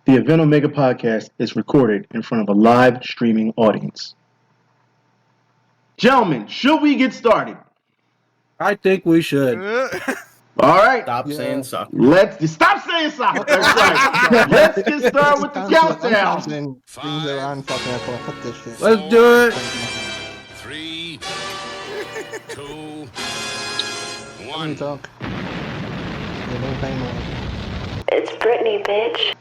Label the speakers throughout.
Speaker 1: The Event Omega podcast is recorded in front of a live streaming audience. Gentlemen, should we get started?
Speaker 2: I think we should.
Speaker 1: All right.
Speaker 3: Stop saying soccer.
Speaker 1: Let's stop saying soccer. That's right. Let's get started with the countdown.
Speaker 2: Let's do it.
Speaker 4: 3, 2, 1.
Speaker 5: It's Britney, bitch.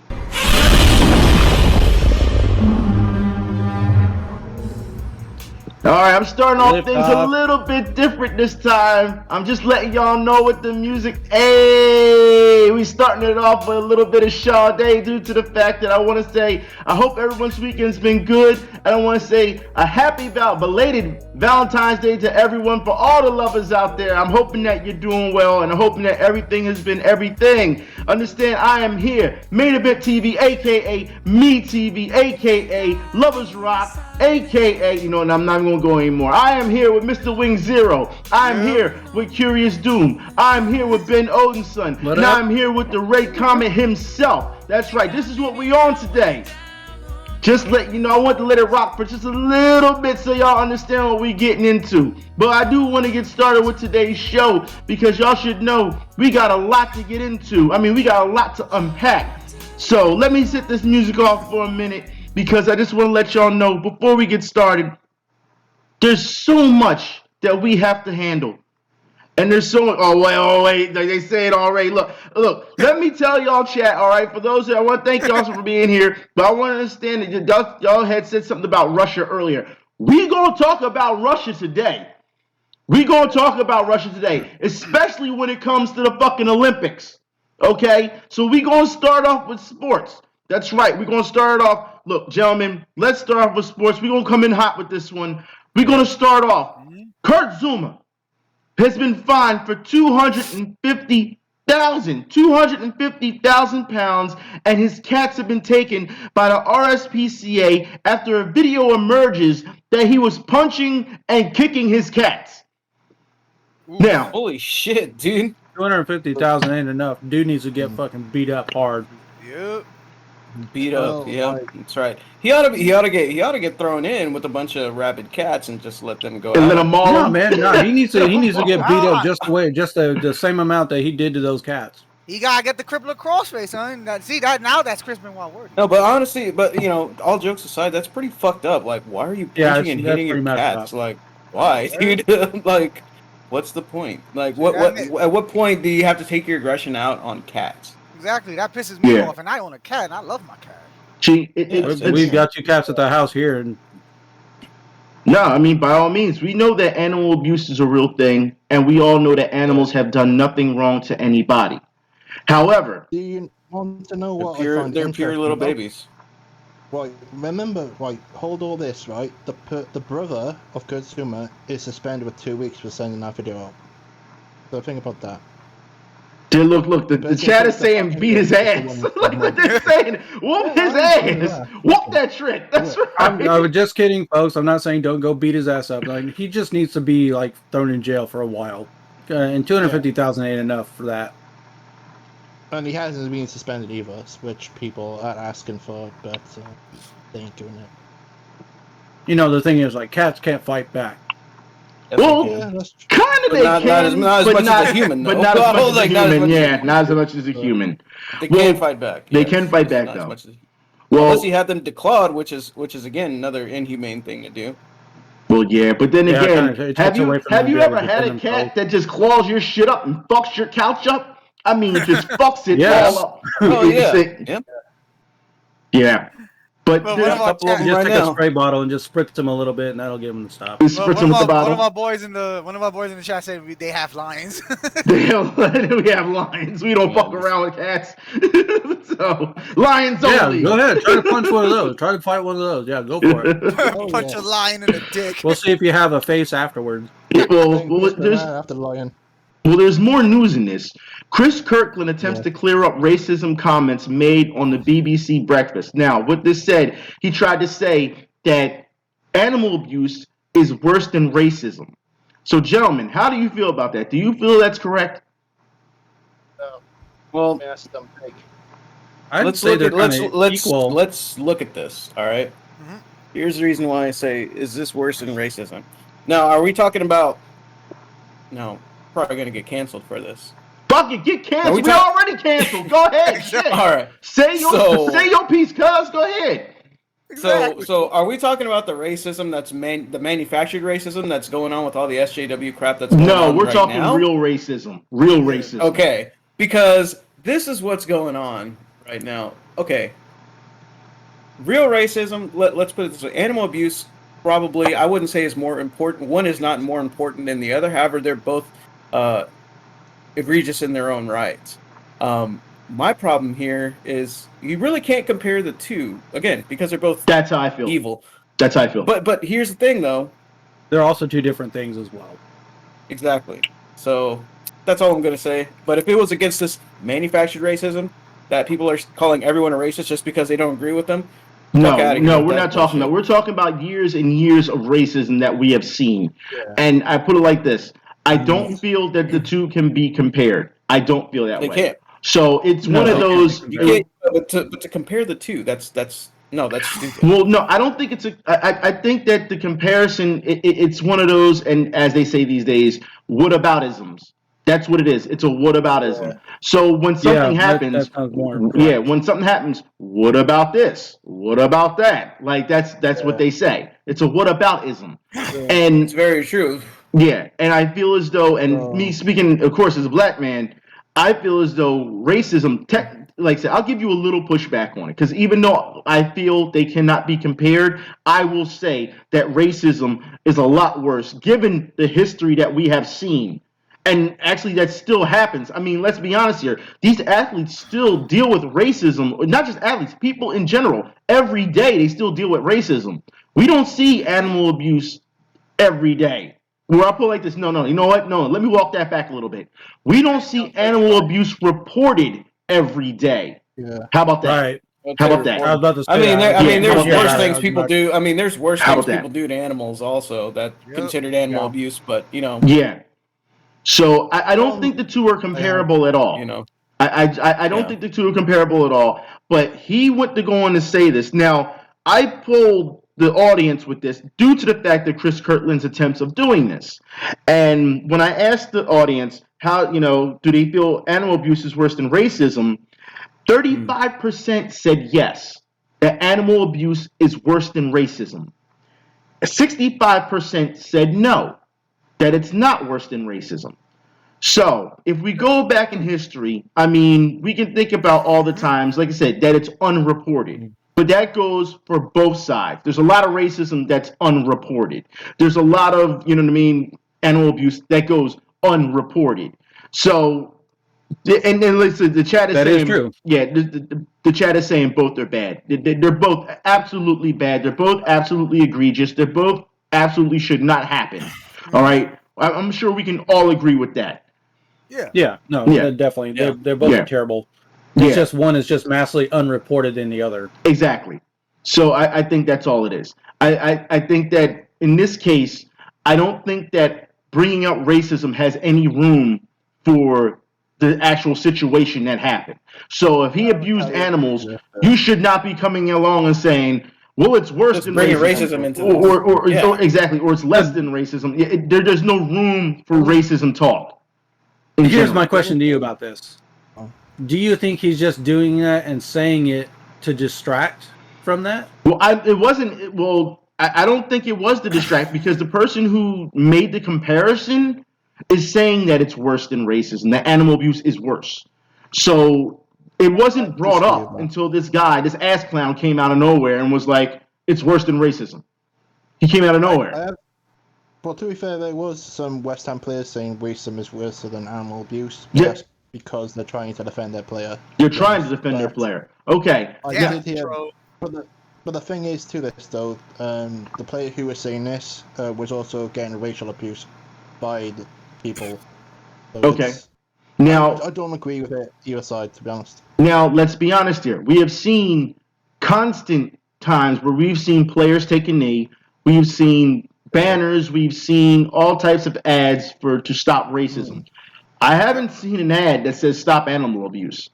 Speaker 1: All right, I'm starting off
Speaker 2: Lift
Speaker 1: things a
Speaker 2: up.
Speaker 1: little bit different this time. I'm just letting y'all know with the music. Hey, we starting it off with a little bit of Sade due to the fact that I want to say I hope everyone's weekend's been good. And I want to say a happy belated Valentine's Day to everyone, for all the lovers out there. I'm hoping that you're doing well, and I'm hoping that everything has been everything. Understand, I am here, Main Event TV, aka Me TV, aka Lovers Rock, aka, and I'm not going to go anymore. I am here with Mr. Wing Zero. I'm here with Curious Doom. I'm here with Ben Odinson. Now I'm here with the Ray Comet himself. That's right. This is what we on today. Just let you know, I want to let it rock for just a little bit so y'all understand what we getting into. But I do want to get started with today's show because y'all should know we got a lot to get into. We got a lot to unpack. So let me set this music off for a minute because I just want to let y'all know before we get started, there's so much that we have to handle. And there's so much, oh wait, they say it already. Look, let me tell y'all, chat, all right? For those that I want to thank y'all for being here, but I want to understand that y'all had said something about Russia earlier. We gonna talk about Russia today. Especially when it comes to the fucking Olympics, okay? So we gonna start off with sports. That's right, we're gonna start off, look, gentlemen, let's start off with sports. We're gonna come in hot with this one. We're gonna start off. Kurt Zuma has been fined for 250,000 pounds, and his cats have been taken by the RSPCA after a video emerges that he was punching and kicking his cats. Now,
Speaker 3: Holy shit, dude.
Speaker 2: 250,000 ain't enough. Dude needs to get fucking beat up hard.
Speaker 6: Yep.
Speaker 3: Beat up, that's right. He ought to get thrown in with a bunch of rabid cats and just let them go.
Speaker 1: and let them maul
Speaker 2: No,
Speaker 1: him.
Speaker 2: man, no. He needs to get beat up just the same amount that he did to those cats.
Speaker 6: He gotta get the crippler crossface, son. Now that's Chris Benoit word.
Speaker 3: No, but honestly, all jokes aside, that's pretty fucked up. Like, why are you punching and hitting your cats? Like, why, dude? Like, what's the point? Like, at what point do you have to take your aggression out on cats?
Speaker 6: Exactly, that pisses me off, and I own a cat, and I love my cat.
Speaker 2: We've got 2 cats at the house here, and
Speaker 1: No, by all means, we know that animal abuse is a real thing, and we all know that animals have done nothing wrong to anybody. However,
Speaker 7: do you want to know what
Speaker 3: they're pure little babies.
Speaker 7: Right, remember, hold all this, right? The brother of Kurt Zuma is suspended with 2 weeks for sending that video out. So think about that.
Speaker 1: dude, look, the chat is saying beat his ass. Look what they're saying. Whoop his ass. Whoop that trick. That's right.
Speaker 2: I was just kidding, folks. I'm not saying don't go beat his ass up. Like, he just needs to be thrown in jail for a while, and 250,000 ain't enough for that.
Speaker 7: And he hasn't been suspended either, which people are asking for, but they ain't doing it.
Speaker 2: The thing is, cats can't fight back.
Speaker 1: Well,
Speaker 7: Yeah, that's true.
Speaker 1: kind of they
Speaker 3: Not
Speaker 1: can,
Speaker 3: as much as a human, though.
Speaker 1: but not as much as a
Speaker 3: Like, not as
Speaker 1: human.
Speaker 3: much as
Speaker 1: Yeah,
Speaker 3: a
Speaker 1: not as much as a human.
Speaker 3: They
Speaker 1: Well,
Speaker 3: can fight back.
Speaker 1: they
Speaker 3: yes,
Speaker 1: can fight back,
Speaker 3: not as
Speaker 1: though.
Speaker 3: much as-
Speaker 1: Well,
Speaker 3: Unless you have them declawed, which is again another inhumane thing to do.
Speaker 1: well, yeah, but then
Speaker 2: Yeah,
Speaker 1: again,
Speaker 2: it takes
Speaker 1: have you
Speaker 2: away from them being
Speaker 1: ever
Speaker 2: able to
Speaker 1: had a
Speaker 2: defend
Speaker 1: cat
Speaker 2: themselves.
Speaker 1: that just claws your shit up and fucks your couch up? Just fucks it
Speaker 2: Yes.
Speaker 1: all up.
Speaker 3: Oh yeah,
Speaker 1: It's- Yeah. But
Speaker 6: Well,
Speaker 1: there's
Speaker 6: what about
Speaker 3: couple of
Speaker 6: Chad?
Speaker 3: them
Speaker 2: Just
Speaker 3: right
Speaker 2: take
Speaker 3: now.
Speaker 2: a spray bottle and just spritz him a little bit, and that'll get him to stop.
Speaker 1: spritz
Speaker 6: One
Speaker 1: him with the
Speaker 6: of
Speaker 1: bottle.
Speaker 6: our boys in the chat said they have lions.
Speaker 1: We have lions. We don't fuck around with cats. So, lions
Speaker 2: Yeah,
Speaker 1: only.
Speaker 2: go ahead. Try to punch one of those. Try to fight one of those. Yeah, go for it.
Speaker 6: Punch a lion in the dick.
Speaker 2: We'll see if you have a face afterwards.
Speaker 1: well,
Speaker 7: Chris after Lion.
Speaker 1: there's more news in this. Chris Kirkland attempts to clear up racism comments made on the BBC Breakfast. Now, with this said, he tried to say that animal abuse is worse than racism. So, gentlemen, how do you feel about that? Do you feel that's correct?
Speaker 3: Well, let's look at let's look at this. All right. Mm-hmm. Here's the reason why I say, is this worse than racism? Now, are we talking about? No, probably gonna get canceled for this.
Speaker 1: Fuck it, get canceled. We already canceled. Go ahead. Shit.
Speaker 3: All right.
Speaker 1: Say your piece, cuz. Go ahead.
Speaker 6: Exactly.
Speaker 3: So are we talking about the racism that's the manufactured racism that's going on with all the SJW crap that's going on?
Speaker 1: No, we're talking real racism. Real racism.
Speaker 3: Okay, because this is what's going on right now. Okay. Real racism, let's put it this way. Animal abuse, probably, I wouldn't say is more important. One is not more important than the other. However, they're both egregious in their own rights. My problem here is you really can't compare the two, again, because they're both
Speaker 1: That's how I feel.
Speaker 3: Evil.
Speaker 1: That's how I feel.
Speaker 3: But here's the thing, though.
Speaker 2: They're also two different things as well.
Speaker 3: Exactly. So that's all I'm going to say. But if it was against this manufactured racism, that people are calling everyone a racist just because they don't agree with them,
Speaker 1: no, we're not talking about. We're talking about years and years of racism that we have seen. Yeah. And I put it like this. I don't feel that the two can be compared. I don't feel that way. They can't. So it's one of those.
Speaker 3: You can't. But to compare the two, that's stupid.
Speaker 1: Well, no, I don't think it's a. I think that the comparison, it's one of those, and as they say these days, whataboutisms. That's what it is. It's a whataboutism. Yeah. So when something happens, when something happens, what about this? What about that? Like that's what they say. It's a whataboutism, and
Speaker 3: it's very true.
Speaker 1: Yeah, and I feel as though, and me speaking, of course, as a black man, I feel as though racism, like I said, I'll give you a little pushback on it, because even though I feel they cannot be compared, I will say that racism is a lot worse, given the history that we have seen. And actually, that still happens. I mean, let's be honest here. These athletes still deal with racism, not just athletes, people in general. Every day, they still deal with racism. We don't see animal abuse every day. Where I put it like this, no, you know what? No, let me walk that back a little bit. We don't see animal abuse reported every day. Yeah. How about that?
Speaker 2: Right.
Speaker 1: How about that?
Speaker 2: I was about to say
Speaker 3: there's worse things people do. I mean, there's worse things people do to animals also that considered animal abuse, but you know.
Speaker 1: Yeah. So I don't think the two are comparable at all.
Speaker 3: You know.
Speaker 1: I don't think the two are comparable at all. But he went to go on to say this. Now, I pulled the audience with this due to the fact that Chris Kirtland's attempts of doing this. And when I asked the audience how, do they feel animal abuse is worse than racism, 35% said yes, that animal abuse is worse than racism. 65% said no, that it's not worse than racism. So if we go back in history, I mean, we can think about all the times, like I said, that it's unreported. But that goes for both sides. There's a lot of racism that's unreported. There's a lot of, animal abuse that goes unreported. So, and then listen, the chat is saying,
Speaker 2: that is true.
Speaker 1: Yeah, the chat is saying both are bad. They're both absolutely bad. They're both absolutely egregious. They're both absolutely should not happen. All right? I'm sure we can all agree with that.
Speaker 6: Yeah.
Speaker 2: Yeah, no, definitely. Yeah. They're both terrible. It's just one is just massively unreported than the other.
Speaker 1: Exactly. So I think that's all it is. I think that in this case, I don't think that bringing up racism has any room for the actual situation that happened. So if he abused animals, you should not be coming along and saying, well, it's worse than
Speaker 3: racism into
Speaker 1: or exactly, or it's less than racism. There's no room for racism talk.
Speaker 2: Here's my question to you about this. Do you think he's just doing that and saying it to distract from that?
Speaker 1: Well, I don't think it was to distract, because the person who made the comparison is saying that it's worse than racism, that animal abuse is worse. So it wasn't brought up until this ass clown came out of nowhere and was like, it's worse than racism. He came out of nowhere.
Speaker 7: But to be fair, there was some West Ham players saying racism is worse than animal abuse.
Speaker 1: Yes.
Speaker 7: Because they're trying to defend their player.
Speaker 1: They're trying to defend their player. Okay.
Speaker 7: But the thing is, to this though, the player who was saying this was also getting racial abuse by the people. So
Speaker 1: okay. Now
Speaker 7: I don't agree with it either side, to be honest.
Speaker 1: Now let's be honest here. We have seen constant times where we've seen players take a knee. We've seen banners. We've seen all types of ads to stop racism. I haven't seen an ad that says stop animal abuse.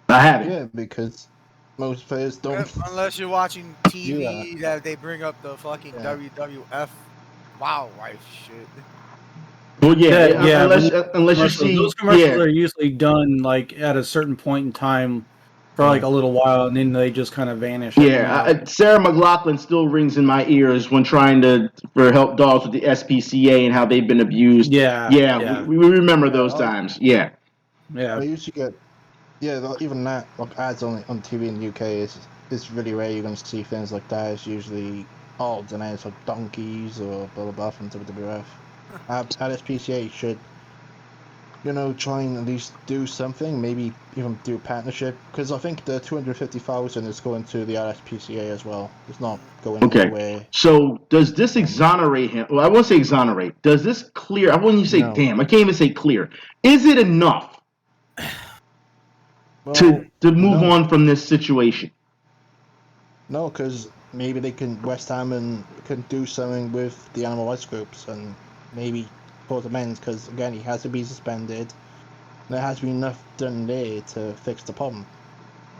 Speaker 1: I I haven't.
Speaker 7: Yeah, because most players don't.
Speaker 6: Unless you're watching TV that they bring up the fucking WWF Wild Wife shit.
Speaker 1: Well,
Speaker 2: Yeah,
Speaker 1: unless you see,
Speaker 2: those commercials are usually done like at a certain point in time for like a little while, and then they just kind of vanish.
Speaker 1: Yeah, Sarah McLachlan still rings in my ears when trying to help dogs with the SPCA and how they've been abused.
Speaker 2: Yeah.
Speaker 1: We remember those times. Yeah.
Speaker 7: I used to get even that like ads on TV in the UK is really rare. You're going to see things like that. It's usually odds and ends like donkeys or blah blah blah from WWF. SPCA should, try and at least do something. Maybe even do a partnership, because I think the 250,000 is going to the RSPCA as well. It's not going anywhere.
Speaker 1: So does this exonerate him? Well, I won't say exonerate. Does this clear? I wouldn't even say damn. I can't even say clear. Is it enough to move on from this situation?
Speaker 7: No, because maybe West Ham can do something with the animal rights groups and maybe cause amends, because again he has to be suspended. There has to be enough done there to fix the problem.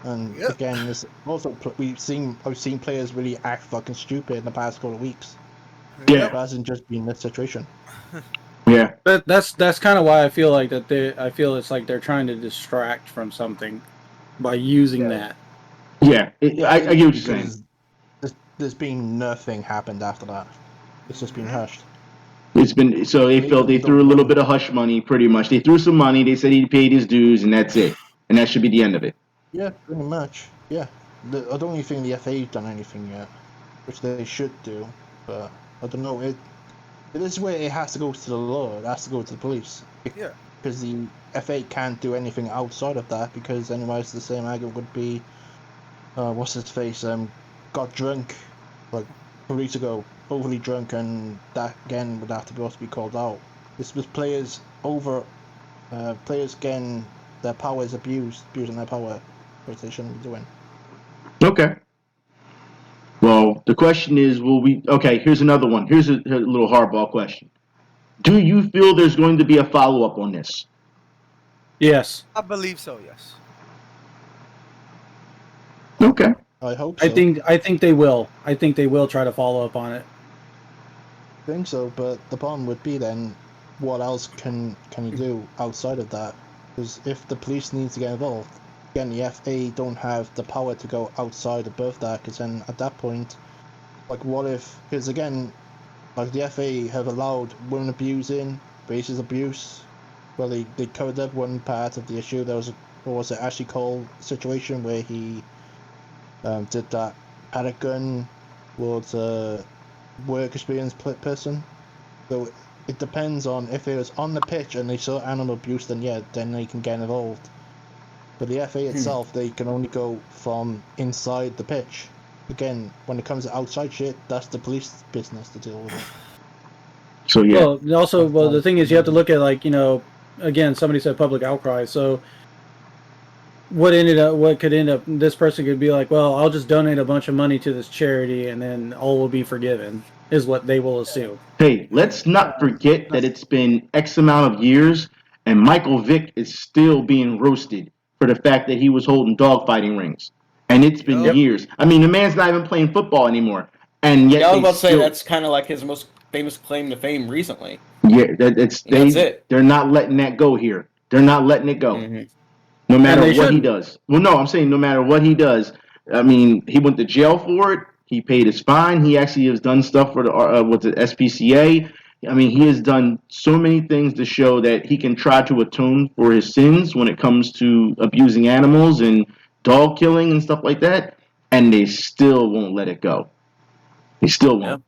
Speaker 7: And again, this also I've seen players really act fucking stupid in the past couple of weeks.
Speaker 1: Yeah,
Speaker 7: it hasn't just been this situation.
Speaker 1: Yeah,
Speaker 2: but that's kind of why I feel like I feel it's like they're trying to distract from something by using that.
Speaker 1: Yeah, I get what you're saying.
Speaker 7: There's been nothing happened after that. It's just been hushed.
Speaker 1: It's been so they felt they threw a little bit of hush money, pretty much. They threw some money. They said he paid his dues, and that's it. And that should be the end of it.
Speaker 7: Yeah, pretty much. Yeah, I don't even think the FA's done anything yet, which they should do. But I don't know. This is where it has to go to the law. It has to go to the police.
Speaker 6: Yeah.
Speaker 7: Because the FA can't do anything outside of that, because otherwise the same argument would be, what's his face? Got drunk like 2 weeks ago, overly drunk, and that again would have to also be called out. This was players getting their powers abusing their power, which they shouldn't be doing.
Speaker 1: Okay. Well, the question is, will we? Okay, here's another one. Here's a little hardball question. Do you feel there's going to be a follow-up on this?
Speaker 2: Yes.
Speaker 6: I believe so, yes.
Speaker 1: Okay.
Speaker 7: I hope so.
Speaker 2: I think they will. I think they will try to follow up on it.
Speaker 7: I think so, but the problem would be then, what else can you do outside of that? Because if the police needs to get involved, again, the FA don't have the power to go outside above that, because then at that point, like what if, because again, like the FA have allowed women abusing, racist abuse. Well, they covered up one part of the issue. There was an Ashley Cole situation where he did that, had a gun, was a work experience person. So it depends on if it was on the pitch and they saw animal abuse, then they can get involved. But the FA itself, they can only go from inside the pitch. Again, when it comes to outside shit, that's the police business to deal with it.
Speaker 1: So yeah.
Speaker 2: Well, also, the thing is, you have to look at again, somebody said public outcry. So what could end up? This person could be like, well, I'll just donate a bunch of money to this charity, and then all will be forgiven. Is what they will assume.
Speaker 1: Hey, let's not forget that it's been X amount of years, and Michael Vick is still being roasted for the fact that he was holding dogfighting rings, and it's been years. I mean, the man's not even playing football anymore, and yet
Speaker 3: I was about to say that's kind of like his most famous claim to fame recently.
Speaker 1: Yeah, that's it. They're not letting that go here. They're not letting it go, no matter what he does. Well, no, I'm saying no matter what he does. I mean, he went to jail for it. He paid his fine. He actually has done stuff for with the SPCA. I mean, he has done so many things to show that he can try to atone for his sins when it comes to abusing animals and dog killing and stuff like that. And they still won't let it go. They still won't.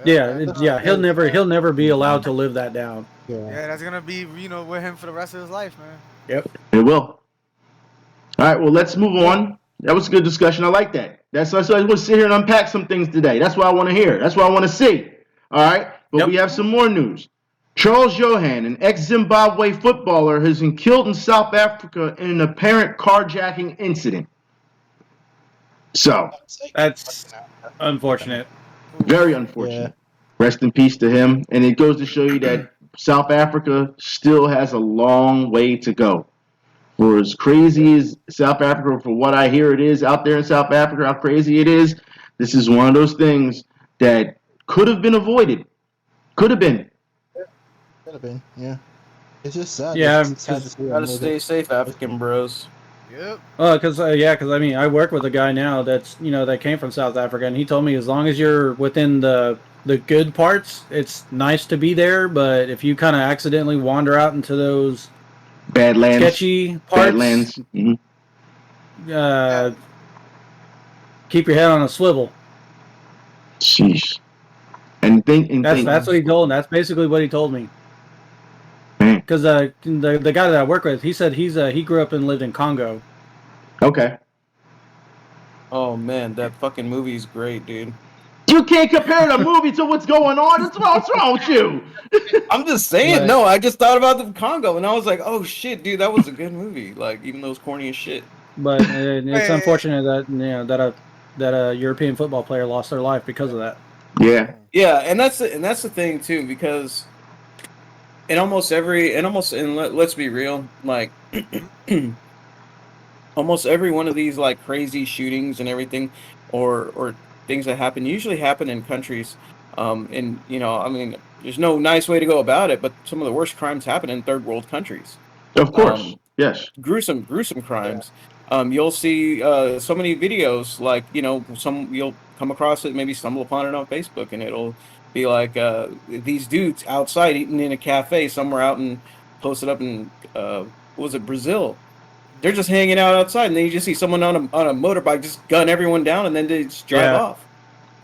Speaker 2: Yeah. He'll never be allowed to live that down.
Speaker 6: Yeah, that's gonna be with him for the rest of his life, man.
Speaker 2: Yep.
Speaker 1: It will. All right. Well, let's move on. That was a good discussion. I like that. So I want to sit here and unpack some things today. That's what I want to hear. That's what I want to see. All right. But we have some more news. Charles Johan, an ex-Zimbabwe footballer, has been killed in South Africa in an apparent carjacking incident. So
Speaker 2: that's unfortunate.
Speaker 1: Very unfortunate. Yeah. Rest in peace to him. And it goes to show you that South Africa still has a long way to go. For as crazy as South Africa, for what I hear it is out there in South Africa, how crazy it is, this is one of those things that could have been avoided. Could have been.
Speaker 7: Could have been, yeah. It's just sad.
Speaker 2: Yeah,
Speaker 7: It's sad to see
Speaker 3: Gotta stay safe, African bros.
Speaker 6: Yep.
Speaker 2: because I mean, I work with a guy now that's that came from South Africa, and he told me as long as you're within the good parts, it's nice to be there. But if you kind of accidentally wander out into those
Speaker 1: Badlands.
Speaker 2: sketchy parts,
Speaker 1: Badlands.
Speaker 2: keep your head on a swivel.
Speaker 1: Sheesh. And
Speaker 2: That's what he told, and that's basically what he told me. Because the guy that I work with, he said he grew up and lived in Congo.
Speaker 1: Okay.
Speaker 3: Oh man, that fucking movie's great, dude.
Speaker 1: You can't compare the movie to what's going on. What's wrong with you?
Speaker 3: I'm just saying. No, I just thought about the Congo, and I was like, oh shit, dude, that was a good movie. Like, even though it's corny as shit.
Speaker 2: But it's unfortunate that that a European football player lost their life because of that.
Speaker 1: Yeah.
Speaker 3: Yeah, and that's the thing too, because let's be real, like almost every one of these like crazy shootings and everything, or things that usually happen in countries, and I mean, there's no nice way to go about it, but some of the worst crimes happen in third world countries.
Speaker 1: Of course, yes.
Speaker 3: Gruesome crimes. Yeah. You'll see so many videos, like you'll come across it, maybe stumble upon it on Facebook, and it'll be like these dudes outside eating in a cafe somewhere out and posted up in what was it, Brazil? They're just hanging out outside, and then you just see someone on a motorbike just gun everyone down, and then they just drive off.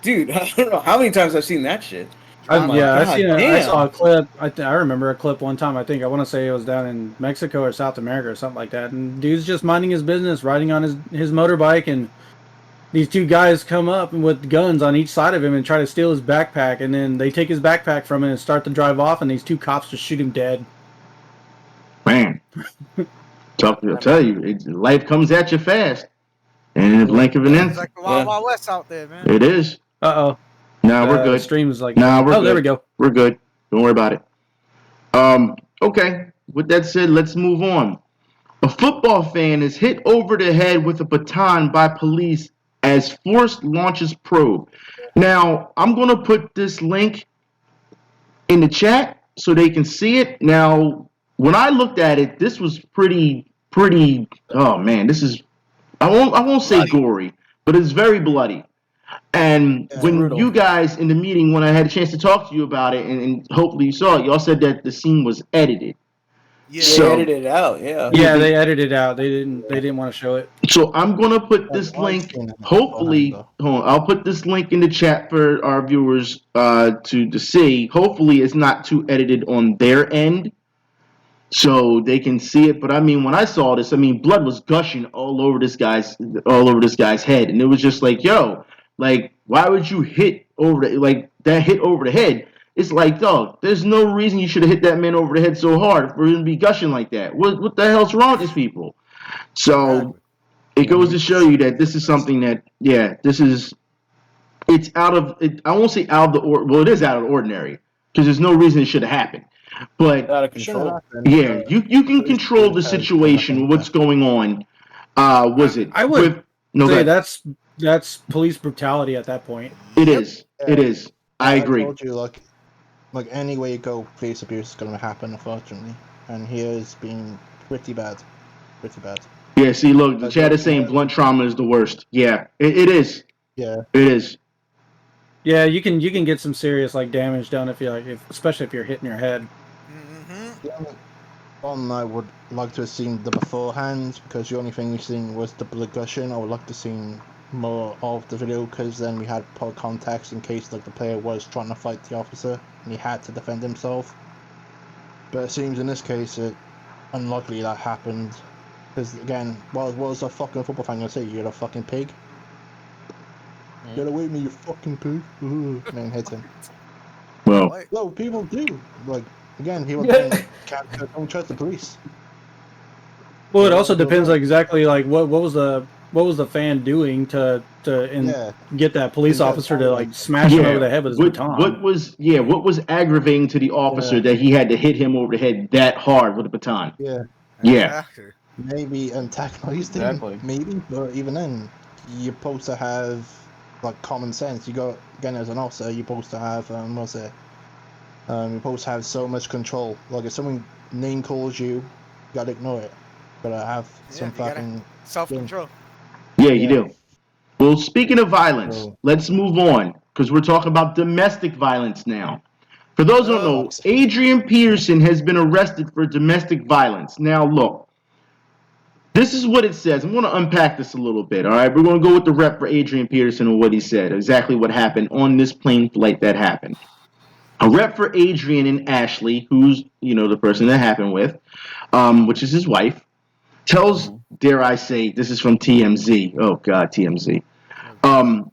Speaker 3: Dude, I don't know how many times I've seen that shit.
Speaker 2: I saw a clip. I remember a clip one time. I want to say it was down in Mexico or South America or something like that. And dude's just minding his business, riding on his motorbike, and these two guys come up with guns on each side of him and try to steal his backpack. And then they take his backpack from him and start to drive off. And these two cops just shoot him dead.
Speaker 1: Man, I'll tell you, life comes at you fast, and in the blink of an instant.
Speaker 6: It's like the Wild Wild West out there, man.
Speaker 1: It is. Nah, we're good.
Speaker 2: Stream is like,
Speaker 1: we're good.
Speaker 2: There we go.
Speaker 1: We're good. Don't worry about it. Okay. With that said, let's move on. A football fan is hit over the head with a baton by police as force launches probe. Now, I'm going to put this link in the chat so they can see it. Now, when I looked at it, this was pretty. Oh man, this is. I won't say gory, but it's very bloody. And when you guys in the meeting, when I had a chance to talk to you about it, and hopefully you saw it, y'all said that the scene was edited.
Speaker 3: Yeah, they edited it out. Yeah.
Speaker 2: Yeah, they edited it out. They didn't want to show it.
Speaker 1: So I'm gonna put this link. Hopefully, I'll put this link in the chat for our viewers to see. Hopefully, it's not too edited on their end, so they can see it. But I mean, when I saw this, I mean, blood was gushing all over this guy's head, and it was just like, yo, like, why would you hit over the head? It's like, dog, there's no reason you should have hit that man over the head so hard for him to be gushing like that. What the hell's wrong with these people? So it goes to show you that this is something that, it's out of, I won't say out of the well, it is out of the ordinary, because there's no reason it should have happened. But
Speaker 3: out of control.
Speaker 1: Yeah, you can control the situation, what's going on. I would say
Speaker 2: that's police brutality at that point.
Speaker 1: It is. I agree.
Speaker 7: I told you, like any way you go, police abuse is going to happen, unfortunately. And here has been pretty bad.
Speaker 1: Yeah, see, look, the chat is saying blunt trauma is the worst. Yeah, it is.
Speaker 7: Yeah.
Speaker 1: It is.
Speaker 2: Yeah, you can get some serious damage done especially if you're hitting your head.
Speaker 7: Mm-hmm. Yeah, one I would like to have seen the beforehand, because the only thing we've seen was the blood gushing. I would like to have seen more of the video, because then we had proper context in case the player was trying to fight the officer and he had to defend himself. But it seems in this case it unlikely that happened, because again, what was a fucking football fan gonna say? You're a fucking pig. Get away from me, you fucking pig. Man hits him.
Speaker 1: Well,
Speaker 7: no, people do. Again, people don't trust the police.
Speaker 2: Well, it also depends exactly what was the fan doing to get that police officer to smash him over the head with his baton.
Speaker 1: What was aggravating to the officer that he had to hit him over the head that hard with a baton?
Speaker 7: Yeah.
Speaker 1: Yeah.
Speaker 7: maybe antagonized him, maybe, but even then, you're supposed to have like common sense. You got again as an officer, you're supposed to have you're supposed to have so much control. Like if someone name calls you, you gotta ignore it. You gotta have some fucking
Speaker 6: self-control.
Speaker 1: Yeah, you do. Well, speaking of violence, let's move on because we're talking about domestic violence now. For those who don't know, Adrian Peterson has been arrested for domestic violence. Now, look, this is what it says. I'm going to unpack this a little bit, all right? We're going to go with the rep for Adrian Peterson and what he said, exactly what happened on this plane flight that happened. A rep for Adrian and Ashley, who's, the person that happened with, which is his wife, tells, dare I say, this is from TMZ. Oh, God, TMZ.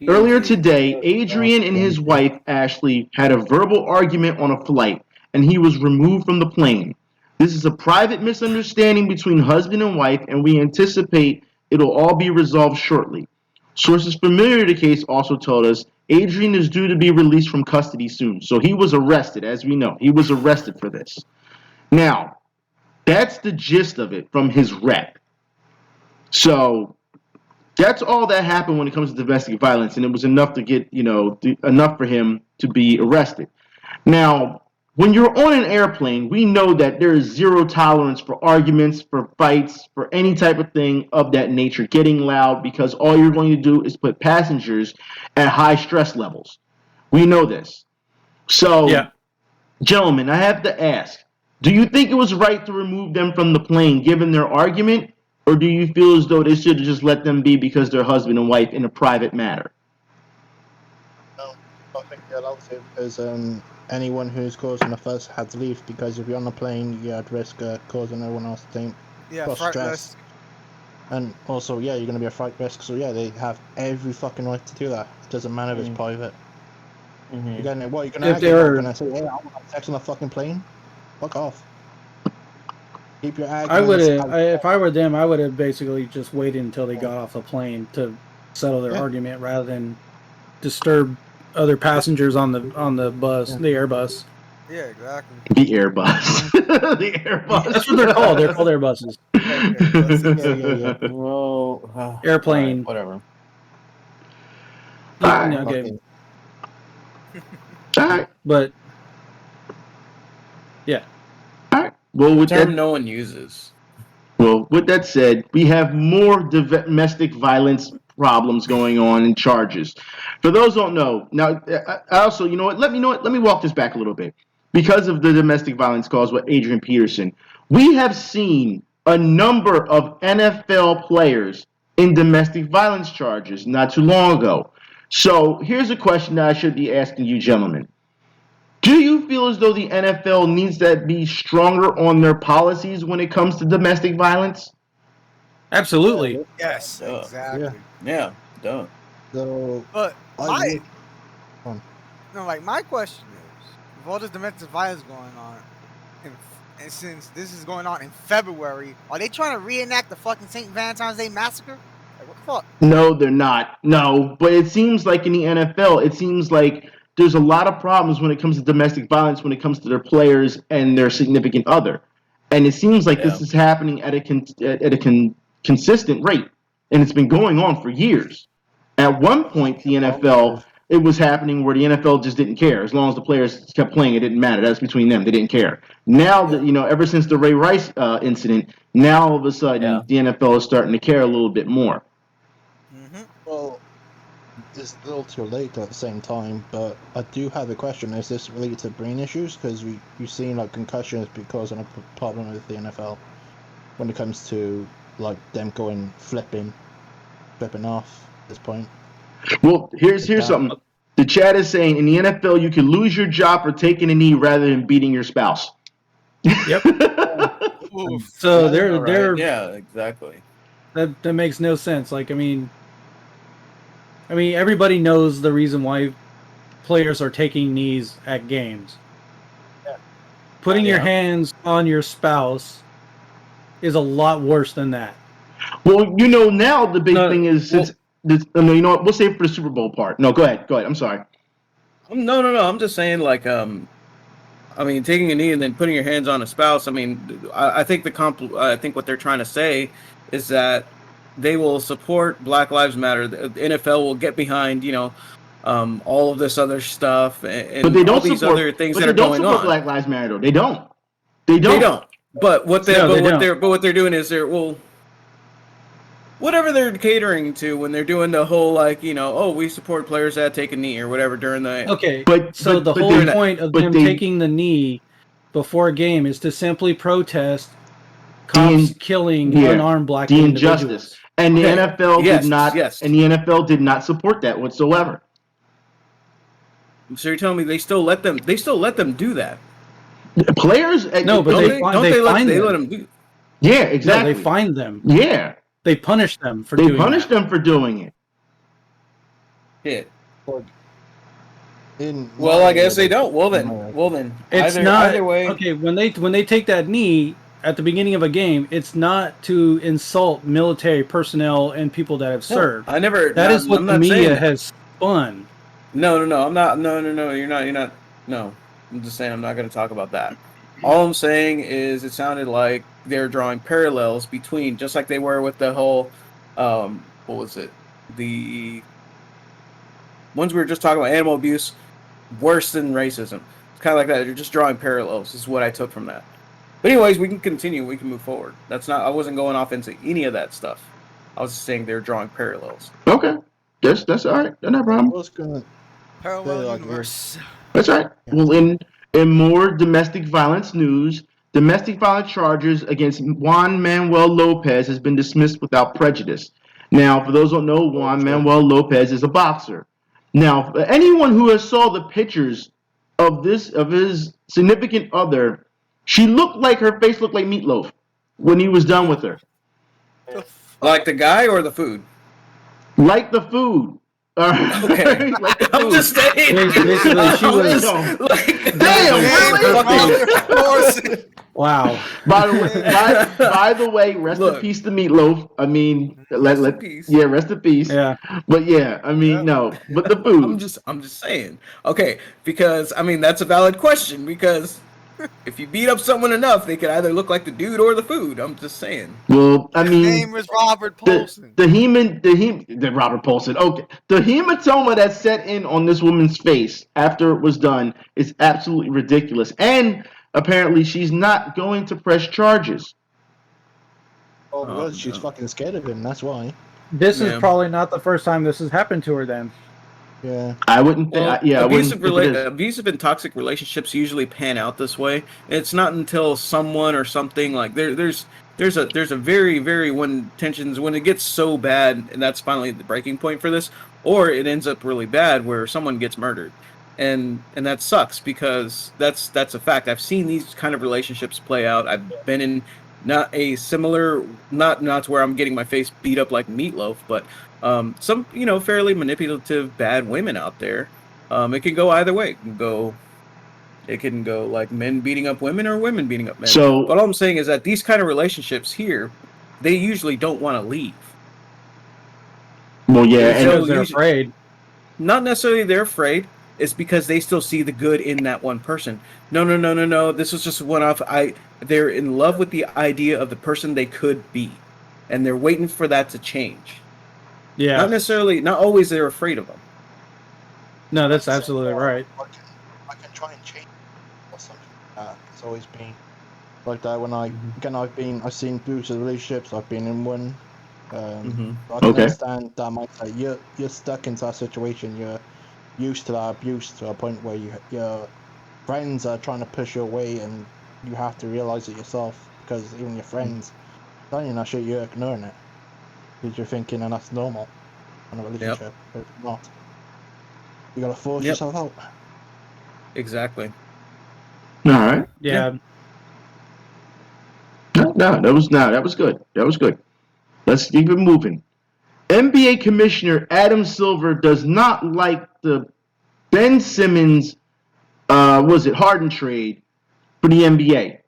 Speaker 1: Earlier today, Adrian and his wife, Ashley, had a verbal argument on a flight, and he was removed from the plane. This is a private misunderstanding between husband and wife, and we anticipate it'll all be resolved shortly. Sources familiar to the case also told us Adrian is due to be released from custody soon. So he was arrested, as we know. He was arrested for this. Now, that's the gist of it from his rep. So that's all that happened when it comes to domestic violence, and it was enough to get, enough for him to be arrested. Now, when you're on an airplane, we know that there is zero tolerance for arguments, for fights, for any type of thing of that nature getting loud, because all you're going to do is put passengers at high stress levels. We know this. So, gentlemen, I have to ask, do you think it was right to remove them from the plane given their argument? Or do you feel as though they should have just let them be because they're husband and wife in a private matter?
Speaker 7: No, I think you're allowed to because anyone who's causing a fuss had to leave because if you're on the plane, you're at risk of causing everyone else to
Speaker 6: fright
Speaker 7: stress.
Speaker 6: risk.
Speaker 7: And also, you're going to be a fright risk, so they have every fucking right to do that. It doesn't matter if it's private. Again, what are you going to argue? You're going to say, hey, I want to have sex on the fucking plane? Fuck off. Keep your arguments.
Speaker 2: If I were them, I would have basically just waited until they got off the plane to settle their argument rather than disturb other passengers on the bus, the Airbus.
Speaker 6: Yeah, exactly.
Speaker 1: The Airbus. The Airbus.
Speaker 2: That's what they're called. They're called Airbuses.
Speaker 3: Well,
Speaker 2: airplane.
Speaker 3: Right, whatever.
Speaker 2: Okay.
Speaker 1: All right.
Speaker 2: But yeah.
Speaker 1: All right. Well, with
Speaker 3: term
Speaker 1: that,
Speaker 3: no one uses.
Speaker 1: Well, with that said, we have more domestic violence problems going on and charges. For those who don't know, now I also, let me walk this back a little bit. Because of the domestic violence caused with Adrian Peterson, we have seen a number of NFL players in domestic violence charges not too long ago. So here's a question that I should be asking you gentlemen. Do you feel as though the NFL needs to be stronger on their policies when it comes to domestic violence?
Speaker 2: Absolutely.
Speaker 6: Yes, exactly.
Speaker 3: Yeah, duh.
Speaker 7: So,
Speaker 6: but my question is, with all this domestic violence going on, and since this is going on in February, are they trying to reenact the fucking St. Valentine's Day massacre? Like, what the fuck?
Speaker 1: No, they're not. No, but it seems like in the NFL, it seems like there's a lot of problems when it comes to domestic violence, when it comes to their players and their significant other. And it seems like this is happening at a consistent rate. And it's been going on for years. At one point, the NFL, it was happening where the NFL just didn't care. As long as the players kept playing, it didn't matter. That's between them. They didn't care. Now, that ever since the Ray Rice incident, now all of a sudden, the NFL is starting to care a little bit more.
Speaker 7: Well, it's a little too late at the same time, but I do have a question. Is this related to brain issues? Because we've seen concussions because of a problem with the NFL when it comes to them going flipping off at this point.
Speaker 1: Well, here's something. The chat is saying in the NFL you can lose your job for taking a knee rather than beating your spouse.
Speaker 2: Yep. So they're
Speaker 3: exactly.
Speaker 2: That makes no sense. I mean, everybody knows the reason why players are taking knees at games.
Speaker 7: Yeah.
Speaker 2: Putting your hands on your spouse is a lot worse than that.
Speaker 1: Well, now the big thing is you know what? We'll save it for the Super Bowl part. No, go ahead. I'm sorry.
Speaker 3: No. I'm just saying, I mean, taking a knee and then putting your hands on a spouse. I mean, I think I think what they're trying to say is that they will support Black Lives Matter. The NFL will get behind, all of this other stuff
Speaker 1: But
Speaker 3: and
Speaker 1: they
Speaker 3: all
Speaker 1: don't
Speaker 3: these
Speaker 1: support.
Speaker 3: other things
Speaker 1: But
Speaker 3: that
Speaker 1: they
Speaker 3: are
Speaker 1: don't
Speaker 3: going
Speaker 1: support
Speaker 3: on.
Speaker 1: Black Lives Matter though. They don't. They
Speaker 3: They
Speaker 1: don't.
Speaker 3: don't. But what they're doing is whatever they're catering to when they're doing the whole we support players that take a knee or whatever during the
Speaker 2: Okay,
Speaker 1: But
Speaker 2: the whole
Speaker 1: they,
Speaker 2: point of them taking the knee before a game is to simply protest cops killing unarmed black
Speaker 1: the
Speaker 2: individuals.
Speaker 1: injustice, and the NFL did not.
Speaker 3: Yes.
Speaker 1: And the NFL did not support that whatsoever.
Speaker 3: So you're telling me they still let them do that?
Speaker 1: Players,
Speaker 2: no, but
Speaker 3: they let them do.
Speaker 1: Yeah, exactly.
Speaker 2: No, they find them.
Speaker 1: Yeah,
Speaker 2: they punish them for doing that.
Speaker 1: They punish them for doing it.
Speaker 3: Yeah.
Speaker 7: Well,
Speaker 3: I guess they don't. Well then,
Speaker 2: it's either way. Okay, when they take that knee at the beginning of a game, it's not to insult military personnel and people that have served.
Speaker 3: I never.
Speaker 2: That is what the media has spun.
Speaker 3: No, I'm not. No, you're not. No, I'm just saying I'm not going to talk about that. All I'm saying is it sounded like they're drawing parallels between, just like they were with the whole, what was it? The ones we were just talking about, animal abuse, worse than racism. It's kind of like that. They're just drawing parallels. Is what I took from that. But anyways, we can continue. We can move forward. I wasn't going off into any of that stuff. I was just saying they're drawing parallels.
Speaker 1: Okay, that's all right. No problem.
Speaker 7: I was gonna
Speaker 6: parallel universe.
Speaker 1: That's all right. Well, in more domestic violence news, domestic violence charges against Juan Manuel Lopez has been dismissed without prejudice. Now, for those who don't know, Juan Manuel Lopez is a boxer. Now, for anyone who has saw the pictures of his significant other, her face looked like meatloaf when he was done with her.
Speaker 3: Like the guy or the food?
Speaker 1: Like the food.
Speaker 3: Okay.
Speaker 1: Like the
Speaker 3: I'm just saying.
Speaker 2: Basically, she was
Speaker 1: damn.
Speaker 2: Wow.
Speaker 1: By the way, rest in peace to meatloaf. I mean, rest in peace. Yeah, rest in peace.
Speaker 2: Yeah.
Speaker 1: But yeah, I mean, no, but the food.
Speaker 3: I'm just saying. Okay, because I mean that's a valid question because if you beat up someone enough, they could either look like the dude or the food. I'm just saying.
Speaker 1: Well, I mean,
Speaker 6: his name is Robert Paulson.
Speaker 1: The Robert Paulson. Okay, the hematoma that set in on this woman's face after it was done is absolutely ridiculous, and apparently she's not going to press charges.
Speaker 7: Oh, because she's fucking scared of him. That's why.
Speaker 2: This is probably not the first time this has happened to her. Then.
Speaker 7: Yeah,
Speaker 1: I wouldn't think.
Speaker 3: Abusive and toxic relationships usually pan out this way. It's not until someone or something like there's a very when it gets so bad, and that's finally the breaking point for this, or it ends up really bad where someone gets murdered, and that sucks because that's a fact. I've seen these kind of relationships play out. I've been in not to where I'm getting my face beat up like meatloaf, but some fairly manipulative bad women out there. It can go either way. It can go like men beating up women or women beating up men.
Speaker 1: So,
Speaker 3: but all I'm saying is that these kind of relationships here, they usually don't want to leave.
Speaker 1: Well, yeah, and
Speaker 2: they're afraid.
Speaker 3: Not necessarily they're afraid. It's because they still see the good in that one person. No. This was just one off. They're in love with the idea of the person they could be, and they're waiting for that to change.
Speaker 2: Yeah.
Speaker 3: Not always they're afraid of them.
Speaker 2: No, that's absolutely right.
Speaker 7: I can try and change or something like that. It's always been like that when I've seen abusive relationships, I've been in one. I can understand that mindset. You're stuck in that situation, you're used to that abuse to a point where your friends are trying to push you away and you have to realize it yourself because even your friends telling you that shit, you're ignoring it. Because you're thinking, and that's normal in a relationship. But it's not. You gotta force yourself out.
Speaker 3: Exactly.
Speaker 1: All right.
Speaker 2: Yeah.
Speaker 1: No, that was good. That was good. Let's keep it moving. NBA Commissioner Adam Silver does not like the Ben Simmons, Harden trade for the NBA.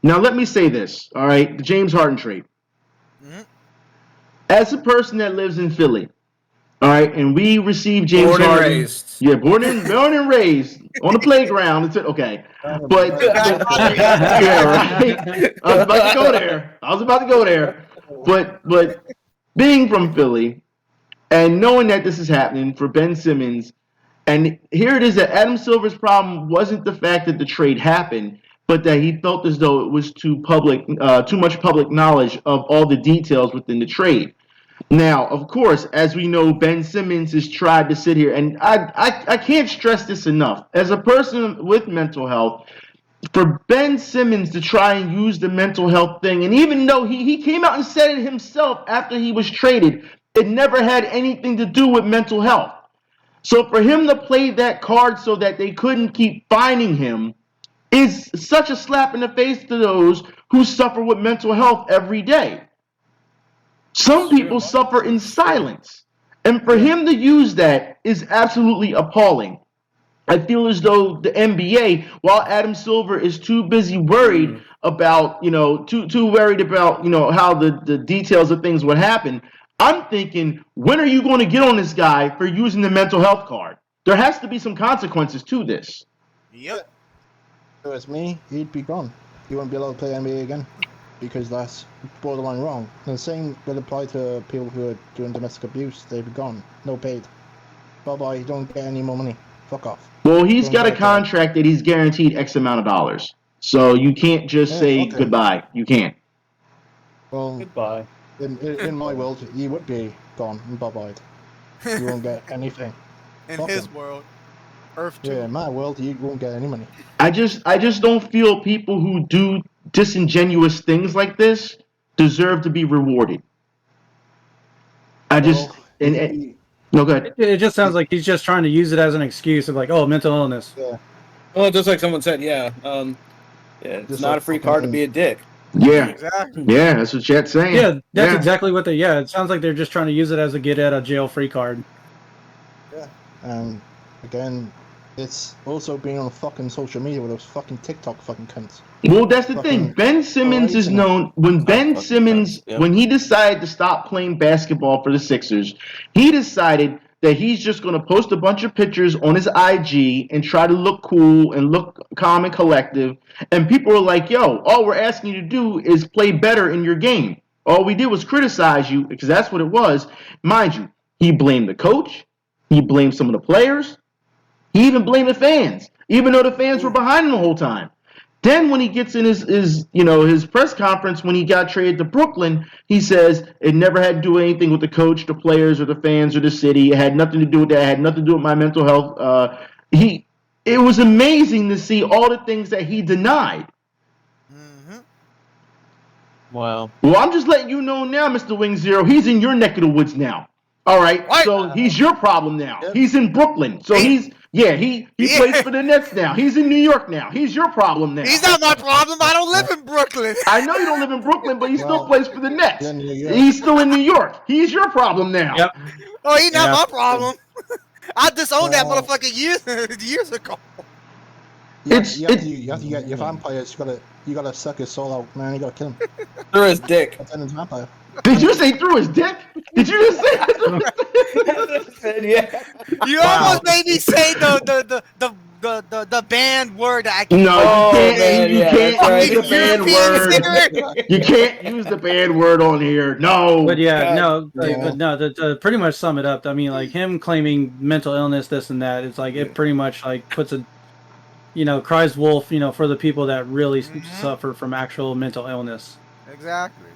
Speaker 1: Now, let me say this, all right? The James Harden trade. Mm-hmm. As a person that lives in Philly, All right, and we received James
Speaker 3: Born and
Speaker 1: Harden.
Speaker 3: raised.
Speaker 1: Yeah, born and raised on the playground. It's okay, but yeah, right. I was about to go there. But being from Philly and knowing that this is happening for Ben Simmons, and here it is that Adam Silver's problem wasn't the fact that the trade happened, but that he felt as though it was too much public knowledge of all the details within the trade. Now, of course, as we know, Ben Simmons has tried to sit here, and I can't stress this enough. As a person with mental health, for Ben Simmons to try and use the mental health thing, and even though he came out and said it himself after he was traded, it never had anything to do with mental health. So for him to play that card so that they couldn't keep finding him is such a slap in the face to those who suffer with mental health every day. Some people suffer in silence. And for him to use that is absolutely appalling. I feel as though the NBA, while Adam Silver is too busy worried about, too worried about, how the details of things would happen, I'm thinking, when are you going to get on this guy for using the mental health card? There has to be some consequences to this.
Speaker 6: Yep.
Speaker 7: If it was me, he'd be gone. He wouldn't be allowed to play NBA again because that's borderline wrong. And the same would apply to people who are doing domestic abuse. They'd be gone. No paid. Bye-bye. You don't get any more money. Fuck off.
Speaker 1: Well, he's got a contract that he's guaranteed X amount of dollars. So you can't just say goodbye. You can't.
Speaker 7: Well,
Speaker 3: goodbye.
Speaker 7: In my world, he would be gone and bye-bye. You won't get anything.
Speaker 6: In his world. Earth 2.
Speaker 7: Yeah, in my world, you won't get any money.
Speaker 1: I just don't feel people who do disingenuous things like this deserve to be rewarded. No, go ahead.
Speaker 2: It just sounds like he's just trying to use it as an excuse of like, oh, mental illness.
Speaker 7: Yeah.
Speaker 3: Well, just like someone said, it's just not a free card to be a dick.
Speaker 1: Yeah.
Speaker 6: Exactly.
Speaker 1: Yeah, that's what Chet's saying.
Speaker 2: Yeah, that's exactly what it sounds like they're just trying to use it as a get out of jail free card.
Speaker 7: Yeah. Again, it's also being on fucking social media with those fucking TikTok fucking cunts.
Speaker 1: Well, that's the thing. Ben Simmons is known when he decided to stop playing basketball for the Sixers, he decided that he's just going to post a bunch of pictures on his IG and try to look cool and look calm and collective. And people are like, yo, all we're asking you to do is play better in your game. All we did was criticize you because that's what it was. Mind you, he blamed the coach. He blamed some of the players. He even blamed the fans, even though the fans were behind him the whole time. Then when he gets in his press conference when he got traded to Brooklyn, he says it never had to do anything with the coach, the players, or the fans, or the city. It had nothing to do with that. It had nothing to do with my mental health. It was amazing to see all the things that he denied.
Speaker 6: Mm-hmm.
Speaker 3: Wow.
Speaker 1: Well, I'm just letting you know now, Mr. Wing Zero, he's in your neck of the woods now. All right, so he's your problem now. Yep. He's in Brooklyn, so he plays for the Nets now. He's in New York now. He's your problem now.
Speaker 6: He's not my problem. I don't live in Brooklyn.
Speaker 1: I know you don't live in Brooklyn, but he still plays for the Nets. He's still in New York. He's your problem now.
Speaker 2: Yep.
Speaker 6: Oh, he's not my problem. I disowned that motherfucker years ago.
Speaker 7: You have to get your vampires. You gotta suck his soul out, man. You gotta kill him.
Speaker 3: Through his dick.
Speaker 7: That's his vampire.
Speaker 1: Did you say through his dick? Did you just say that?
Speaker 3: Yeah.
Speaker 6: You almost made me say the banned word that I can't.
Speaker 1: No, you can't use the banned word. You can't use the banned word on here. No.
Speaker 2: But to pretty much sum it up, I mean, like him claiming mental illness, this and that, it's like it pretty much like puts a, cries wolf, for the people that really suffer from actual mental illness.
Speaker 6: Exactly.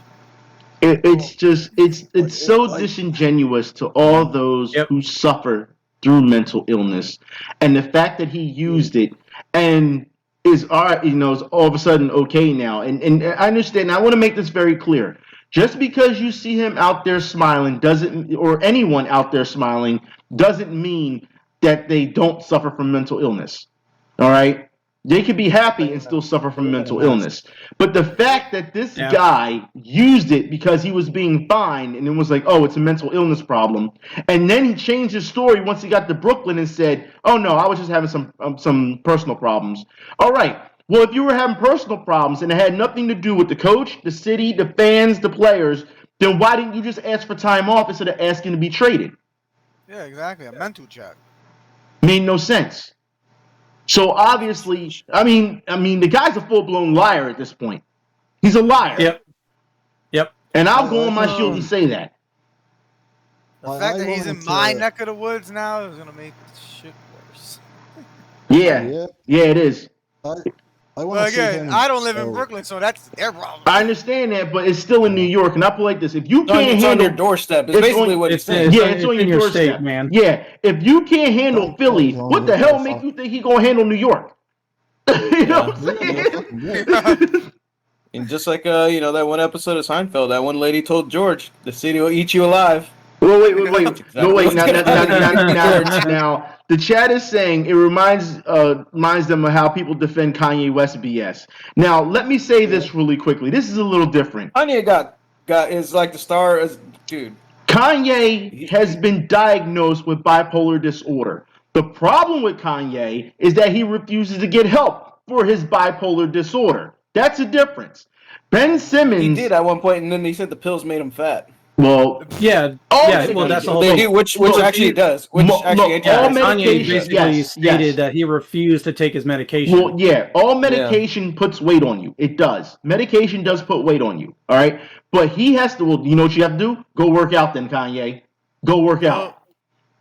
Speaker 1: It's so disingenuous to all those who suffer through mental illness, and the fact that he used it and is all of a sudden okay now. And I understand. I want to make this very clear. Just because you see him out there smiling or anyone out there smiling doesn't mean that they don't suffer from mental illness. All right. They could be happy and still suffer from mental illness. But the fact that this guy used it because he was being fined and it was like, oh, it's a mental illness problem. And then he changed his story once he got to Brooklyn and said, oh, no, I was just having some personal problems. All right. Well, if you were having personal problems and it had nothing to do with the coach, the city, the fans, the players, then why didn't you just ask for time off instead of asking to be traded?
Speaker 6: Yeah, exactly. A mental check.
Speaker 1: Made no sense. So obviously, I mean, the guy's a full-blown liar at this point. He's a liar.
Speaker 2: Yep.
Speaker 1: And I'll go
Speaker 7: I
Speaker 1: on my
Speaker 7: think,
Speaker 1: shield and say that.
Speaker 6: The fact that he's in
Speaker 7: wanted
Speaker 6: my
Speaker 7: to-
Speaker 6: neck of the woods now is gonna make shit worse.
Speaker 1: Yeah, it is.
Speaker 7: I want
Speaker 6: But
Speaker 7: to see
Speaker 6: again,
Speaker 7: him.
Speaker 6: I don't live in
Speaker 7: so-
Speaker 6: Brooklyn, so that's their problem.
Speaker 1: I understand that, but it's still in New York, and I put it like this: if you
Speaker 3: It's on,
Speaker 1: can't
Speaker 3: it's on
Speaker 1: handle
Speaker 3: your doorstep. It's
Speaker 1: it's
Speaker 3: basically
Speaker 1: on-
Speaker 3: what he's
Speaker 2: It's,
Speaker 3: saying.
Speaker 1: yeah, it's on
Speaker 2: in
Speaker 1: your
Speaker 2: your state,
Speaker 1: doorstep,
Speaker 2: man.
Speaker 1: Yeah, if you can't handle
Speaker 7: Don't
Speaker 1: Philly,
Speaker 7: tell
Speaker 1: what
Speaker 7: me
Speaker 1: the hell
Speaker 7: what
Speaker 1: make
Speaker 7: fuck.
Speaker 1: you think he gonna handle New York? You know what
Speaker 7: Yeah,
Speaker 1: I'm
Speaker 7: no fucking way.
Speaker 1: saying?
Speaker 3: And just like that one episode of Seinfeld, that one lady told George, "The city will eat you alive."
Speaker 1: Well, wait.
Speaker 3: Exactly
Speaker 1: No, wait.
Speaker 3: what's gonna happen to George.
Speaker 1: Now, the chat is saying it reminds them of how people defend Kanye West BS. Now, let me say this really quickly. This is a little different.
Speaker 3: Kanye got is like the star as dude.
Speaker 1: Kanye has been diagnosed with bipolar disorder. The problem with Kanye is that he refuses to get help for his bipolar disorder. That's a difference. Ben Simmons.
Speaker 3: He did at one point, and then he said the pills made him fat.
Speaker 1: Well,
Speaker 2: Yeah.
Speaker 1: all
Speaker 2: Yeah. Well, that's the whole
Speaker 3: They
Speaker 2: thing.
Speaker 3: do, which
Speaker 1: Look,
Speaker 3: actually does. Which actually,
Speaker 1: all
Speaker 2: Kanye
Speaker 1: medication,
Speaker 2: basically stated that he refused to take his medication.
Speaker 1: Well, yeah, all medication puts weight on you. It does. Medication does put weight on you. All right, but he has to. Well, you know what you have to do? Go work out, then, Kanye. Go work out.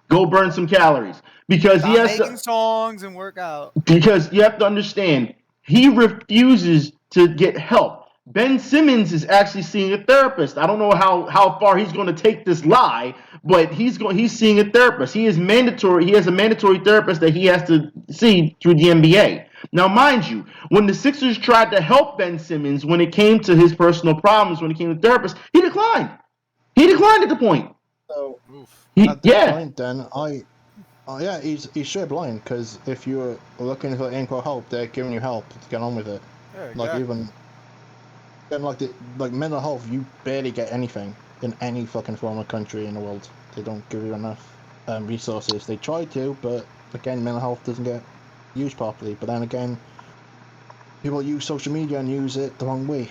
Speaker 1: Go burn some calories because he has
Speaker 6: making
Speaker 1: to.
Speaker 6: songs and work out.
Speaker 1: Because you have to understand, he refuses to get help. Ben Simmons is actually seeing a therapist. I don't know how far he's going to take this lie, but he's seeing a therapist. He has a mandatory therapist that he has to see through the NBA. Now, mind you, when the Sixers tried to help Ben Simmons when it came to his personal problems, when it came to therapist, he declined. He declined at the point.
Speaker 7: So
Speaker 6: Oof.
Speaker 7: at this point, then he's straight blind because if you're looking for ankle help, they're giving you help to get on with it.
Speaker 6: Yeah, exactly.
Speaker 7: Like even like mental health, you barely get anything in any fucking form of country in the world. They don't give you enough resources. They try to, but again, mental health doesn't get used properly. But then again, people use social media and use it the wrong way,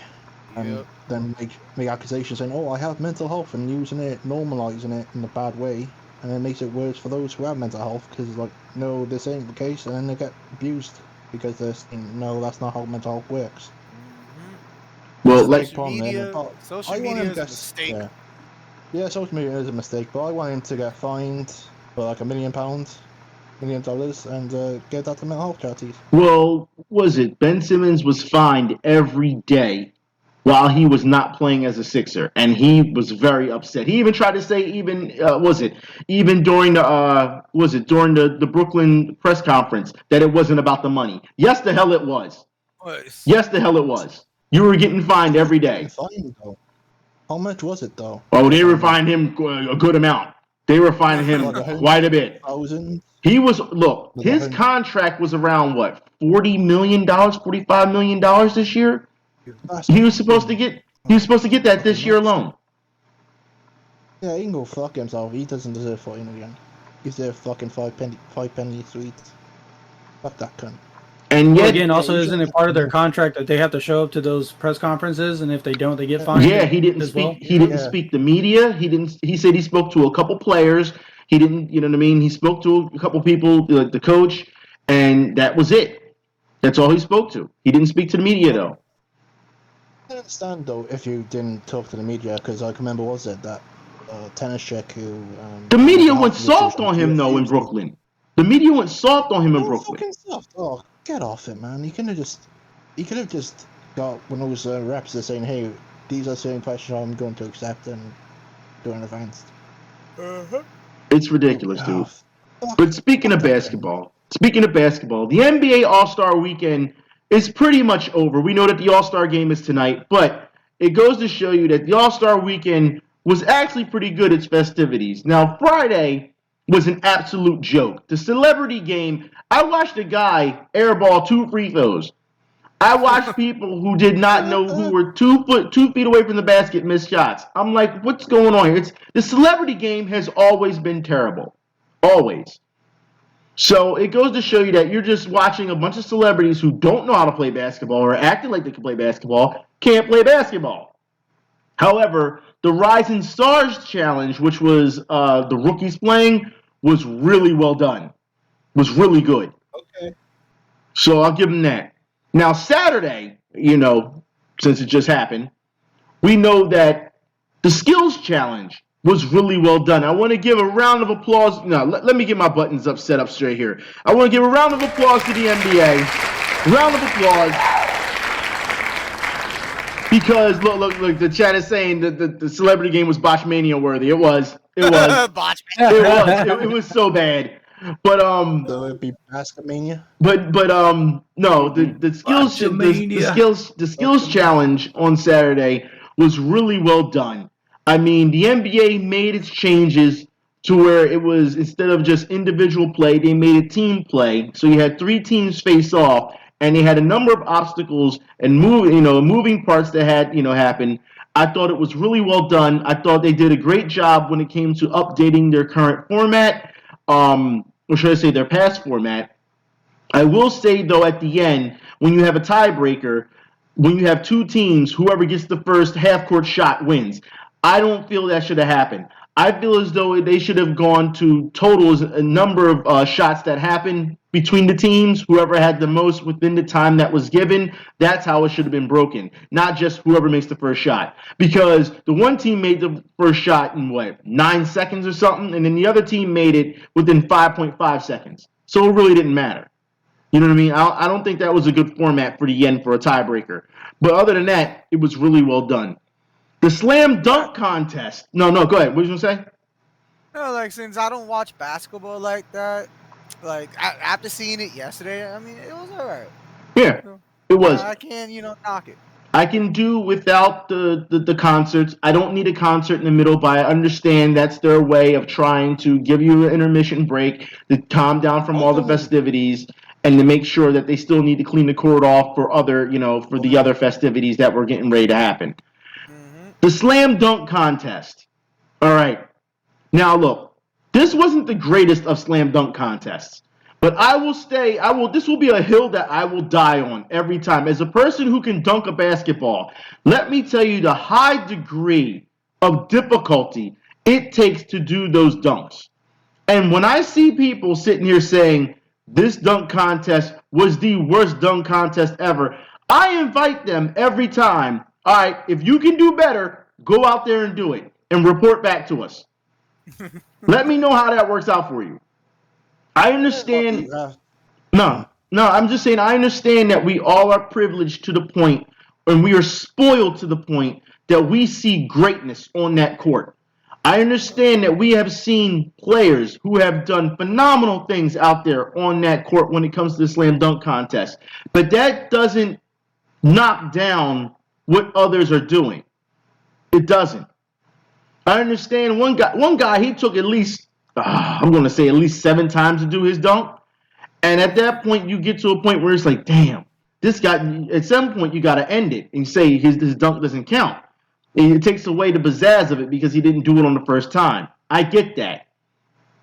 Speaker 7: and then make accusations saying, "Oh, I have mental health," and using it, normalizing it in a bad way, and it makes it worse for those who have mental health because like, no, this ain't the case, and then they get abused because they're saying, "No, that's not how mental health works."
Speaker 1: Well,
Speaker 6: social media is a mistake.
Speaker 7: Yeah, social media is a mistake, but I want him to get fined for like £1 million, $1 million, and get that to mental health charities.
Speaker 1: Well, was it Ben Simmons was fined every day while he was not playing as a Sixer, and he was very upset. He even tried to say, even during the Brooklyn press conference that it wasn't about the money. Yes, the hell it was. Yes, the hell it was. You were getting fined every day.
Speaker 7: How much was it though?
Speaker 1: Oh, they were fining him a good amount. They were fining him quite a bit. His contract was around what, $40 million, $45 million this year. He was supposed to get that this year alone.
Speaker 7: Yeah, he can go fuck himself. He doesn't deserve 40 million. He deserves fucking five penny sweets. Fuck that cunt.
Speaker 2: And yet, again, also isn't it part of their contract that they have to show up to those press conferences, and if they don't, they get fined?
Speaker 1: Yeah, he didn't speak. Well? He didn't speak to media. He said he spoke to a couple players. He didn't. You know what I mean? He spoke to a couple people, like the coach, and that was it. That's all he spoke to. He didn't speak to the media though.
Speaker 7: I understand though if you didn't talk to the media because I can remember that tennis chick who.
Speaker 1: The media went soft on him though in Brooklyn. The media went soft on him in Brooklyn.
Speaker 7: Fucking soft. Oh, get off it, man. He could have just got one of those reps that saying, "Hey, these are certain questions I'm going to accept and do an advanced."
Speaker 1: It's ridiculous, dude. But speaking of basketball, the NBA All-Star Weekend is pretty much over. We know that the All-Star game is tonight, but it goes to show you that the All-Star Weekend was actually pretty good at its festivities. Now, Friday was an absolute joke. The celebrity game, I watched a guy airball 2 free throws. I watched people who did not know who were 2 feet away from the basket miss shots. I'm like, what's going on here? The celebrity game has always been terrible. Always. So it goes to show you that you're just watching a bunch of celebrities who don't know how to play basketball or acting like they can play basketball, can't play basketball. However, the Rising Stars Challenge, which was the rookies playing, was really well done. Was really good.
Speaker 3: Okay.
Speaker 1: So I'll give them that. Now Saturday, since it just happened, we know that the skills challenge was really well done. I want to give a round of applause. No, let me get my buttons set up straight here. I want to give a round of applause to the NBA. Round of applause. Because look, the chat is saying that the celebrity game was Botchmania worthy. It was. It was so bad. But
Speaker 7: So it'd be Basketmania.
Speaker 1: But no, the skills challenge on Saturday was really well done. I mean, the NBA made its changes to where it was, instead of just individual play, they made it team play. So you had 3 teams face off, and they had a number of obstacles and moving parts that had happen. I thought it was really well done. I thought they did a great job when it came to updating their current format. Or should I say their past format. I will say, though, at the end, when you have a tiebreaker, when you have 2 teams, whoever gets the first half-court shot wins. I don't feel that should have happened. I feel as though they should have gone to totals, a number of shots that happened between the teams. Whoever had the most within the time that was given, that's how it should have been broken. Not just whoever makes the first shot. Because the one team made the first shot in, 9 seconds or something, and then the other team made it within 5.5 seconds. So it really didn't matter. You know what I mean? I don't think that was a good format for the end for a tiebreaker. But other than that, it was really well done. The slam dunk contest. No, go ahead. What did you say?
Speaker 6: No, since I don't watch basketball like that, after seeing it yesterday, I mean, it was alright.
Speaker 1: Yeah, it was.
Speaker 6: I can't, knock it.
Speaker 1: I can do without the concerts. I don't need a concert in the middle, but I understand that's their way of trying to give you an intermission break to calm down from all the festivities and to make sure that they still need to clean the court off for the other festivities that were getting ready to happen. The slam dunk contest. All right. Now, look, this wasn't the greatest of slam dunk contests, but this will be a hill that I will die on every time. As a person who can dunk a basketball, let me tell you the high degree of difficulty it takes to do those dunks. And when I see people sitting here saying this dunk contest was the worst dunk contest ever, I invite them every time. All right, if you can do better, go out there and do it and report back to us. Let me know how that works out for you. I understand. No, I'm just saying I understand that we all are privileged to the point, and we are spoiled to the point that we see greatness on that court. I understand that we have seen players who have done phenomenal things out there on that court when it comes to the slam dunk contest. But that doesn't knock down what others are doing. It doesn't. I understand one guy, he took at least 7 times to do his dunk. And at that point, you get to a point where it's like, damn, this guy, at some point, you got to end it and say his dunk doesn't count. It takes away the pizzazz of it because he didn't do it on the first time. I get that.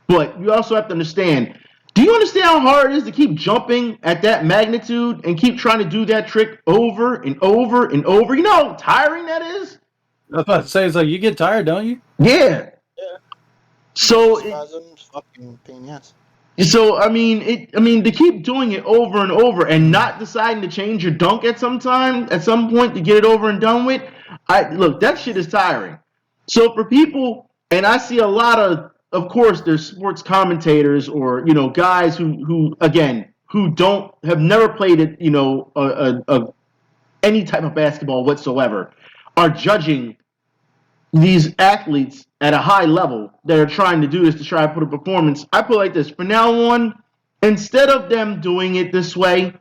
Speaker 1: But you also have to understand, do you understand how hard it is to keep jumping at that magnitude and keep trying to do that trick over and over and over? You know how tiring that is?
Speaker 2: I was about to say, it's like, you get tired, don't you?
Speaker 1: Yeah. So
Speaker 7: fucking pain, yes.
Speaker 1: So I mean, to keep doing it over and over and not deciding to change your dunk at some point to get it over and done with, look, that shit is tiring. So for people, and I see a lot of course, there's sports commentators or guys who have never played it, any type of basketball whatsoever, are judging these athletes at a high level that are trying to do this to try to put a performance. I put it like this. From now on, instead of them doing it this way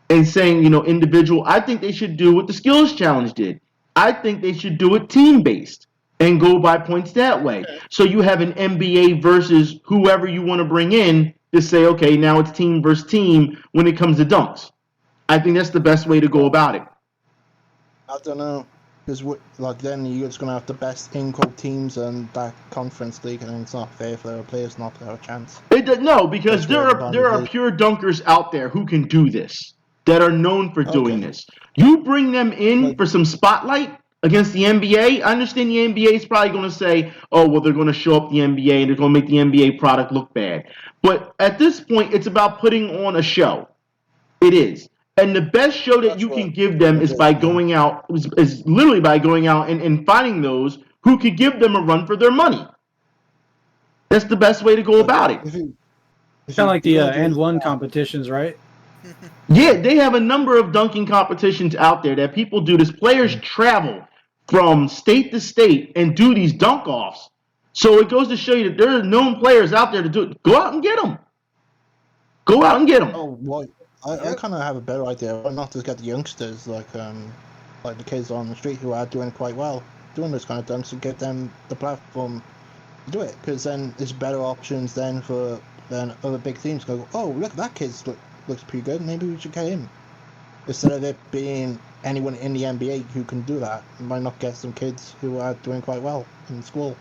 Speaker 1: and saying, individual, I think they should do what the skills challenge did. I think they should do it team-based and go by points that way. So you have an NBA versus whoever you want to bring in to say, okay, now it's team versus team when it comes to dunks. I think that's the best way to go about it.
Speaker 7: I don't know. Because then you're just going to have the best in-club teams and that conference league, and it's not fair for their players not to have a chance.
Speaker 1: No, because there are pure dunkers out there who can do this, that are known for doing this. You bring them in for some spotlight, against the NBA. I understand the NBA is probably going to say, oh, well, they're going to show up the NBA and they're going to make the NBA product look bad. But at this point, it's about putting on a show. It is. And the best show that you can give them is by going out, is literally by going out and finding those who could give them a run for their money. That's the best way to go about it.
Speaker 2: Kind of like the and one competitions, right?
Speaker 1: Yeah, they have a number of dunking competitions out there that people do this. Players travel from state to state and do these dunk offs. So it goes to show you that there are known players out there to do it. Go out and get them. Go out and get them.
Speaker 7: Oh, well, I kind of have a better idea. Why not just get the youngsters, like the kids on the street who are doing quite well, doing those kind of dunks, and give them the platform to do it? Because then there's better options then for other big teams go, oh, look, that kid's looks pretty good. Maybe we should get him. Instead of it being anyone in the NBA who can do that, why not get some kids who are doing quite well in school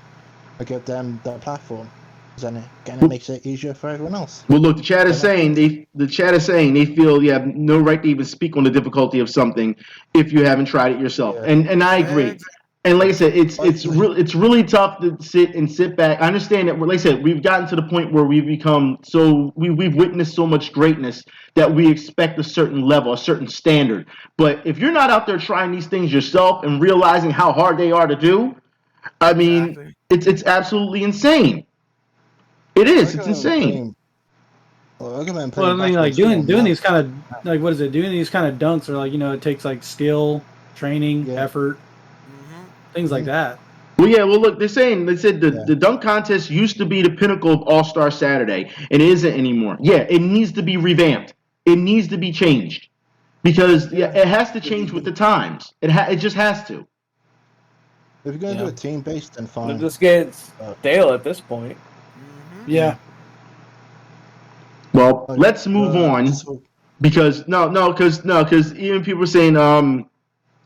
Speaker 7: and give them that platform? Then it makes it easier for everyone else.
Speaker 1: Well, look, the chat is saying they feel you have no right to even speak on the difficulty of something if you haven't tried it yourself,
Speaker 7: Yeah.
Speaker 1: and I agree. And like I said, it's really tough to sit back. I understand that. Like I said, we've gotten to the point where we've become we've witnessed so much greatness that we expect a certain level, a certain standard. But if you're not out there trying these things yourself and realizing how hard they are to do, I mean, it's absolutely insane. It is. It's insane.
Speaker 2: Well, I mean, like doing these kind of like what is it? Doing these kind of dunks are like it takes like skill, training, effort, things like that.
Speaker 1: Well, yeah. Well, look, they said the dunk contest used to be the pinnacle of All-Star Saturday, and it isn't anymore. Yeah, it needs to be revamped. It needs to be changed because it has to change with the times. It just has to.
Speaker 7: If you're gonna do a team based, then fine.
Speaker 3: It just gets stale at this point.
Speaker 2: Yeah.
Speaker 1: Well, let's move on because even people are saying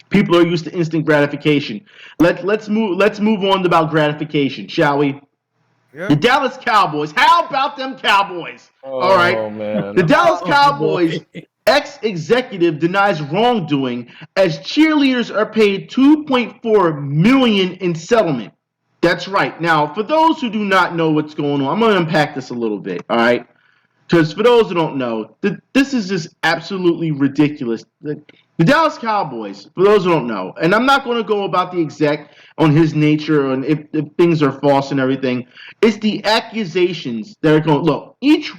Speaker 1: people are used to instant gratification. Let's move on about gratification, shall we?
Speaker 6: Yeah.
Speaker 1: The Dallas Cowboys. How about them Cowboys? All right.
Speaker 3: Oh man.
Speaker 1: The Dallas Cowboys ex-executive denies wrongdoing as cheerleaders are paid $2.4 million in settlement. That's right. Now, for those who do not know what's going on, I'm going to unpack this a little bit, all right? Because for those who don't know, this is just absolutely ridiculous. The Dallas Cowboys, for those who don't know, and I'm not going to go about the exec on his nature and if things are false and everything. It's the accusations that are going. Look, each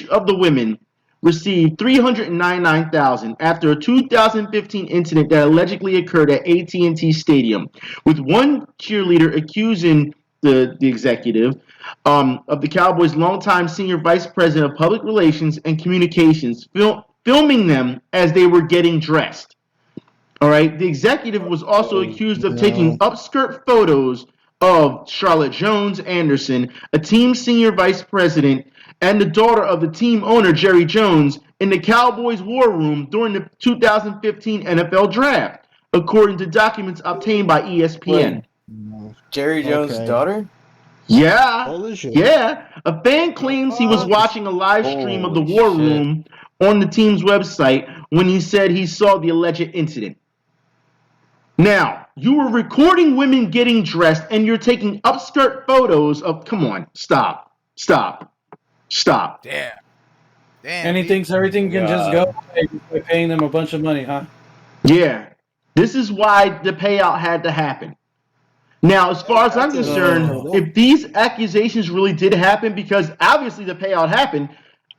Speaker 1: of the women received $399,000 after a 2015 incident that allegedly occurred at AT&T Stadium, with one cheerleader accusing the executive of the Cowboys' longtime senior vice president of public relations and communications, filming them as they were getting dressed. All right. The executive was also accused of taking upskirt photos of Charlotte Jones Anderson, a team senior vice president, and the daughter of the team owner, Jerry Jones, in the Cowboys' war room during the 2015 NFL Draft, according to documents obtained by ESPN.
Speaker 3: Jerry Jones' daughter?
Speaker 1: Yeah. Yeah. A fan claims he was watching a live stream of the war room on the team's website when he said he saw the alleged incident. Now, you were recording women getting dressed and you're taking upskirt photos of, come on, stop.
Speaker 6: Damn.
Speaker 2: And he thinks everything can just go by paying them a bunch of money, huh?
Speaker 1: Yeah. This is why the payout had to happen. Now, as far as I'm concerned, if these accusations really did happen, because obviously the payout happened,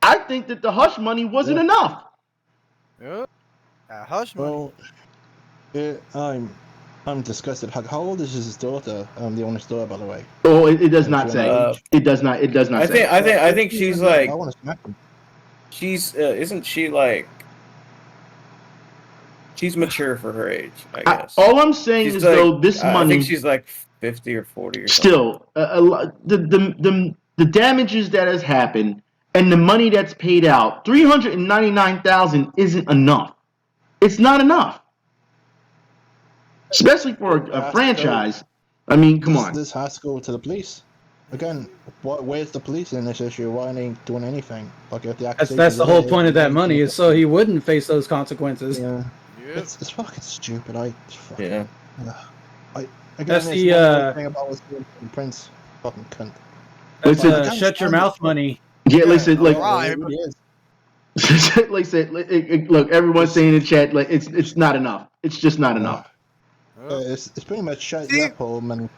Speaker 1: I think that the hush money wasn't enough.
Speaker 6: Yeah. Hush money.
Speaker 7: Well, I'm disgusted. How old is his daughter? The owner's daughter, by the way.
Speaker 1: Oh, it does not say. It does not say.
Speaker 3: I think she's like.
Speaker 7: I want to smack him.
Speaker 3: She's isn't she like? She's mature for her age, I guess.
Speaker 1: All I'm saying is like, though this money.
Speaker 3: I think she's like 50 or 40 or
Speaker 1: still, the damages that has happened and the money that's paid out, $399,000 isn't enough. It's not enough, especially for a franchise. I mean, come on.
Speaker 7: This has to go to the police. Again, where's the police in this issue? Why aren't they doing anything? Like if
Speaker 2: that's the whole point of that money is so he wouldn't face those consequences.
Speaker 7: Yeah. It's fucking stupid.
Speaker 2: That's
Speaker 7: it's
Speaker 2: the,
Speaker 7: one more thing about what's going on, Prince. Fucking cunt.
Speaker 2: That's
Speaker 1: Listen,
Speaker 2: shut your mouth money.
Speaker 1: yeah, listen,
Speaker 6: a
Speaker 1: like,
Speaker 6: bribe.
Speaker 7: It really is.
Speaker 1: like I said, look, everyone's saying in chat, like, it's not enough. It's just not enough.
Speaker 7: It's pretty much shut
Speaker 6: See?
Speaker 7: you up, home, and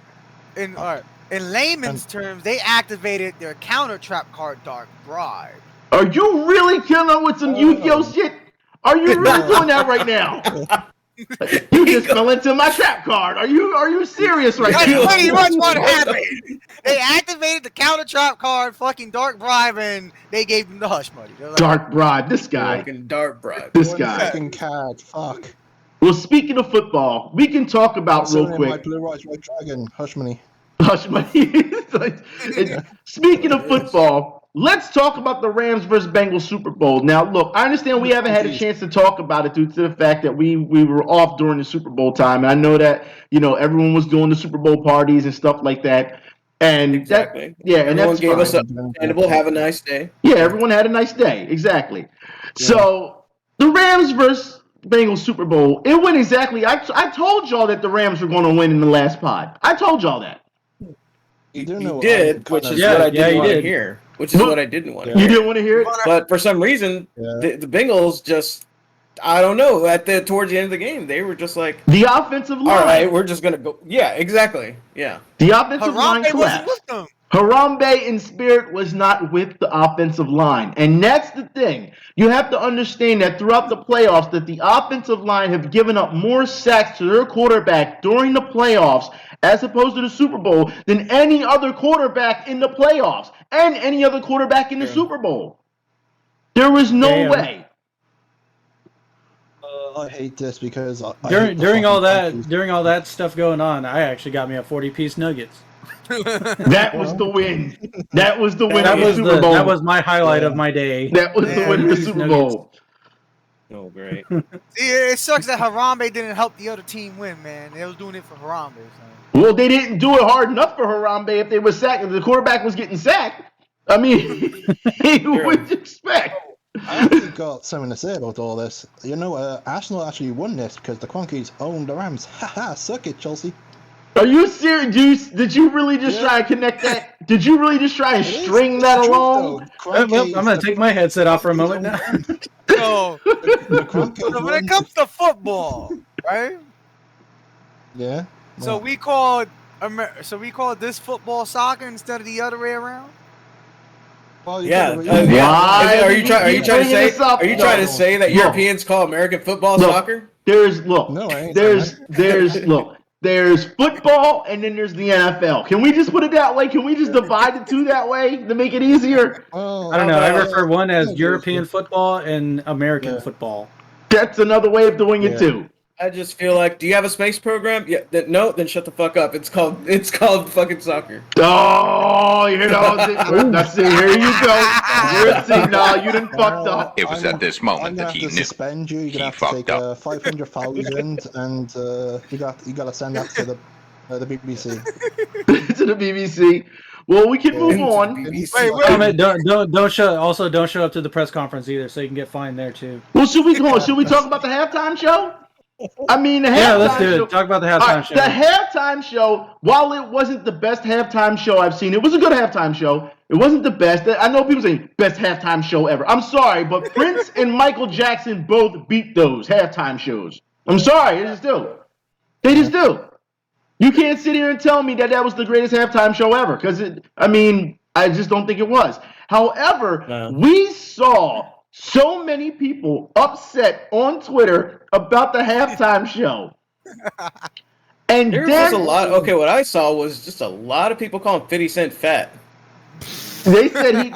Speaker 6: In layman's terms, they activated their counter trap card, Dark Bribe.
Speaker 1: Are you really killing with some Yu-Gi-Oh shit? Are you really doing that right now? You just fell into my trap card. Are you serious right
Speaker 6: That's
Speaker 1: now?
Speaker 6: pretty much what happened. They activated the counter trap card, fucking Dark Bribe, and they gave them the hush money. Like,
Speaker 1: Dark Bribe, this guy.
Speaker 3: Fucking Dark Bribe.
Speaker 1: This
Speaker 7: one
Speaker 1: guy.
Speaker 7: fucking card. Fuck.
Speaker 1: Well, speaking of football, we can talk about real
Speaker 7: My
Speaker 1: quick.
Speaker 7: Blue Rise Red Dragon. Hush money.
Speaker 1: Hush money. Speaking of football, let's talk about the Rams versus Bengals Super Bowl. Now, look, I understand we haven't had a chance to talk about it due to the fact that we were off during the Super Bowl time, and I know that everyone was doing the Super Bowl parties and stuff like that. And
Speaker 3: exactly.
Speaker 1: And
Speaker 3: everyone
Speaker 1: that's
Speaker 3: gave
Speaker 1: fine.
Speaker 3: us understandable. Have a nice day.
Speaker 1: Yeah, everyone had a nice day. Exactly. Yeah. So the Rams versus Bengals Super Bowl, it went exactly. I told y'all that the Rams were going to win in the last pod. I told y'all that.
Speaker 3: You did, which is what I didn't want to hear. Which is what I didn't want to hear.
Speaker 1: You didn't want to hear it?
Speaker 3: But for some reason, the Bengals just, I don't know, towards the end of the game, they were just like...
Speaker 1: The offensive line.
Speaker 3: All right, we're just going to go... Yeah, exactly. Yeah.
Speaker 1: The offensive line collapsed. Harambe in spirit was not with the offensive line. And that's the thing. You have to understand that throughout the playoffs that the offensive line have given up more sacks to their quarterback during the playoffs as opposed to the Super Bowl than any other quarterback in the playoffs and any other quarterback in the Super Bowl. There was no way.
Speaker 7: I hate this because
Speaker 2: during all that stuff going on, I actually got me a 40-piece nuggets.
Speaker 1: That was the win. That was the win of the Super Bowl.
Speaker 2: That was my highlight of my day.
Speaker 1: That was the win of the Super Bowl.
Speaker 3: Oh, great.
Speaker 6: See, it sucks that Harambe didn't help the other team win, man. They was doing it for Harambe. So.
Speaker 1: Well, they didn't do it hard enough for Harambe if they were sacked. If the quarterback was getting sacked, I mean, what you expect?
Speaker 7: I actually got something to say about all this. Arsenal actually won this because the Cronkies owned the Rams. Haha, suck it, Chelsea.
Speaker 1: Are you serious? Did you really just try and connect that? Did you really just try and string that along?
Speaker 2: I'm going to take my headset off for a moment now.
Speaker 6: So, when it comes to football, right?
Speaker 7: Yeah.
Speaker 6: So we called this football soccer instead of the other way around.
Speaker 7: Well,
Speaker 3: Are you trying to say that Europeans call American football soccer?
Speaker 1: There's football and then there's the NFL. Can we just put it that way? Can we just divide the two that way to make it easier?
Speaker 2: I don't know. I refer one as European football and American football.
Speaker 1: That's another way of doing it too.
Speaker 3: I just feel like, do you have a space program? Yeah. No, then shut the fuck up. It's called fucking soccer.
Speaker 1: Oh, that's it. Here you go. No, you didn't fucked up.
Speaker 4: It was at this moment that he knew.
Speaker 7: Suspend you. You're gonna have to take 500,000, and you got to send that to the BBC.
Speaker 1: To the BBC. Well, we can move on.
Speaker 6: Wait.
Speaker 2: Don't show up to the press conference either, so you can get fined there too.
Speaker 1: Well, should we talk about the halftime show? I mean, the halftime show.
Speaker 2: Let's do it. Talk about the halftime show.
Speaker 1: The halftime show, while it wasn't the best halftime show I've seen, it was a good halftime show. It wasn't the best. I know people say best halftime show ever. I'm sorry, but Prince and Michael Jackson both beat those halftime shows. I'm sorry, they just do. You can't sit here and tell me that was the greatest halftime show ever, because I just don't think it was. However, we saw so many people upset on Twitter about the halftime show. And
Speaker 3: there was a lot. Okay, what I saw was just a lot of people calling 50 Cent fat.
Speaker 1: They said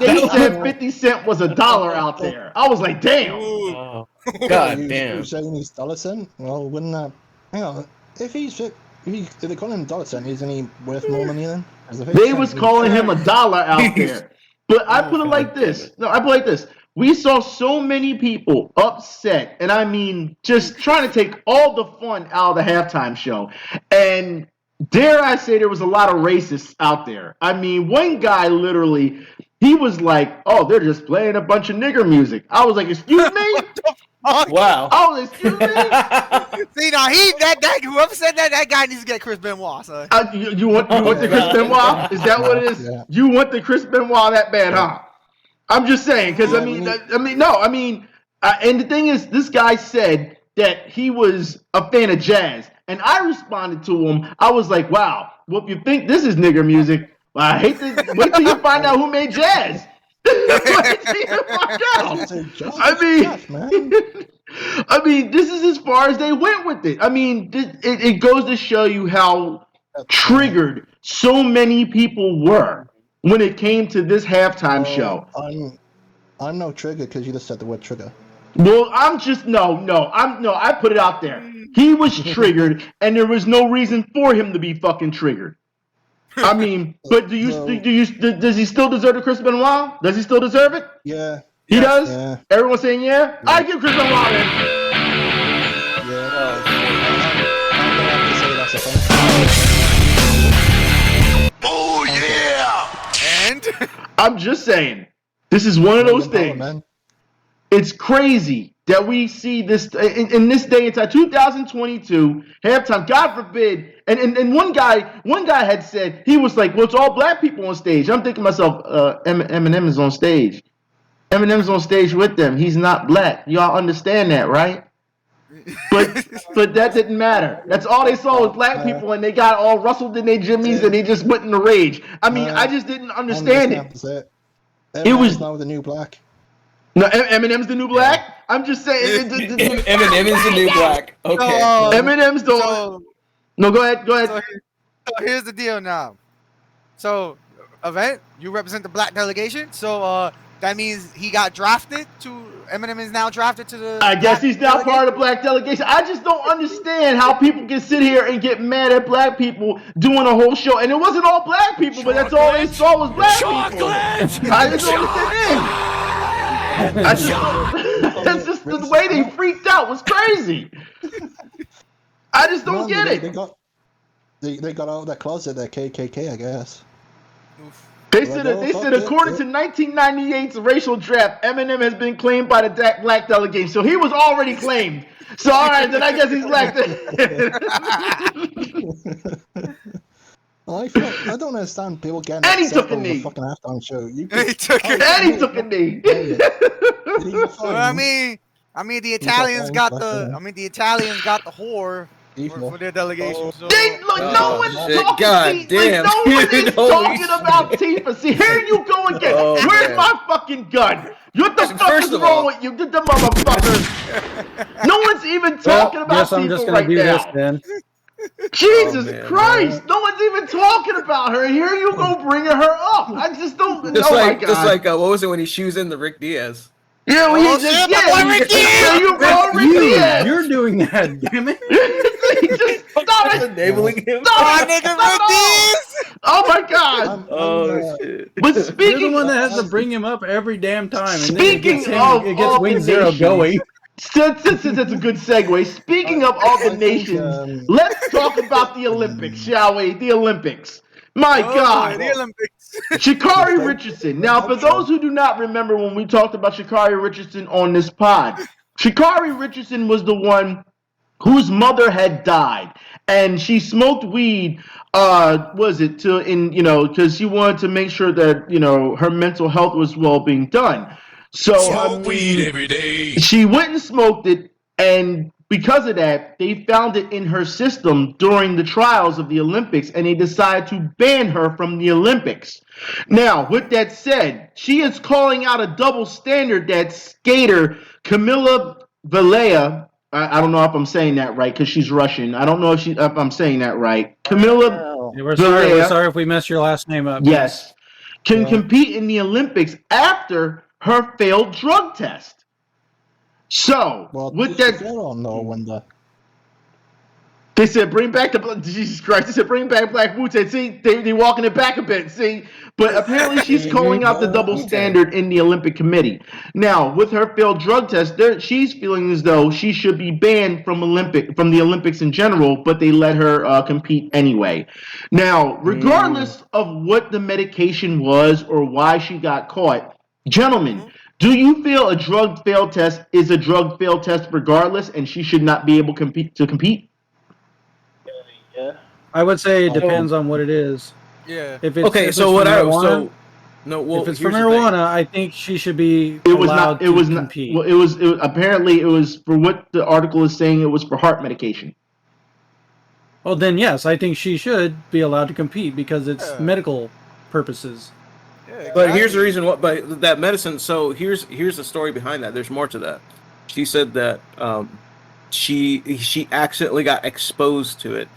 Speaker 1: 50 Cent was $1 out there. I was like, damn.
Speaker 3: Oh, God damn.
Speaker 7: You're saying he's $1? Well, wouldn't that... Hang on. If they call him $1, isn't he worth more money then?
Speaker 1: They was calling him $1 out there. But I put it like this. We saw so many people upset, and I mean, just trying to take all the fun out of the halftime show. And dare I say there was a lot of racists out there. I mean, one guy literally, he was like, oh, they're just playing a bunch of nigger music. I was like, excuse me?
Speaker 3: Wow.
Speaker 1: Oh, excuse me.
Speaker 6: See, now that whoever said that guy needs to get Chris Benoit, son.
Speaker 1: You want the Chris Benoit? Is that what it is?
Speaker 7: Yeah.
Speaker 1: You want the Chris Benoit that bad, huh? I'm just saying, because
Speaker 7: Yeah,
Speaker 1: and the thing is, this guy said that he was a fan of jazz, and I responded to him. I was like, "Wow, well, if you think this is nigger music, well, I hate to wait till you find out who made jazz." Wait till you find out. I mean, this is as far as they went with it. I mean, it goes to show you how triggered so many people were when it came to this halftime show.
Speaker 7: I'm no trigger because you just said the word trigger.
Speaker 1: Well, I put it out there. He was triggered, and there was no reason for him to be fucking triggered. I mean, but does he still deserve the Chris Benoit? Does he still deserve it?
Speaker 7: Yeah.
Speaker 1: He does?
Speaker 7: Yeah.
Speaker 1: Everyone's saying yeah? I give Chris Benoit it.
Speaker 7: Yeah. I'm gonna have to say that's a fun.
Speaker 4: Oh yeah!
Speaker 6: And
Speaker 1: I'm just saying, this is one of those things.
Speaker 7: Man.
Speaker 1: It's crazy that we see this in this day and time, 2022 halftime. God forbid. And one guy had said, he was like, "Well, it's all black people on stage." I'm thinking to myself, Eminem is on stage. Eminem's on stage with them. He's not black. Y'all understand that, right? But that didn't matter. That's all they saw was black people, and they got all rustled in their jimmies, and they just went in a rage. I mean, I just didn't understand it.
Speaker 7: It was now the new black.
Speaker 1: No, Eminem's the new black. I'm just saying.
Speaker 3: Eminem is the new black. Okay.
Speaker 1: Eminem's the. No, go ahead.
Speaker 6: So here's the deal now. So, Event, you represent the black delegation. So that means he got drafted to. Eminem is now drafted to the.
Speaker 1: I guess he's now part of the black delegation. I just don't understand how people can sit here and get mad at black people doing a whole show, and it wasn't all black people, but that's all they saw was black people. I just don't understand. That's just the way they freaked out was crazy. I just don't get it.
Speaker 7: They got out of their closet, their KKK, I guess.
Speaker 1: They said according to 1998's racial draft, Eminem has been claimed by the black delegation. So he was already claimed. So all right, then I guess he's black.
Speaker 7: I don't understand people getting
Speaker 1: and he
Speaker 7: upset
Speaker 1: took a
Speaker 7: over
Speaker 1: knee.
Speaker 7: the fucking halftime show.
Speaker 1: He took a knee.
Speaker 6: Well, I mean, the Italians got the whore for their delegation. So.
Speaker 1: No one's talking about Tifa. See, here you go again. Where's my fucking gun? What the fuck is wrong with you? Get the motherfuckers. No one's even talking about Tifa right now. Jesus Christ! No one's even talking about her. Here you go, bringing her up. I just don't.
Speaker 3: Just like what was it when he shoos in the Rick Diaz?
Speaker 1: Yeah, Rick Diaz.
Speaker 2: You're doing that, damn it!
Speaker 1: Stop it!
Speaker 3: Enabling him.
Speaker 6: Stop it, nigga, Rick Diaz.
Speaker 1: Oh my God!
Speaker 3: Shit!
Speaker 1: But speaking,
Speaker 2: you're the one that has to bring him up every damn time. And
Speaker 1: speaking
Speaker 2: then it gets Wing Zero going.
Speaker 1: That's a good segue. Speaking of all the nations, let's talk about the Olympics, shall we? The Olympics. My God.
Speaker 6: The Olympics.
Speaker 1: Sha'Carri Richardson. Now, for those who do not remember when we talked about Sha'Carri Richardson on this pod, Sha'Carri Richardson was the one whose mother had died, and she smoked weed. Because she wanted to make sure that her mental health was well being done. So
Speaker 4: Smoke weed every day.
Speaker 1: She went and smoked it, and because of that, they found it in her system during the trials of the Olympics, and they decided to ban her from the Olympics. Now, with that said, she is calling out a double standard that skater Kamila Valieva, I don't know if I'm saying that right because she's Russian. I don't know if I'm saying that right. Kamila
Speaker 2: We're
Speaker 1: Valieva,
Speaker 2: sorry if we messed your last name up.
Speaker 1: yes, can compete in the Olympics after her failed drug test. So, with that, they said bring back Jesus Christ. They said bring back Black Wu-Tang. See, they walking it back a bit. See, but apparently she's calling out the double standard in the Olympic Committee. Now, with her failed drug test, she's feeling as though she should be banned from the Olympics in general, but they let her compete anyway. Now, regardless of what the medication was or why she got caught, gentlemen, Do you feel a drug fail test is a drug fail test regardless, and she should not be able to compete?
Speaker 2: Yeah. I would say it depends on what it is.
Speaker 6: Yeah.
Speaker 2: If it's
Speaker 3: Okay,
Speaker 2: if
Speaker 3: so
Speaker 2: it's
Speaker 3: what I
Speaker 2: marijuana,
Speaker 3: so no, well,
Speaker 2: if it's for
Speaker 3: here's the thing.
Speaker 2: marijuana, I think she should be
Speaker 1: It was
Speaker 2: allowed
Speaker 1: not. It
Speaker 2: to
Speaker 1: was not.
Speaker 2: compete.
Speaker 1: Well, it was apparently it was for what the article is saying. It was for heart medication.
Speaker 2: Well, then yes, I think she should be allowed to compete because it's medical purposes.
Speaker 6: Yeah, exactly.
Speaker 3: But here's the reason what. But that medicine. So here's the story behind that. There's more to that. She said that she accidentally got exposed to it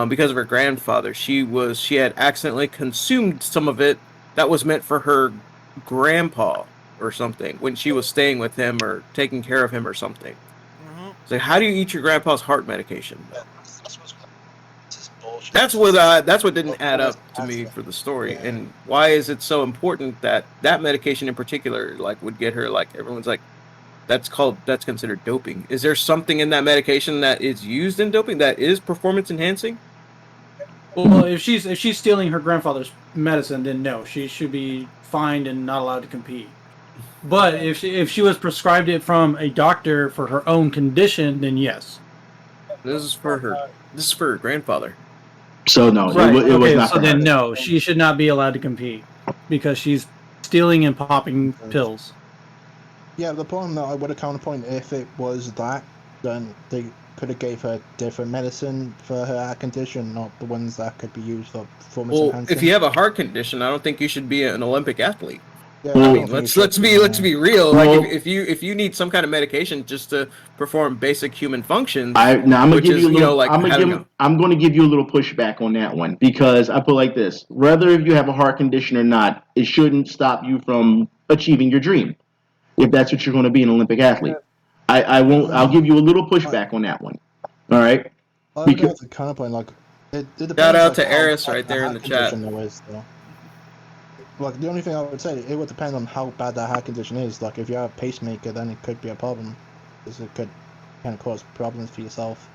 Speaker 3: because of her grandfather. She had accidentally consumed some of it that was meant for her grandpa or something when she was staying with him or taking care of him or something.
Speaker 6: Mm-hmm.
Speaker 3: So how do you eat your grandpa's heart medication? That's what didn't add up to me for the story. And why is it so important that medication in particular would get her everyone's that's considered doping? Is there something in that medication that is used in doping that is performance enhancing?
Speaker 2: Well, if she's stealing her grandfather's medicine, then no, she should be fined and not allowed to compete. But if she was prescribed it from a doctor for her own condition, then yes.
Speaker 3: This is for her grandfather.
Speaker 1: So no,
Speaker 2: right.
Speaker 1: it was not.
Speaker 2: So then no, she should not be allowed to compete because she's stealing and popping pills.
Speaker 7: Yeah, the problem that I would have counterpoint if it was that, then they could have gave her different medicine for her heart condition, not the ones that could be used for performance enhancing.
Speaker 3: If you have a heart condition, I don't think you should be an Olympic athlete.
Speaker 7: Yeah,
Speaker 3: I mean, let's be real.
Speaker 1: Well,
Speaker 3: if you need some kind of medication just to perform basic human functions,
Speaker 1: I'm going to give you a little pushback on that one because I put it like this: whether if you have a heart condition or not, it shouldn't stop you from achieving your dream. If that's what you're going to be, an Olympic athlete, I won't. I'll give you a little pushback on that one. All right.
Speaker 7: I would have to counterpoint it depends,
Speaker 3: shout out to Eris right there in the chat.
Speaker 7: The only thing I would say, it would depend on how bad that heart condition is. If you have a pacemaker, then it could be a problem, because it could kind of cause problems for yourself.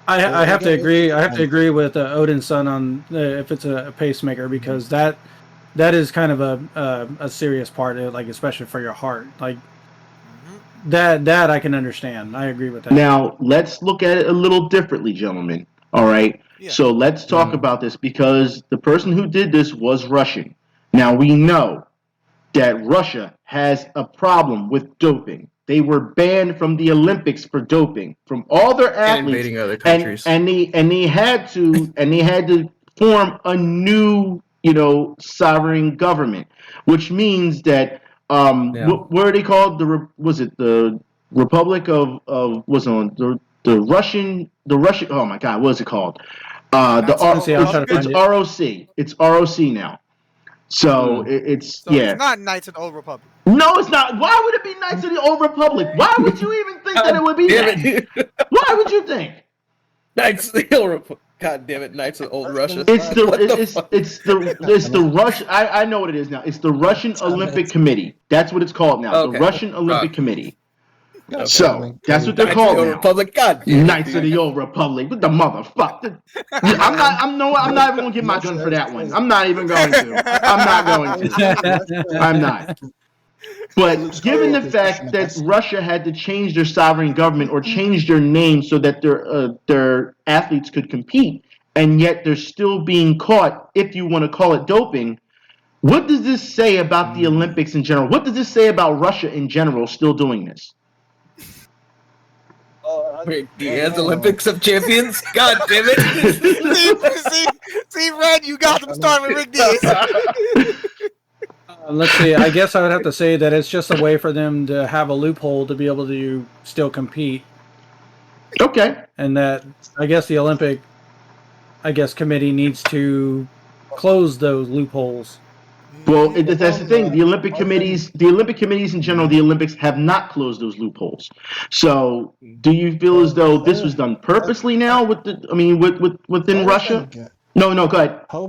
Speaker 2: I have to agree. I have to agree with Odin's son on if it's a pacemaker, because that is kind of a serious part, especially for your heart. That I can understand. I agree with that.
Speaker 1: Now let's look at it a little differently, gentlemen. All right. Yeah. So let's talk about this because the person who did this was Russian. Now we know that Russia has a problem with doping. They were banned from the Olympics for doping from all their athletes,
Speaker 3: invading other countries,
Speaker 1: and they had to form a new sovereign government, which means that what are they called? The Republic of the Russian? Oh my God, what is it called? It's ROC. It's ROC now. So it's
Speaker 6: not Knights of the Old Republic.
Speaker 1: No, it's not. Why would it be Knights of the Old Republic? Why would you even think that it would be that? Why would you think?
Speaker 3: Knights of the Old Republic. God damn it, Knights of Old Russia.
Speaker 1: It's the Russian. I know what it is now. It's the Russian Olympic Committee. That's what it's called now.
Speaker 3: Okay.
Speaker 1: The Russian Olympic Committee.
Speaker 7: Okay.
Speaker 1: So that's what they're
Speaker 3: Knights
Speaker 1: called
Speaker 3: of the Old Republic. God damn
Speaker 1: Knights of the Old Republic. What the motherfucker? I'm not even gonna get my gun for that one. I'm not even going to. I'm not. But given the fact that Russia had to change their sovereign government or change their name so that their athletes could compete, and yet they're still being caught, if you want to call it doping, what does this say about the Olympics in general? What does this say about Russia in general still doing this?
Speaker 3: Rick Diaz, Olympics of Champions. God damn it!
Speaker 6: see, Red, you got them started with Rick Diaz.
Speaker 2: Let's see. I guess I would have to say that it's just a way for them to have a loophole to be able to still compete.
Speaker 1: Okay.
Speaker 2: And that I guess the Olympic, committee needs to close those loopholes.
Speaker 1: Well, that's the thing. The Olympic committees in general, the Olympics have not closed those loopholes. So, do you feel as though this was done purposely now within Russia? No, go ahead.
Speaker 7: How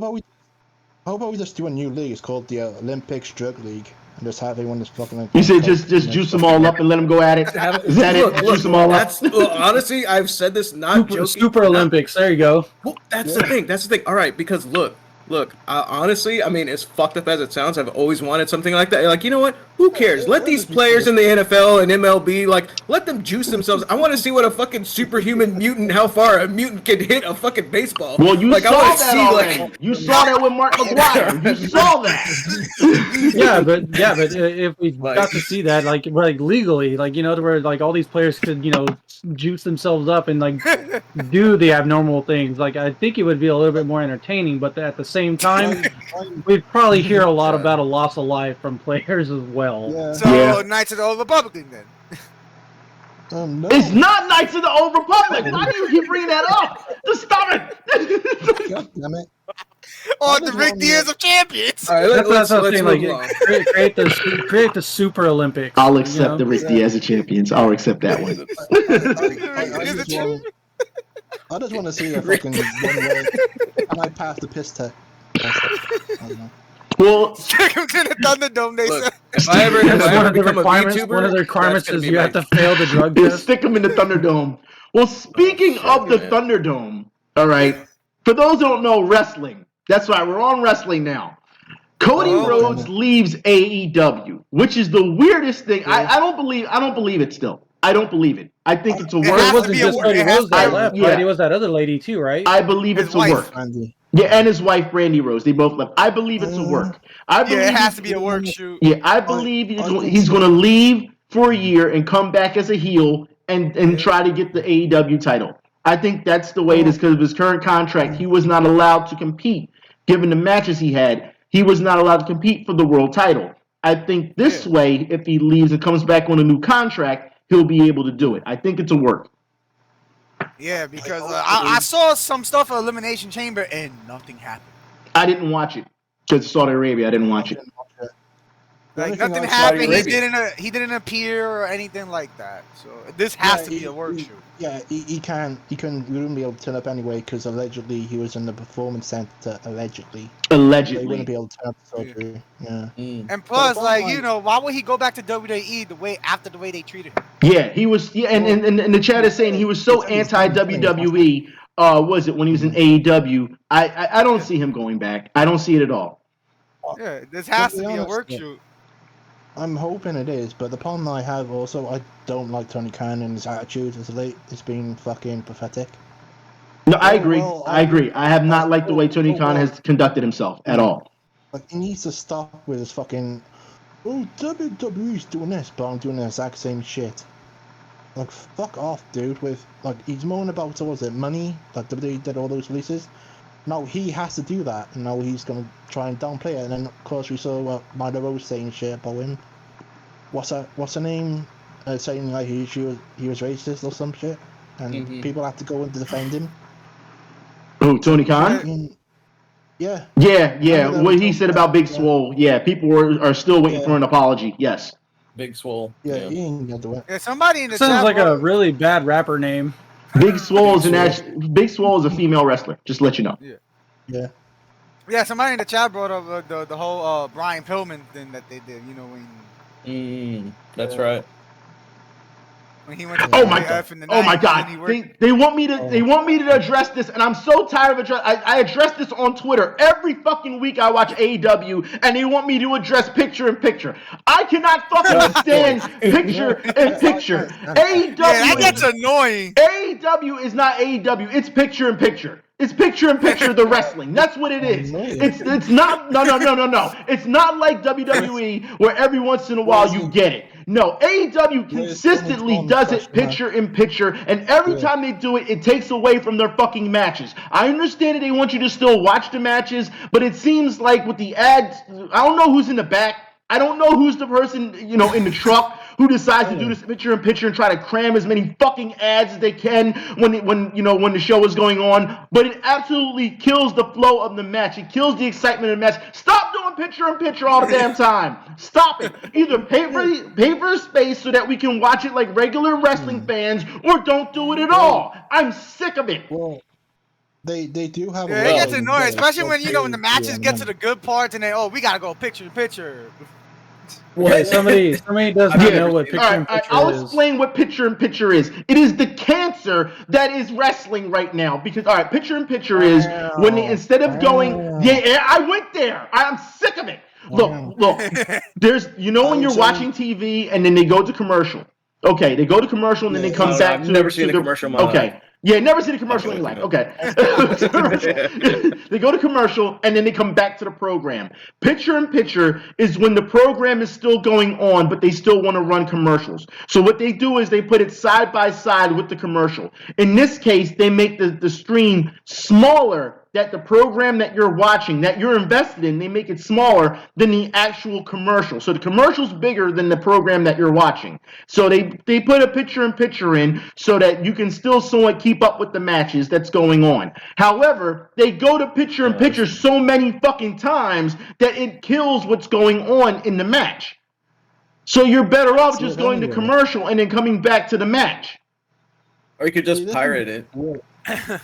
Speaker 7: about we just do a new league? It's called the Olympics Drug League, and just have everyone just fucking.
Speaker 1: You said just juice them all up and let them go at it. Is that it? Juice them all up.
Speaker 3: Honestly, I've said this not joking.
Speaker 2: Super Olympics. There you go.
Speaker 3: Well, that's the thing. All right, because look, Look, honestly, I mean, as fucked up as it sounds, I've always wanted something like that. Like, you know what? Who cares? Let these players in the NFL and MLB, like, let them juice themselves. I want to see what a fucking superhuman mutant, how far a mutant can hit a fucking baseball.
Speaker 1: Well, you
Speaker 3: like,
Speaker 1: saw
Speaker 3: I
Speaker 1: that
Speaker 3: see,
Speaker 1: already.
Speaker 3: like,
Speaker 1: You saw that with Mark McGuire. You saw that.
Speaker 2: yeah, but if we got to see that, like legally, like, you know, where like all these players could, you know, juice themselves up and like do the abnormal things, like I think it would be a little bit more entertaining. But at the same time, we'd probably hear a lot about a loss of life from players as well.
Speaker 7: Yeah.
Speaker 6: So Knights of the Old Republic then.
Speaker 7: No.
Speaker 1: It's not Knights of the Old Republic. Why do you keep bringing that up? Just stop it.
Speaker 7: God damn it.
Speaker 6: Or the Rick Diaz of Champions.
Speaker 3: all right,
Speaker 2: That's what I'm saying. Like,
Speaker 3: move along.
Speaker 2: create the Super Olympics.
Speaker 1: I'll accept the Rick Diaz of Champions. I'll accept that one.
Speaker 7: I just want to see a fucking one way. I might pass the piss test. I don't know.
Speaker 1: Well,
Speaker 6: Take him to the Thunderdome, they
Speaker 3: Look,
Speaker 6: said.
Speaker 3: if I ever become a VTuber,
Speaker 2: one of the requirements
Speaker 3: that's gonna
Speaker 2: is
Speaker 3: be
Speaker 2: you
Speaker 3: my-
Speaker 2: have to fail the drug
Speaker 1: just
Speaker 2: test.
Speaker 1: stick them in the Thunderdome. Well, speaking of the
Speaker 3: man.
Speaker 1: Thunderdome, all right. For those who don't know wrestling, that's right. We're on wrestling now. Cody Rhodes leaves AEW, which is the weirdest thing. I don't believe it still. I don't believe it. I think it's a work.
Speaker 6: has
Speaker 2: It
Speaker 6: to
Speaker 2: wasn't
Speaker 6: be
Speaker 2: just
Speaker 6: a
Speaker 2: Cody
Speaker 6: it has
Speaker 2: Rhodes
Speaker 6: to be
Speaker 2: that
Speaker 6: a-
Speaker 2: left,
Speaker 1: yeah.
Speaker 2: right? It was that other lady too, right?
Speaker 1: I believe
Speaker 6: His
Speaker 1: it's a
Speaker 6: wife.
Speaker 1: work.
Speaker 7: Randy.
Speaker 1: Yeah, and his wife Brandy Rose. They both left. I believe it's a work. I believe
Speaker 6: Yeah, it has to be a work shoot.
Speaker 1: Yeah, I believe
Speaker 7: I
Speaker 1: he's going to leave for a year and come back as a heel and try to get the AEW title. I think that's the way it is because of his current contract. He was not allowed to compete, given the matches he had. He was not allowed to compete for the world title. I think this way, if he leaves and comes back on a new contract, he'll be able to do it. I think it's a work.
Speaker 6: Yeah, because I saw some stuff at Elimination Chamber and nothing happened.
Speaker 1: I didn't watch it because Saudi Arabia. I didn't watch it.
Speaker 6: Like
Speaker 7: The only thing
Speaker 6: nothing
Speaker 7: I saw-
Speaker 6: happened. He didn't appear or anything like that. So this has to be a work shoot.
Speaker 7: Yeah, he wouldn't be able to turn up anyway because allegedly he was in the performance center. Allegedly, they
Speaker 1: Allegedly.
Speaker 7: wouldn't be able to turn up to surgery. Yeah.
Speaker 6: And plus,
Speaker 7: But
Speaker 6: like,
Speaker 7: bottom
Speaker 6: you know, why would he go back to WWE after the way they treated him?
Speaker 1: Yeah, he was. Yeah, and the chat is saying he was so anti WWE. Was it when he was in AEW? I don't see him going back. I don't see it at all.
Speaker 6: Yeah, this has to
Speaker 7: be
Speaker 6: be a
Speaker 7: honest,
Speaker 6: work
Speaker 7: yeah.
Speaker 6: shoot.
Speaker 7: I'm hoping it is, but the problem I have also, I don't like Tony Khan and his attitude as late. It's been fucking pathetic.
Speaker 1: No, I agree.
Speaker 7: well,
Speaker 1: I agree. I have not liked the way Tony Khan has conducted himself at all.
Speaker 7: Like, he needs to stop with his fucking, oh, WWE's doing this, but I'm doing the exact same shit. Like, fuck off, dude. With, like, he's moaning about, what was it, money? Like, WWE did all those releases. Now he has to do that, and now he's gonna try and downplay it. And then, of course, we saw Myra Rose saying shit about him. What's her name? Saying like he was racist or some shit, and people have to go and defend him.
Speaker 1: Who, Tony
Speaker 7: I
Speaker 1: Khan?
Speaker 7: mean, yeah.
Speaker 1: Yeah. What he said about Big Swole. Yeah, people are still waiting for an apology. Yes.
Speaker 3: Big Swole.
Speaker 7: Yeah, he ain't gonna do it.
Speaker 6: Yeah, somebody in the
Speaker 2: Sounds
Speaker 6: chat
Speaker 2: like a
Speaker 6: brought-
Speaker 2: really bad rapper name.
Speaker 1: Big Swole is Big Swole is a female wrestler. Just to let you know.
Speaker 7: Yeah.
Speaker 6: Yeah, somebody in the chat brought up the whole Brian Pillman thing that they did. You know
Speaker 3: That's right.
Speaker 6: when he went to
Speaker 1: Oh my
Speaker 6: WWF
Speaker 1: god!
Speaker 6: in the
Speaker 1: Oh my
Speaker 6: 90s and he
Speaker 1: god!
Speaker 6: worked-
Speaker 1: They want me to address this, and I'm so tired of address. I address this on Twitter every fucking week. I watch AEW, and they want me to address picture in picture. I cannot fucking stand picture in picture. AEW.
Speaker 6: Yeah, that gets annoying.
Speaker 1: AEW is not AEW. It's picture in picture. It's picture in picture the wrestling. That's what it is. It's not no. It's not like WWE where every once in a while you get it. No, AEW consistently does it picture in picture, and every time they do it, it takes away from their fucking matches. I understand that they want you to still watch the matches, but it seems like with the ads, I don't know who's in the back. I don't know who's the person, in the truck who decides to do this picture in picture and try to cram as many fucking ads as they can when the show is going on. But it absolutely kills the flow of the match. It kills the excitement of the match. Stop doing picture in picture all the damn time. Stop it. Either pay for space so that we can watch it like regular wrestling fans, or don't do it at all. I'm sick of it.
Speaker 7: Well, they do have.
Speaker 6: Yeah, it gets annoying, especially when when the matches get to the good parts and they we gotta go picture in picture.
Speaker 2: What? Somebody does not know what picture-in-picture
Speaker 1: I'll
Speaker 2: is.
Speaker 1: explain what picture-in-picture is. It is the cancer that is wrestling right now. Because picture-in-picture is when they, instead of going, I went there. I'm sick of it. Look. There's, when you're watching TV and then they go to commercial. Okay, they go to commercial and then they come back
Speaker 3: I've
Speaker 1: to.
Speaker 3: never seen a commercial in my life.
Speaker 1: Yeah, never seen a commercial in your life. Okay. They go to commercial and then they come back to the program. Picture-in-picture is when the program is still going on, but they still want to run commercials. So what they do is they put it side by side with the commercial. In this case, they make the stream smaller, that the program that you're watching, that you're invested in, they make it smaller than the actual commercial. So the commercial's bigger than the program that you're watching. So they put a picture-in-picture in so that you can still somewhat keep up with the matches that's going on. However, they go to picture-in-picture so many fucking times that it kills what's going on in the match. So you're better off just going to commercial and then coming back to the match.
Speaker 3: Or you could just pirate it.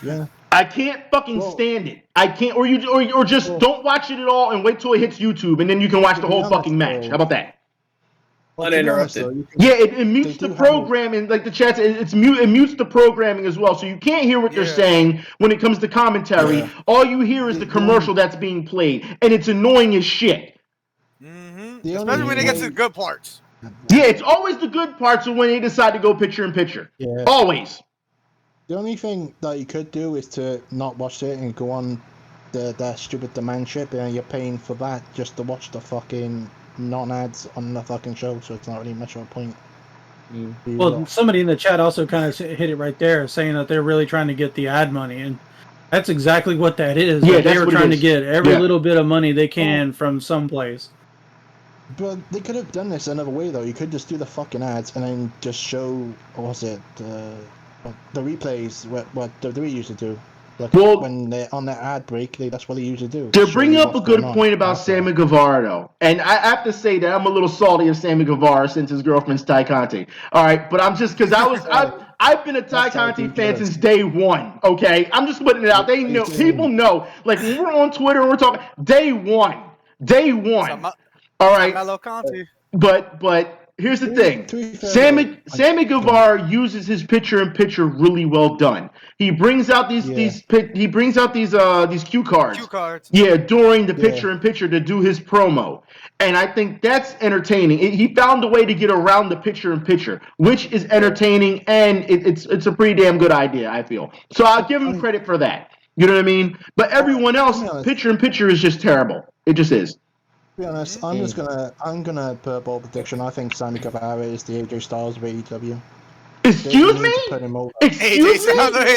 Speaker 7: Yeah.
Speaker 1: I can't fucking stand it. I can't, or just don't watch it at all and wait till it hits YouTube and then you can watch the whole fucking match. How about that?
Speaker 3: Uninterrupted.
Speaker 1: Yeah, it mutes the programming, like the chat. It mutes the programming as well, so you can't hear what they're saying when it comes to commentary. Yeah. All you hear is the commercial that's being played, and it's annoying as shit.
Speaker 6: Especially when they get to the good parts.
Speaker 1: Yeah, it's always the good parts of when they decide to go picture-in-picture. Yeah. Always.
Speaker 7: The only thing that you could do is to not watch it and go on the stupid demand ship, and you're paying for that just to watch the fucking non-ads on the fucking show, so it's not really much of a point.
Speaker 2: Well, somebody in the chat also kind of hit it right there, saying that they're really trying to get the ad money, and that's exactly what that is. Yeah, they were trying to get every little bit of money they can from someplace.
Speaker 7: But they could have done this another way, though. You could just do the fucking ads and then just show, what was it, the replays, what WWE used to do. Like, when they're on their ad break, that's what they usually do.
Speaker 1: They're bringing up a good point about Sammy Guevara, though. And I have to say that I'm a little salty of Sammy Guevara since his girlfriend's Ty Conti. All right, but I'm just, because I've been a Ty Conti fan since day one, okay? I'm just putting it out. They know, people know. Like, when we're on Twitter and we're talking, day one. All right.
Speaker 6: Mellow Conti.
Speaker 1: But here's the thing. Sammy Guevara uses his picture-in-picture really well done. He brings out these cue cards.
Speaker 6: Cue cards.
Speaker 1: Yeah, during the picture-in-picture to do his promo. And I think that's entertaining. He found a way to get around the picture-in-picture, which is entertaining, and it's a pretty damn good idea, I feel. So I'll give him credit for that. You know what I mean? But everyone else, picture-in-picture is just terrible. It just is.
Speaker 7: To be honest, I'm gonna put a bold prediction. I think Sammy Guevara is the AJ Styles of AEW.
Speaker 1: Excuse me? Excuse me?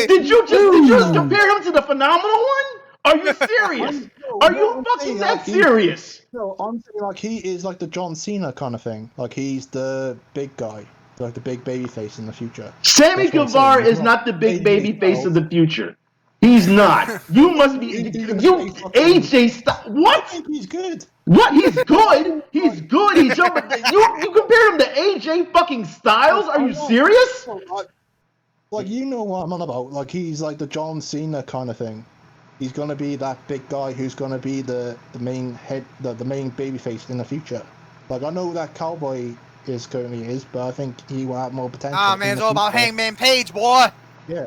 Speaker 1: Did you just compare him to the Phenomenal One? Are you serious? Are you fucking that serious?
Speaker 7: No, I'm saying like he is like the John Cena kind of thing. Like he's the big guy, like the big baby face in the future.
Speaker 1: Sammy Guevara is not the big baby face of the future. He's not. You must be. AJ Styles. What?
Speaker 7: I think he's good.
Speaker 1: What? He's good. He's good. He's jumping. You compare him to AJ fucking Styles? Are you serious?
Speaker 7: Like you know what I'm on about. Like he's like the John Cena kind of thing. He's gonna be that big guy who's gonna be the main head, the main babyface in the future. Like I know that Cowboy currently is, but I think he will have more potential.
Speaker 6: Ah man, it's all about Hangman Page, boy.
Speaker 7: Yeah.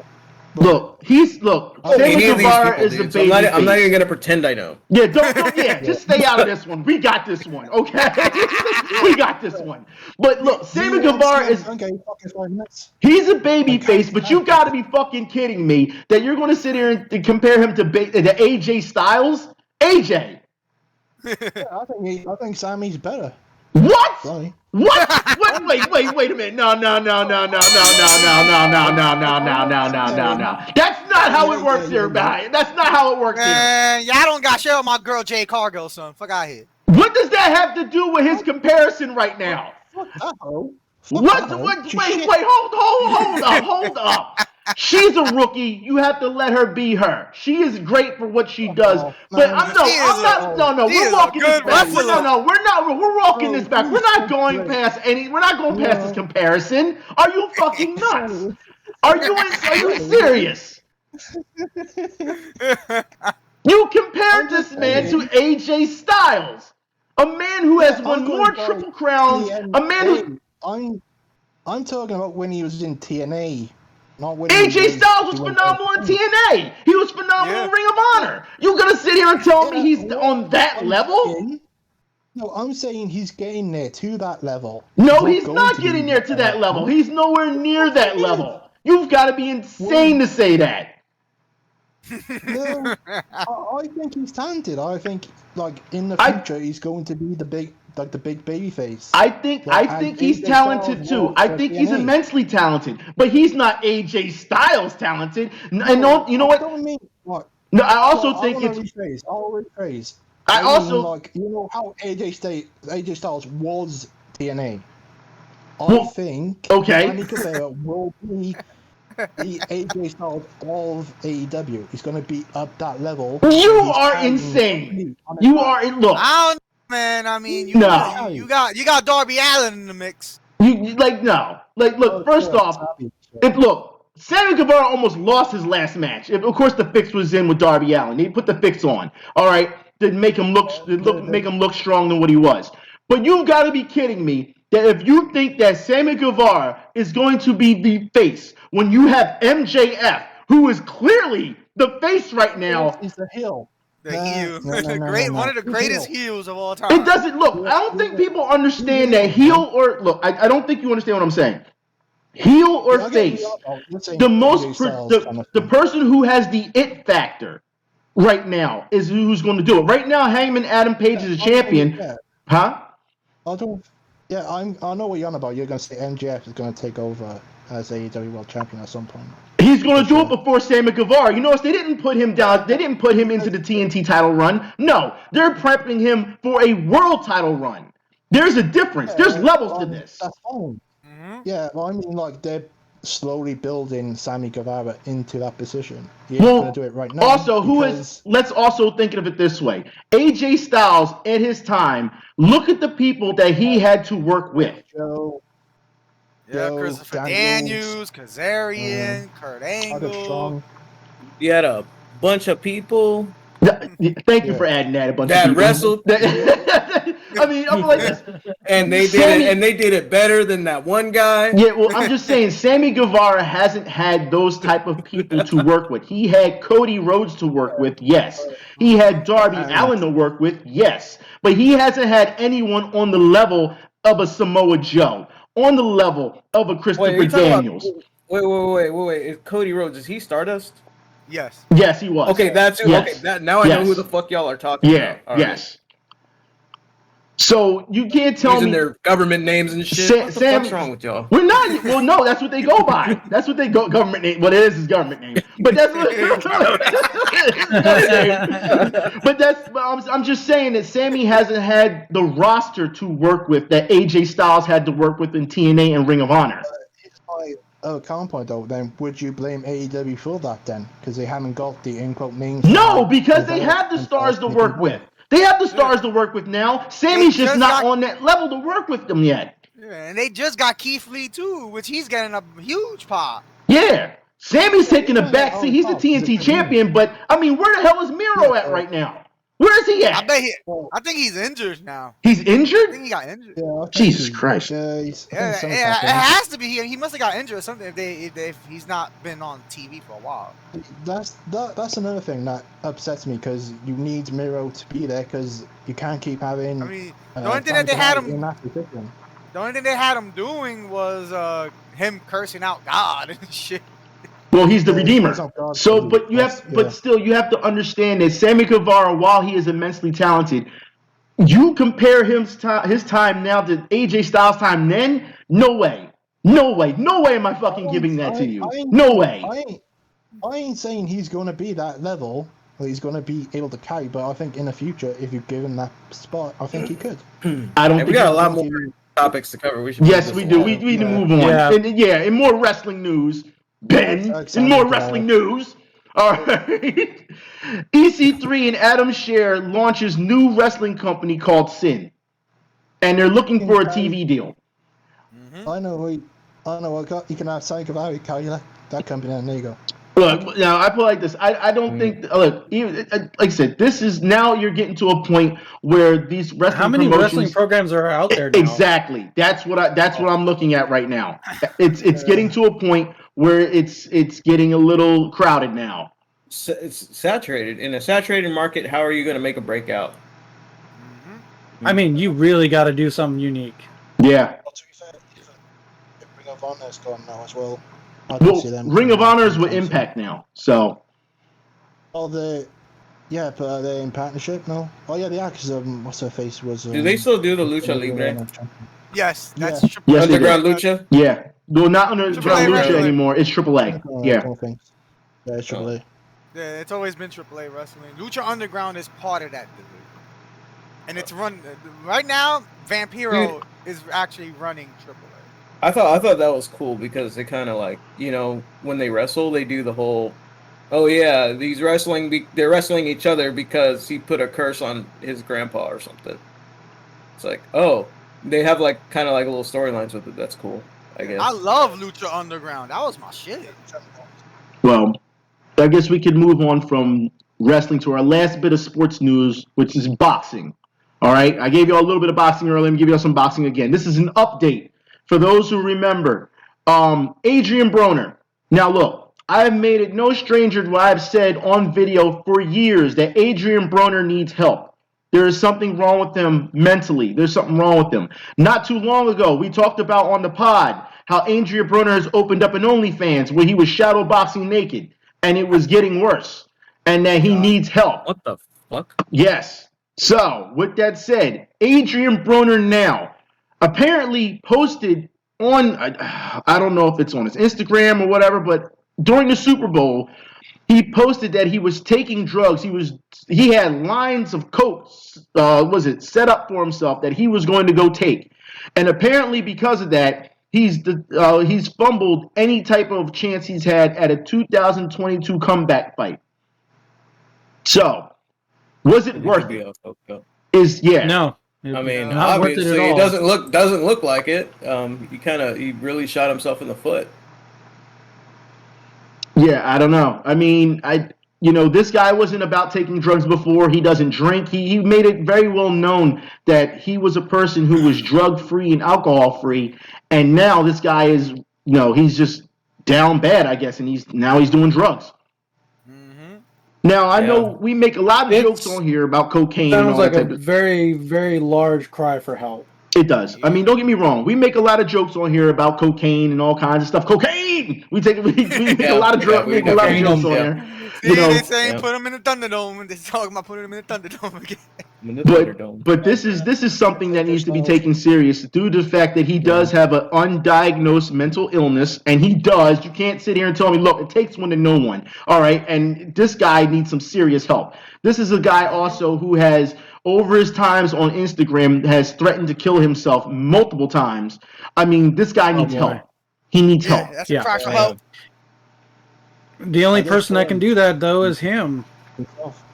Speaker 1: Look, Sammy Guevara is a baby.
Speaker 3: I'm not even gonna pretend I know.
Speaker 1: Yeah, just stay out of this one. We got this one, okay? We got this one. But look, Sammy Guevara is. He's a baby face, but you got to be fucking kidding me that you're going to sit here and compare him to AJ Styles. AJ.
Speaker 7: Yeah, I think Sammy's better.
Speaker 1: What?
Speaker 7: Sorry.
Speaker 1: What? Wait a minute. No. That's not how it works here, man. That's not how it works here.
Speaker 6: Yeah, I don't got shit with my girl Jay Cargill, son. Fuck out here.
Speaker 1: What does that have to do with his comparison right now? What? Wait, hold up. She's a rookie. You have to let her be her. She is great for what she does. But we're walking this back. We're walking this back. We're not going past this comparison. Are you fucking nuts? Are you serious? You compared this man to AJ Styles. A man who has won more Triple Crowns. A man who...
Speaker 7: I'm talking about when he was in TNA, not when
Speaker 1: AJ Styles was phenomenal in TNA. He was phenomenal in Ring of Honor. You gonna sit here and tell me he's on that level?
Speaker 7: No, I'm saying he's getting there to that level.
Speaker 1: No, he's not getting there to that level. He's nowhere near that level. You've got to be insane to say that.
Speaker 7: No, I think he's talented. I think, like, in the future, he's going to be the big baby face.
Speaker 1: I think he's talented too. I think he's immensely talented, but he's not AJ Styles talented. And no, you know what?
Speaker 7: What?
Speaker 1: No, I also think it's.
Speaker 7: I'll rephrase.
Speaker 1: I also
Speaker 7: like, you know how AJ Styles was TNA. I think Sammy Guevara will be the AJ Styles of AEW. He's going to be up that level.
Speaker 1: You are insane. You are look.
Speaker 6: I don't know, man. I mean, you got Darby Allin in the mix.
Speaker 1: You like no. Like look. First off, Sammy Guevara almost lost his last match. Of course, the fix was in with Darby Allin. They put the fix on. All right, to make him look strong than what he was. But you've got to be kidding me that if you think that Sammy Guevara is going to be the face when you have MJF, who is clearly the face right now.
Speaker 7: He's the heel.
Speaker 6: The heel. One of the greatest heels of all time.
Speaker 1: It doesn't look. I don't think people understand that heel or look. I don't think you understand what I'm saying. Heel or face. The person who has the it factor right now is who's going to do it. Right now, Hangman Adam Page is a champion. Huh?
Speaker 7: I know what you're on about. You're going to say MJF is going to take over as AEW World Champion at some point.
Speaker 1: He's going to do it before Sammy Guevara. You notice they didn't put him down. They didn't put him into the TNT title run. No, they're prepping him for a world title run. There's a difference. There's levels to this.
Speaker 7: That's fine. Mm-hmm. Yeah, well, I mean, like, they're slowly building Sammy Guevara into that position. He's going to do it right now.
Speaker 1: Also, let's also think of it this way. AJ Styles, at his time, look at the people that he had to work with.
Speaker 6: Christopher Daniels, Kazarian, Kurt Angle.
Speaker 3: You had a bunch of people.
Speaker 1: Thank you for adding that. A bunch of people
Speaker 3: wrestled.
Speaker 1: I mean, I'm like this.
Speaker 3: And they did it better than that one guy.
Speaker 1: Yeah, well, I'm just saying, Sammy Guevara hasn't had those type of people to work with. He had Cody Rhodes to work with, yes. He had Darby Allin to work with, yes. But he hasn't had anyone on the level of a Samoa Joe, on the level of a Christopher Daniels.
Speaker 3: Wait. Is Cody Rhodes, is he Stardust?
Speaker 6: Yes.
Speaker 1: Yes, he was.
Speaker 3: Okay, now I know who the fuck y'all are talking about.
Speaker 1: All yes. Right. So you can't tell
Speaker 3: Using
Speaker 1: me
Speaker 3: their government names and shit. What the fuck's wrong with y'all?
Speaker 1: We're not. Well, no, that's what they go by. That's what they go government name. What it is government name. But that's what. But I'm just saying that Sammy hasn't had the roster to work with that AJ Styles had to work with in TNA and Ring of Honor.
Speaker 7: Counterpoint though, then would you blame AEW for that then? Because they haven't got the in-quote names.
Speaker 1: No, because they have the stars to work with. They have the stars to work with now. Sammy's just not on that level to work with them yet.
Speaker 6: Yeah, and they just got Keith Lee too, which he's getting a huge pop.
Speaker 1: Yeah, Sammy's taking a back seat. He's the TNT champion, but I mean, where the hell is Miro at right now? Where is he at?
Speaker 6: I think he's injured now.
Speaker 1: He's injured?
Speaker 6: I think he got injured.
Speaker 1: Yeah, Jesus Christ.
Speaker 6: It has to be. He must have got injured or something if he's not been on TV for a while.
Speaker 7: That's another thing that upsets me because you need Miro to be there because you can't keep having.
Speaker 6: I mean, the only thing that they had him. The only thing they had him doing was him cursing out God and shit.
Speaker 1: Well, he's the Redeemer. So, but still, you have to understand that Sammy Guevara, while he is immensely talented, you compare his time now to AJ Styles' time then? No way. No way am I fucking giving that to you. No way.
Speaker 7: I ain't saying he's going to be that level, or he's going to be able to carry, but I think in the future, if you give him that spot, I think he could.
Speaker 1: I don't think
Speaker 3: we got a lot more topics to cover.
Speaker 1: Yes, we do. We need to move on. Yeah. And more wrestling news. Ben, in more wrestling news. All right. EC3 and Adam Scherr launches new wrestling company called Sin. And they're looking for a TV deal.
Speaker 7: I know what you can have Sammy Guevara carry that company, and there you go.
Speaker 1: Look, now I put it like this. I don't think look, even like I said, this is now you're getting to a point where these wrestling
Speaker 2: How many
Speaker 1: promotions
Speaker 2: wrestling programs are out there now?
Speaker 1: exactly. That's what I'm looking at right now. It's getting to a point where it's getting a little crowded now.
Speaker 3: It's saturated. In a saturated market, how are you going to make a breakout?
Speaker 2: I mean, you really got to do something unique.
Speaker 1: Yeah.
Speaker 7: Well, to be fair, even Ring of Honor's gone now as well. I don't
Speaker 1: Well,
Speaker 7: see them
Speaker 1: Ring of
Speaker 7: coming back
Speaker 1: Honor is with
Speaker 7: anytime soon.
Speaker 1: Impact now, so.
Speaker 7: Oh, yeah, but are they in partnership now? Oh yeah, they are, because what's her face was.
Speaker 3: Do they still do the Lucha Libre?
Speaker 6: Yes, that's
Speaker 7: Yeah.
Speaker 6: triple.
Speaker 1: Yes, they
Speaker 3: Underground
Speaker 1: do.
Speaker 3: Lucha?
Speaker 1: Yeah. Well, not Underground
Speaker 6: AAA
Speaker 1: Lucha
Speaker 6: wrestling.
Speaker 1: anymore. It's AAA. Yeah.
Speaker 7: Yeah, it's AAA.
Speaker 6: Yeah, it's always been AAA wrestling. Lucha Underground is part of that division, and it's run right now. Vampiro is actually running AAA.
Speaker 3: I thought that was cool because they kind of like, you know, when they wrestle, they do the whole, oh yeah, they're wrestling each other because he put a curse on his grandpa or something. It's like, oh, they have like kind of like little storylines with it. That's cool, I guess.
Speaker 6: I love Lucha Underground. That was my shit.
Speaker 1: Well, I guess we could move on from wrestling to our last bit of sports news, which is boxing. All right, I gave you all a little bit of boxing earlier. Let me give you all some boxing again. This is an update for those who remember. Adrian Broner. Now, look, I've made it no stranger to what I've said on video for years that Adrian Broner needs help. There is something wrong with him mentally. There's something wrong with him. Not too long ago, we talked about on the pod how Adrian Broner has opened up an OnlyFans where he was shadow boxing naked, and it was getting worse, and that he needs help.
Speaker 3: What the fuck?
Speaker 1: Yes. So, with that said, Adrian Broner now apparently posted on, I don't know if it's on his Instagram or whatever, but during the Super Bowl, he posted that he was taking drugs. He had lines of coke, set up for himself that he was going to go take, and apparently because of that, he's fumbled any type of chance he's had at a 2022 comeback fight. So, was it worth it?
Speaker 2: No.
Speaker 3: I mean,
Speaker 2: not worth it
Speaker 3: obviously,
Speaker 2: at all.
Speaker 3: it doesn't look like it. He really shot himself in the foot.
Speaker 1: Yeah, I don't know. I mean, this guy wasn't about taking drugs before. He doesn't drink. He made it very well known that he was a person who was drug free and alcohol free, and now this guy is, he's just down bad, I guess, and he's doing drugs. Now, I know we make a lot of jokes on here about cocaine and all
Speaker 2: Sounds like
Speaker 1: that type
Speaker 2: a
Speaker 1: of.
Speaker 2: very, very large cry for help.
Speaker 1: It does. I mean, don't get me wrong. We make a lot of jokes on here about cocaine and all kinds of stuff. Cocaine. We make a lot of jokes on here.
Speaker 6: They saying put him in the Thunderdome, and they're talking about putting him in the Thunderdome again.
Speaker 1: But this is something that needs to be taken serious due to the fact that he does have an undiagnosed mental illness, and he does. You can't sit here and tell me, look, it takes one to know one. All right, and this guy needs some serious help. This is a guy also who has, over his times on Instagram, has threatened to kill himself multiple times. I mean, this guy needs help. He needs help.
Speaker 6: That's a cry for help.
Speaker 2: The only person that can do that, though, is him.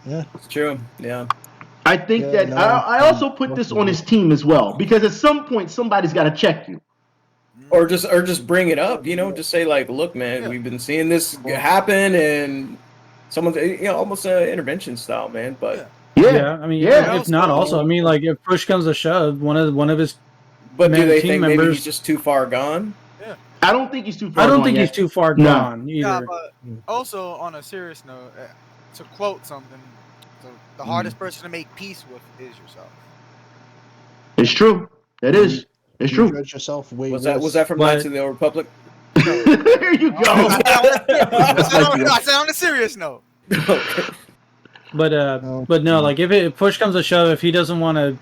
Speaker 7: Yeah,
Speaker 3: it's true. Yeah.
Speaker 1: I think I also put this on his team as well, because at some point somebody's got to check you,
Speaker 3: or just bring it up. Just say like, look, man, we've been seeing this happen, and someone's almost an intervention style, man. But
Speaker 2: I mean, if not, also, I mean, like if push comes to shove, one of his
Speaker 3: do they think
Speaker 2: members,
Speaker 3: maybe he's just too far gone?
Speaker 6: Yeah.
Speaker 1: I don't think he's too far.
Speaker 2: I don't think he's too far gone either.
Speaker 6: Yeah, but also on a serious note, to quote something, the hardest person to make peace with is yourself.
Speaker 1: It's true. That is. It's true.
Speaker 7: Judge yourself
Speaker 3: was that from Knights of the Old Republic?
Speaker 1: There you go.
Speaker 6: I said on a serious note.
Speaker 2: But no, like if push comes to shove, if he doesn't want to,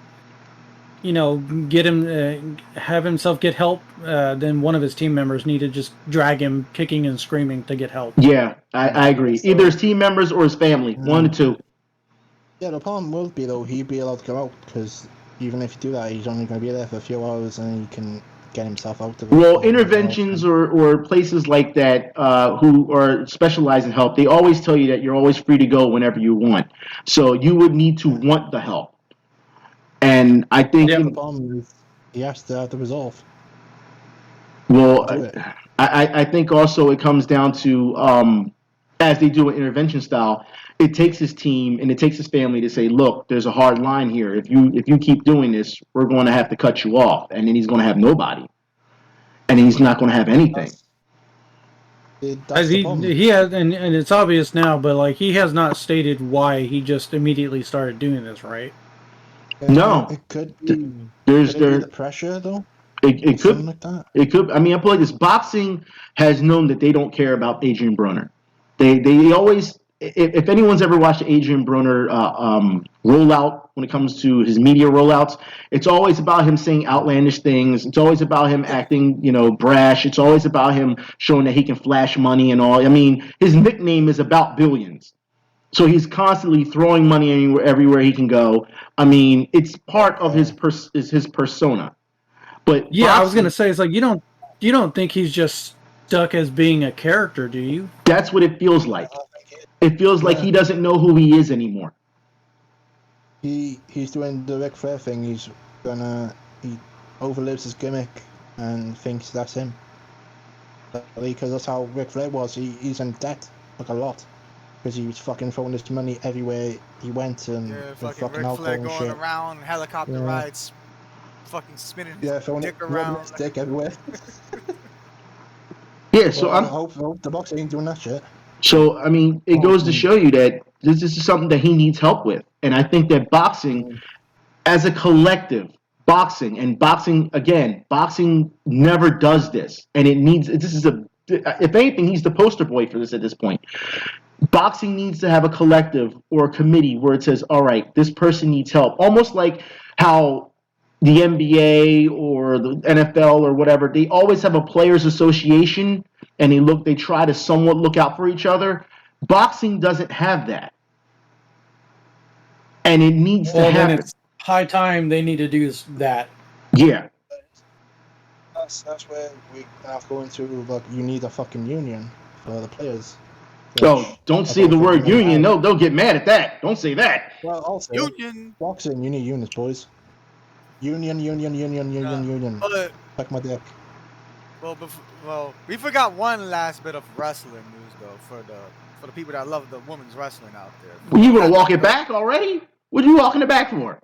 Speaker 2: get him, have himself get help, then one of his team members need to just drag him kicking and screaming to get help.
Speaker 1: Yeah, I agree. Either his team members or his family, one of the two.
Speaker 7: Yeah, the problem will be though he'd be allowed to come out, because even if you do that, he's only going to be there for a few hours, and he can get himself out of it.
Speaker 1: Well, interventions or places like that who are specialized in help, they always tell you that you're always free to go whenever you want. So you would need to want the help. And I think
Speaker 7: the problem is he has to have the resolve.
Speaker 1: Well, I think also it comes down to as they do an intervention style, it takes his team and it takes his family to say, look, there's a hard line here. If you keep doing this, we're going to have to cut you off. And then he's going to have nobody. And he's not going to have anything.
Speaker 7: That's the problem.
Speaker 2: He has, and it's obvious now, but like he has not stated why he just immediately started doing this, right?
Speaker 1: No.
Speaker 7: It could be.
Speaker 1: There's
Speaker 7: could it be the pressure though.
Speaker 1: It could.
Speaker 7: Like that.
Speaker 1: It could. I mean, I put like this. Boxing has known that they don't care about Adrian Broner. They always. If anyone's ever watched Adrian Broner rollout when it comes to his media rollouts, it's always about him saying outlandish things. It's always about him acting, brash. It's always about him showing that he can flash money and all. I mean, his nickname is about billions. So he's constantly throwing money everywhere he can go. I mean, it's part of his persona. But
Speaker 2: yeah,
Speaker 1: boxing,
Speaker 2: I was gonna say, it's like you don't think he's just stuck as being a character, do you?
Speaker 1: That's what it feels like. It feels like he doesn't know who he is anymore.
Speaker 7: He's doing the Ric Flair thing. He overlives his gimmick and thinks that's him. Because that's how Ric Flair was. He's in debt, like a lot, because he was fucking throwing his money everywhere he went and
Speaker 6: fucking
Speaker 7: fucking
Speaker 6: Ric
Speaker 7: alcohol
Speaker 6: Flair
Speaker 7: and
Speaker 6: going
Speaker 7: shit.
Speaker 6: around, helicopter rides, fucking spinning his
Speaker 7: Throwing
Speaker 6: dick around.
Speaker 7: his dick everywhere.
Speaker 1: Yeah, so
Speaker 7: I hope the boxer ain't doing that shit.
Speaker 1: So, I mean, it goes to show you that this is something that he needs help with. And I think that boxing, as a collective, boxing never does this. And if anything, he's the poster boy for this at this point. Boxing needs to have a collective or a committee where it says, all right, this person needs help. Almost like how the NBA or the NFL or whatever, they always have a players association and they try to somewhat look out for each other. Boxing doesn't have that. And it needs to happen.
Speaker 2: Then it's high time they need to do that.
Speaker 1: Yeah.
Speaker 7: That's where we have to go into, like, you need a fucking union for the players.
Speaker 1: Oh, don't say the word union. No, they'll get mad at that. Don't say that.
Speaker 7: Well, also,
Speaker 6: Union.
Speaker 7: Boxing, you need unions, boys. Union. Back my dick.
Speaker 6: Well, we forgot one last bit of wrestling news though for the people that love the women's wrestling out there.
Speaker 1: You gonna walk it back already? What are you walking it back for?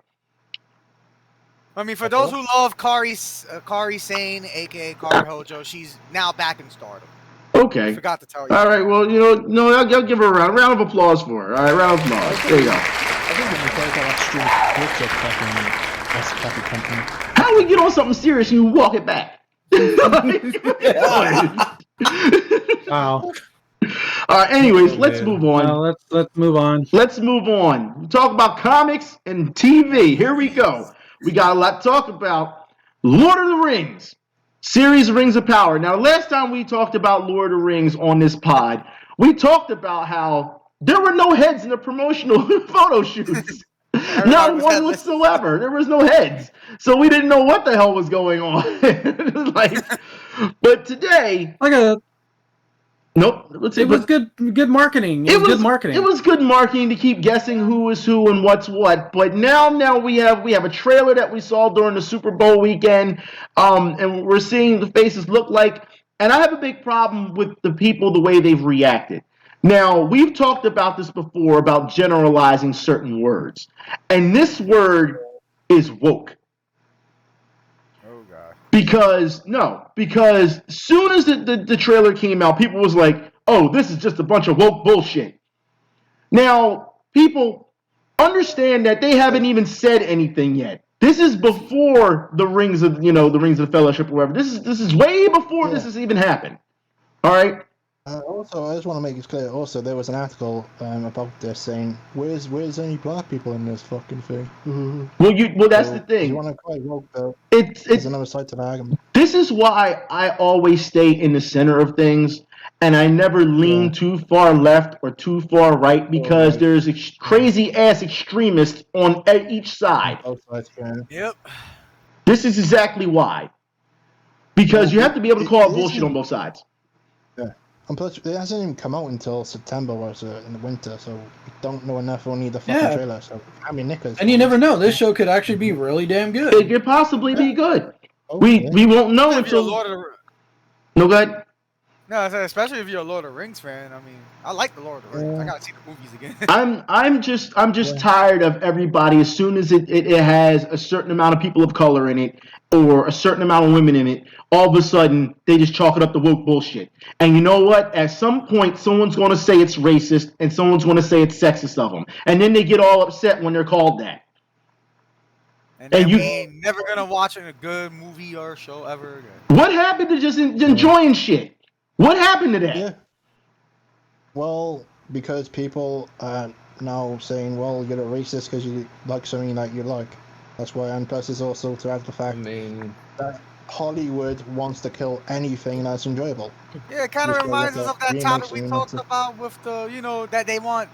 Speaker 6: I mean, for those who love Kari Sane, aka Kari Hojo, she's now back in Stardom.
Speaker 1: Okay.
Speaker 6: I forgot to tell you.
Speaker 1: All right. Well, I'll give her a round of applause for her. All right, round of applause. There you go.
Speaker 7: I think we can take that extreme company.
Speaker 1: How do we get on something serious and you walk it back?
Speaker 2: Wow.
Speaker 1: All right. Anyways, let's move on.
Speaker 2: Let's move on.
Speaker 1: Let's move on. We talk about comics and TV. Here we go. We got a lot to talk about. Lord of the Rings. Series Rings of Power. Now, last time we talked about Lord of the Rings on this pod, we talked about how there were no heads in the promotional photo shoots. Not one whatsoever. There was no heads. So we didn't know what the hell was going on. But today... Nope.
Speaker 2: It was good marketing. It was good marketing.
Speaker 1: It was good marketing to keep guessing who is who and what's what. But now we have a trailer that we saw during the Super Bowl weekend, and we're seeing the faces look like. And I have a big problem with the people, the way they've reacted. Now, we've talked about this before, about generalizing certain words. And this word is woke. Because soon as the trailer came out, people was like, oh, this is just a bunch of woke bullshit. Now, people understand that they haven't even said anything yet. This is before the rings of the Fellowship or whatever. This is way before this has even happened. All right.
Speaker 7: Also, I just want to make it clear. Also, there was an article about this saying, "Where's any black people in this fucking thing?"
Speaker 1: Mm-hmm. Well, that's the thing.
Speaker 7: You want to quite woke though?
Speaker 1: It's
Speaker 7: another side to the argument.
Speaker 1: This is why I always stay in the center of things, and I never lean too far left or too far right because there's crazy ass extremists on each side.
Speaker 7: Both sides,
Speaker 6: Yep.
Speaker 1: This is exactly why. Because you have to be able to call it bullshit on both sides.
Speaker 7: And plus, it hasn't even come out until September or so in the winter, so we don't know enough. We'll need the fucking trailer. So I mean, knickers.
Speaker 2: And you never know. This show could actually be really damn good.
Speaker 1: It could possibly be good. We won't know until.
Speaker 6: Lord of the...
Speaker 1: No, go ahead.
Speaker 6: No, especially if you're a Lord of the Rings fan. I mean, I like the Lord of the Rings. I gotta see the movies again.
Speaker 1: I'm just tired of everybody. As soon as it has a certain amount of people of color in it or a certain amount of women in it, all of a sudden they just chalk it up to woke bullshit. And you know what? At some point, someone's going to say it's racist and someone's going to say it's sexist of them, and then they get all upset when they're called that.
Speaker 6: And then we ain't never gonna watch a good movie or show ever again.
Speaker 1: What happened to just enjoying shit? What happened to that?
Speaker 7: Yeah. Well, because people are now saying, well, you're a racist because you like something that you like. That's why, and plus is also to add the fact that Hollywood wants to kill anything that's enjoyable.
Speaker 6: Yeah, it kind of reminds us of that topic we talked about with the, that they want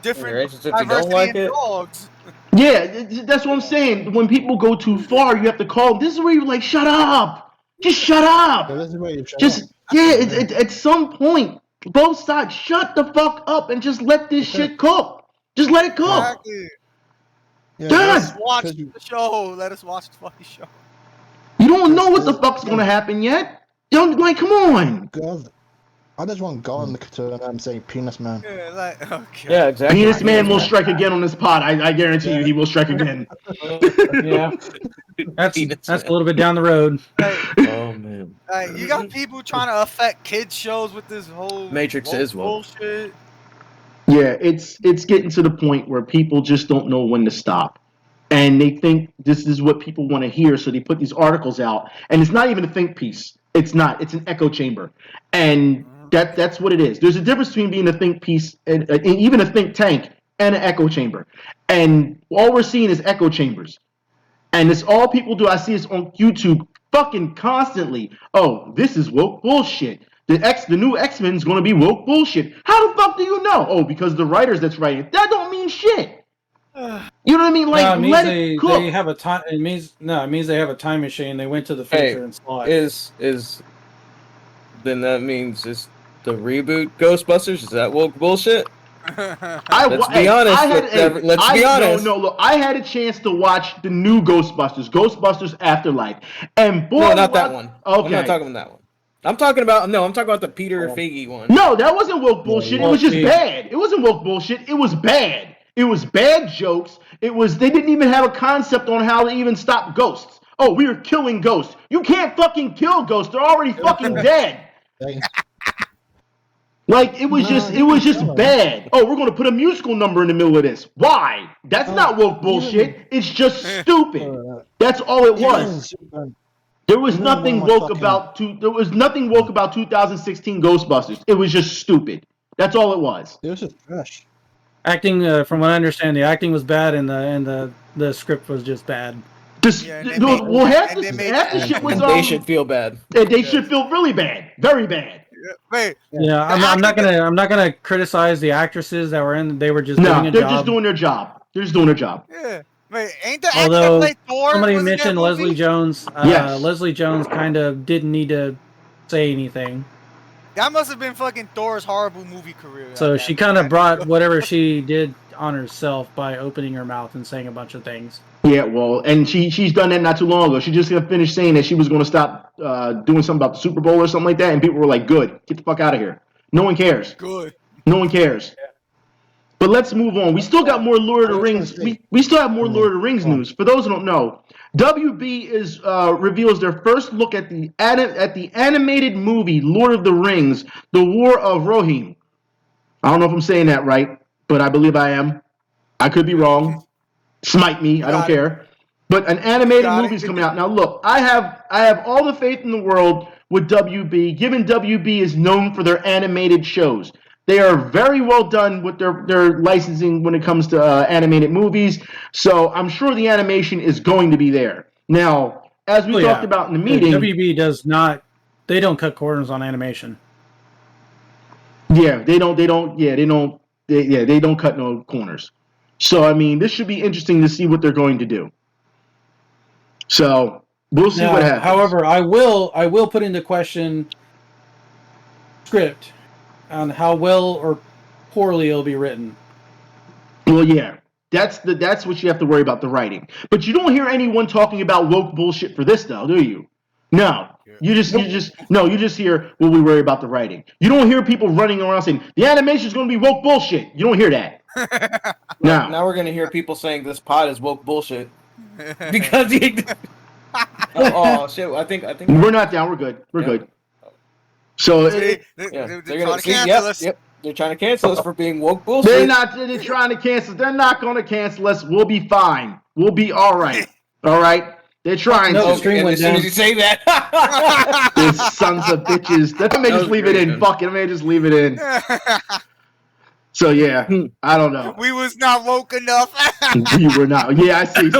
Speaker 6: different diversity in dogs.
Speaker 1: Yeah, that's what I'm saying. When people go too far, you have to call. This is where you're like, shut up. Just shut up.
Speaker 7: Yeah, this is where you shut
Speaker 1: just
Speaker 7: up.
Speaker 1: yeah, at some point, both sides shut the fuck up and just let this shit cook. Just let it cook.
Speaker 6: Exactly.
Speaker 7: Yeah,
Speaker 6: let us watch the show. Let us watch the fucking show.
Speaker 1: You don't know what the fuck's gonna happen yet. Don't come on.
Speaker 7: God, I just want God to say penis man.
Speaker 6: Yeah, okay.
Speaker 3: Yeah, exactly.
Speaker 1: Penis man will strike again on this pod. I guarantee you, he will strike again.
Speaker 2: Yeah, that's a little bit down the road.
Speaker 3: Oh man.
Speaker 6: You got people trying to affect kids shows with this whole
Speaker 3: Matrix is woke.
Speaker 6: bullshit.
Speaker 1: Yeah, it's getting to the point where people just don't know when to stop. And they think this is what people want to hear, so they put these articles out. And it's not even a think piece. It's not. It's an echo chamber. And that's what it is. There's a difference between being a think piece and even a think tank and an echo chamber. And all we're seeing is echo chambers. And it's all people do. I see this on YouTube fucking constantly. Oh, this is woke bullshit. The new X-Men is going to be woke bullshit. How the fuck do you know? Oh, because the writers that's writing it. That don't mean shit. You know what I mean? Like,
Speaker 2: no,
Speaker 1: let it cook.
Speaker 2: They have a time. It means they have a time machine. They went to the future and saw it.
Speaker 3: Then that means it's the reboot Ghostbusters? Is that woke bullshit? Let's be honest. Let's be honest.
Speaker 1: No, look, I had a chance to watch the new Ghostbusters Afterlife, and boy,
Speaker 3: no, not that one.
Speaker 1: Okay,
Speaker 3: I'm not talking about that one. I'm talking about the Peter Feige one.
Speaker 1: No, that wasn't woke bullshit. It was just bad. It wasn't woke bullshit. It was bad. It was bad jokes. They didn't even have a concept on how to even stop ghosts. Oh, we are killing ghosts. You can't fucking kill ghosts. They're already fucking dead. Like, it was just bad. Oh, we're going to put a musical number in the middle of this. Why? That's not woke bullshit. It's just stupid. That's all it was. There was nothing woke about 2016 Ghostbusters. It was just stupid. That's all it was.
Speaker 7: It was just trash.
Speaker 2: Acting, from what I understand, the acting was bad and the script was just bad.
Speaker 1: Half the shit was
Speaker 3: they should feel bad.
Speaker 1: They should feel really bad, very bad.
Speaker 6: Wait.
Speaker 2: Yeah, I'm not gonna criticize the actresses that were in. They were just doing a job.
Speaker 1: They're just doing their job. They're just doing their job.
Speaker 6: Yeah. Wait, ain't the
Speaker 2: actor
Speaker 6: that played Thor?
Speaker 2: Somebody mentioned Leslie Jones.
Speaker 1: Yes.
Speaker 2: Leslie Jones kind of didn't need to say anything.
Speaker 6: That must have been fucking Thor's horrible movie career.
Speaker 2: So she kind of brought whatever she did on herself by opening her mouth and saying a bunch of things.
Speaker 1: Yeah, well, and she's done that not too long ago. She just finished saying that she was going to stop doing something about the Super Bowl or something like that, and people were like, "Good, get the fuck out of here." No one cares.
Speaker 6: Good.
Speaker 1: No one cares. Yeah. But let's move on. We still got more Lord of the Rings. We still have more Lord of the Rings news. For those who don't know, WB reveals their first look at the animated movie Lord of the Rings: The War of Rohirrim. I don't know if I'm saying that right, but I believe I am. I could be wrong. Smite me. I don't care. But an animated movie's coming out now. Look, I have all the faith in the world with WB. Given WB is known for their animated shows. They are very well done with their licensing when it comes to animated movies. So I'm sure the animation is going to be there. Now, as we talked about in the meeting,
Speaker 2: WB does not. They don't cut corners on animation.
Speaker 1: Yeah, they don't cut no corners. So I mean, this should be interesting to see what they're going to do. So we'll see what happens.
Speaker 2: However, I will put into question script on how well or poorly it'll be written.
Speaker 1: Well, yeah, that's what you have to worry about, the writing. But you don't hear anyone talking about woke bullshit for this, though, do you? No. You just hear, well, we worry about the writing. You don't hear people running around saying the animation is going to be woke bullshit. You don't hear that. No.
Speaker 3: Now we're gonna hear people saying this pod is woke bullshit because he. Oh shit! I think
Speaker 1: We're not down. We're good. We're good. So
Speaker 6: they're trying to cancel us.
Speaker 3: Yep. They're trying to cancel us for being woke bullshit.
Speaker 1: They're trying to cancel. They're not going to cancel us. We'll be fine. We'll be all right. All right. They're trying to.
Speaker 3: As soon as you say that,
Speaker 1: these sons of bitches. I may just leave it in. Fuck it. I may just leave it in. So yeah, I don't know.
Speaker 6: We was not woke enough.
Speaker 1: We were not. Yeah, I see.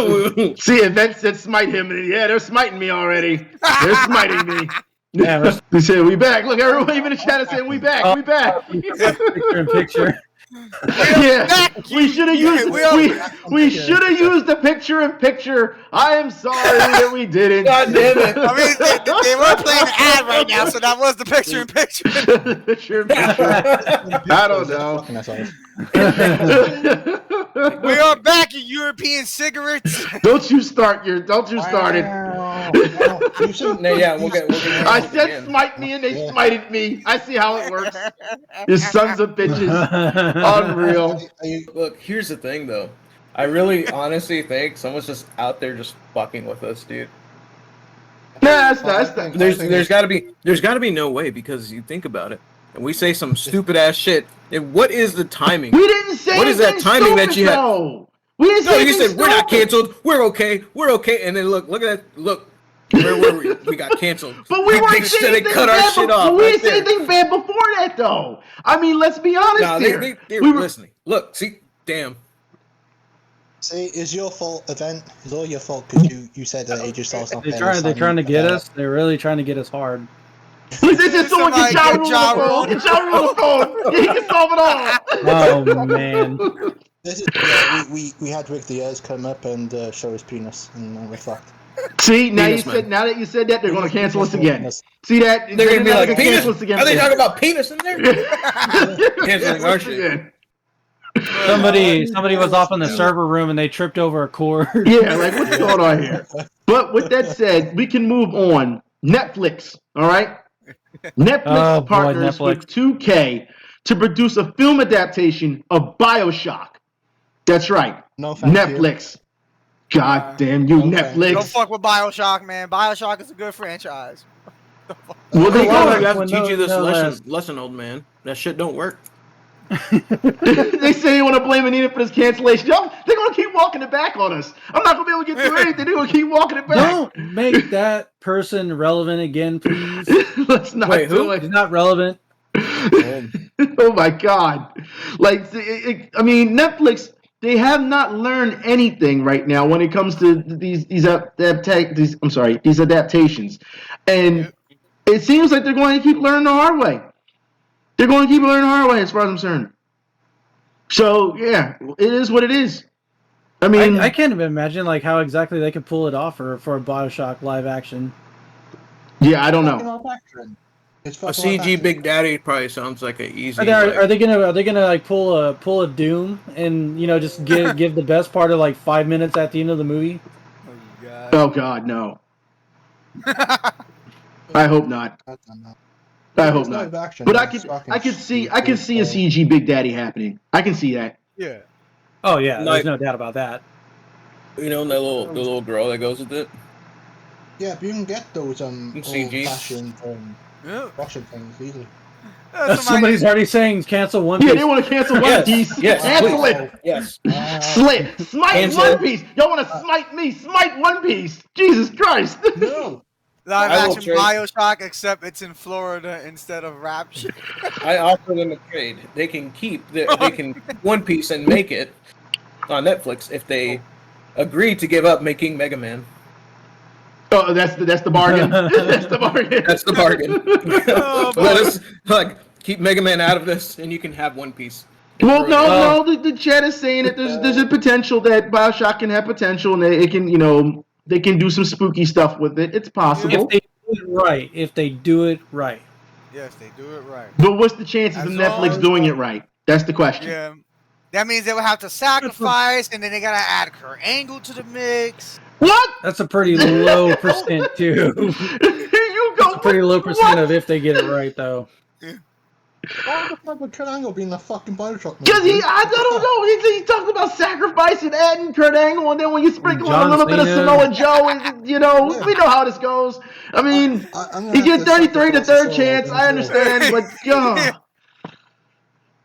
Speaker 1: See, Event said smite him. Yeah, they're smiting me already. They're smiting me.
Speaker 2: Yeah,
Speaker 1: they said we back. Look, everyone even in the chat is saying we back. We back.
Speaker 2: Picture in picture.
Speaker 1: Yeah, we should have used. We should have used the picture in picture. I am sorry that we didn't.
Speaker 3: God damn it!
Speaker 6: I mean, they were playing an ad right now, so that was the picture in picture.
Speaker 1: Picture in picture. I don't know.
Speaker 6: We are back, you European cigarettes.
Speaker 1: Don't you start it.
Speaker 3: Yeah, we'll get
Speaker 1: I said smite me and they smited me. I see how it works. You sons of bitches. Unreal.
Speaker 3: Look, here's the thing though. I really honestly think someone's just out there just fucking with us, dude.
Speaker 1: Nah, that's not.
Speaker 3: There's gotta be no way, because you think about it. And we say some stupid ass shit. And what is the timing?
Speaker 1: We didn't say
Speaker 3: what is that timing that you had?
Speaker 1: We didn't say
Speaker 3: no, you said we're not canceled. We're okay. And then look at that. Look, where were we? We got canceled.
Speaker 1: But we weren't saying anything
Speaker 3: cut our shit off.
Speaker 1: But we didn't say anything bad before that, though. I mean, let's be honest here.
Speaker 3: They were listening. Look, see, damn.
Speaker 7: See, it's your fault, Event. It's all your fault because you said that Aegis Star's not
Speaker 2: They're trying to get us. They're really trying to get us hard.
Speaker 1: This is someone get Ja Rule on the phone. Get Ja Rule on the phone. Yeah, he can solve it all.
Speaker 2: Oh man.
Speaker 7: This is, we had Rick Diaz come up and show his penis, and we're fucked.
Speaker 1: See, now that you said that, they're going to cancel us again. See that?
Speaker 3: They're going to be like,
Speaker 1: cancel us again.
Speaker 3: Are they talking about penis in there? Canceling our shit.
Speaker 2: Somebody was off in the server room and they tripped over a cord.
Speaker 1: Yeah, like what's going on here? But with that said, we can move on. Netflix, all right? Netflix partners with 2K to produce a film adaptation of BioShock. That's right.
Speaker 7: No, thank
Speaker 1: Netflix. You. God damn you, Netflix.
Speaker 6: Don't fuck with BioShock, man. BioShock is a good franchise.
Speaker 3: Well, they have to teach you this lesson, old man. That shit don't work.
Speaker 1: They say they want to blame Anita for this cancellation. Yo, they're going to keep walking it back on us. I'm not going to be able to get through anything. They're going to keep walking it back.
Speaker 2: Don't make that person relevant again, please.
Speaker 1: Let's not do it.
Speaker 2: He's not relevant.
Speaker 1: Oh my God. Like, I mean, Netflix, they have not learned anything right now when it comes to these adaptations. And it seems like they're going to keep learning the hard way. They're going to keep learning the hard way as far as I'm concerned. So, yeah, it is what it is. I mean,
Speaker 2: I can't even imagine like how exactly they could pull it off for a BioShock live action.
Speaker 1: Yeah, I don't know.
Speaker 3: A CG Big Daddy probably sounds like an easy.
Speaker 2: Are they gonna like pull a Doom and just give the best part of like 5 minutes at the end of the movie?
Speaker 1: Oh God, no. I hope not. I hope not. But I could see a CG Big Daddy happening. I can see that.
Speaker 6: Yeah.
Speaker 2: Oh yeah, there's no doubt about that.
Speaker 3: You know, the little girl that goes with it.
Speaker 7: Yeah, but you can get those
Speaker 3: CG.
Speaker 7: old-fashioned Russian things easily.
Speaker 2: Somebody's already saying cancel One Piece.
Speaker 1: Yeah, they want to cancel One Piece.
Speaker 3: Yes,
Speaker 1: cancel it.
Speaker 3: Yes.
Speaker 1: Smite cancel. One Piece. Y'all want to smite me? Smite One Piece. Jesus Christ.
Speaker 7: No.
Speaker 6: Live action BioShock, except it's in Florida instead of Rapture.
Speaker 3: I offer them a trade. They can keep One Piece and make it on Netflix if they agree to give up making Mega Man.
Speaker 1: Oh, that's the bargain. That's the bargain.
Speaker 3: That's the bargain. Let us keep Mega Man out of this, and you can have One Piece.
Speaker 1: Well, no. The chat is saying that there's a potential that BioShock can have potential, and they can do some spooky stuff with it. It's possible.
Speaker 2: If they do it right.
Speaker 6: Yes, they do it right.
Speaker 1: But what's the chances of Netflix doing it right? That's the question.
Speaker 6: Yeah. That means they would have to sacrifice, and then they gotta add Kurt Angle to the mix.
Speaker 1: What?
Speaker 2: That's a pretty low percent too.
Speaker 1: You go.
Speaker 2: That's a pretty low percent of if they get it right, though.
Speaker 7: Why the fuck would Kurt Angle be in the fucking Bioshock movie?
Speaker 1: Because I don't know. He talked about sacrifice and adding Kurt Angle, and then when you sprinkle on a little bit of Samoa Joe, and we know how this goes. I mean, he get 33 to third chance. I understand, but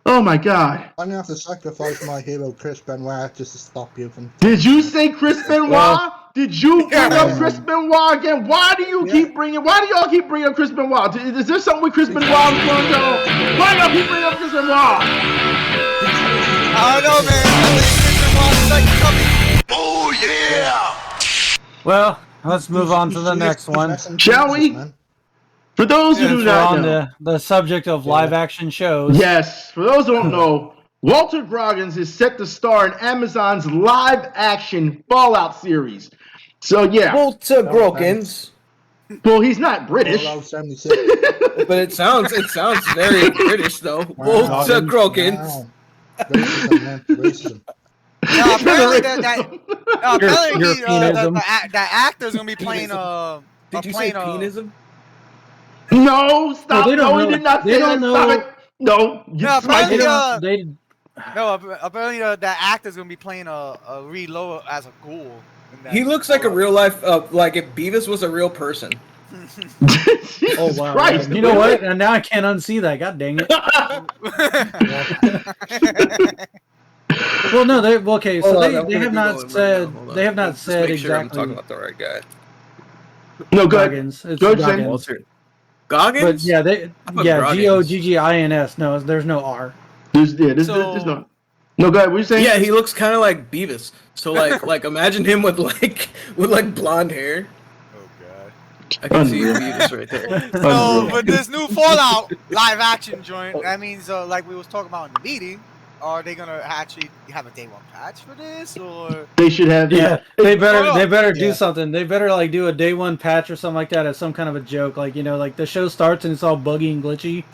Speaker 1: oh my God.
Speaker 7: I'm gonna have to sacrifice my hero Chris Benoit just to stop you from.
Speaker 1: Did you say Chris Benoit? Did you bring up Chris Benoit again? Why do y'all keep bringing up Chris Benoit? Is there something with Chris Benoit? Why y'all keep bringing up Chris Benoit?
Speaker 6: I don't know, man. I think Chris Benoit's like coming.
Speaker 4: Oh yeah!
Speaker 2: Well, let's move on to the next one.
Speaker 1: Shall we? For those who do not
Speaker 2: on
Speaker 1: know,
Speaker 2: the subject of live action shows.
Speaker 1: yes, for those who don't know, Walter Goggins is set to star in Amazon's live-action Fallout series. So yeah,
Speaker 3: Walter Goggins.
Speaker 1: well, he's not British.
Speaker 7: Fallout 76.
Speaker 3: But it sounds very British though. Walter Goggins.
Speaker 7: Wow. Racism, man. Racism.
Speaker 6: No, apparently
Speaker 2: Europeanism.
Speaker 6: that actor's gonna be playing
Speaker 3: Did you say penism?
Speaker 1: No, stop!
Speaker 2: No, they don't
Speaker 1: No, he
Speaker 2: know.
Speaker 1: did not
Speaker 2: They
Speaker 1: say
Speaker 2: don't
Speaker 1: that.
Speaker 2: know.
Speaker 1: Stop it! No, you
Speaker 6: No, apparently,
Speaker 1: spiked it.
Speaker 6: apparently that actor's gonna be playing a Reload as a ghoul.
Speaker 3: He looks like a real life, like if Beavis was a real person.
Speaker 1: Jesus
Speaker 2: Oh wow!
Speaker 1: Christ!
Speaker 2: You know what? And now I can't unsee that. God dang it! Well, no, okay. So they have not said they have not said
Speaker 3: Make sure I'm
Speaker 2: exactly.
Speaker 3: talking about the right guy.
Speaker 1: No, go ahead.
Speaker 2: Goggins. It's
Speaker 1: Go ahead,
Speaker 2: Goggins.
Speaker 3: Walter Goggins.
Speaker 2: But yeah,
Speaker 3: put
Speaker 2: Goggins. Goggins. No, there's no R.
Speaker 1: There's no. No, go ahead. What are you saying?
Speaker 3: Yeah, he looks kind of like Beavis. So like imagine him with blonde hair.
Speaker 6: Oh god.
Speaker 3: I can see Beavis right there.
Speaker 6: So, but this new Fallout live action joint, that means like we was talking about in the meeting, are they gonna actually have a day one patch for this, or
Speaker 1: They should have.
Speaker 2: Yeah, they better do
Speaker 7: Yeah.
Speaker 2: something. They better like do a day one patch or something like that as some kind of a joke. Like like the show starts and it's all buggy and glitchy.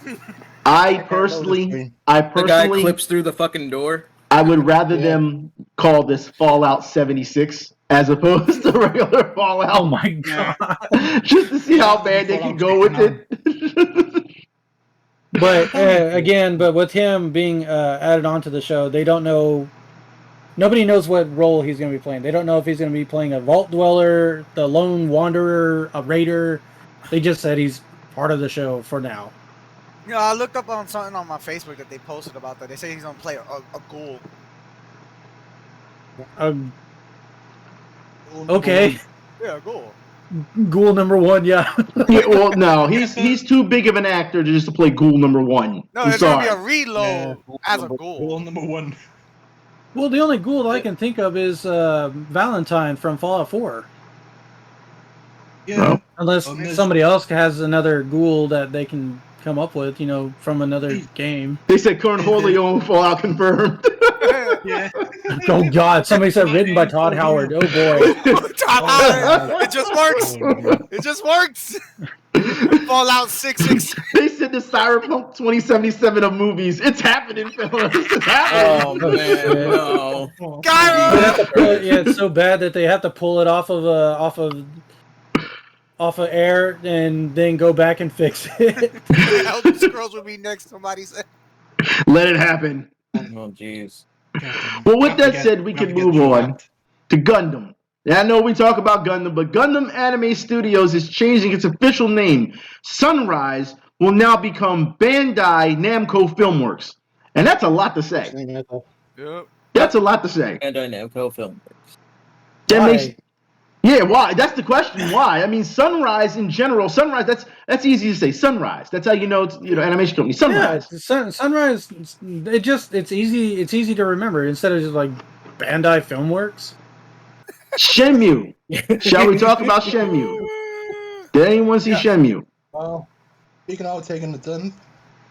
Speaker 1: I personally,
Speaker 3: The guy clips through the fucking door.
Speaker 1: I would rather them call this Fallout 76 as opposed to regular Fallout.
Speaker 2: Oh my god!
Speaker 1: Just to see how bad they can go with it.
Speaker 2: But again, with him being added onto the show, they don't know. Nobody knows what role he's going to be playing. They don't know if he's going to be playing a vault dweller, the lone wanderer, a raider. They just said he's part of the show for now.
Speaker 6: you know, I looked up on something on my Facebook that they posted about that. They say he's gonna play a ghoul.
Speaker 2: Okay,
Speaker 6: Yeah, a ghoul.
Speaker 2: Ghoul number 1, yeah.
Speaker 1: Yeah, well, no, he's too big of an actor to just to play Ghoul number 1.
Speaker 6: No,
Speaker 1: I'm
Speaker 6: there's
Speaker 1: sorry.
Speaker 6: gonna be a reload as a ghoul.
Speaker 8: Rule number 1.
Speaker 2: Well, the only ghoul I can think of is Valentine from Fallout 4.
Speaker 8: Yeah.
Speaker 1: Well,
Speaker 2: Unless somebody else has another ghoul that they can come up with, from another game.
Speaker 1: They said Cornholio Fallout confirmed.
Speaker 8: Yeah.
Speaker 2: Oh God! Somebody said written by Todd Howard. Oh boy!
Speaker 6: Todd Howard. It just works. It just works. Fallout 666.
Speaker 1: They said the Cyberpunk 2077 of movies. It's happening, fellas. It's happening.
Speaker 3: Oh man, no.
Speaker 6: Gyro.
Speaker 2: Yeah, it's so bad that they have to pull it off of air and then go back and fix it.
Speaker 6: Elder Scrolls will be next. Somebody said.
Speaker 1: Let it happen.
Speaker 3: Oh jeez.
Speaker 1: Well, with that said, we can move on to Gundam. Now, I know we talk about Gundam, but Gundam Anime Studios is changing its official name. Sunrise will now become Bandai Namco Filmworks. And that's a lot to say.
Speaker 6: Yep.
Speaker 1: That's a lot to say.
Speaker 3: Bandai Namco Filmworks.
Speaker 1: That makes... Yeah, why? That's the question. Why? I mean, Sunrise in general. Sunrise. That's easy to say. Sunrise. That's how you know it's animation company. Sunrise.
Speaker 2: Yeah, Sunrise. It's easy. It's easy to remember instead of just like Bandai Filmworks.
Speaker 1: Shenmue. Shall we talk about Shenmue? Did anyone see Shenmue?
Speaker 7: Well, speaking of taking the done.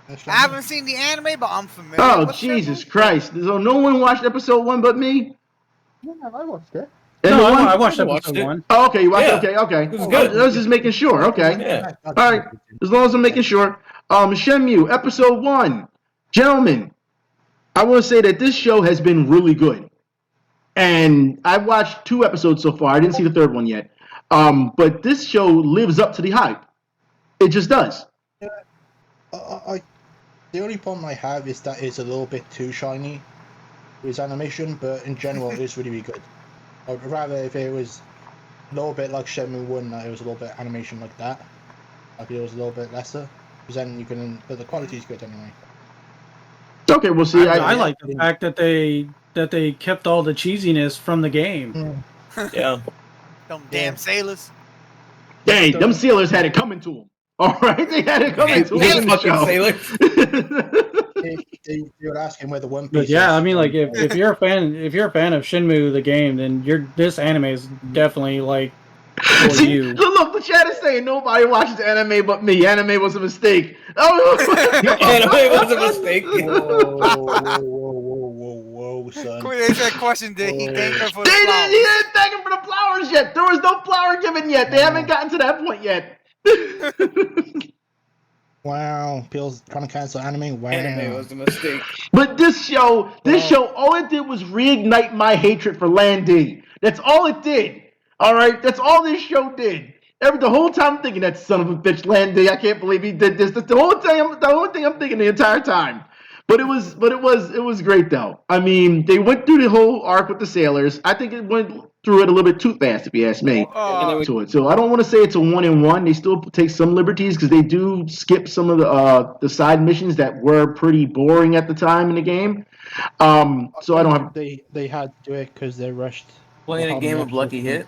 Speaker 6: I haven't seen the anime, but I'm familiar.
Speaker 1: Oh,
Speaker 6: with
Speaker 1: Jesus
Speaker 6: Shenmue.
Speaker 1: Christ! So no one watched episode 1 but me.
Speaker 7: Yeah, I watched it.
Speaker 2: No,
Speaker 1: Anyone?
Speaker 2: I watched
Speaker 3: I
Speaker 2: episode
Speaker 3: watched it.
Speaker 2: 1.
Speaker 1: Oh, okay, you watched
Speaker 3: Yeah.
Speaker 1: it. Okay.
Speaker 3: It was good.
Speaker 1: I was just making sure. Okay.
Speaker 3: Yeah.
Speaker 1: All right. As long as I'm making sure. Shenmue, episode 1. Gentlemen, I want to say that this show has been really good. And I've watched 2 episodes so far. I didn't see the third one yet. But this show lives up to the hype. It just does.
Speaker 7: Yeah. The only problem I have is that it's a little bit too shiny with animation, but in general, it's really, really good. I'd rather if it was a little bit like Shenmue 1, that it was a little bit animation like that. Like it was a little bit lesser. Because then you can, but the quality is good anyway.
Speaker 1: Okay, we'll see.
Speaker 2: I like the fact that they kept all the cheesiness from the game.
Speaker 3: Yeah.
Speaker 6: Them damn sailors.
Speaker 1: Hey, them sailors had it coming to them. All right, they had it coming to them.
Speaker 3: Fucking sailors.
Speaker 7: They were asking where the One Piece.
Speaker 2: But yeah, I mean, like if you're a fan of Shenmue the game, then this anime is definitely like for
Speaker 1: See,
Speaker 2: you.
Speaker 1: look, the chat is saying nobody watches anime but me. Anime was a mistake. Oh,
Speaker 3: Anime was a mistake.
Speaker 7: Whoa, son.
Speaker 6: They said question, did he thank her for the
Speaker 1: He
Speaker 6: flowers?
Speaker 1: didn't thank him for the flowers yet. There was no flower given yet. They haven't gotten to that point yet.
Speaker 7: Wow, Peel's trying to cancel anime. Wow.
Speaker 3: Anime was a mistake.
Speaker 1: But this show, all it did was reignite my hatred for Landy. That's all it did. All right, that's all this show did. The whole time I'm thinking, that son of a bitch, Landy. I can't believe he did this. That's the whole thing I'm thinking the entire time. But it was great though. I mean, they went through the whole arc with the sailors. I think it went through it a little bit too fast, if you ask me. To it. So I don't want to say it's a 1-in-1. They still take some liberties because they do skip some of the side missions that were pretty boring at the time in the game. So I don't have.
Speaker 7: They had to do it because they rushed.
Speaker 3: Playing a game of Lucky Hit.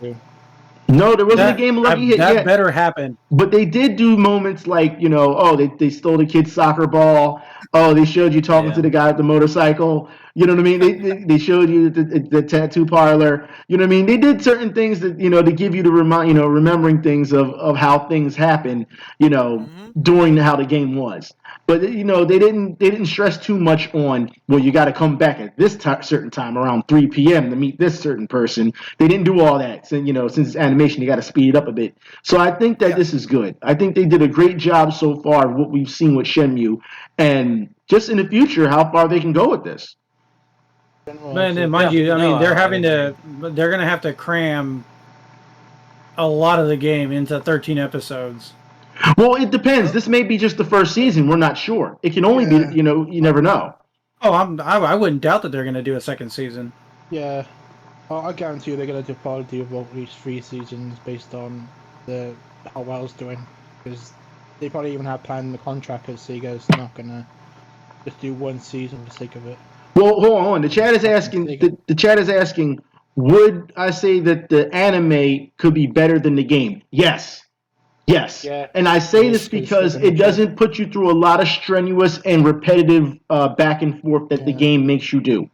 Speaker 1: No, there wasn't a game of Lucky Hit
Speaker 2: yet.
Speaker 1: That
Speaker 2: better happen.
Speaker 1: But they did do moments like, they stole the kid's soccer ball. Oh, they showed you talking to the guy at the motorcycle. You know what I mean? They showed you the tattoo parlor. You know what I mean? They did certain things that, to give you the remembering things of how things happen, during how the game was. But they didn't stress too much on, well, you got to come back at this certain time around 3 p.m. to meet this certain person. They didn't do all that. So, since it's animation, you got to speed it up a bit. So I think that this is good. I think they did a great job so far of what we've seen with Shenmue, and just in the future, how far they can go with this.
Speaker 2: And mind you, I mean, they're going to have to cram a lot of the game into 13 episodes.
Speaker 1: Well, it depends. This may be just the first season. We're not sure. It can only be, you never know.
Speaker 2: Oh, I wouldn't doubt that they're going to do a second season.
Speaker 7: Yeah. I guarantee you they're going to probably do about at least 3 seasons based on how well it's doing. Because they probably even have planned in the contract because Sega's not going to just do 1 season for the sake of it.
Speaker 1: Well, hold on. The chat is asking. The chat is asking. Would I say that the anime could be better than the game? Yes. Yes. Yeah. And I say this because it doesn't put you through a lot of strenuous and repetitive back and forth that the game makes you do.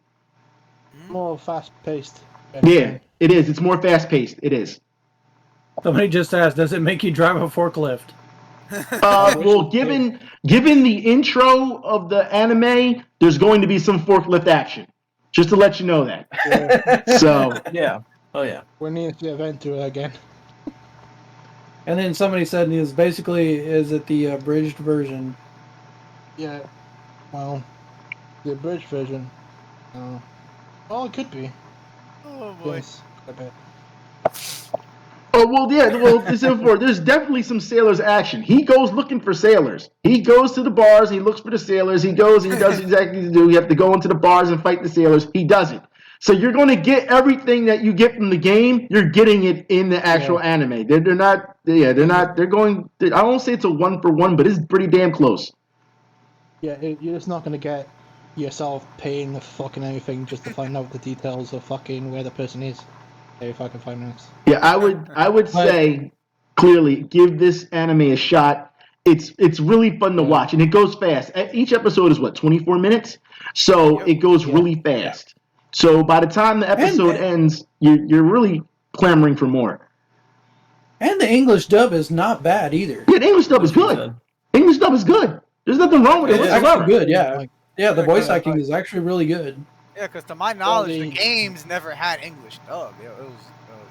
Speaker 7: More fast-paced.
Speaker 1: Yeah, it is. It's more fast-paced. It is.
Speaker 2: Somebody just asked, does it make you drive a forklift?
Speaker 1: Well, given the intro of the anime, there's going to be some forklift action. Just to let you know that. Yeah. So.
Speaker 3: Yeah. Oh, yeah.
Speaker 7: We need to event to it again.
Speaker 2: And then somebody said is it the abridged version?
Speaker 7: Yeah. Well, the abridged version. Well, it could be.
Speaker 6: Oh boy.
Speaker 7: Yes, I bet.
Speaker 1: Oh, well, yeah. Well, there's definitely some sailors action. He goes looking for sailors. He goes to the bars. He looks for the sailors. He goes and he does exactly what you do. You have to go into the bars and fight the sailors. He does it. So you're going to get everything that you get from the game. You're getting it in the actual anime. They're not. They're going. I won't say it's a 1-for-1, but it's pretty damn close.
Speaker 7: Yeah, you're just not going to get yourself paying the fucking everything just to find out the details of fucking where the person is. Every fucking 5 minutes.
Speaker 1: Yeah, I would say clearly give this anime a shot. It's really fun to watch, and it goes fast. Each episode is 24 minutes, so it goes really fast. Yeah. So by the time the episode ends, you're really clamoring for more.
Speaker 2: And the English dub is not bad either.
Speaker 1: Yeah, the English dub is good. English dub is good. There's nothing wrong with it whatsoever.
Speaker 2: It's good, yeah. Yeah, the voice acting is actually really good.
Speaker 6: Yeah, because to my knowledge, the games never had English dub. It was.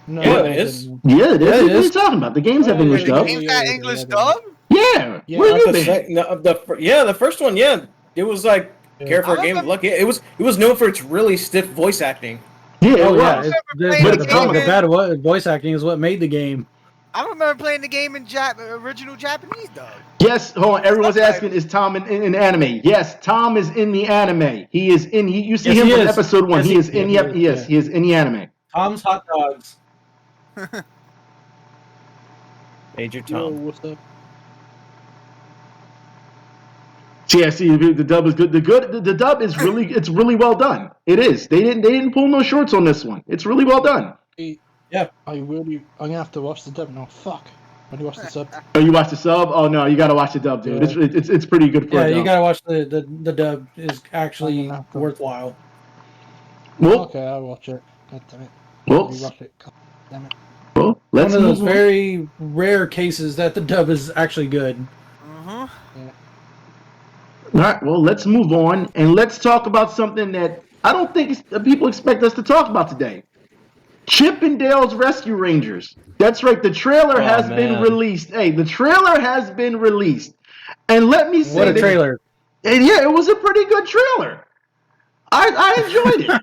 Speaker 7: No,
Speaker 3: yeah, it is.
Speaker 1: Yeah, it is. What are you talking about? The games have English dub.
Speaker 6: The games had English dub?
Speaker 1: Yeah. Where you been?
Speaker 3: The first one, yeah. It was like care for a game of luck. Yeah, it was known for its really stiff voice acting.
Speaker 1: Yeah,
Speaker 2: Oh
Speaker 1: it
Speaker 2: yeah,
Speaker 1: was.
Speaker 2: the bad voice acting is what made the game.
Speaker 6: I don't remember playing the game in original Japanese dub.
Speaker 1: Yes, hold on. Everyone's asking, is Tom in anime? Yes, Tom is in the anime. He is in. You see him from episode 1. He is in the. Yes, he is in the anime.
Speaker 2: Tom's Hot Dogs.
Speaker 3: Major Tom.
Speaker 7: Yo, what's up?
Speaker 1: Yeah, see, the dub is good. The dub is really, it's really well done. It is. They didn't pull no shorts on this one. It's really well done.
Speaker 2: Yeah.
Speaker 7: I'm gonna have to watch the dub now. Fuck. When you watch the sub.
Speaker 1: Oh, you watch the sub? Oh no, you gotta watch the dub, dude.
Speaker 7: Yeah.
Speaker 1: It's pretty good for
Speaker 2: Yeah,
Speaker 1: a dub.
Speaker 2: you gotta watch the dub. Is actually worthwhile.
Speaker 1: Well,
Speaker 7: okay, I'll watch it. God damn it.
Speaker 1: Well,
Speaker 7: Watch it. God damn it.
Speaker 1: Well, let's
Speaker 2: one of those
Speaker 1: move on.
Speaker 2: very rare cases that the dub is actually good.
Speaker 6: Mm-hmm.
Speaker 1: All right, well, let's move on and let's talk about something that I don't think people expect us to talk about today. Chip and Dale's Rescue Rangers. That's right, the trailer has been released. Hey, the trailer has been released. And let me say
Speaker 2: what a trailer.
Speaker 1: Yeah, it was a pretty good trailer. I enjoyed it.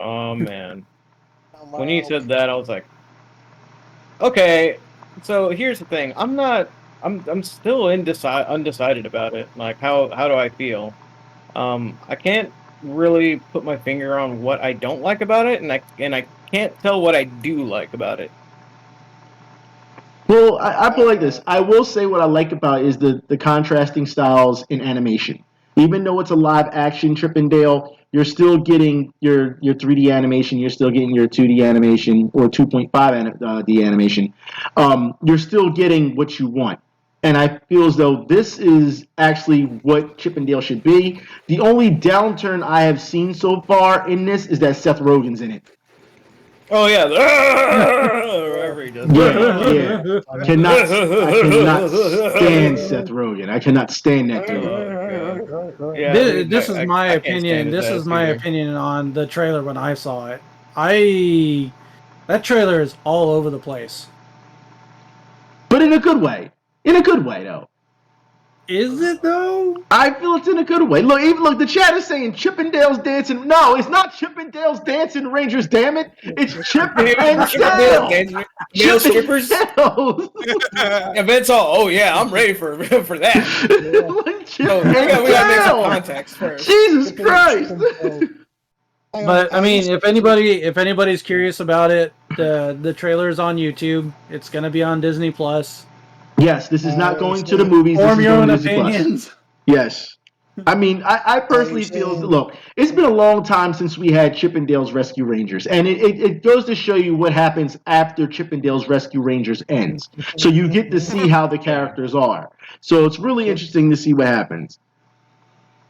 Speaker 3: Oh man. When you said that, I was like, okay, so here's the thing. I'm still undecided about it. Like, how do I feel? I can't really put my finger on what I don't like about it, and I can't tell what I do like about it.
Speaker 1: Well, I put it like this. I will say what I like about it is the contrasting styles in animation. Even though it's a live action Chip and Dale, you're still getting your 3D animation. You're still getting your 2D animation or 2.5D animation. You're still getting what you want. And I feel as though this is actually what Chip and Dale should be. The only downturn I have seen so far in this is that Seth Rogen's in it.
Speaker 3: Oh yeah, wherever he does.
Speaker 1: Yeah. I cannot stand Seth Rogen. I cannot stand that dude.
Speaker 3: Yeah,
Speaker 2: this is my opinion. This is my opinion on the trailer when I saw it. That trailer is all over the place.
Speaker 1: But in a good way. In a good way, though.
Speaker 2: Is it though?
Speaker 1: I feel it's in a good way. Look, the chat is saying Chip and Dale's Dancing. No, it's not Chip and Dale's Dancing Rangers. Damn it! It's Chip and Dale.
Speaker 3: Male strippers. Events all. Oh yeah, I'm ready for that.
Speaker 1: Chip
Speaker 3: we gotta make some context first.
Speaker 1: Jesus Christ!
Speaker 2: But I mean, if anybody's curious about it, the trailer's on YouTube. It's gonna be on Disney Plus.
Speaker 1: Yes, this is not going to the movies.
Speaker 2: Form your own opinions.
Speaker 1: Yes. I mean, I personally feel, look, it's been a long time since we had Chip and Dale's Rescue Rangers, and it goes to show you what happens after Chip and Dale's Rescue Rangers ends. So you get to see how the characters are. So it's really interesting to see what happens.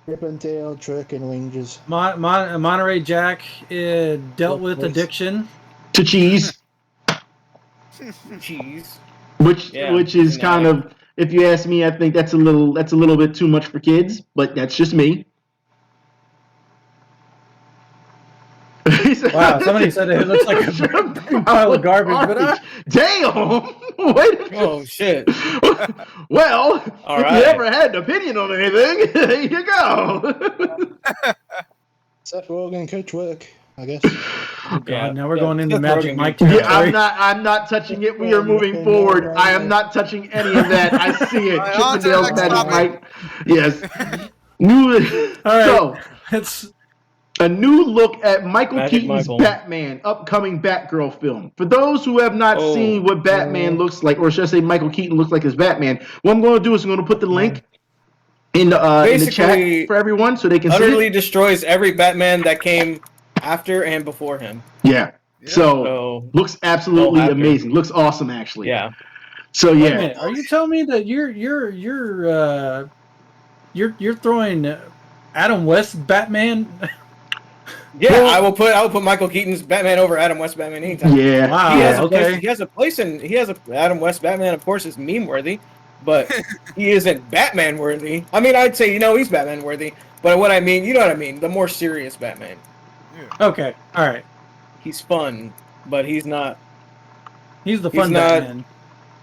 Speaker 7: Chip and Dale, Trick and Rangers.
Speaker 2: Monterey Jack dealt with addiction
Speaker 1: To cheese.
Speaker 3: Cheese.
Speaker 1: Which is kind of, if you ask me, I think that's a little bit too much for kids, but that's just me.
Speaker 2: Wow, somebody said it looks like a pile of garbage, but
Speaker 1: damn! Wait.
Speaker 3: Oh shit.
Speaker 1: Well,
Speaker 3: all
Speaker 1: if
Speaker 3: right.
Speaker 1: you ever had an opinion on anything, there you go.
Speaker 7: Seth Rogen could work, I guess.
Speaker 2: Oh God, now we're going into Magic Mike territory.
Speaker 1: I'm not touching it. We are moving forward. I am not touching any of that. I see it. Chip and Dale's Magic Mike. Yes.
Speaker 2: All right.
Speaker 1: So
Speaker 2: it's
Speaker 1: a new look at Michael
Speaker 3: Magic
Speaker 1: Keaton's
Speaker 3: Michael.
Speaker 1: Batman, upcoming Batgirl film. For those who have not seen what Batman looks like, or should I say Michael Keaton looks like as Batman, what I'm going to do is I'm going to put the link in the chat for everyone so they can see
Speaker 3: utterly
Speaker 1: it.
Speaker 3: destroys every Batman that came after and before him.
Speaker 1: Yeah. So looks absolutely amazing. Looks awesome, actually.
Speaker 3: Yeah.
Speaker 1: So
Speaker 2: Wait a
Speaker 1: yeah.
Speaker 2: minute, are you telling me that you're throwing Adam West Batman?
Speaker 3: Yeah, I will put Michael Keaton's Batman over Adam West Batman anytime.
Speaker 1: Yeah.
Speaker 2: Wow.
Speaker 3: He has a place in Adam West Batman. Of course, is meme worthy, but he isn't Batman worthy. I mean, I'd say he's Batman worthy, but what I mean, you know what I mean, the more serious Batman.
Speaker 2: Okay. All right.
Speaker 3: He's fun, but he's not.
Speaker 2: He's the fun Batman.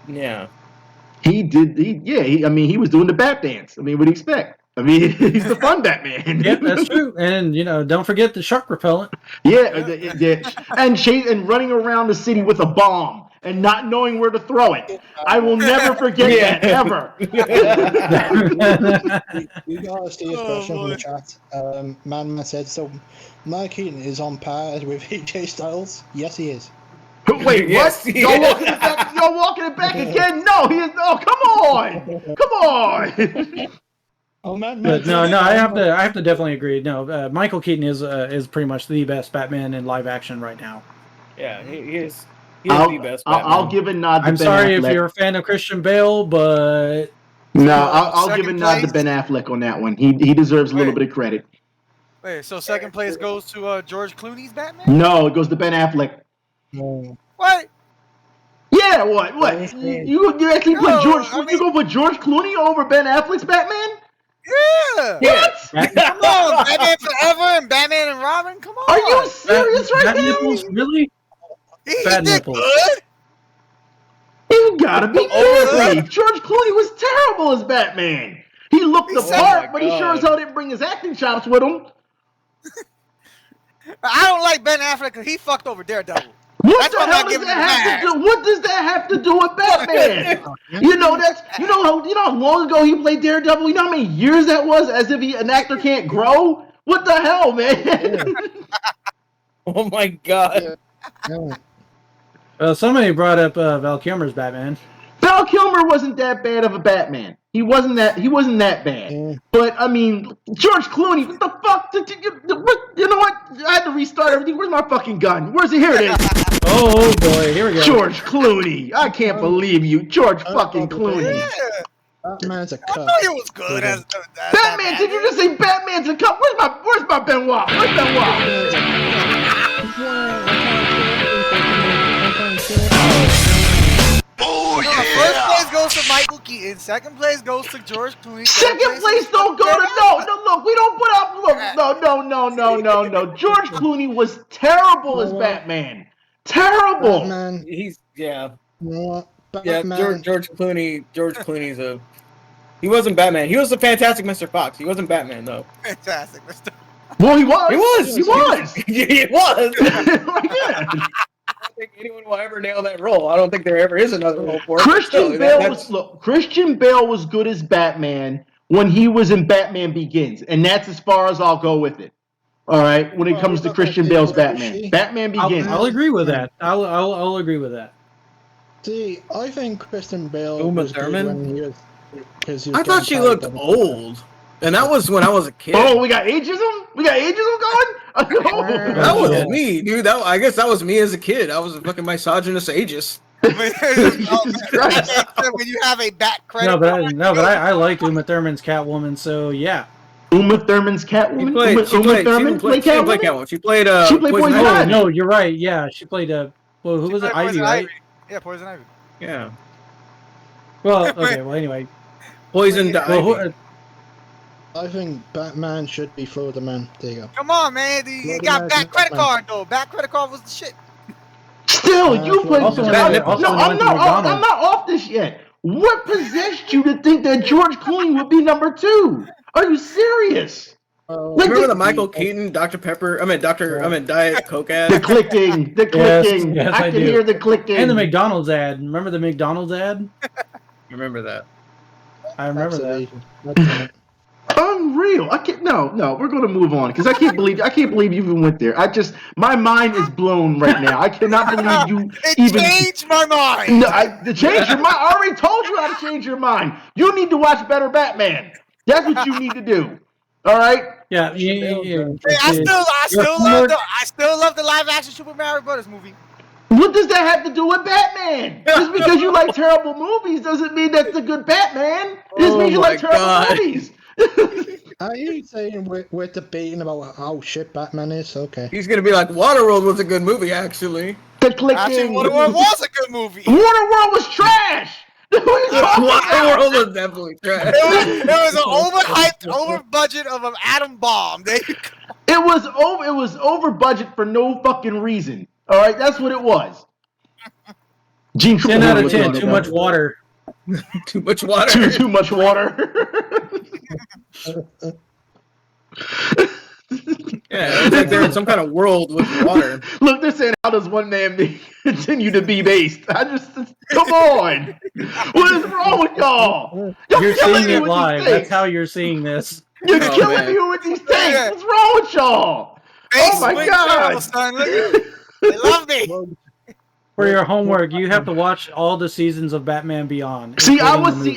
Speaker 3: Yeah.
Speaker 1: He was doing the Bat dance. I mean, what do you expect? I mean, he's the fun Batman.
Speaker 2: Yep, that's true. And don't forget the shark repellent.
Speaker 1: Yeah. And running around the city with a bomb and not knowing where to throw it. I will never forget that ever.
Speaker 7: We got a serious question from the chat. Man said, so Mike Keaton is on par with AJ Styles? Yes, he is.
Speaker 1: Wait,
Speaker 3: Yes,
Speaker 1: what?
Speaker 3: yeah.
Speaker 1: Y'all walking it back again? No, he is. Oh, come on.
Speaker 7: Oh man,
Speaker 2: But no, I have to definitely agree. No, Michael Keaton is pretty much the best Batman in live action right now.
Speaker 3: Yeah, he is. He is the best Batman.
Speaker 1: I'll give a nod to
Speaker 2: I'm
Speaker 1: Ben
Speaker 2: sorry
Speaker 1: Affleck.
Speaker 2: if you're a fan of Christian Bale, but
Speaker 1: No, I'll give a
Speaker 6: Second
Speaker 1: nod to
Speaker 6: place?
Speaker 1: Ben Affleck on that one. He deserves a little bit of credit.
Speaker 6: Wait, so second place goes to George Clooney's Batman?
Speaker 1: No, it goes to Ben Affleck.
Speaker 7: No.
Speaker 6: What?
Speaker 1: Yeah, what? You actually put you go put George Clooney over Ben Affleck's Batman?
Speaker 6: Yeah.
Speaker 1: What?
Speaker 6: Come on, Batman Forever and Batman and Robin. Come on.
Speaker 1: Are you serious right
Speaker 2: Bat
Speaker 1: now?
Speaker 2: nipples, really?
Speaker 6: He
Speaker 2: Bad
Speaker 6: did
Speaker 2: nipples.
Speaker 6: good.
Speaker 1: You gotta be kidding me! George Clooney was terrible as Batman. He looked the part, but he sure as hell didn't bring his acting chops with him.
Speaker 6: I don't like Ben Affleck because he fucked over Daredevil.
Speaker 1: What
Speaker 6: That's why
Speaker 1: the
Speaker 6: I'm
Speaker 1: hell
Speaker 6: not
Speaker 1: does
Speaker 6: giving
Speaker 1: that
Speaker 6: him
Speaker 1: have to
Speaker 6: that.
Speaker 1: do? What does that have to do with Batman? You know how long ago he played Daredevil? You know how many years that was? As if an actor can't grow? What the hell, man?
Speaker 3: Oh my god.
Speaker 2: Somebody brought up Val Kilmer's Batman.
Speaker 1: Val Kilmer wasn't that bad of a Batman. He wasn't that bad. But I mean, George Clooney, what the fuck? You know what? I had to restart everything. Where's my fucking gun? Where's it? Here it is.
Speaker 2: Oh boy, here we go.
Speaker 1: George Clooney. I can't believe you, George fucking Clooney.
Speaker 6: Yeah.
Speaker 7: Batman's a
Speaker 6: I
Speaker 7: cut.
Speaker 6: thought he was good as
Speaker 1: Batman? Did you just say Batman's a cup? Where's my Benoit? Where's Benoit?
Speaker 4: Oh,
Speaker 6: First
Speaker 4: yeah.
Speaker 6: place goes to Michael Keaton. Second place goes to George Clooney.
Speaker 1: Second place don't go to no. Look, we don't put up. Look, no. George Clooney was terrible as Batman. Terrible.
Speaker 7: Batman.
Speaker 3: He's
Speaker 7: You know what?
Speaker 3: yeah.
Speaker 7: Batman.
Speaker 3: George Clooney's a. He wasn't Batman. He was the Fantastic Mr. Fox. He wasn't Batman though.
Speaker 6: Fantastic, Mr.
Speaker 1: Well, he was.
Speaker 3: He was.
Speaker 1: He was.
Speaker 3: He was.
Speaker 1: Yeah.
Speaker 3: I don't think anyone will ever nail that role. I don't think there ever is another role for it.
Speaker 1: Christian Bale was good as Batman when he was in Batman Begins, and that's as far as I'll go with it. All right, when it comes to Christian Bale's Batman, Batman Begins.
Speaker 2: I'll agree with that. I'll agree with that.
Speaker 7: See, I think Christian Bale
Speaker 3: Uma
Speaker 7: was good
Speaker 3: Thurman?
Speaker 7: when he was.
Speaker 3: I thought she looked old, and that was when I was a kid.
Speaker 1: Oh, we got ageism. We got ageism going.
Speaker 3: That was me, dude. I guess that was me as a kid. I was a fucking misogynist ageist.
Speaker 1: Jesus Christ.
Speaker 6: When you have a bat credit
Speaker 2: No, but I liked Uma Thurman's Catwoman, so yeah.
Speaker 1: Uma Thurman's Catwoman.
Speaker 3: She didn't play Catwoman. She played
Speaker 1: Poison
Speaker 2: Oh
Speaker 1: Ivy.
Speaker 2: no, you're right. Yeah, she played well, who was it? Ivy, right?
Speaker 6: Yeah, Poison Ivy.
Speaker 3: Yeah.
Speaker 2: Well, okay. Well, anyway.
Speaker 3: Poisoned
Speaker 2: Well,
Speaker 3: Ivy.
Speaker 7: I think Batman should be Florida Man. There you go.
Speaker 6: Come on, man. You got bat credit card though. Bat credit card was the shit.
Speaker 1: Still, you played.
Speaker 2: Also
Speaker 1: No,
Speaker 2: went
Speaker 1: I'm
Speaker 2: to
Speaker 1: not
Speaker 2: McDonald's.
Speaker 1: off this yet. What possessed you to think that George Clooney would be number 2? Are you serious?
Speaker 3: Remember the Michael Keaton Diet Coke ad?
Speaker 1: The clicking.
Speaker 2: Yes,
Speaker 1: I can hear the clicking.
Speaker 2: And the McDonald's ad. Remember the McDonald's ad?
Speaker 3: Remember that?
Speaker 2: I remember that.
Speaker 7: Absolutely.
Speaker 1: Unreal. I can't. No. We're gonna move on because I can't believe you even went there. My mind is blown right now. I cannot believe you even
Speaker 6: changed my mind.
Speaker 1: No, to change your mind. I already told you how to change your mind. You need to watch Better Batman. That's what you need to do. All right.
Speaker 2: Yeah.
Speaker 6: I still love the live action Super Mario Brothers movie.
Speaker 1: What does that have to do with Batman? Just because you like terrible movies doesn't mean that's a good Batman. It just means you like terrible movies.
Speaker 7: Are you saying we're debating about how shit Batman is? Okay.
Speaker 3: He's gonna be like, Waterworld was a good movie, actually.
Speaker 1: The clicking.
Speaker 6: Actually, Waterworld was a good movie.
Speaker 1: Waterworld was trash.
Speaker 3: Waterworld was definitely trash.
Speaker 6: It was an overhyped, over budget of an atom bomb. There you go.
Speaker 1: It was over budget for no fucking reason. All right, that's what it was. Gene
Speaker 2: 10 out of 10. Too much water.
Speaker 3: Too much water.
Speaker 1: Too much water.
Speaker 3: Yeah, it's like they're in some kind of world with water.
Speaker 1: Look, they're saying, how does one man continue to be based? Come on. What is wrong with y'all?
Speaker 2: You're seeing it live. That's how you're seeing this.
Speaker 1: You're killing me with these takes. What's wrong with y'all? Oh my God.
Speaker 6: Son, look at it. They love me.
Speaker 2: For your homework, you have to watch all the seasons of Batman Beyond.
Speaker 1: See, I wasn't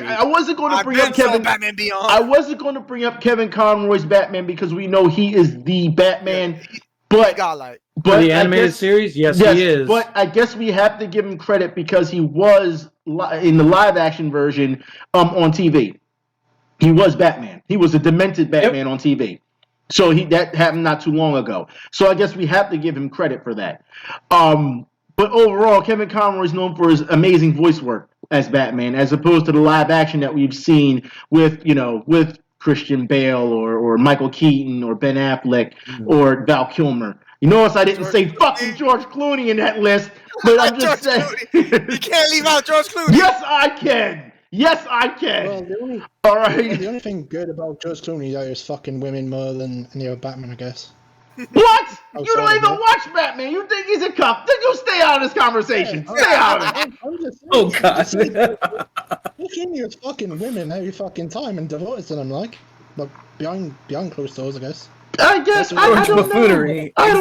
Speaker 1: going to bring up Kevin.
Speaker 6: Batman Beyond.
Speaker 1: I wasn't going to bring up Kevin Conroy's Batman because we know he is the Batman. But
Speaker 2: the animated series, yes, he is.
Speaker 1: But I guess we have to give him credit because he was in the live action version on TV. He was Batman. He was a demented Batman on TV. So that happened not too long ago. So I guess we have to give him credit for that. But overall, Kevin Conroy is known for his amazing voice work as Batman, as opposed to the live action that we've seen with Christian Bale or Michael Keaton or Ben Affleck or Val Kilmer. You notice I didn't say fucking George Clooney in that list, but I'm just saying.
Speaker 6: You can't leave out George Clooney.
Speaker 1: Yes, I can. Yes, I can.
Speaker 7: Well,
Speaker 1: all right.
Speaker 7: The only thing good about George Clooney though is fucking women more than any other Batman, I guess.
Speaker 1: What? You don't even watch Batman. You think he's a cup? Then you stay out of this conversation.
Speaker 7: Yeah,
Speaker 1: stay out of it.
Speaker 7: I'm just saying,
Speaker 3: Oh God.
Speaker 7: looking at fucking women every fucking time and devoted to them, like behind closed doors, I guess.
Speaker 1: I guess I don't know. I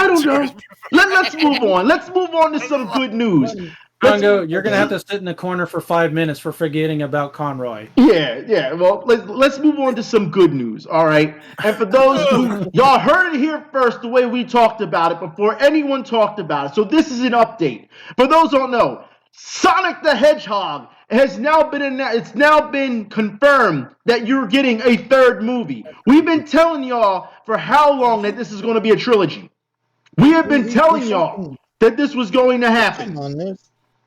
Speaker 1: don't know. Let's move on. Let's move on to some good news.
Speaker 2: Congo, you're gonna have to sit in the corner for 5 minutes for forgetting about Conroy.
Speaker 1: Yeah. Well, let's move on to some good news. All right. And for those who y'all heard it here first, the way we talked about it before anyone talked about it. So this is an update. For those who don't know, Sonic the Hedgehog has now been confirmed that you're getting a third movie. We've been telling y'all for how long that this is going to be a trilogy. We have been telling y'all that this was going to happen.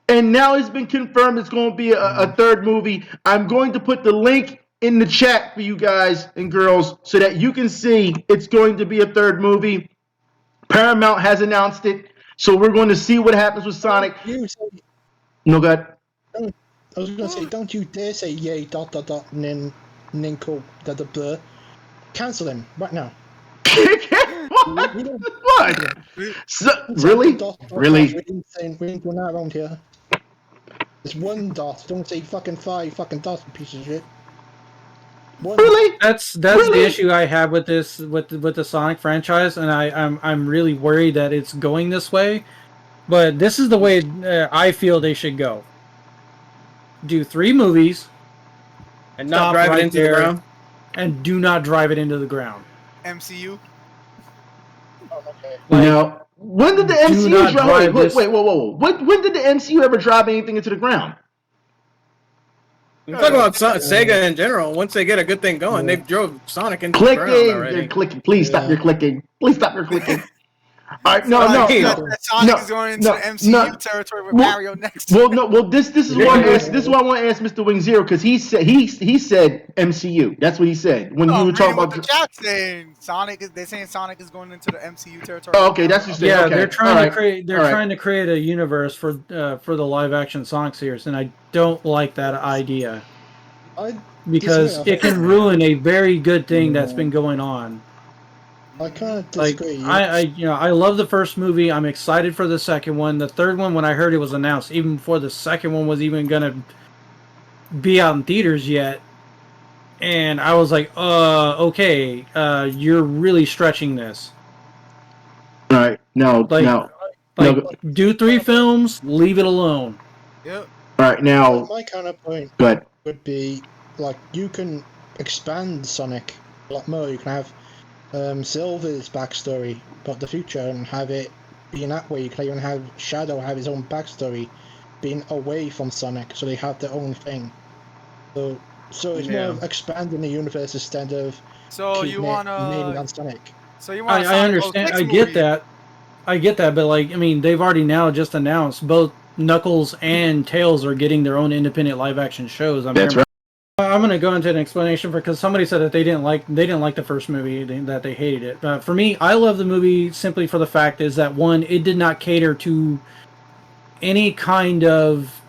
Speaker 1: And now it's been confirmed it's going to be a third movie. I'm going to put the link in the chat for you guys and girls so that you can see it's going to be a third movie. Paramount has announced it. So we're going to see what happens with Sonic. No, go ahead.
Speaker 7: I was going to say, don't you dare say yay, ... and then call blah. Cancel him right now.
Speaker 1: What? Really? Really?
Speaker 7: We ain't doing that around here. There's one dot. Don't say fucking 5 fucking dots, you piece of shit.
Speaker 1: Really?
Speaker 2: That's the issue I have with this with the Sonic franchise, and I'm really worried that it's going this way. But this is the way I feel they should go. Do 3 movies,
Speaker 3: and not drive it into the ground,
Speaker 2: and do not drive it into the ground.
Speaker 6: MCU.
Speaker 1: Now, when did the MCU drive? Wait, whoa. When did the MCU ever drive anything into the ground?
Speaker 3: I'm talking about Sega in general. Once they get a good thing going, they've drove Sonic into the ground already.
Speaker 1: They're clicking. Please stop your clicking. Please stop your clicking. All right, no.
Speaker 6: Sonic is going into the MCU territory with Mario next.
Speaker 1: Well, this is what I want to ask Mr. Wing Zero because he said MCU. That's what he said when you were talking about
Speaker 6: the chat saying they're saying Sonic is going into the MCU territory.
Speaker 1: Oh, okay, that's just
Speaker 2: yeah.
Speaker 1: Okay.
Speaker 2: They're trying to create. They're trying to create a universe for the live action Sonic series, and I don't like that idea because it can ruin a very good thing that's been going on.
Speaker 7: I kind of disagree.
Speaker 2: I love the first movie. I'm excited for the second one. The third one, when I heard it was announced, even before the second one was even gonna be out in theaters yet, and I was like, okay, you're really stretching this.
Speaker 1: All right, no.
Speaker 2: Do 3 films, leave it alone.
Speaker 6: Yep.
Speaker 1: All right, now.
Speaker 7: My kind of point would be like you can expand Sonic a lot more. You can have Silver's backstory about the future and have it being that way. You can even have Shadow have his own backstory being away from Sonic, so they have their own thing. So it's more of expanding the universe instead of
Speaker 6: mainly
Speaker 7: on Sonic.
Speaker 6: So you want
Speaker 2: I understand. I get that, but they've already now just announced both Knuckles and Tails are getting their own independent live action shows.
Speaker 1: That's right.
Speaker 2: I'm going to go into an explanation because somebody said that they didn't like the first movie, that they hated it. For me, I love the movie simply for the fact is that, one, it did not cater to any kind of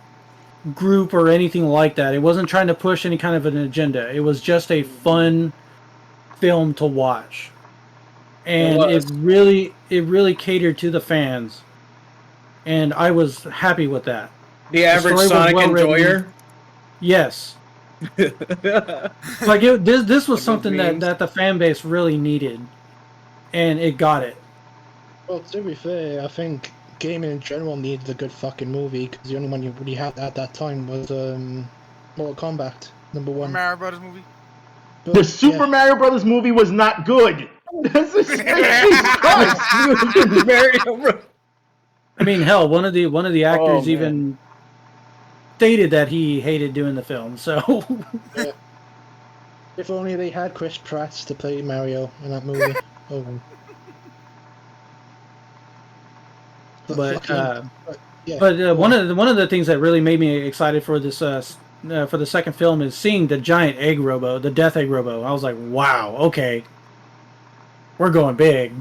Speaker 2: group or anything like that. It wasn't trying to push any kind of an agenda. It was just a fun film to watch. And it really catered to the fans. And I was happy with that.
Speaker 3: The average Sonic enjoyer?
Speaker 2: Yes. Like this was something that the fan base really needed. And it got it.
Speaker 7: Well, to be fair, I think gaming in general needed a good fucking movie, because the only one you really had at that time was Mortal Kombat #1.
Speaker 6: Mario Brothers movie.
Speaker 7: But,
Speaker 1: The Super Mario Brothers movie was not good. That's just, Jesus Christ.
Speaker 2: I mean, hell, one of the actors even stated that he hated doing the film. So,
Speaker 7: yeah. If only they had Chris Pratt to play Mario in that movie. Oh.
Speaker 2: But one of the things that really made me excited for this for the second film is seeing the giant egg robo, the death egg robo. I was like, wow, okay, we're going big.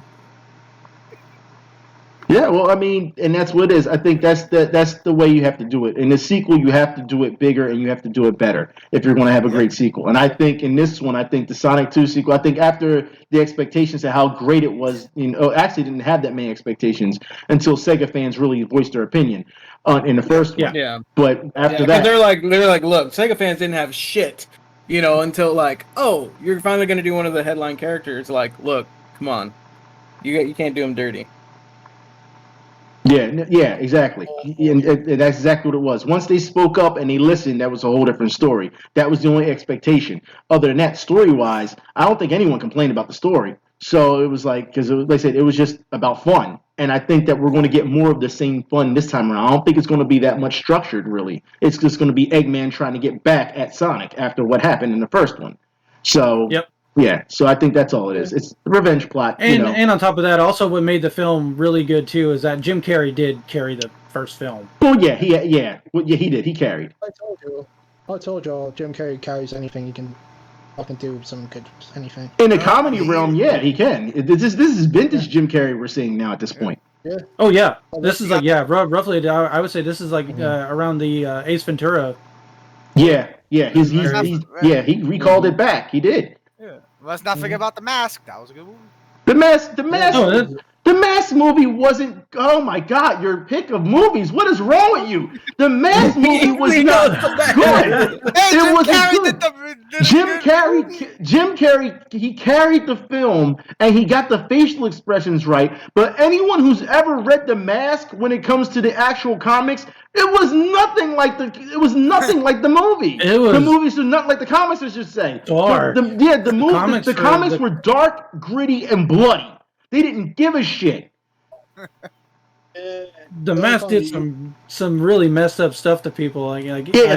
Speaker 1: Yeah, well, I mean, and that's what it is. I think that's the way you have to do it. In the sequel, you have to do it bigger and you have to do it better if you're going to have a great sequel. And I think in this one, I think the Sonic 2 sequel, I think after the expectations of how great it was, actually didn't have that many expectations until Sega fans really voiced their opinion in the first one.
Speaker 3: Yeah.
Speaker 1: But after that,
Speaker 3: they're like, look, Sega fans didn't have shit, until like, oh, you're finally going to do one of the headline characters. Like, look, come on, you can't do them dirty.
Speaker 1: Yeah, exactly. And that's exactly what it was. Once they spoke up and they listened, that was a whole different story. That was the only expectation. Other than that, story-wise, I don't think anyone complained about the story. So it was like, because like I said, it was just about fun. And I think that we're going to get more of the same fun this time around. I don't think it's going to be that much structured, really. It's just going to be Eggman trying to get back at Sonic after what happened in the first one. So,
Speaker 2: yep.
Speaker 1: Yeah, so I think that's all it is. It's the revenge plot.
Speaker 2: And on top of that, also what made the film really good too is that Jim Carrey did carry the first film.
Speaker 1: Oh yeah, he did. He carried.
Speaker 7: I told you, Jim Carrey carries anything. He can fucking do some good anything.
Speaker 1: In the comedy realm, yeah, he can. This is vintage Jim Carrey we're seeing now at this point.
Speaker 7: Yeah.
Speaker 2: Oh yeah, this is like roughly. I would say this is like around the Ace Ventura.
Speaker 1: Yeah, he recalled it back. He did.
Speaker 6: Yeah. Let's not forget about The Mask. That was a good movie.
Speaker 1: The Mask movie wasn't. Oh my God, your pick of movies. What is wrong with you? The Mask movie was not good.
Speaker 6: Hey,
Speaker 1: it was
Speaker 6: good.
Speaker 1: Jim Carrey, he carried the film and he got the facial expressions right. But anyone who's ever read The Mask, when it comes to the actual comics, it was nothing like the movie. The movies are not like the comics, I should say.
Speaker 2: Dark.
Speaker 1: The comics were dark, gritty, and bloody. They didn't give a shit.
Speaker 2: The Mask did some really messed up stuff to people. I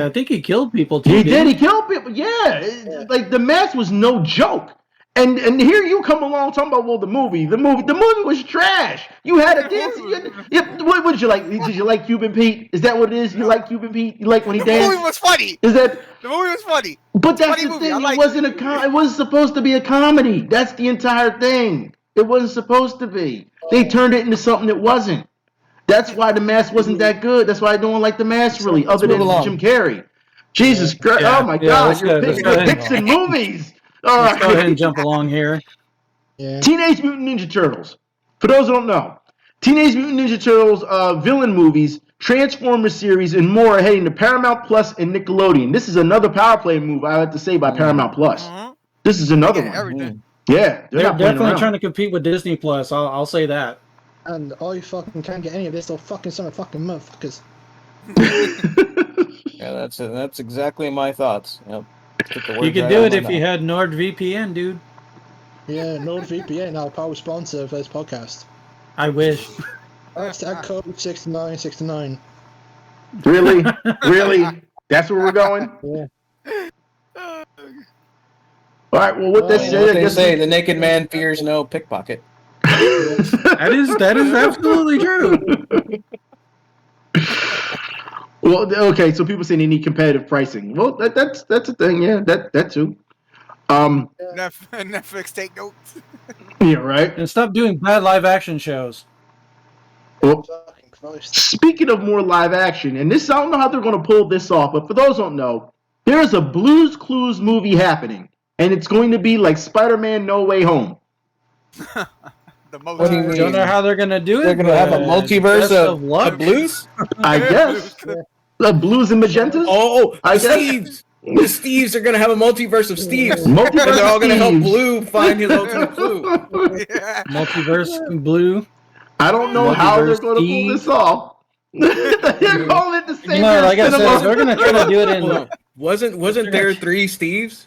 Speaker 2: think he killed people too.
Speaker 1: He did. He killed people. Yeah. Like The Mask was no joke. And here you come along talking about the movie was trash. You had a dance. What did you like? Did you like Cuban Pete? Is that what it is? You like Cuban Pete? You like when he danced?
Speaker 6: The movie was funny.
Speaker 1: The
Speaker 6: movie was funny?
Speaker 1: But that's the thing. It wasn't it wasn't supposed to be a comedy. That's the entire thing. It wasn't supposed to be. They turned it into something it wasn't. That's why The Mask wasn't that good. That's why I don't like The Mask really, other than Jim Carrey. Jesus Christ! Oh my God! You're picks and movies. All right,
Speaker 2: let's go ahead and jump along here.
Speaker 7: Yeah.
Speaker 1: Teenage Mutant Ninja Turtles. For those who don't know, Teenage Mutant Ninja Turtles villain movies, Transformers series, and more are heading to Paramount Plus and Nickelodeon. This is another power play move, I have to say, by Paramount Plus. This is another one.
Speaker 6: Everything.
Speaker 1: Yeah,
Speaker 2: they're definitely trying to compete with Disney Plus. I'll say that.
Speaker 7: And I fucking can't get any of this till fucking summer fucking month because.
Speaker 3: Yeah, that's exactly my thoughts. Yep.
Speaker 2: You could do it if you had NordVPN, dude.
Speaker 7: Yeah, NordVPN, our power sponsor of this podcast.
Speaker 2: I wish.
Speaker 7: That's that code 6969.
Speaker 1: Really? Really? That's where we're going?
Speaker 7: Yeah.
Speaker 1: All right. Well, what they
Speaker 3: say, the naked man fears no pickpocket.
Speaker 2: That is absolutely true.
Speaker 1: Well, okay. So people say they need competitive pricing. Well, that's a thing. Yeah, that too.
Speaker 6: Netflix take notes.
Speaker 1: Yeah, right.
Speaker 2: And stop doing bad live action shows.
Speaker 1: Well, Speaking of more live action, and this I don't know how they're going to pull this off, but for those who don't know, there's a Blue's Clues movie happening, and it's going to be like Spider-Man: No Way Home.
Speaker 3: What do you mean?
Speaker 2: Don't know how they're gonna do it.
Speaker 3: They're gonna have a multiverse of blues.
Speaker 1: I guess the blues and magentas.
Speaker 3: Oh,
Speaker 1: I
Speaker 3: the
Speaker 1: guess.
Speaker 3: Steves. The Steves are gonna have a multiverse of Steves.
Speaker 1: Multiverse
Speaker 3: And they're all gonna help
Speaker 1: Steves.
Speaker 3: Blue find his ultimate clue.
Speaker 6: Yeah.
Speaker 2: Multiverse Blue.
Speaker 1: I don't know how they're going to pull this off. They're calling it the same.
Speaker 2: No, like I said, they're gonna try to do it in.
Speaker 3: Hold on. Wasn't there 3 Steves?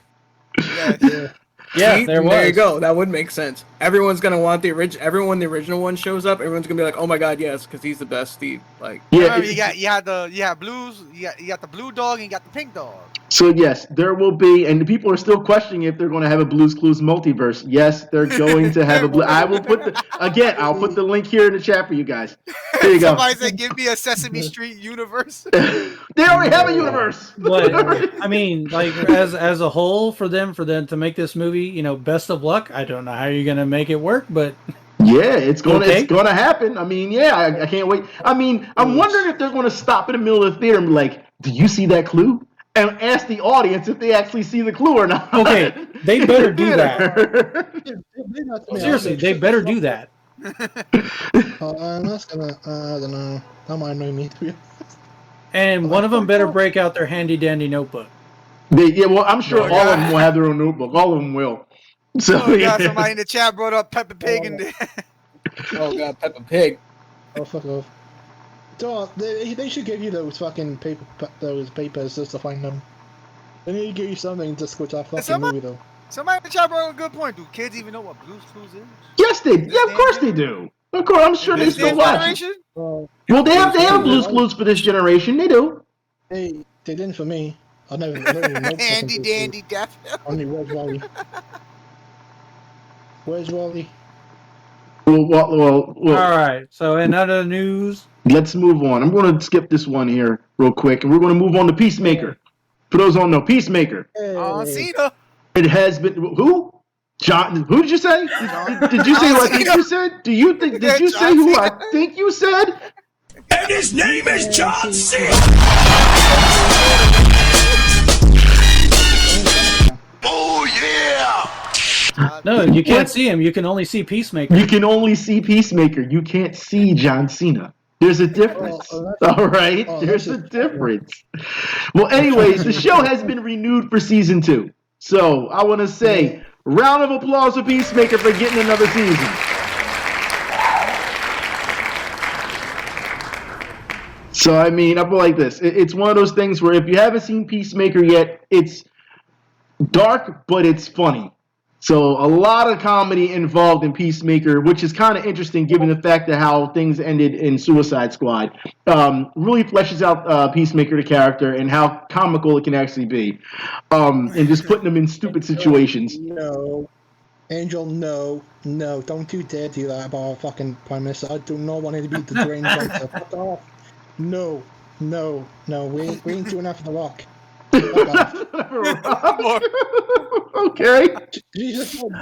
Speaker 2: Yeah,
Speaker 3: See?
Speaker 2: there was.
Speaker 3: There you go. That would make sense. Everyone's gonna want the original. Everyone, the original one shows up. Everyone's gonna be like, "Oh my god, yes," because he's the best Steve. Like,
Speaker 1: Yeah,
Speaker 6: Remember, you got blues, you got the blue dog, and you got the pink dog.
Speaker 1: so yes, there will be, and people are still questioning if they're going to have a Blue's Clues multiverse. Yes, they're going to have a blue. I will put I'll put the link here in the chat for you guys. There you go.
Speaker 6: Somebody said, "Give me a Sesame Street universe."
Speaker 1: They already have a universe.
Speaker 2: But I mean, like as a whole, for them to make this movie, you know, best of luck. I don't know how you're gonna make it work, but
Speaker 1: Yeah, it's gonna happen. I mean, yeah, I can't wait. I mean, I'm wondering if they're gonna stop in the middle of the theater and be like, "Do you see that clue?" And ask the audience if they actually see the clue or not.
Speaker 2: Okay, they better do that.
Speaker 7: that.
Speaker 2: Seriously, they better do that.
Speaker 7: That's gonna, I don't know. That might annoy me, to be honest.
Speaker 2: And one of them better break out their handy dandy notebook.
Speaker 1: Well, I'm sure all of them will have their own notebook. All of them will. So
Speaker 6: Oh, yeah, somebody in the chat brought up Peppa Pig and
Speaker 3: oh god, Peppa Pig.
Speaker 7: Oh, fuck off. So, they should give you those fucking papers just to find them. They need to give you something to switch off fucking movie, though.
Speaker 6: somebody in the chat brought up a good point. Do kids even know what Blue's Clues is?
Speaker 1: Yes, of course they do. Of course, I'm sure they
Speaker 6: This
Speaker 1: still watch.
Speaker 6: generation?
Speaker 1: Well, they have Blue's Clues for this generation. They do.
Speaker 7: They didn't for me. I never know.
Speaker 6: Handy dandy deaf.
Speaker 7: Only Where's Wally? Where's Wally?
Speaker 1: Well,
Speaker 2: All right. So in other news,
Speaker 1: let's move on. I'm going to skip this one here real quick, and we're going to move on to Peacemaker. For those who don't know, Peacemaker.
Speaker 6: Cena.
Speaker 1: It has been who? John? Who did you say? Did you say who I think you said? Did you say who I think you said?
Speaker 4: And his name is John Cena. Oh yeah!
Speaker 2: no, you can't see him. You can only see Peacemaker.
Speaker 1: You can only see Peacemaker. You can't see John Cena. There's a difference. All right? There's a difference. Well, anyways, the show has been renewed for season 2. So I want to say, round of applause for Peacemaker for getting another season. So, I mean, I feel like this. It's one of those things where if you haven't seen Peacemaker yet, it's dark, but it's funny. So a lot of comedy involved in Peacemaker, which is kind of interesting given the fact that how things ended in Suicide Squad. Really fleshes out Peacemaker, the character, and how comical it can actually be. And just putting them in stupid situations.
Speaker 7: No. Angel, no. Don't you dare do that about our fucking Prime Minister. I do not want it to be the drain fighter. Fuck off. No. We ain't doing that for The Rock.
Speaker 1: Okay.
Speaker 7: Jesus, no.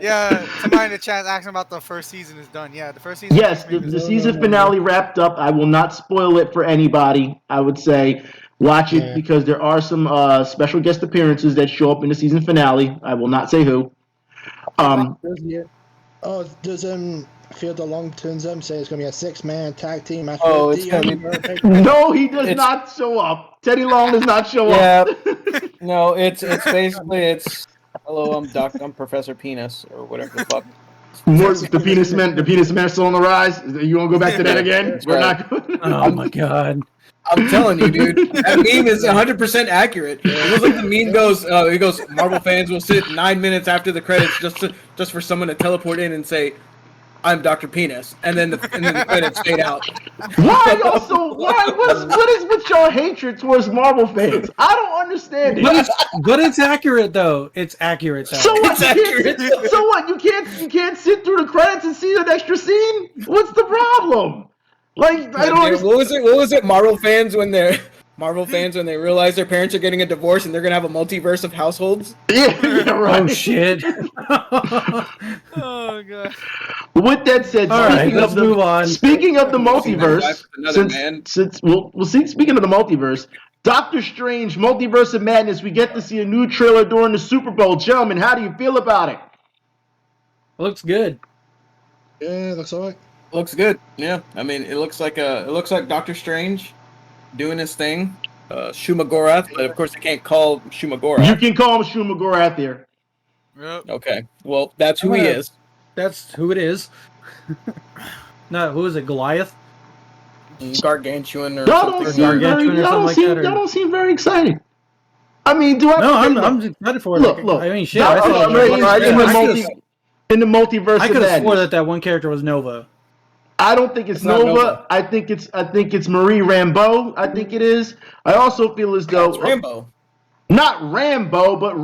Speaker 6: Yeah, somebody in the chat asking about the first season is done. Yeah, the first season.
Speaker 1: Yes, the season finale wrapped up. I will not spoil it for anybody. I would say watch it because there are some special guest appearances that show up in the season finale. I will not say who.
Speaker 7: Does Fielder Long turns up and says it's going to be a 6-man tag team match?
Speaker 3: Oh, it's going to be...
Speaker 1: No, he does not show up. Teddy Long does not show up.
Speaker 3: No, it's basically hello, I'm Professor Penis or whatever the fuck.
Speaker 1: The penis man still on the rise. You want to go back to that again? We're not.
Speaker 2: Oh my god.
Speaker 3: I'm telling you, dude. That meme is 100% accurate. It looks like the meme goes. He goes. Marvel fans will sit 9 minutes after the credits just for someone to teleport in and say, "I'm Dr. Penis," and then the credits fade out.
Speaker 1: Why also? What is with your hatred towards Marvel fans? I don't understand it.
Speaker 2: But it's accurate though. It's accurate.
Speaker 1: So what? So what? You can't sit through the credits and see an extra scene? What's the problem? Like I don't. Understand.
Speaker 3: What was it? Marvel fans when they realize their parents are getting a divorce and they're gonna have a multiverse of households.
Speaker 1: Yeah, right.
Speaker 2: Oh shit.
Speaker 6: Oh god.
Speaker 1: With that said,
Speaker 2: All right, let's move on.
Speaker 1: Speaking of the multiverse, speaking of the multiverse, Doctor Strange, Multiverse of Madness, we get to see a new trailer during the Super Bowl. Gentlemen, how do you feel about it?
Speaker 2: Looks good.
Speaker 7: Yeah, that's alright.
Speaker 3: Looks good. Yeah, I mean, it looks like Doctor Strange doing his thing. Shumagorath, but of course, you can't call Shumagorath.
Speaker 1: You can call him Shumagorath there.
Speaker 6: Yep.
Speaker 3: Okay, well, that's who he is.
Speaker 2: That's who it is. No, who is it? Goliath?
Speaker 3: Gargantuan or
Speaker 1: Y'all don't seem very excited. I mean,
Speaker 2: I'm excited for it.
Speaker 1: Look.
Speaker 2: I mean, shit.
Speaker 1: In the multiverse,
Speaker 2: I could have swore that one character was Nova.
Speaker 1: I don't think it's Nova. I think it's Marie Rambeau. I think it is. I also feel as though
Speaker 3: it's Rambo.
Speaker 1: Not Rambo, but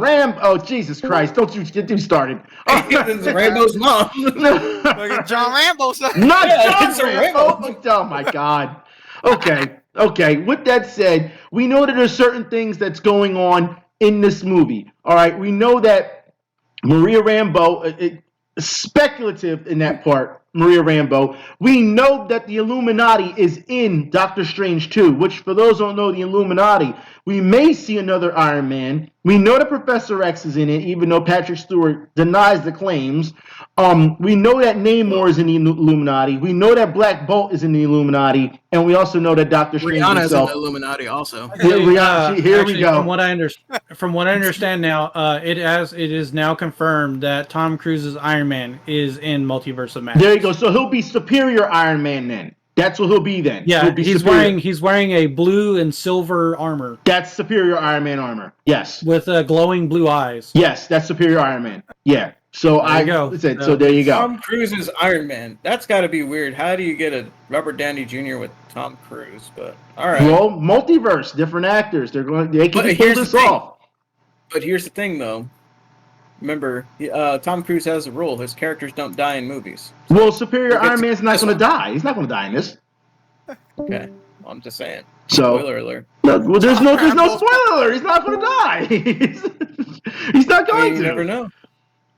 Speaker 1: Oh, Jesus Christ! Don't you get started.
Speaker 3: It's Rambo's mom.
Speaker 6: Look at John Rambo.
Speaker 1: Not John Rambo. Oh my God. Okay. With that said, we know that there's certain things that's going on in this movie. All right, we know that Maria Rambeau. Speculative in that part, Maria Rambeau. We know that the Illuminati is in Doctor Strange 2, which for those who don't know the Illuminati, we may see another Iron Man. We know that Professor X is in it, even though Patrick Stewart denies the claims. We know that Namor is in the Illuminati. We know that Black Bolt is in the Illuminati, and we also know that Doctor Strange
Speaker 3: Rihanna's
Speaker 1: himself
Speaker 3: in the Illuminati also.
Speaker 1: Here we go.
Speaker 2: From what I understand now, it is now confirmed that Tom Cruise's Iron Man is in Multiverse of Madness.
Speaker 1: There you go. So he'll be Superior Iron Man then. That's what he'll be then.
Speaker 2: Yeah, he's wearing a blue and silver armor.
Speaker 1: That's Superior Iron Man armor. Yes.
Speaker 2: With glowing blue eyes.
Speaker 1: Yes, that's Superior Iron Man. Yeah. So So there you go.
Speaker 3: Tom Cruise's Iron Man. That's got to be weird. How do you get a Robert Downey Jr. with Tom Cruise? But all right.
Speaker 1: Well, multiverse, different actors. They can pull this off.
Speaker 3: But here's the thing, though. Remember, Tom Cruise has a rule: his characters don't die in movies.
Speaker 1: Well, Superior Iron Man's not going to die. He's not going to die in this.
Speaker 3: Okay, well, I'm just saying.
Speaker 1: So,
Speaker 3: spoiler alert.
Speaker 1: Well, there's no spoiler alert. He's not going to die. He's not going to.
Speaker 3: You never know.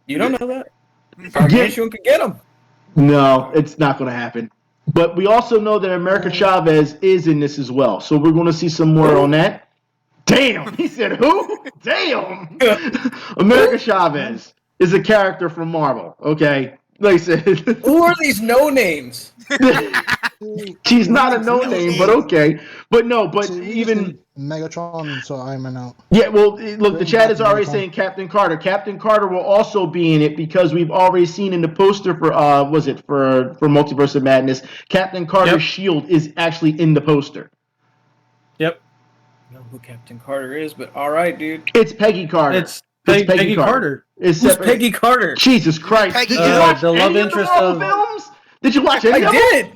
Speaker 3: You don't know that. Gargantuan could get him.
Speaker 1: No, it's not going to happen. But we also know that America Chavez is in this as well. So we're going to see some more on that. Damn, he said who? Damn. America Chavez is a character from Marvel, okay? Like I said.
Speaker 3: Who are these no-names?
Speaker 1: She's not a no-name, but okay. But
Speaker 7: so
Speaker 1: even
Speaker 7: Megatron, so I'm out.
Speaker 1: Yeah, well, look, the chat is already saying Captain Carter. Captain Carter will also be in it because we've already seen in the poster for for Multiverse of Madness, Captain Carter's shield is actually in the poster.
Speaker 2: Yep.
Speaker 3: I don't know who Captain Carter is, but all right, dude.
Speaker 1: It's Peggy Carter.
Speaker 2: It's Peggy Carter.
Speaker 1: Who's
Speaker 3: Peggy Carter?
Speaker 1: Jesus Christ! Did you watch
Speaker 2: the love
Speaker 1: any
Speaker 2: interest
Speaker 1: of the Marvel films? Did you watch any of them?
Speaker 3: I did.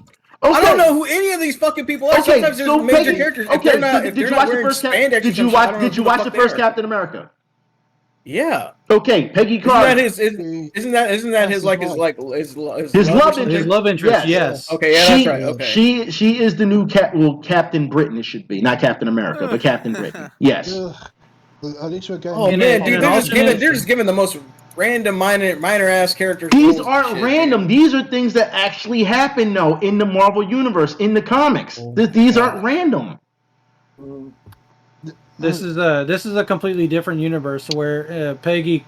Speaker 1: Okay.
Speaker 3: I don't know who any of these fucking people are.
Speaker 1: Okay,
Speaker 3: Sometimes there's
Speaker 1: so
Speaker 3: major
Speaker 1: Peggy,
Speaker 3: characters.
Speaker 1: Okay, did you watch the first Captain? Did you watch the first Captain America?
Speaker 3: Yeah.
Speaker 1: Okay, Peggy Carter.
Speaker 3: Isn't that his love
Speaker 1: interest?
Speaker 2: His love interest. Yes.
Speaker 3: Okay, yeah, that's right. Okay.
Speaker 1: She is the new Captain Britain. It should be not Captain America, but Captain Britain. Yes.
Speaker 7: At least we're getting.
Speaker 3: Oh man, dude, they're just giving the most random minor ass characters.
Speaker 1: These aren't random. Dude. These are things that actually happen though in the Marvel universe, in the comics. These aren't random.
Speaker 2: This is a completely different universe where Peggy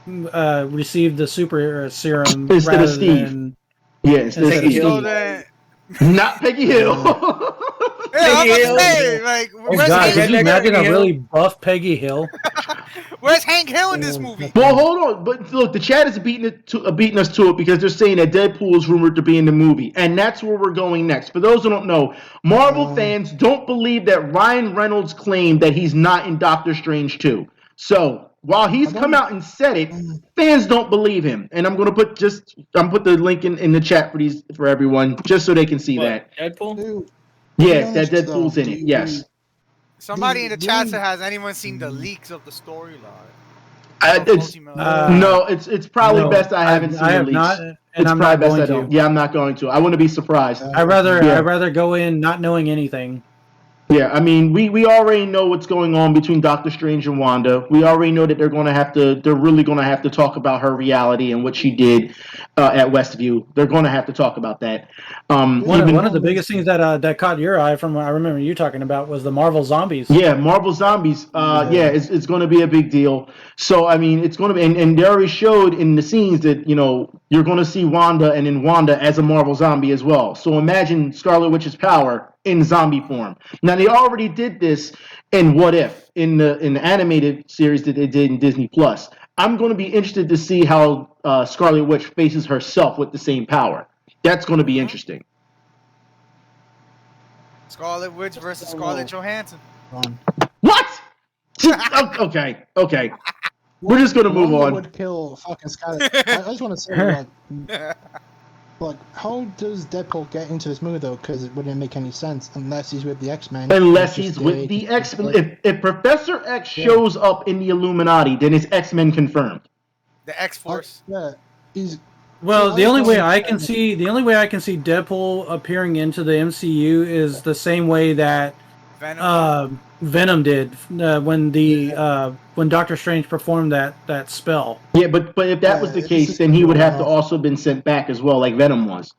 Speaker 2: received the super serum
Speaker 1: instead of Steve. Instead of Steve. Not Peggy Hill.
Speaker 6: Peggy Hill. Say,
Speaker 2: could you imagine a really buff Peggy Hill?
Speaker 6: Where's Hank Hill in this movie?
Speaker 1: Well, hold on. But look, the chat is beating us to it because they're saying that Deadpool is rumored to be in the movie. And that's where we're going next. For those who don't know, Marvel fans don't believe that Ryan Reynolds claimed that he's not in Doctor Strange 2. So, while he's come out and said it, fans don't believe him. And I'm going to put the link in the chat for everyone, just so they can see that.
Speaker 3: Deadpool?
Speaker 1: Yes, that Deadpool's in it. Yes.
Speaker 6: Somebody in the chat said, has anyone seen the leaks of the storyline?
Speaker 1: No, it's probably best I haven't seen the leaks.
Speaker 2: Not, and
Speaker 1: it's
Speaker 2: I'm
Speaker 1: probably
Speaker 2: not
Speaker 1: best
Speaker 2: going
Speaker 1: I don't.
Speaker 2: to.
Speaker 1: Yeah, I'm not going to. I wouldn't be surprised.
Speaker 2: I'd rather go in not knowing anything.
Speaker 1: Yeah, I mean, we already know what's going on between Doctor Strange and Wanda. We already know that they're really going to have to talk about her reality and what she did at Westview. They're going to have to talk about that.
Speaker 2: One of the biggest things that caught your eye from what I remember you talking about was the Marvel Zombies.
Speaker 1: Yeah, Marvel Zombies. It's going to be a big deal. So I mean, it's going to be, and they already showed in the scenes that you're going to see Wanda and then Wanda as a Marvel zombie as well. So imagine Scarlet Witch's power in zombie form. Now they already did this in What If in the animated series that they did in Disney Plus. I'm going to be interested to see how Scarlet Witch faces herself with the same power. That's going to be interesting.
Speaker 6: Scarlet Witch versus Scarlett Johansson.
Speaker 1: What? Okay. We're just gonna move on.
Speaker 7: Would kill fucking Scarlet. I just want to say, like, how does Deadpool get into this movie though? Because it wouldn't make any sense unless he's with the X-Men.
Speaker 1: Unless he's with the X-Men. If Professor X shows up in the Illuminati, then it's X-Men confirmed.
Speaker 6: The X-Force.
Speaker 7: He's.
Speaker 2: Well, the only way I can see Deadpool appearing into the MCU is the same way that Venom did when Doctor Strange performed that spell.
Speaker 1: Yeah, but if that was the case, then he would have to also been sent back as well, like Venom was.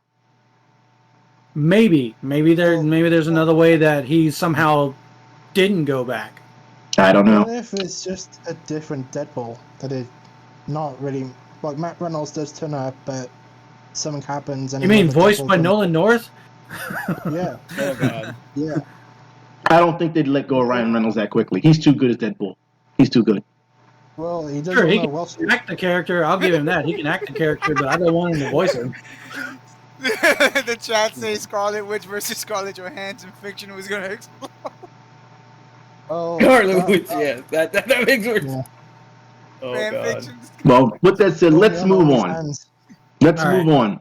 Speaker 2: Maybe there's another way that he somehow didn't go back.
Speaker 1: I don't know.
Speaker 7: What if it's just a different Deadpool that is not really like Matt Reynolds does turn up, but something happens and
Speaker 2: you mean voiced by Nolan North?
Speaker 7: Yeah.
Speaker 3: Oh god.
Speaker 7: Yeah.
Speaker 1: I don't think they'd let go of Ryan Reynolds that quickly. He's too good as Deadpool. He's too good.
Speaker 7: Well, he doesn't
Speaker 2: Sure, he
Speaker 7: know
Speaker 2: can
Speaker 7: well.
Speaker 2: act the character. I'll give him that. He can act the character, but I don't want him to voice him.
Speaker 6: The chat says Scarlet Witch versus Scarlett Johansson fiction was gonna explode.
Speaker 7: Oh,
Speaker 3: Scarlet Witch, yeah, that makes more sense.
Speaker 7: Yeah.
Speaker 3: Oh
Speaker 6: Fan
Speaker 3: god.
Speaker 6: fiction's
Speaker 1: Well, with that said, let's move on. Let's move on.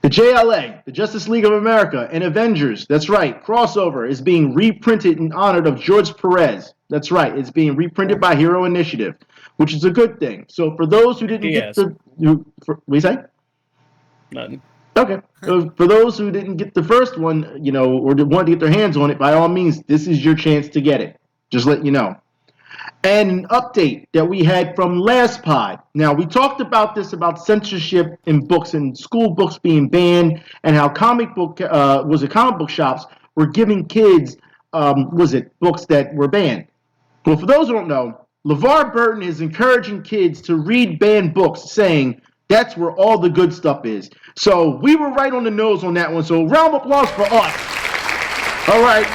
Speaker 1: The JLA, the Justice League of America, and Avengers, that's right, crossover, is being reprinted in honor of George Perez. That's right, it's being reprinted by Hero Initiative, which is a good thing. So for those who didn't get the... what do you say?
Speaker 3: Nothing.
Speaker 1: Okay. So for those who didn't get the first one, or wanted to get their hands on it, by all means, this is your chance to get it. Just let you know. And an update that we had from last pod. Now, we talked about this, about censorship in books and school books being banned, and how comic book shops were giving kids, books that were banned. Well, for those who don't know, LeVar Burton is encouraging kids to read banned books, saying that's where all the good stuff is. So we were right on the nose on that one. So round of applause for us. All right.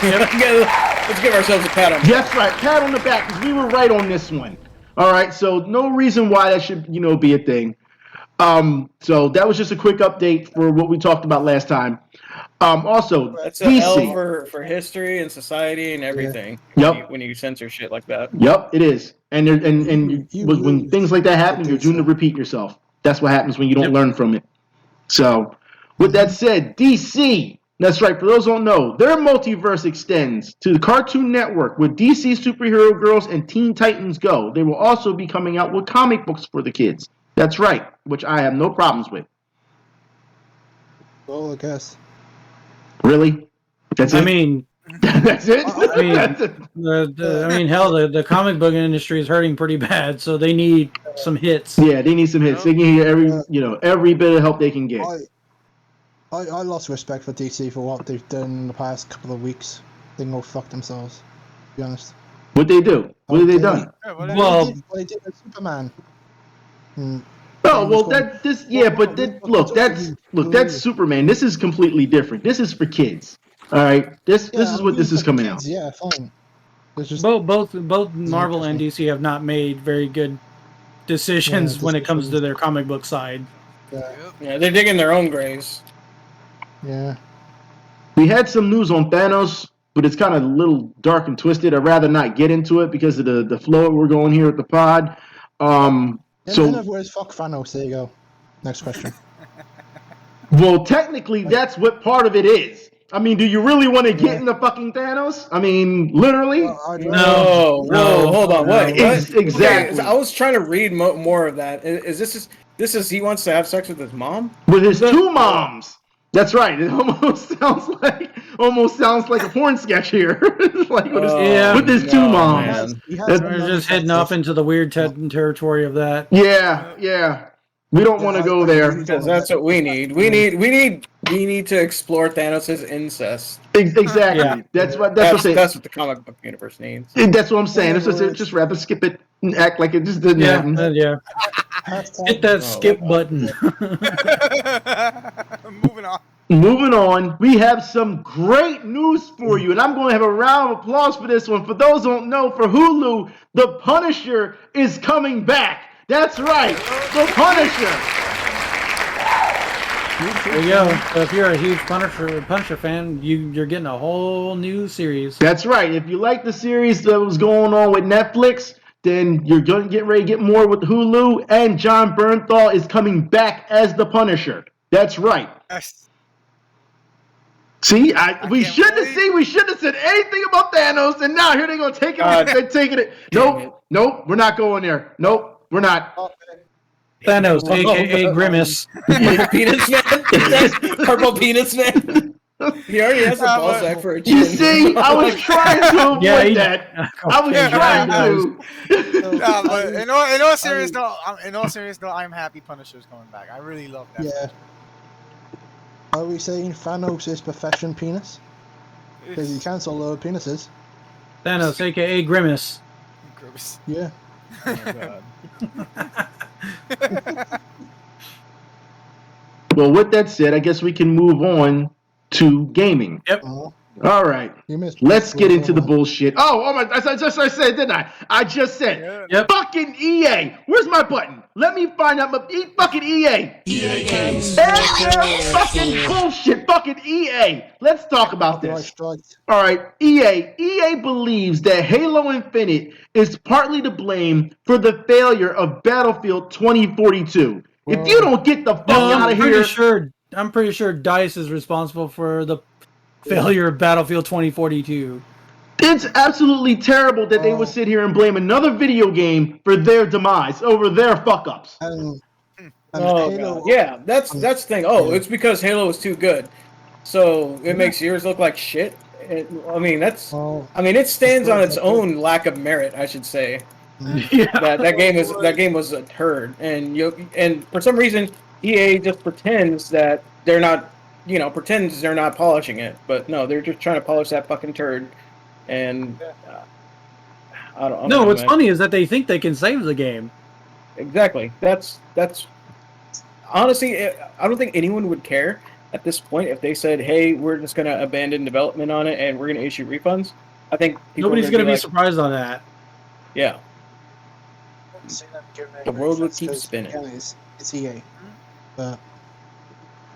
Speaker 3: Let's give ourselves a pat on the back.
Speaker 1: That's right, pat on the back, because we were right on this one. All right, so no reason why that should, be a thing. So that was just a quick update for what we talked about last time. Also,
Speaker 3: that's
Speaker 1: DC.
Speaker 3: a L for history and society and everything.
Speaker 1: Yep.
Speaker 3: When you censor shit like that.
Speaker 1: Yep, it is. And when things like that happen, you're doomed to repeat yourself. That's what happens when you don't learn from it. So, with that said, DC. That's right, for those who don't know, their multiverse extends to the Cartoon Network with DC Superhero Girls and Teen Titans Go. They will also be coming out with comic books for the kids. That's right, which I have no problems with.
Speaker 7: Well, I guess.
Speaker 1: Really? That's it?
Speaker 2: I mean,
Speaker 1: that's it?
Speaker 2: The comic book industry is hurting pretty bad, so they need some hits.
Speaker 1: Yeah, they need some hits. They can get every bit of help they can get.
Speaker 7: I lost respect for DC for what they've done in the past couple of weeks. They can go fuck themselves, to be honest.
Speaker 1: What they do? What have they done?
Speaker 7: They did with Superman.
Speaker 1: That's Superman. This is completely different. This is for kids. All right. This is what this is coming out.
Speaker 7: Yeah, fine.
Speaker 2: Both Marvel and DC have not made very good decisions when it comes to their comic book side.
Speaker 3: Yeah, they're digging their own graves.
Speaker 7: Yeah.
Speaker 1: We had some news on Thanos, but it's kind of a little dark and twisted. I'd rather not get into it because of the flow we're going here at the pod.
Speaker 7: In other words, fuck Thanos. There you go. Next question.
Speaker 1: Well, technically, that's what part of it is. I mean, do you really want to get into fucking Thanos? I mean, literally?
Speaker 3: No, hold on. What?
Speaker 1: Exactly.
Speaker 3: Okay, I was trying to read more of that. Is this is he wants to have sex with his mom?
Speaker 1: With his two moms. That's right. It almost sounds like almost sounds like a porn sketch here. Like with his two
Speaker 3: no,
Speaker 1: moms.
Speaker 3: man.
Speaker 2: We're just heading off into the weird territory of that.
Speaker 1: Yeah. We don't want to go there.
Speaker 3: Because that's what we need. We need to explore Thanos' incest.
Speaker 1: Exactly.
Speaker 2: Yeah.
Speaker 1: That's what I'm saying.
Speaker 3: That's what the comic book universe needs.
Speaker 1: That's what I'm saying. It's just wrap it, skip it, and act like it just didn't happen.
Speaker 2: Yeah. Hit that skip button.
Speaker 6: Moving
Speaker 1: on, we have some great news for you, and I'm going to have a round of applause for this one. For those who don't know, for Hulu, The Punisher is coming back. That's right, The Punisher.
Speaker 2: There you go. So if you're a huge Punisher fan, you're getting a whole new series.
Speaker 1: That's right. If you like the series that was going on with Netflix, then you're going to get ready to get more with Hulu, and Jon Bernthal is coming back as the Punisher. That's right. See, we shouldn't have said anything about Thanos, and now here they're gonna take it. They're taking it. Nope, we're not going there. Nope, we're not.
Speaker 2: Thanos, aka Grimace.
Speaker 3: Penis man. Purple penis man. He already has a ball sack for a chin.
Speaker 1: You see, I was trying to avoid that. I was trying to.
Speaker 6: but in all seriousness, though, I'm happy Punisher's coming back. I really love that.
Speaker 7: Yeah. Are we saying Thanos is profession penis? Because you cancel lower penises.
Speaker 2: Thanos, aka Grimace.
Speaker 7: Yeah.
Speaker 6: Oh my god.
Speaker 1: Well, with that said, I guess we can move on to gaming.
Speaker 2: Yep.
Speaker 1: All right. Let's get into the bullshit. Oh my! I said, didn't I? I just said,
Speaker 2: Yep.
Speaker 1: Fucking EA. Where's my button? Let me find out fucking EA.
Speaker 4: EA games.
Speaker 1: Fucking bullshit. Fucking EA. Let's talk about this. All right. EA believes that Halo Infinite is partly to blame for the failure of Battlefield 2042. If you don't get the fuck out of here.
Speaker 2: I'm pretty sure DICE is responsible for the failure of Battlefield 2042.
Speaker 1: It's absolutely terrible that they would sit here and blame another video game for their demise over their fuck ups.
Speaker 3: God. Yeah, that's the thing. It's because Halo was too good, so it makes yours look like shit. It stands on its own lack of merit, I should say.
Speaker 2: Yeah.
Speaker 3: That game was a turd, and for some reason EA just pretends that they're not. Pretends they're not polishing it, but no, they're just trying to polish that fucking turd. And I don't know.
Speaker 2: No, what's funny is that they think they can save the game.
Speaker 3: Exactly. That's honestly, I don't think anyone would care at this point if they said, "Hey, we're just gonna abandon development on it and we're gonna issue refunds." I think
Speaker 2: nobody's gonna be surprised on that.
Speaker 3: Yeah. The world would keep spinning.
Speaker 7: It's EA. But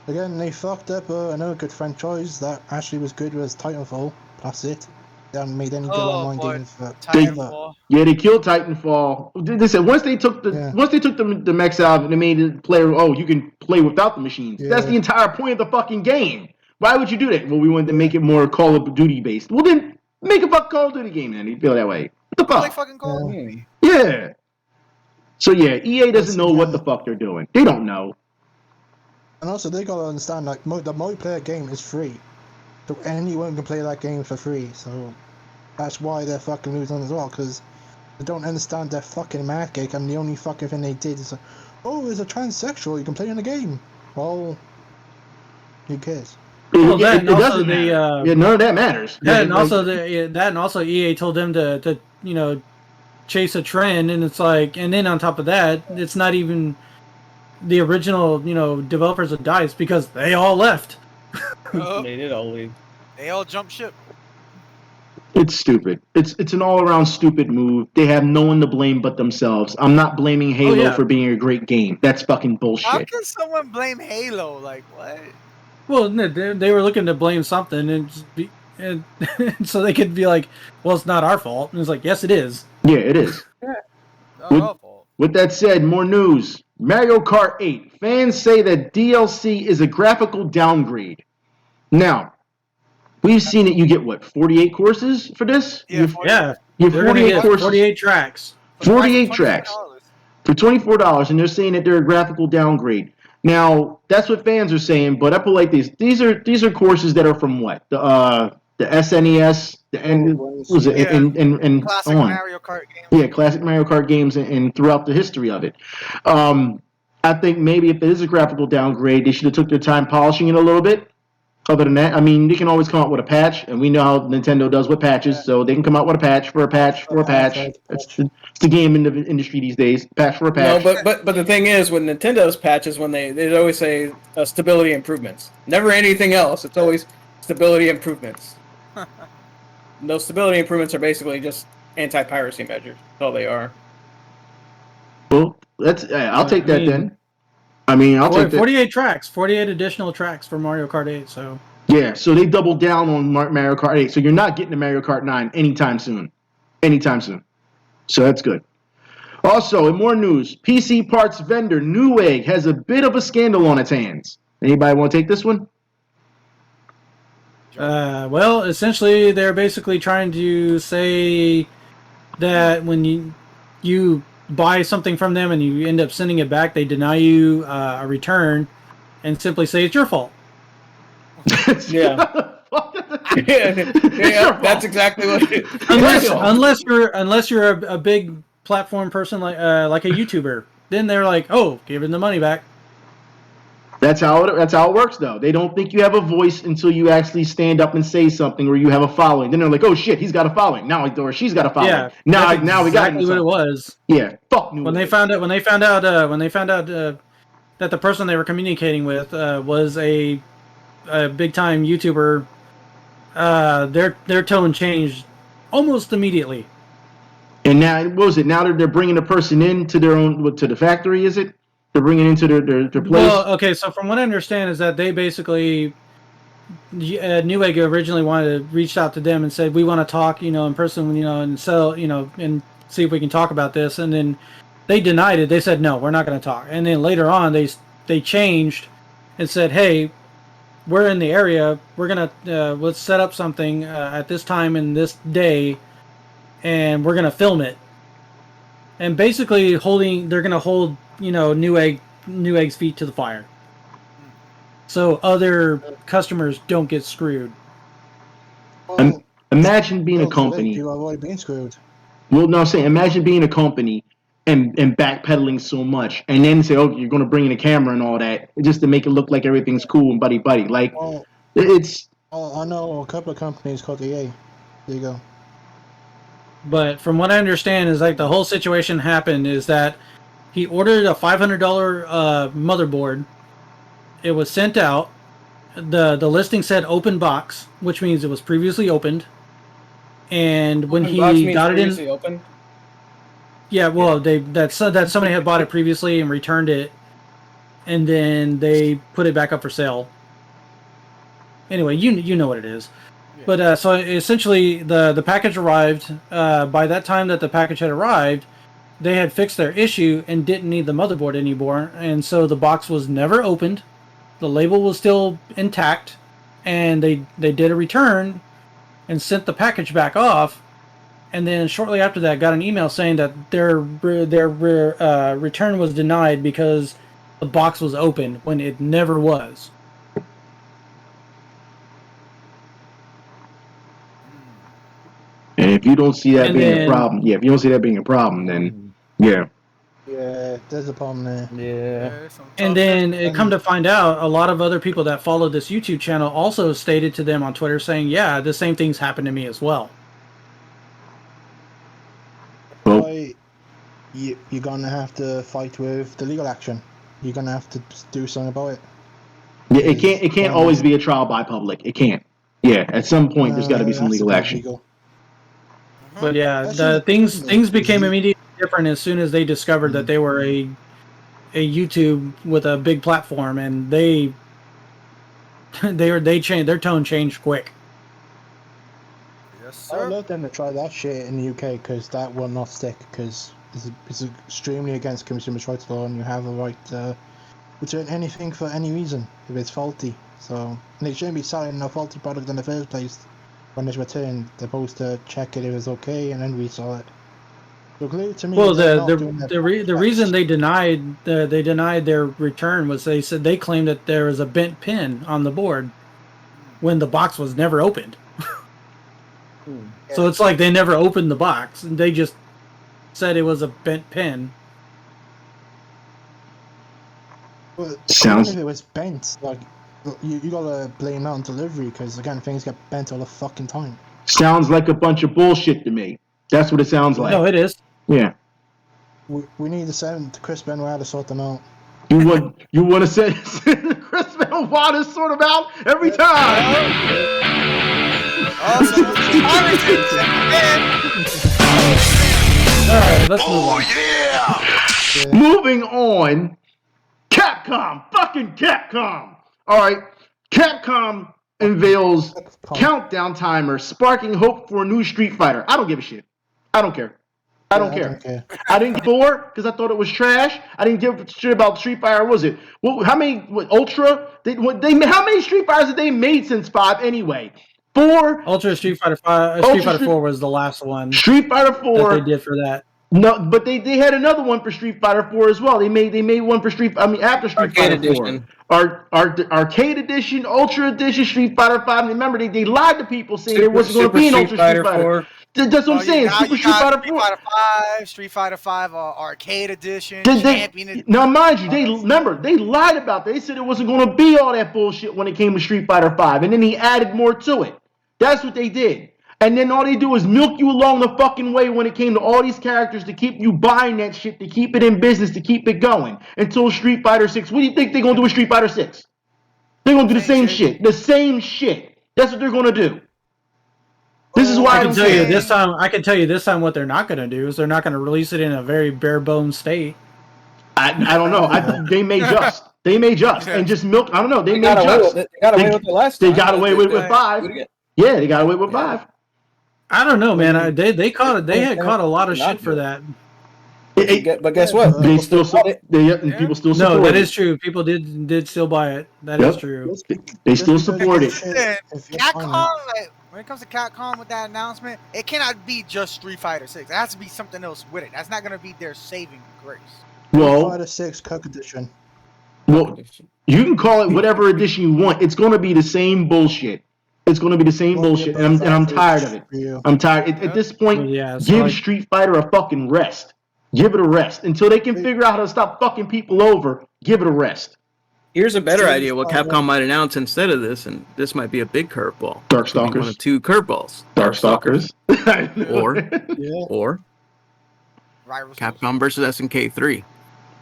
Speaker 7: again, they fucked up another good franchise that actually was good was Titanfall. That's it. They haven't made any good online games for
Speaker 6: Titanfall.
Speaker 1: They killed Titanfall. They said once they took the mechs out and they made the player, you can play without the machines. Yeah. That's the entire point of the fucking game. Why would you do that? Well, we wanted to make it more Call of Duty based. Well, then make a Call of Duty game then. You feel that way. What the fuck?
Speaker 6: Like fucking Call of Duty.
Speaker 1: Yeah. So yeah, EA doesn't know what the fuck they're doing. They don't know.
Speaker 7: And also, they gotta understand, like, the multiplayer game is free. So anyone can play that game for free, so that's why they're fucking losing as well, because they don't understand their fucking mad cake, and the only fucking thing they did is, there's a transsexual, you can play in the game. Well, who cares?
Speaker 2: Well, none of that matters.
Speaker 1: And
Speaker 2: also EA told them to chase a trend, and it's like, and then on top of that, it's not even the original, developers of DICE because they all left.
Speaker 3: They did all leave.
Speaker 6: They all jumped ship.
Speaker 1: It's stupid. It's an all-around stupid move. They have no one to blame but themselves. I'm not blaming Halo for being a great game. That's fucking bullshit.
Speaker 6: How can someone blame Halo? Like, what?
Speaker 2: Well, they were looking to blame something, and so they could be like, well, it's not our fault. And it's like, yes, it is.
Speaker 1: Yeah, it is. With that said, more news. Mario Kart 8. Fans say that DLC is a graphical downgrade. Now, we've seen it. You get, 48 courses for this?
Speaker 6: Yeah.
Speaker 1: You have 48 courses.
Speaker 2: 48 tracks.
Speaker 1: 48 tracks. For $24, and they're saying that they're a graphical downgrade. Now that's what fans are saying, but I put like this: these are courses that are from what the SNES, the N was it
Speaker 6: Yeah.
Speaker 1: and
Speaker 6: Classic
Speaker 1: on.
Speaker 6: Mario Kart games.
Speaker 1: Yeah, classic Mario Kart games and throughout the history of it. I think maybe if it is a graphical downgrade, they should have took their time polishing it a little bit. Other than that, I mean, they can always come out with a patch, and we know how Nintendo does with patches, so they can come out with a patch for a patch for a patch. It's the game in the industry these days. Patch for a patch.
Speaker 3: No, but the thing is, with Nintendo's patches, when they always say stability improvements. Never anything else. It's always stability improvements. Those stability improvements are basically just anti-piracy measures. That's all they are.
Speaker 1: Well, I'll take that then. I mean, I'll take that.
Speaker 2: 48 tracks, 48 additional tracks for Mario Kart 8. So
Speaker 1: yeah, so they doubled down on Mario Kart 8. So you're not getting a Mario Kart 9 anytime soon. So that's good. Also, in more news, PC parts vendor Newegg has a bit of a scandal on its hands. Anybody want to take this one?
Speaker 2: well, essentially, they're basically trying to say that when you buy something from them and you end up sending it back, they deny you a return and simply say it's your fault.
Speaker 3: Yeah. Yeah, that's exactly what it is.
Speaker 2: Unless you're a big platform person like a YouTuber, then they're like, oh, give him the money back.
Speaker 1: That's how it works, though. They don't think you have a voice until you actually stand up and say something, or you have a following. Then they're like, "Oh shit, he's got a following now, or she's got a following."
Speaker 2: Yeah,
Speaker 1: now
Speaker 2: that's
Speaker 1: we got
Speaker 2: exactly what it was.
Speaker 1: Yeah, fuck Newegg.
Speaker 2: When they found out that the person they were communicating with was a big time YouTuber, their tone changed almost immediately.
Speaker 1: And now, what was it? Now they're bringing the person into their own to the factory. Is it? They're bringing into their place.
Speaker 2: Well, okay. So from what I understand is that they basically Newegg originally reached out to them and said we want to talk, in person, and sell, and see if we can talk about this. And then they denied it. They said no, we're not going to talk. And then later on, they changed and said, hey, we're in the area. We're gonna let's set up something at this time and this day, and we're gonna film it. And basically, they're gonna hold Newegg's feet to the fire, so other customers don't get screwed.
Speaker 7: Well,
Speaker 1: imagine being a company.
Speaker 7: People have already been screwed.
Speaker 1: Well, no, I'm saying imagine being a company and backpedaling so much, and then say, "Oh, you're going to bring in a camera and all that, just to make it look like everything's cool and buddy. Like it's."
Speaker 7: I know a couple of companies called EA. There you go.
Speaker 2: But from what I understand, is like the whole situation happened is that he ordered a $500 motherboard. It was sent out. The listing said open box, which means it was previously opened. And when he got it in,
Speaker 3: open?
Speaker 2: yeah, well, that somebody had bought it previously and returned it, and then they put it back up for sale. Anyway, you know what it is. But so essentially, the package arrived. By that time that the package had arrived, they had fixed their issue and didn't need the motherboard anymore. And so the box was never opened. The label was still intact. And they did a return and sent the package back off. And then shortly after that, got an email saying that their return was denied because the box was open when it never was.
Speaker 1: And if you don't see that being a problem, then yeah.
Speaker 7: Yeah, there's a problem there.
Speaker 3: Yeah.
Speaker 2: And then it come to find out, a lot of other people that follow this YouTube channel also stated to them on Twitter saying, yeah, the same things happened to me as well.
Speaker 7: Well, you're going to have to fight with the legal action. You're going to have to do something about it.
Speaker 1: Yeah, it can't always be a trial by public. It can't. Yeah, at some point there's got to be some legal action.
Speaker 7: Legal.
Speaker 2: But yeah, the things became immediately different as soon as they discovered that they were a YouTube with a big platform, and they changed, their tone changed quick.
Speaker 6: Yes,
Speaker 7: I
Speaker 6: sir.
Speaker 7: would love them to try that shit in the UK because that will not stick because it's extremely against consumer rights law and you have a right to return anything for any reason if it's faulty. So and they shouldn't be selling a faulty product in the first place when it's returned. They're supposed to check it if it's okay and then resell it. So clearly to me,
Speaker 2: Well,
Speaker 7: they're not doing their
Speaker 2: the reason they denied their return was they said they claimed that there was a bent pin on the board when the box was never opened. So it's like they never opened the box and they just said it was a bent pin.
Speaker 7: But
Speaker 1: Sounds-
Speaker 7: even if it was bent, like you gotta blame that on delivery because again things get bent all the fucking time.
Speaker 1: Sounds like a bunch of bullshit to me. That's what it sounds like.
Speaker 2: No, it is.
Speaker 1: Yeah.
Speaker 7: We need to send Chris Benoit to sort them out.
Speaker 1: You want to send Chris Benoit to sort them out every time.
Speaker 6: Also,
Speaker 2: All right, let's move
Speaker 4: Oh
Speaker 2: on.
Speaker 4: yeah!
Speaker 1: Moving on, Capcom, fucking Capcom. All right, Capcom unveils countdown timer, sparking hope for a new Street Fighter. I don't give a shit. I don't care. I don't care. I didn't get 4 because I thought it was trash. I didn't give a shit about Street Fighter. Was it? Well, how many Ultra? How many Street Fighters have they made since 5 anyway? 4.
Speaker 2: Ultra Street Fighter 5. Street Fighter 4 was the last one.
Speaker 1: Street Fighter 4.
Speaker 2: That they did for that.
Speaker 1: No, but they had another one for Street Fighter 4 as well. They made one for after Street
Speaker 3: Arcade
Speaker 1: Fighter 4.
Speaker 3: Edition.
Speaker 1: Our Arcade Edition, Ultra Edition, Street Fighter 5. Remember, they lied to people saying there wasn't going to be an Ultra Street Fighter 4. That's what I'm saying. Super Street Fighter 4.
Speaker 6: Street Fighter 5, Street Fighter 5 Arcade Edition, Champion Edition.
Speaker 1: Now, mind you, they lied about that. They said it wasn't going to be all that bullshit when it came to Street Fighter 5, and then he added more to it. That's what they did. And then all they do is milk you along the fucking way when it came to all these characters to keep you buying that shit, to keep it in business, to keep it going until Street Fighter 6. What do you think they're going to do with Street Fighter 6? They're going to do the same shit. The same shit. That's what they're going to do. This is why
Speaker 2: I can tell you this time. I can tell you this time what they're not going to do is they're not going to release it in a very bare bones state.
Speaker 1: I don't know. They may just. They may just and just milk. I don't know. They may just.
Speaker 3: They got away with it last time.
Speaker 1: They got away with 5. Yeah, they got away with 5.
Speaker 2: I don't know, man. They had caught a lot of shit for that.
Speaker 3: But guess what?
Speaker 1: People still support it.
Speaker 2: No, that is true. People did still buy it. That is true.
Speaker 1: They still support it.
Speaker 6: Capcom, when it comes to Capcom with that announcement, it cannot be just Street Fighter 6. It has to be something else with it. That's not going to be their saving grace.
Speaker 1: Well,
Speaker 7: Street Fighter 6 Cook Edition.
Speaker 1: Well, you can call it whatever edition you want. It's going to be the same bullshit. It's going to be the same bullshit, and I'm tired of it. I'm tired. At this point, give Street Fighter a fucking rest. Give it a rest. Until they can figure out how to stop fucking people over, give it a rest.
Speaker 3: Here's a better idea what Capcom might announce instead of this, and this might be a big curveball.
Speaker 1: Darkstalkers.
Speaker 3: One of 2 curveballs.
Speaker 1: Darkstalkers.
Speaker 3: or Capcom versus SNK 3.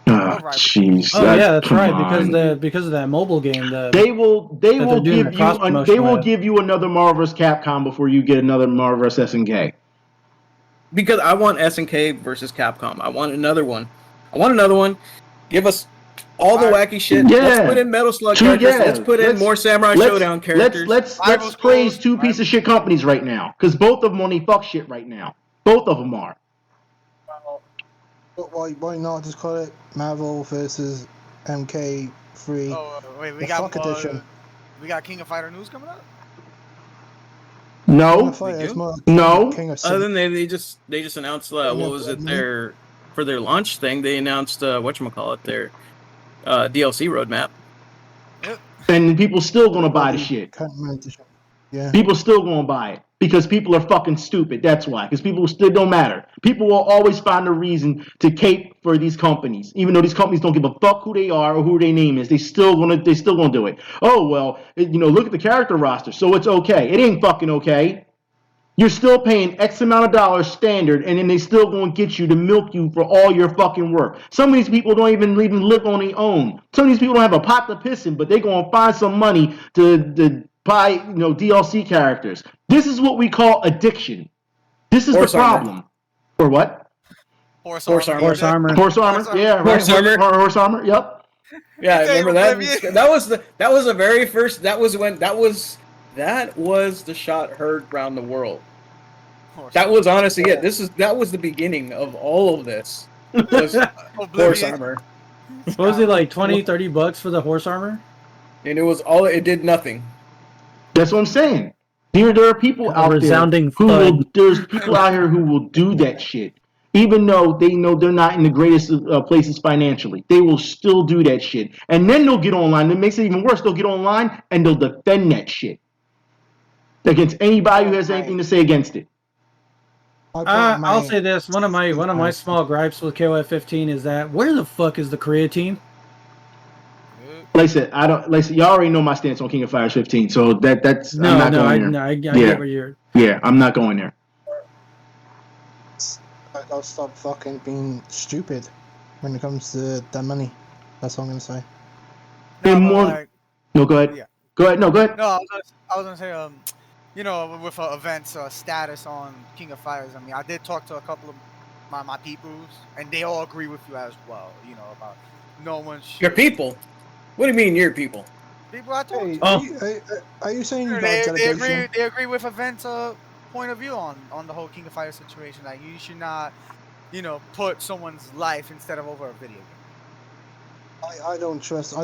Speaker 1: Oh, jeez.
Speaker 2: Oh yeah, that's right. Because of that mobile game.
Speaker 1: They will give you another Marvel vs. Capcom before you get another Marvel vs. SNK.
Speaker 3: Because I want SNK versus Capcom. I want another one. Give us all the wacky shit.
Speaker 1: Yeah.
Speaker 3: Let's put in Metal Slug characters. Let's put in more Samurai Showdown characters.
Speaker 1: Let's praise 2 piece of shit companies right now. Because both of them on the fuck shit right now. Both of them are.
Speaker 7: Why not just call it Marvel versus MK3?
Speaker 6: Oh, wait, we got King of Fighter news coming up?
Speaker 1: No. No.
Speaker 3: Other than they just announced what was it for their launch thing? They announced whatchamacallit, their DLC roadmap.
Speaker 1: And people still gonna buy the shit.
Speaker 7: Yeah.
Speaker 1: People still gonna buy it because people are fucking stupid. That's why. Because people still don't matter. People will always find a reason to cape for these companies, even though these companies don't give a fuck who they are or who their name is. They still gonna do it. Oh well, look at the character roster, so it's okay. It ain't fucking okay. You're still paying X amount of dollars standard, and then they still gonna get you to milk you for all your fucking work. Some of these people don't even live on their own. Some of these people don't have a pot to piss in, but they gonna find some money to buy DLC characters. This is what we call addiction. This is the problem. Or what?
Speaker 6: Horse
Speaker 2: armor.
Speaker 1: Yeah, right. Horse armor. Yep.
Speaker 3: Yeah, I remember that. That was the very first. That was the shot heard around the world. That was honestly it. That was the beginning of all of this. Was horse armor.
Speaker 2: What was it, like $20-$30 for the horse armor?
Speaker 3: And it did nothing.
Speaker 1: That's what I'm saying. There are people out there
Speaker 2: resounding
Speaker 1: there's people out here who will do that shit. even though they know they're not in the greatest places financially. They will still do that shit. And then they'll get online. It makes it even worse. They'll get online and they'll defend that shit against anybody who has anything to say against it.
Speaker 2: I'll say this: one of my small gripes with KOF 15 is that where the fuck is the creatine?
Speaker 1: Like I said, y'all already know my stance on King of Fighters 15, so that's I'm not going there.
Speaker 2: I get where you're.
Speaker 1: Yeah, I'm not going there.
Speaker 7: I'll stop fucking being stupid when it comes to that money. That's all I'm gonna say.
Speaker 1: No, go ahead.
Speaker 6: Yeah.
Speaker 1: Go ahead. No, go ahead.
Speaker 6: No, I was gonna say, you know, with events status on King of Fighters. I mean, I did talk to a couple of my peoples, and they all agree with you as well. You know, about no one should.
Speaker 3: Your people. What do you mean, your people?
Speaker 6: People I talked to.
Speaker 7: Are you saying you got
Speaker 6: they agree with events point of view on the whole King of Fighters situation? Like, you should not, you know, put someone's life instead of over a video game.
Speaker 7: I don't trust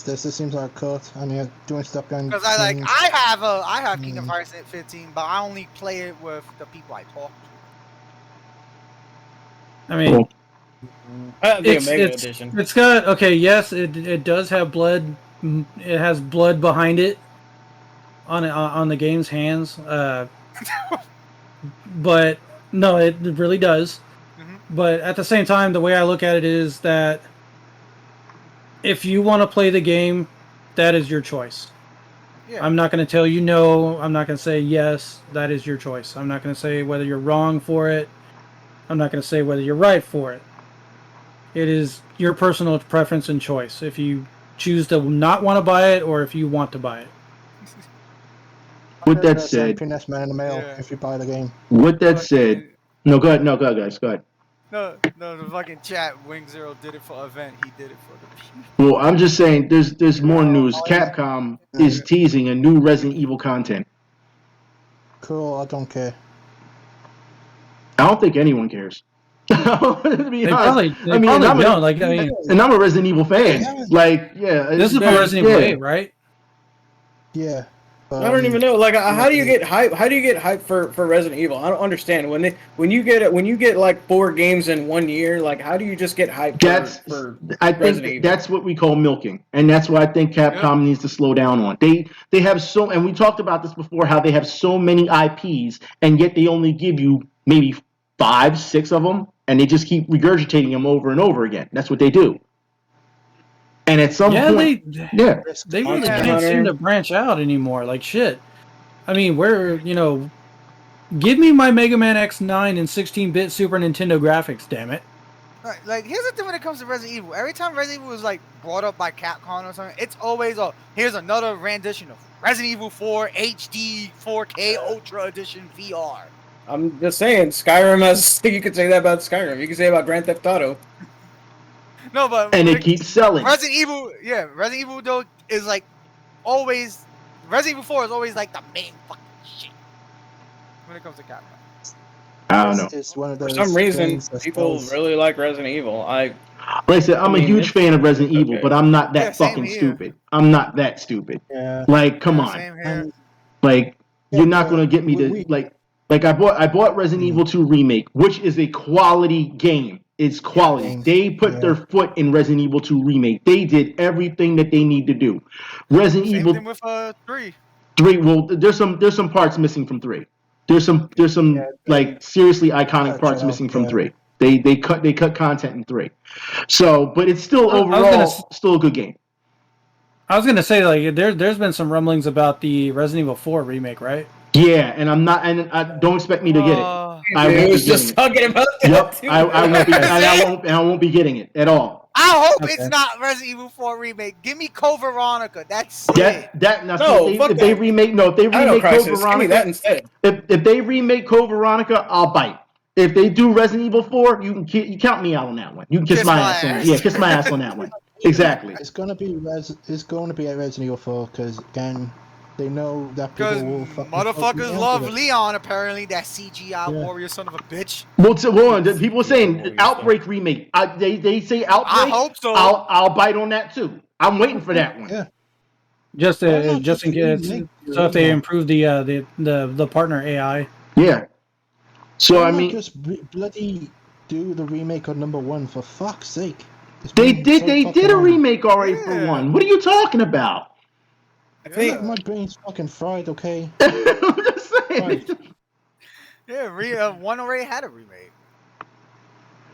Speaker 7: this. This seems like a cult, and you're doing stuff going.
Speaker 6: Because I have King of Fighters 15, but I only play it with the people I talk to.
Speaker 2: I mean,
Speaker 3: edition.
Speaker 2: It's got yes, it does have blood. It has blood behind it on the game's hands. But no, it really does. But at the same time, the way I look at it is that if you want to play the game, that is your choice. Yeah. I'm not going to tell you no. I'm not going to say yes. That is your choice. I'm not going to say whether you're wrong for it. I'm not going to say whether you're right for it. It is your personal preference and choice. If you choose to not want to buy it, or if you want to buy it.
Speaker 1: With that said,
Speaker 7: man in the mail if you buy the game.
Speaker 1: With that said, no, go ahead. No, go ahead, guys. Go ahead.
Speaker 6: No, the fucking chat. Wing Zero did it for event. He did it for the people.
Speaker 1: Well, I'm just saying, there's more news. Capcom is teasing a new Resident Evil content.
Speaker 7: Cool. I don't care.
Speaker 1: I don't think anyone cares.
Speaker 2: They probably don't. Like, I mean,
Speaker 1: and I'm a Resident Evil fan. Like, yeah,
Speaker 2: this is for Resident Evil 8, right?
Speaker 7: Yeah.
Speaker 3: I don't even know. Like, how do you get hype? How do you get hype for Resident Evil? I don't understand. When you get like 4 games in 1 year, like, how do you just get hype?
Speaker 1: I think that's what we call milking, and that's what I think Capcom needs to slow down on. They have and we talked about this before, how they have so many IPs, and yet they only give you maybe 5, 6 of them, and they just keep regurgitating them over and over again. That's what they do. And at some point,
Speaker 2: they really can't seem to branch out anymore. Like, shit. I mean, give me my Mega Man X9 and 16-bit Super Nintendo graphics, damn it.
Speaker 6: Right, like, here's the thing when it comes to Resident Evil. Every time Resident Evil is like brought up by Capcom or something, it's always here's another rendition of Resident Evil 4 HD 4K Ultra Edition VR.
Speaker 3: I'm just saying, Skyrim has. You could say that about Skyrim. You could say about Grand Theft Auto.
Speaker 6: No, but
Speaker 1: it keeps selling.
Speaker 6: Resident Evil though is like always. Resident Evil 4 is always like the main fucking shit when it comes to Capcom.
Speaker 1: I don't know.
Speaker 7: It's one of those
Speaker 3: For some reason, people
Speaker 7: goes...
Speaker 3: really like Resident Evil.
Speaker 1: Like I said, I'm a huge fan of Resident Evil, but I'm not that fucking stupid. I'm not that stupid.
Speaker 7: Yeah.
Speaker 1: Like, come on. Like, you're not gonna get me to like I bought Resident Evil 2 Remake, which is a quality game. It's quality. They put their foot in Resident Evil 2 Remake. They did everything that they need to do. Resident Evil.
Speaker 6: Same thing with 3.
Speaker 1: 3. Well, there's some parts missing from 3. There's some like seriously iconic parts missing from 3. They cut content in 3. So, but it's still overall still a good game.
Speaker 2: I was gonna say, like, there's been some rumblings about the Resident Evil 4 remake, right?
Speaker 1: Yeah, and I don't expect me to get it.
Speaker 3: I was just talking about that.
Speaker 1: Yep, too. I won't be getting it at all.
Speaker 6: I hope it's not Resident Evil 4 remake. Give me Code Veronica. That's it.
Speaker 1: If they remake Code Veronica,
Speaker 3: give me that instead.
Speaker 1: If they remake Code Veronica, I'll bite. If they do Resident Evil 4, you count me out on that one. You can kiss my ass on that. Yeah, kiss my ass on that one. Exactly.
Speaker 7: It's gonna be a Resident Evil 4 because again, they know that people will fucking
Speaker 6: motherfuckers love Leon. Apparently, that CGI warrior son of a bitch.
Speaker 1: Well, people are saying Outbreak remake. They say Outbreak.
Speaker 6: I hope so.
Speaker 1: I'll bite on that too. I'm waiting for that one.
Speaker 7: Yeah.
Speaker 2: Just in case. So if they improve the partner AI.
Speaker 1: Yeah. So I mean,
Speaker 7: just bloody do the remake of #1 for fuck's sake.
Speaker 1: They did a remake already for 1. What are you talking about?
Speaker 3: I think
Speaker 7: my brain's fucking fried. Okay.
Speaker 1: I'm just saying.
Speaker 6: Yeah, 1 already had a remake.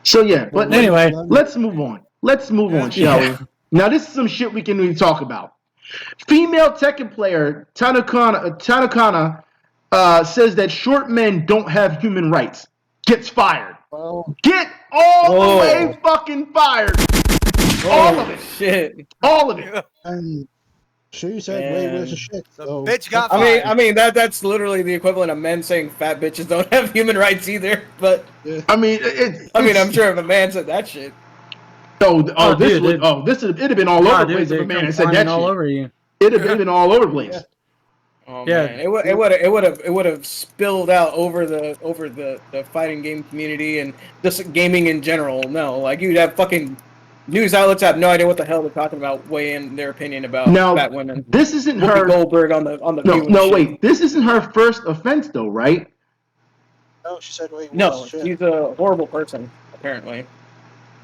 Speaker 1: So yeah, but
Speaker 2: anyway,
Speaker 1: let's move on. Let's move on, shall we? Now this is some shit we can really talk about. Female Tekken player Tanukana says that short men don't have human rights. Gets fired.
Speaker 7: Well,
Speaker 1: Get all the way fucking fired. All of it.
Speaker 3: Shit.
Speaker 1: All of it.
Speaker 7: and she said way worse shit.
Speaker 6: The
Speaker 7: So,
Speaker 6: bitch got fired.
Speaker 3: I mean that's literally the equivalent of men saying fat bitches don't have human rights either. But
Speaker 1: I mean,
Speaker 3: I'm sure if a man said that shit.
Speaker 1: It'd have been all over the place if a man had said that
Speaker 2: all
Speaker 1: shit.
Speaker 2: over you.
Speaker 1: It'd have been all over the place.
Speaker 7: Yeah.
Speaker 3: Oh
Speaker 2: Yeah.
Speaker 3: man, it would have spilled out over the fighting game community and just gaming in general. No, like you'd have fucking news outlets have no idea what the hell they're talking about, weigh in their opinion about fat women.
Speaker 1: This isn't
Speaker 3: Whoopi
Speaker 1: her
Speaker 3: Goldberg on the
Speaker 1: No, wait. This isn't her first offense, though, right?
Speaker 7: No, she said way worse
Speaker 3: No,
Speaker 7: shit.
Speaker 3: she's a horrible person apparently.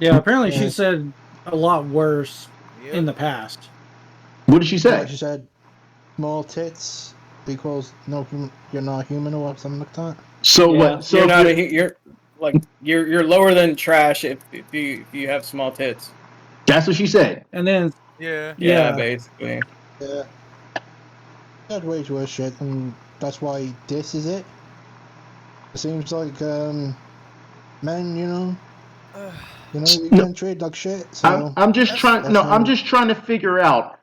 Speaker 2: Yeah, apparently she said a lot worse in the past.
Speaker 1: What did she say?
Speaker 7: She said small tits equals no, you're not human or something like that.
Speaker 1: So what? So
Speaker 3: you're lower than trash if you have small tits.
Speaker 1: That's what she said.
Speaker 2: And then
Speaker 3: yeah, basically.
Speaker 7: Yeah. That way worse shit, and that's why this is it. It seems like men, you can't trade like shit. So
Speaker 1: I'm just trying to figure out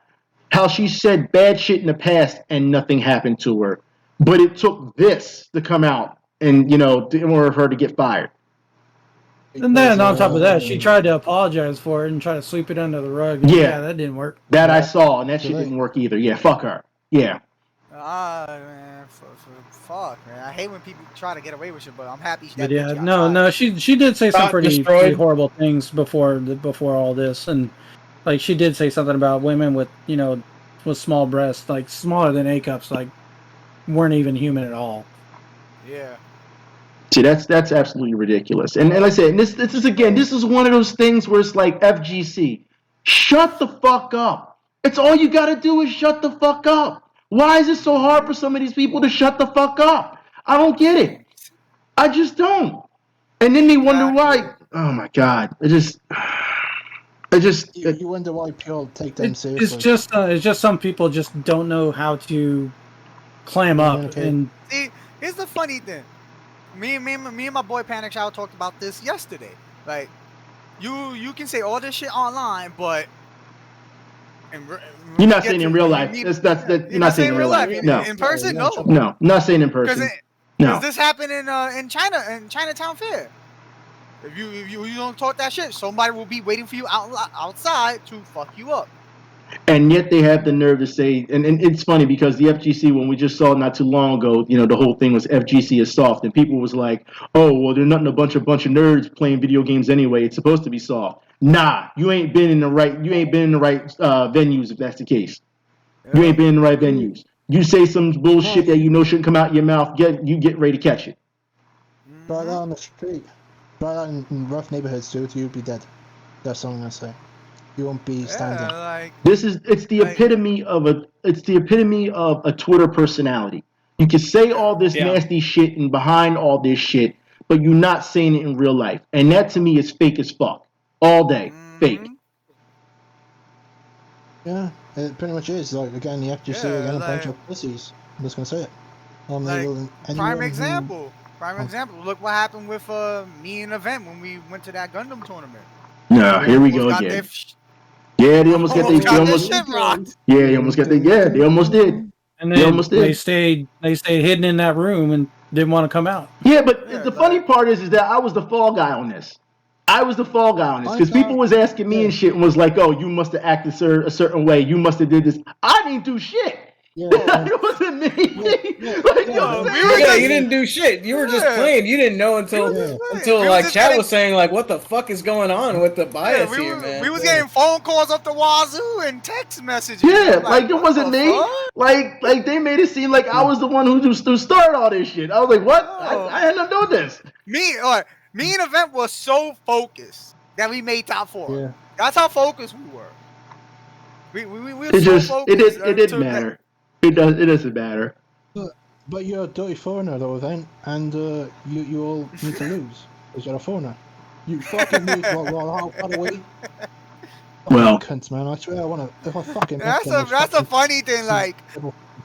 Speaker 1: how she said bad shit in the past and nothing happened to her, but it took this to come out and in order for her to get fired.
Speaker 2: And then on top of that, she tried to apologize for it and try to sweep it under the rug. And
Speaker 1: Yeah,
Speaker 2: that didn't work.
Speaker 1: That I saw, and that shit didn't work either. Yeah, fuck her. Yeah.
Speaker 6: Man, fuck, man. I hate when people try to get away with shit, but I'm happy
Speaker 2: But no, she did say some pretty horrible things before all this, and like she did say something about women with with small breasts, like smaller than A cups, like weren't even human at all.
Speaker 6: Yeah.
Speaker 1: See, that's absolutely ridiculous. And like I said, this is one of those things where it's like FGC. Shut the fuck up. It's all you gotta do is shut the fuck up. Why is it so hard for some of these people to shut the fuck up? I don't get it. I just don't. And then they wonder why. Oh my god. You
Speaker 7: wonder why people take them seriously.
Speaker 2: It's just some people just don't know how to clam up. And
Speaker 6: see, here's the funny thing. Me and my boy Panic Child talked about this yesterday. Like, you can say all this shit online, but
Speaker 1: you're not saying in real life. You're not saying in real life. No.
Speaker 6: In person, no.
Speaker 1: No, not saying in person.
Speaker 6: Because this happened in Chinatown Fair. If you don't talk that shit, somebody will be waiting for you outside to fuck you up.
Speaker 1: And yet they have the nerve to say, and it's funny because the FGC, when we just saw not too long ago, the whole thing was FGC is soft, and people was like, oh, well, they're nothing a bunch of nerds playing video games anyway. It's supposed to be soft. Nah, you ain't been in the right venues if that's the case. You ain't been in the right venues. You say some bullshit that shouldn't come out your mouth. You get ready to catch it.
Speaker 7: Try that on the street. Try that in rough neighborhoods, dude. You'd be dead. That's all I'm gonna say. You won't be standing.
Speaker 1: It's the epitome of a Twitter personality. You can say all this nasty shit and behind all this shit, but you're not saying it in real life. And that to me is fake as fuck. All day. Fake.
Speaker 7: Yeah, it pretty much is. Like, again, the FGC again, a bunch of pussies. I'm just gonna say it.
Speaker 6: Prime example. Look what happened with me and Event when we went to that Gundam tournament.
Speaker 1: No, here we go again. Yeah, they almost got they almost got they almost did.
Speaker 2: And then they stayed hidden in that room and didn't want to come out.
Speaker 1: Yeah, but the funny part is that I was the fall guy on this. I was the fall guy on this because people was asking me and shit and was like, "Oh, you must have acted a certain way. You must have did this." I didn't do shit.
Speaker 7: Yeah,
Speaker 1: it wasn't me.
Speaker 3: You didn't do shit. You were just playing. You didn't know until like chat was saying like, "What the fuck is going on with the bias here, man?"
Speaker 6: We was getting phone calls up the wazoo and text messages.
Speaker 1: Yeah, like it wasn't me. Like they made it seem like I was the one who started all this shit. I was like, "What? I had nothing to do with this."
Speaker 6: Me and Event was so focused that we made top 4.
Speaker 7: Yeah.
Speaker 6: That's how focused we were. We were
Speaker 1: It
Speaker 6: so
Speaker 1: just
Speaker 6: focused.
Speaker 1: it didn't matter. It doesn't matter.
Speaker 7: But you're a dirty foreigner though, then, and you all need to lose because you're a foreigner. You fucking lose. Well, by the way.
Speaker 1: Well,
Speaker 7: Cunts, man! I swear, I wanna. If I fucking.
Speaker 6: That's a funny thing. Like,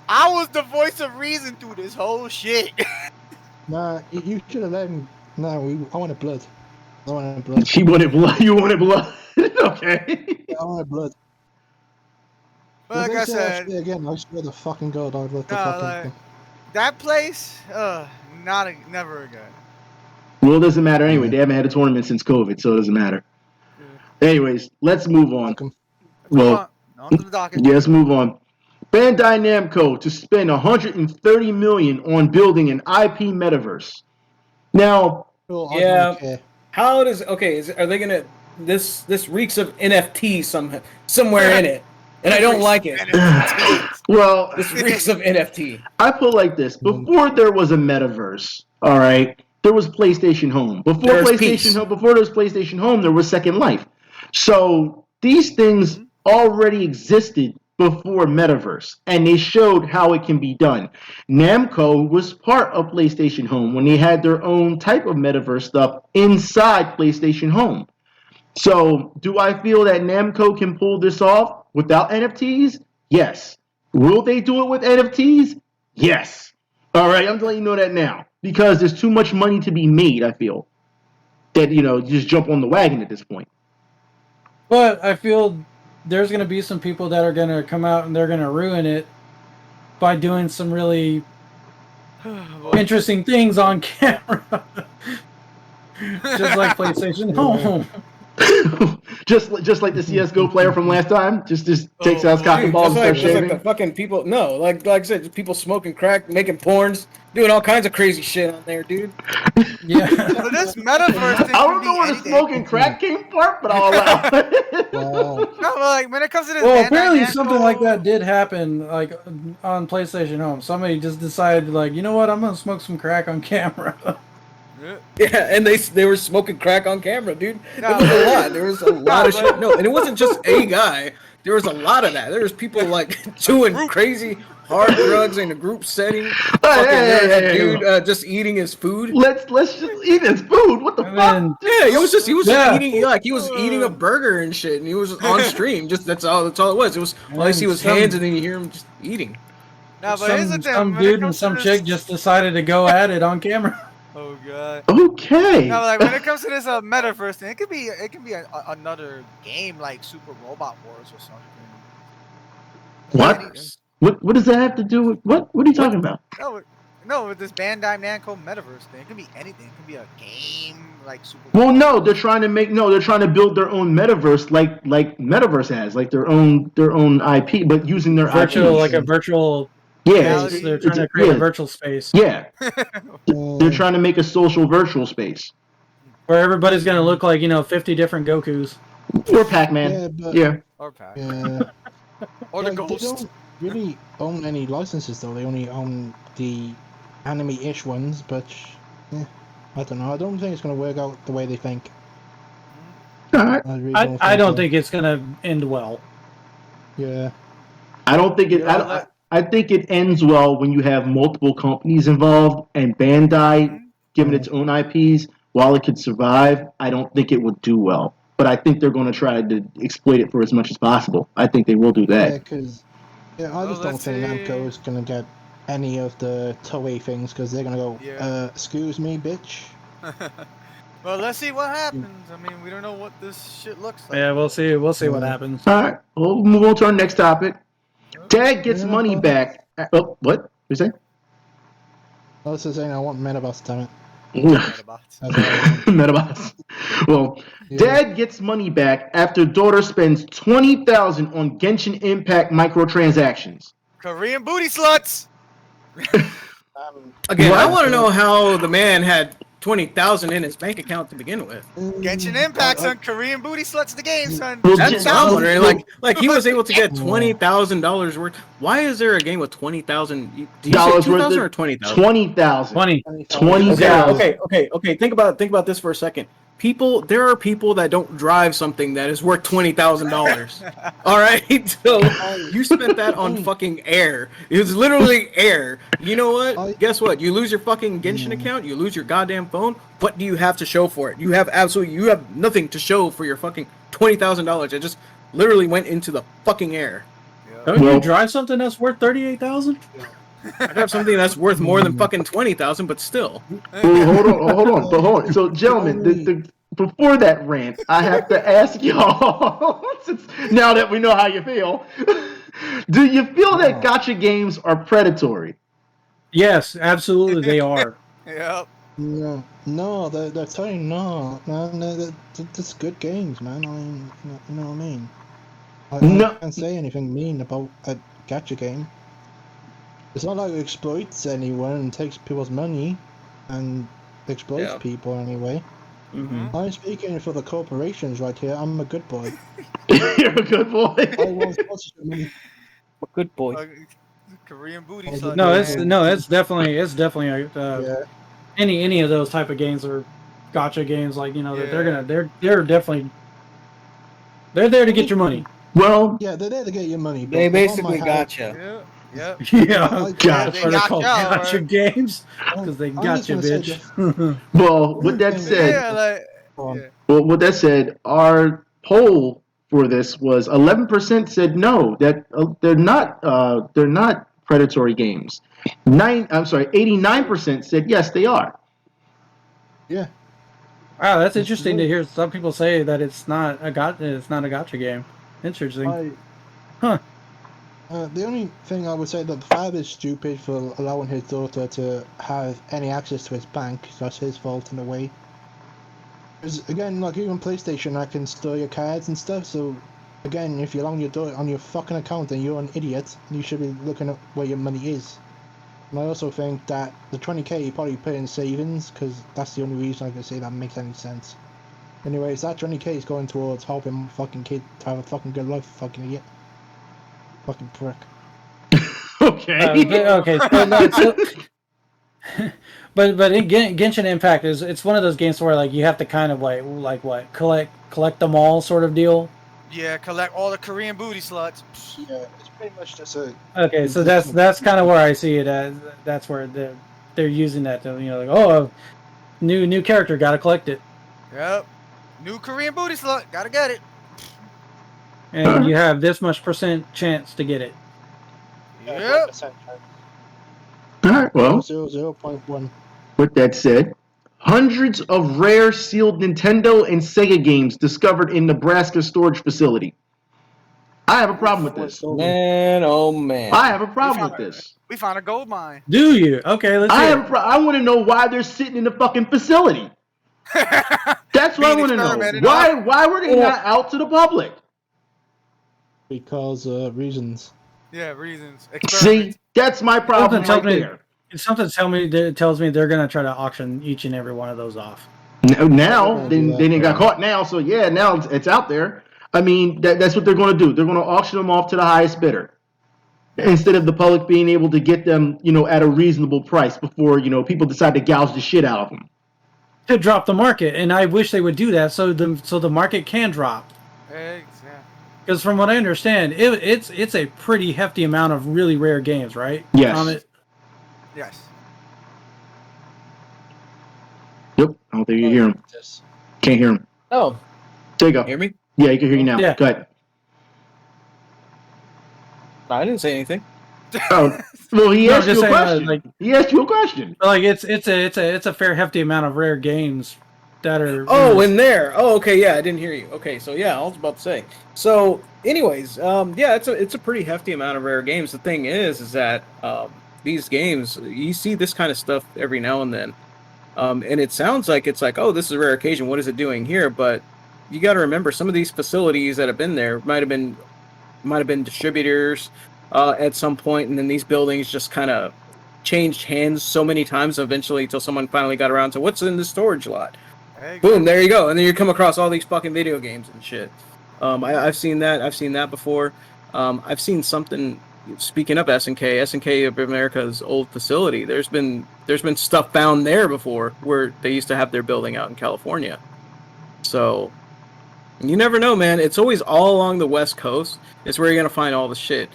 Speaker 6: I was the voice of reason through this whole shit.
Speaker 7: Nah, you should have let him. Nah, I wanted blood. I wanted blood.
Speaker 1: she wanted blood. You wanted blood. Okay.
Speaker 7: I wanted blood.
Speaker 6: But like I said,
Speaker 7: again, I swear to fucking God, I'd let the
Speaker 6: nah,
Speaker 7: fucking.
Speaker 6: like, that place, never again.
Speaker 1: Well, it doesn't matter anyway. They haven't had a tournament since COVID, so it doesn't matter. Anyways, let's move on. Well,
Speaker 6: on to the docket.
Speaker 1: Yeah, let's move on. Bandai Namco to spend $130 million on building an IP metaverse. Now,
Speaker 3: yeah. How does are they gonna this reeks of NFT somewhere in it, and I don't like it.
Speaker 1: Well,
Speaker 3: this reeks of NFT.
Speaker 1: I put it like this: before there was a metaverse, all right, there was PlayStation Home. Before there was PlayStation Home, there was Second Life. So these things already existed before metaverse, and they showed how it can be done. Namco was part of PlayStation Home when they had their own type of metaverse stuff inside PlayStation Home. So do I feel that Namco can pull this off without NFTs? Yes. Will they do it with NFTs? Yes. All right, I'm letting you know that now because there's too much money to be made, I feel, that, just jump on the wagon at this point.
Speaker 2: But I feel there's going to be some people that are going to come out and they're going to ruin it by doing some really interesting things on camera. Just like PlayStation Home.
Speaker 1: just like the CS:GO player from last time, just takes out his cotton balls and starts shaving.
Speaker 3: Like the fucking people, like I said, people smoking crack, making porns, doing all kinds of crazy shit on there, dude.
Speaker 2: Yeah.
Speaker 6: But this metaverse thing
Speaker 1: I don't know where the smoking crack came from, but I'll allow it.
Speaker 6: No, like when it comes to this.
Speaker 2: Well, apparently something like that did happen, like on PlayStation Home. Somebody just decided, like, you know what, I'm gonna smoke some crack on camera.
Speaker 3: Yeah, and they were smoking crack on camera, dude. It was a lot. There was a lot of shit. No, and it wasn't just a guy. There was a lot of that. There was people like doing crazy hard drugs in a group setting. Dude just eating his food.
Speaker 1: Let's just eat his food. What the fuck?
Speaker 3: Yeah, he was just eating like he was eating a burger and shit, and he was on stream. Just that's all it was. It was all you see was hands, and then you hear him just eating.
Speaker 6: No, but
Speaker 2: some dude and some chick just decided to go at it on camera.
Speaker 6: Oh god.
Speaker 1: Okay.
Speaker 6: No, like when it comes to this metaverse thing, it could be another game like Super Robot Wars or something.
Speaker 1: What does that have to do with what? What are you talking about?
Speaker 6: No, with this Bandai Namco metaverse thing, it could be anything. It could be a game like Super.
Speaker 1: Well, no, they're trying to build their own metaverse, like Metaverse has, like their own IP, but using their
Speaker 2: virtual,
Speaker 1: IP.
Speaker 2: like a virtual.
Speaker 1: Yeah,
Speaker 2: they're trying to create a virtual space.
Speaker 1: Yeah, they're trying to make a social virtual space
Speaker 2: where everybody's gonna look like 50 different Gokus.
Speaker 1: Or Pac-Man. Yeah.
Speaker 6: Or Pac.
Speaker 7: Yeah.
Speaker 6: Or the
Speaker 7: They
Speaker 6: Ghost.
Speaker 7: don't really own any licenses though. They only own the anime-ish ones, but I don't know. I don't think it's gonna work out the way they think.
Speaker 1: All right.
Speaker 2: I don't think it's gonna end well.
Speaker 7: Yeah.
Speaker 1: I don't think it. I think it ends well when you have multiple companies involved and Bandai given its own IPs. While it could survive, I don't think it would do well. But I think they're going to try to exploit it for as much as possible. I think they will do that.
Speaker 7: Yeah, because I just don't think Namco is going to get any of the Toei things because they're going to go, excuse me, bitch.
Speaker 6: Well, let's see what happens. I mean, we don't know what this shit looks like.
Speaker 2: Yeah, we'll see. We'll see what happens.
Speaker 1: All right, we'll move on to our next topic. Dad gets money back. Oh, what? What you say?
Speaker 7: I was just saying I want Metabots, damn it.
Speaker 1: Metabots. Well, Dad gets money back after daughter spends $20,000 on Genshin Impact microtransactions.
Speaker 6: Korean booty sluts.
Speaker 3: Again, I want to know how the man had 20,000 in his bank account to begin with.
Speaker 6: Genshin Impact, son. Korean booty sluts the game, son.
Speaker 1: Well,
Speaker 3: That's what I'm wondering. Like he was able to get
Speaker 7: Yeah.
Speaker 3: $20,000 worth. Why is there a game with 20,000? Do you say
Speaker 1: dollars worth
Speaker 3: 2,000
Speaker 1: of
Speaker 3: or 20,000?
Speaker 1: 20,000.
Speaker 2: 20.
Speaker 1: 20,000.
Speaker 3: Okay. Think about this for a second. There are people that don't drive something that is worth $20,000. All right, so you spent that on fucking air. It was literally air. You know what? Guess what? You lose your fucking Genshin account. You lose your goddamn phone. What do you have to show for it? You have nothing to show for your fucking $20,000. It just literally went into the fucking air.
Speaker 2: Don't you drive something that's worth 38,000?
Speaker 3: I have something that's worth more than fucking 20,000, but still.
Speaker 1: Well, hold on. So, gentlemen, before that rant, I have to ask y'all, since now that we know how you feel, do you feel that gacha games are predatory?
Speaker 2: Yes, absolutely, they are.
Speaker 6: Yep.
Speaker 7: No, they're saying no, man. They're just good games, man. I mean, you know what I mean. I can't say anything mean about a gacha game. It's not like it exploits anyone and takes people's money and exploits people anyway.
Speaker 3: Mm-hmm.
Speaker 7: I'm speaking for the corporations right here. I'm a good boy.
Speaker 1: You're a good boy.
Speaker 7: I want sponsorship money.
Speaker 3: A good boy.
Speaker 6: Korean booty
Speaker 7: Oh,
Speaker 6: sluts.
Speaker 2: It's definitely any of those type of games or gacha games, like, you know, that they're definitely they're there to get your money.
Speaker 1: Well,
Speaker 7: yeah, they're there to get your money.
Speaker 3: They basically gotcha.
Speaker 6: Yeah. Yep.
Speaker 2: Yeah,
Speaker 1: Gotcha.
Speaker 2: They're called
Speaker 6: Gotcha,
Speaker 2: gacha games because they got you, bitch.
Speaker 1: Well, with that said,
Speaker 6: Yeah, like. Yeah.
Speaker 1: well, with that said, our poll for this was 11% said no, that they're not predatory games. 89% said yes, they are.
Speaker 7: Yeah.
Speaker 2: Wow, that's interesting to hear some people say that it's not a gacha game. Interesting. Huh.
Speaker 7: The only thing I would say that the father is stupid for allowing his daughter to have any access to his bank. That's his fault in a way. Because again, like even PlayStation, I can store your cards and stuff. So again, if you're allowing your daughter on your fucking account, then you're an idiot. You should be looking at where your money is. And I also think that the 20k you probably put in savings, because that's the only reason I can say that makes any sense. Anyways, that 20k is going towards helping my fucking kid to have a fucking good life, fucking idiot. Fucking prick.
Speaker 1: Okay.
Speaker 2: Okay. But in Genshin Impact it's one of those games where like you have to kind of like what collect them all sort of deal.
Speaker 6: Yeah, collect all the Korean booty sluts.
Speaker 7: Yeah, it's pretty much just a.
Speaker 2: Okay, so that's kind of where I see it as. That's where they're using that to, you know, like, oh, new character, gotta collect it.
Speaker 6: Yep. New Korean booty slut, gotta get it.
Speaker 2: And you have this much % chance to get it.
Speaker 6: Yep.
Speaker 1: All right, well,
Speaker 7: 0.1.
Speaker 1: with that said, hundreds of rare sealed Nintendo and Sega games discovered in Nebraska storage facility. I have a problem with this.
Speaker 3: Man, oh man.
Speaker 1: I have a problem with this.
Speaker 6: We found a gold mine.
Speaker 2: Do you? Okay, let's see.
Speaker 1: I want to know why they're sitting in the fucking facility. That's what I want to know. Why were they not out to the public?
Speaker 7: Because reasons.
Speaker 6: Yeah, reasons.
Speaker 1: See, that's my problem right there.
Speaker 2: Something tells me they're gonna try to auction each and every one of those off.
Speaker 1: Now they didn't got caught now, so yeah, now it's out there. I mean, that's what they're going to do. They're going to auction them off to the highest bidder, instead of the public being able to get them, you know, at a reasonable price before, you know, people decide to gouge the shit out of them.
Speaker 2: To drop the market, and I wish they would do that so the market can drop.
Speaker 6: Exactly.
Speaker 2: Because from what I understand, it's a pretty hefty amount of really rare games, right?
Speaker 1: Yes.
Speaker 6: Yes.
Speaker 1: Yep. I don't think you hear him. Can't hear him.
Speaker 3: Oh.
Speaker 1: There you go.
Speaker 3: Hear me?
Speaker 1: Yeah, you can hear you now.
Speaker 2: Yeah.
Speaker 1: Go ahead.
Speaker 3: I didn't say anything.
Speaker 1: Oh, well, he asked you a
Speaker 2: saying,
Speaker 1: question. He asked you a question.
Speaker 2: Like it's a fair hefty amount of rare games that are.
Speaker 3: Oh, in there. Oh, okay. Yeah, I didn't hear you. Okay, so yeah, I was about to say. So, anyways, yeah, it's a pretty hefty amount of rare games. The thing is that these games, you see this kind of stuff every now and then, and it sounds like it's like, oh, this is a rare occasion. What is it doing here? But you got to remember, some of these facilities that have been there might have been distributors at some point, and then these buildings just kind of changed hands so many times eventually until someone finally got around to what's in the storage lot.
Speaker 6: Hey,
Speaker 3: Boom, there you go. And then you come across all these fucking video games and shit. I've seen that. I've seen that before. I've seen something. Speaking of SNK of America's old facility. There's been stuff found there before where they used to have their building out in California. So you never know, man. It's always all along the West Coast. It's where you're gonna find all the shit.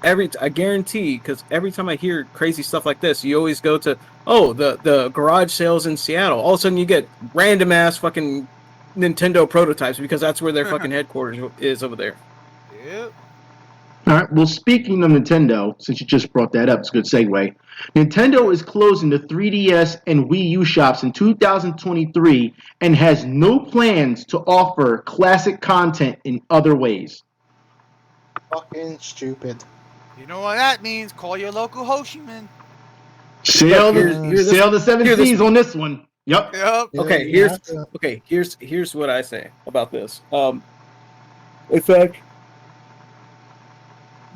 Speaker 3: I guarantee, because every time I hear crazy stuff like this, you always go to, the garage sales in Seattle. All of a sudden, you get random ass fucking Nintendo prototypes because that's where their fucking headquarters is over there.
Speaker 6: Yep.
Speaker 1: All right. Well, speaking of Nintendo, since you just brought that up, it's a good segue. Nintendo is closing the 3DS and Wii U shops in 2023 and has no plans to offer classic content in other ways.
Speaker 7: Fucking stupid.
Speaker 6: You know what that means? Call your local Hoshiman.
Speaker 1: Sail
Speaker 3: Here's
Speaker 1: the seven seas on this one. Yep.
Speaker 6: Yep.
Speaker 3: Okay, here's what I say about this. In fact,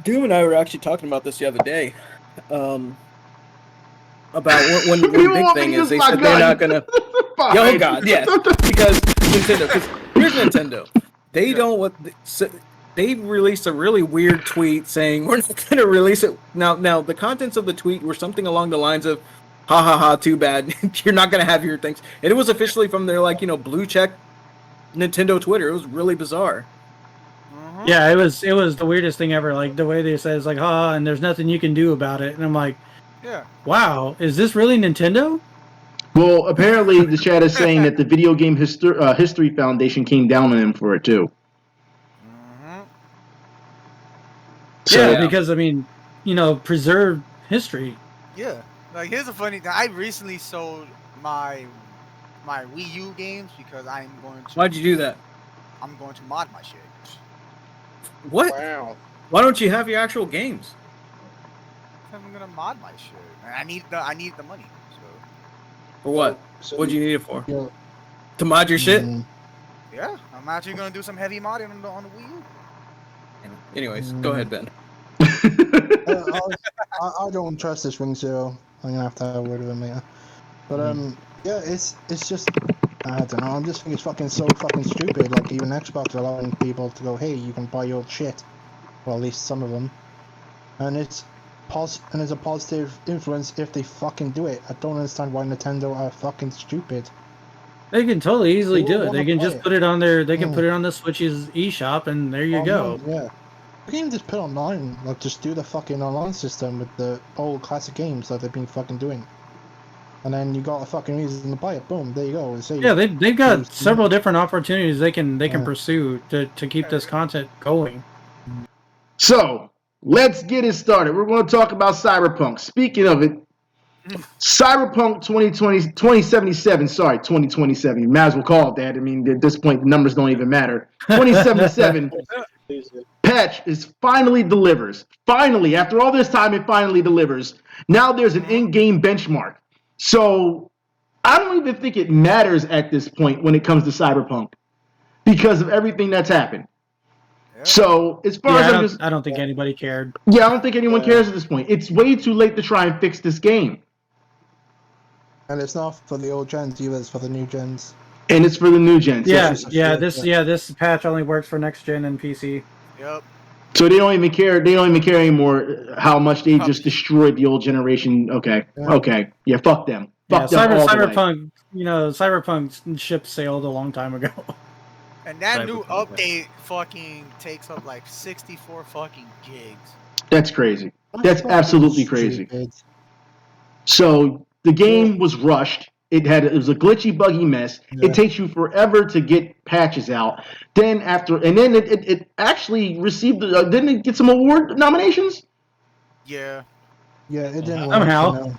Speaker 3: Doom and I were actually talking about this the other day. About one big thing is they said they're not gonna. Oh God, yes, because Nintendo. Because here's Nintendo. They don't what. They released a really weird tweet saying we're not going to release it now. The contents of the tweet were something along the lines of, "Ha ha ha! Too bad, you're not going to have your things." And it was officially from their blue check Nintendo Twitter. It was really bizarre.
Speaker 2: Yeah, it was the weirdest thing ever. Like the way they said it's like, and there's nothing you can do about it. And I'm like,
Speaker 6: yeah,
Speaker 2: wow, is this really Nintendo?
Speaker 1: Well, apparently the chat is saying that the Video Game History Foundation came down on him for it too.
Speaker 2: So, yeah, because preserve history.
Speaker 6: Yeah, like here's a funny thing. I recently sold my Wii U games because I'm going to.
Speaker 3: Why'd you do that?
Speaker 6: I'm going to mod my shit.
Speaker 3: What?
Speaker 7: Wow.
Speaker 3: Why don't you have your actual games?
Speaker 6: I'm gonna mod my shit. And I need the money. So.
Speaker 3: For what?
Speaker 7: So
Speaker 3: What do you need it for?
Speaker 7: Yeah.
Speaker 3: To mod your shit?
Speaker 6: Yeah, I'm actually gonna do some heavy modding on the Wii U.
Speaker 3: Anyways, go ahead, Ben.
Speaker 7: I don't trust this Ring Zero. I'm gonna have to have a word with him later. But yeah, it's just I don't know. I'm just think it's fucking so fucking stupid. Like even Xbox allowing people to go, hey, you can buy your shit. Well, at least some of them, and it's a positive influence if they fucking do it. I don't understand why Nintendo are fucking stupid.
Speaker 2: They can totally easily do it. They can just put it on their. They can put it on the Switch's eShop, and there you go.
Speaker 7: Yeah. You can even just put it online, like just do the fucking online system with the old classic games that they've been fucking doing. And then you got a fucking reason to buy it. Boom, there you go.
Speaker 2: Yeah, they've got several different opportunities they can pursue to keep this content going.
Speaker 1: So let's get it started. We're going to talk about Cyberpunk. Speaking of it, Cyberpunk 2077. Sorry, 2027. You might as well call it that. I mean, at this point, the numbers don't even matter. 2077. Patch is finally delivers. Finally, after all this time, it finally delivers. Now there's an in-game benchmark. So I don't even think it matters at this point when it comes to Cyberpunk because of everything that's happened. Yeah. So as far as
Speaker 2: I don't think anybody cared.
Speaker 1: Yeah, I don't think anyone cares at this point. It's way too late to try and fix this game.
Speaker 7: And it's not for the old gens either, it's for the new gens.
Speaker 1: And it's for the new gens.
Speaker 2: This patch only works for next gen and PC.
Speaker 6: Yep.
Speaker 1: So they don't even care. They don't even care anymore how much they just destroyed the old generation. Okay. Yeah. Fuck them. Fuck them.
Speaker 2: Cyberpunk. Cyberpunk ship sailed a long time ago.
Speaker 6: And that new update fucking takes up like 64 fucking gigs.
Speaker 1: That's crazy. That's absolutely crazy. So the game was rushed. It was a glitchy, buggy mess. Yeah. It takes you forever to get patches out. Then it actually received. Didn't it get some award nominations?
Speaker 6: Yeah.
Speaker 7: Yeah, it didn't.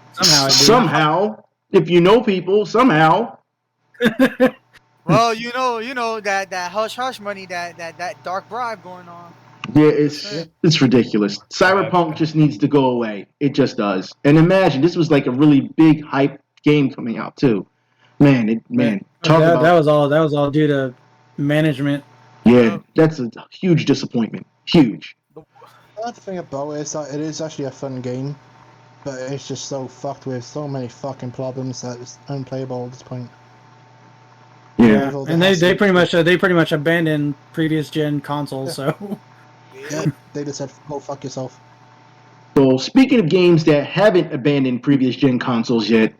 Speaker 1: Somehow, if you know people, somehow.
Speaker 6: Well, you know that hush hush money, that dark bribe going on.
Speaker 1: Yeah, it's ridiculous. Cyberpunk just needs to go away. It just does. And imagine this was like a really big hype game coming out too. That was all due to management. Yeah, that's a huge disappointment. Huge.
Speaker 7: The thing about it is that it is actually a fun game. But it's just so fucked with so many fucking problems that it's unplayable at this point.
Speaker 2: Yeah,
Speaker 7: With all the
Speaker 2: and they
Speaker 7: hassle.
Speaker 2: pretty much abandoned previous gen consoles. So
Speaker 7: Yeah, they just said, "Go fuck yourself."
Speaker 1: So speaking of games that haven't abandoned previous gen consoles yet,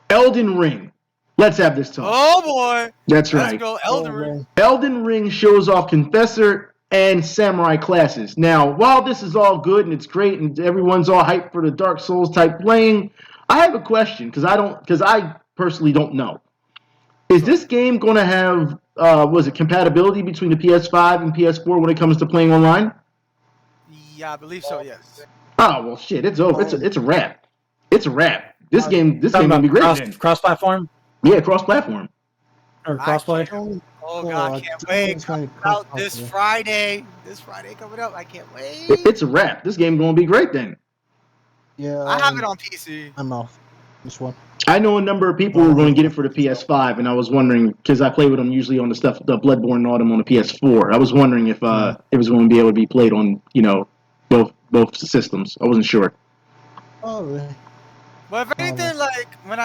Speaker 1: Elden Ring. Let's have this talk.
Speaker 6: Oh boy.
Speaker 1: That's
Speaker 6: Let's
Speaker 1: right.
Speaker 6: go Elden Ring.
Speaker 1: Elden Ring shows off Confessor and Samurai classes. Now, while this is all good and it's great and everyone's all hyped for the Dark Souls type playing, I have a question because I personally don't know. Is this game going to have compatibility between the PS5 and PS4 when it comes to playing online?
Speaker 6: Yeah, I believe so. Yes.
Speaker 1: Oh well, shit, it's over. It's a wrap. It's a wrap. This game gonna be great. Then.
Speaker 2: Cross platform.
Speaker 1: Yeah, cross platform.
Speaker 2: Or crossplay.
Speaker 6: Oh god, I can't wait. Coming out this Friday. This Friday coming up. I can't wait.
Speaker 1: It's a wrap. This game gonna be great then.
Speaker 7: Yeah.
Speaker 6: I have it on PC.
Speaker 7: I'm off. This one.
Speaker 1: I know a number of people who are going to get it for the PS5, and I was wondering because I play with them usually on the Bloodborne and all them on the PS4. I was wondering if it was going to be able to be played on both systems. I wasn't sure.
Speaker 7: Oh really?
Speaker 6: Well, if anything, like when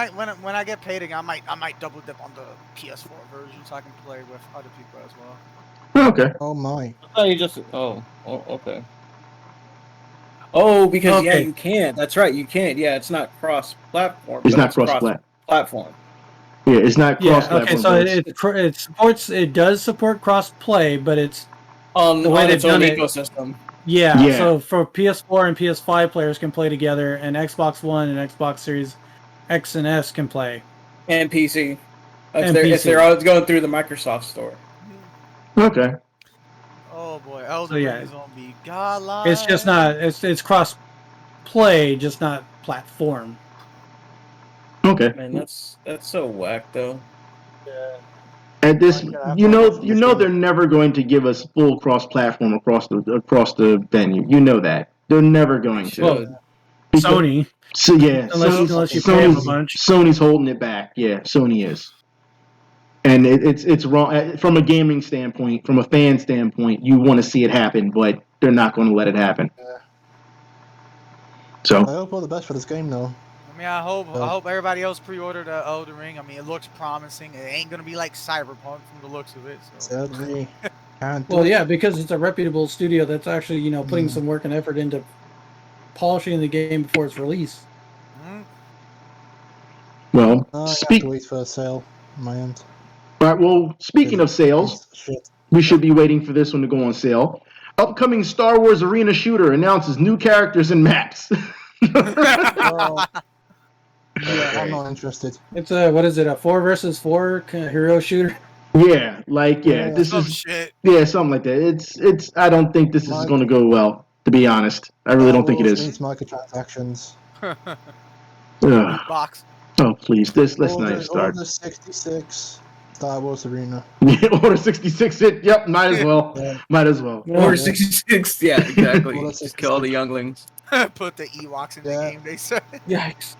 Speaker 6: I get paid again, I might double dip on the PS4 version so I can play with other people as well.
Speaker 1: Okay.
Speaker 7: Oh my.
Speaker 3: I thought you just. Oh, okay. Oh, because yeah, you can't. That's right, you can't. Yeah, it's not cross-platform.
Speaker 1: It's not
Speaker 3: cross-platform.
Speaker 1: Yeah, it's not cross-platform.
Speaker 2: Okay, so it does support cross-play, but it's
Speaker 3: the way they've done it. Ecosystem.
Speaker 2: Yeah, so for PS4 and PS5 players can play together, and Xbox One and Xbox Series X and S can play.
Speaker 3: And PC. If they're all going through the Microsoft store.
Speaker 1: Okay.
Speaker 6: Oh boy, Elden Ring is gonna be godlike.
Speaker 2: It's just not. It's cross play, just not platform.
Speaker 1: Okay.
Speaker 3: Man, that's so whack though.
Speaker 7: Yeah.
Speaker 1: At this, you know, they're never going to give us full cross-platform across the venue. You know that they're never going to.
Speaker 2: Well, Sony.
Speaker 1: So yeah,
Speaker 2: unless you play them a bunch.
Speaker 1: Sony's holding it back. Yeah, Sony is. And it's wrong from a gaming standpoint, from a fan standpoint. You want to see it happen, but they're not going to let it happen.
Speaker 7: Yeah.
Speaker 1: So
Speaker 7: I hope all the best for this game, though.
Speaker 6: I mean, I hope everybody else pre-ordered Elden Ring. I mean, it looks promising. It ain't gonna be like Cyberpunk from the looks of it. So.
Speaker 7: Sadly,
Speaker 2: well, yeah, because it's a reputable studio that's actually putting some work and effort into polishing the game before its release.
Speaker 1: Well,
Speaker 7: I have to wait for a sale on my end.
Speaker 1: All right. Well, speaking of sales, we should be waiting for this one to go on sale. Upcoming Star Wars Arena Shooter announces new characters and maps.
Speaker 7: Yeah, I'm not interested.
Speaker 2: It's what is it? A 4 versus 4 hero shooter?
Speaker 1: Yeah, this is
Speaker 6: shit.
Speaker 1: Yeah, something like that. It's. I don't think this is going to go well. To be honest, I really don't think it is.
Speaker 7: Needs microtransactions.
Speaker 6: Box.
Speaker 1: Oh please, let's not even start.
Speaker 7: Order 66 Star Wars Arena.
Speaker 1: Yeah, Order 66. Yep, might as well.
Speaker 7: Yeah.
Speaker 1: Might as well.
Speaker 3: Order 66. Yeah, exactly. Just kill all the younglings.
Speaker 6: Put the Ewoks in the game. They said.
Speaker 2: Yikes.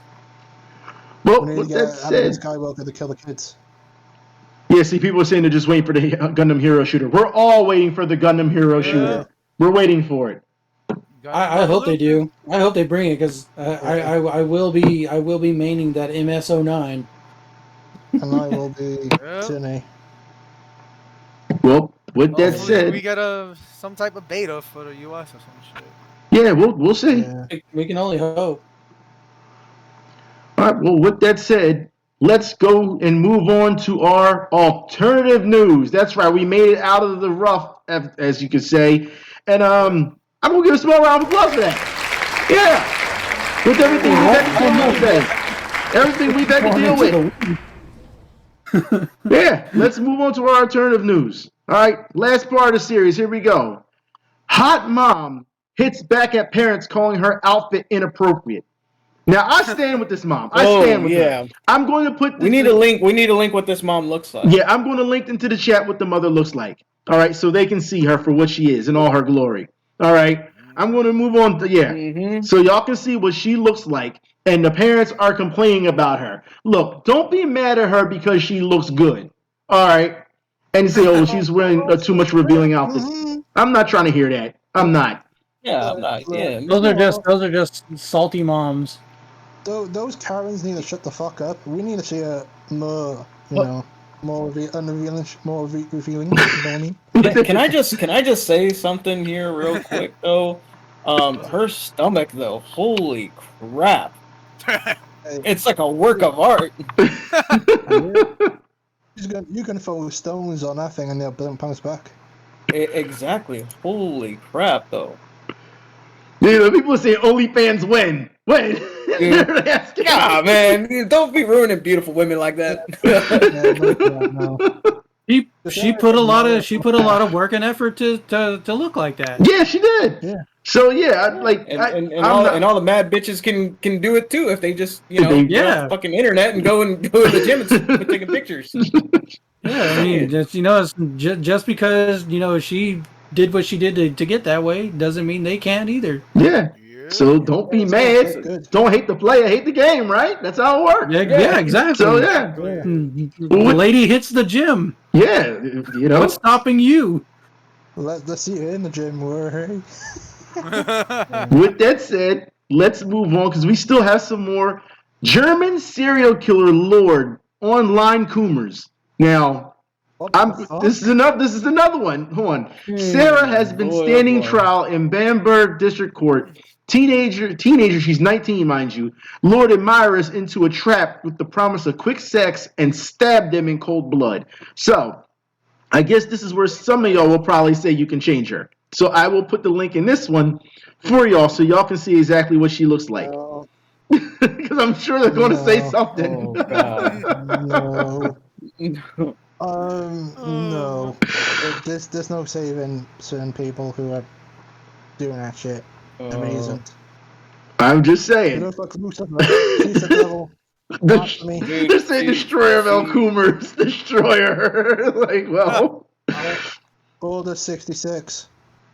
Speaker 1: Well,
Speaker 7: We need
Speaker 1: with
Speaker 7: to
Speaker 1: that
Speaker 7: get
Speaker 1: said,
Speaker 7: Skywalker to kill the kids.
Speaker 1: yeah. See, people are saying they're just waiting for the Gundam Hero Shooter. We're all waiting for the Gundam Hero Shooter. We're waiting for it.
Speaker 2: I hope they do. I hope they bring it because I will be maining that MS09.
Speaker 7: And I will be Tinny.
Speaker 1: Well, with that said,
Speaker 6: we get some type of beta for the US or some shit.
Speaker 1: Yeah, we'll see.
Speaker 7: Yeah.
Speaker 2: We can only hope.
Speaker 1: All right. Well, with that said, let's go and move on to our alternative news. That's right. We made it out of the rough, as you could say, and I'm gonna give a small round of applause for that. Yeah. With everything we've had to deal with. Yeah. Let's move on to our alternative news. All right. Last part of the series. Here we go. Hot mom hits back at parents calling her outfit inappropriate. Now I stand with this mom. I stand with her. I'm going to put this.
Speaker 3: We need a link. We need a link what this mom looks like.
Speaker 1: Yeah, I'm going to link into the chat what the mother looks like. All right, so they can see her for what she is in all her glory. All right, I'm going to move on to so y'all can see what she looks like, and the parents are complaining about her. Look, don't be mad at her because she looks good. All right, and say, oh, she's wearing too much revealing outfits. I'm not trying to hear that. I'm not.
Speaker 3: Yeah, I'm not. Yeah,
Speaker 2: Those are just salty moms.
Speaker 7: those Karens need to shut the fuck up. We need to see a more, more revealing. You know what I mean?
Speaker 3: Can I just say something here real quick though? Her stomach though, holy crap! It's like a work of art.
Speaker 7: You can throw stones on that thing and they'll bounce back.
Speaker 3: Exactly. Holy crap though.
Speaker 1: People say OnlyFans when?
Speaker 3: Yeah, man, don't be ruining beautiful women like that.
Speaker 7: No.
Speaker 2: She put a lot of work and effort to look like that.
Speaker 1: Yeah, she did.
Speaker 7: Yeah.
Speaker 1: So yeah,
Speaker 3: and all the mad bitches can do it too if they just get off the fucking internet and go to the gym and taking pictures.
Speaker 2: Yeah, I mean, just because she did what she did to get that way doesn't mean they can't either.
Speaker 1: Yeah. So don't be mad. Don't hate the player, hate the game, right? That's how it works.
Speaker 2: Yeah, exactly.
Speaker 1: So yeah,
Speaker 2: the lady hits the gym.
Speaker 1: Yeah,
Speaker 2: What's stopping you?
Speaker 7: Let's see you in the gym, hey.
Speaker 1: With that said, let's move on because we still have some more German serial killer lord online coomers. Now, this is another one. Hold on. Sarah has been standing trial in Bamberg District Court. Teenager, she's 19, mind you, lured admirers into a trap with the promise of quick sex and stabbed them in cold blood. So, I guess this is where some of y'all will probably say you can change her. So I will put the link in this one for y'all so y'all can see exactly what she looks like. Because I'm sure they're going to say something.
Speaker 3: Oh, God.
Speaker 7: No. There's no saving certain people who are doing that shit. Amazing.
Speaker 1: I'm just saying.
Speaker 7: She's the devil.
Speaker 1: They're saying destroyer of El Coomers. Destroyer. Like, well.
Speaker 7: Order 66.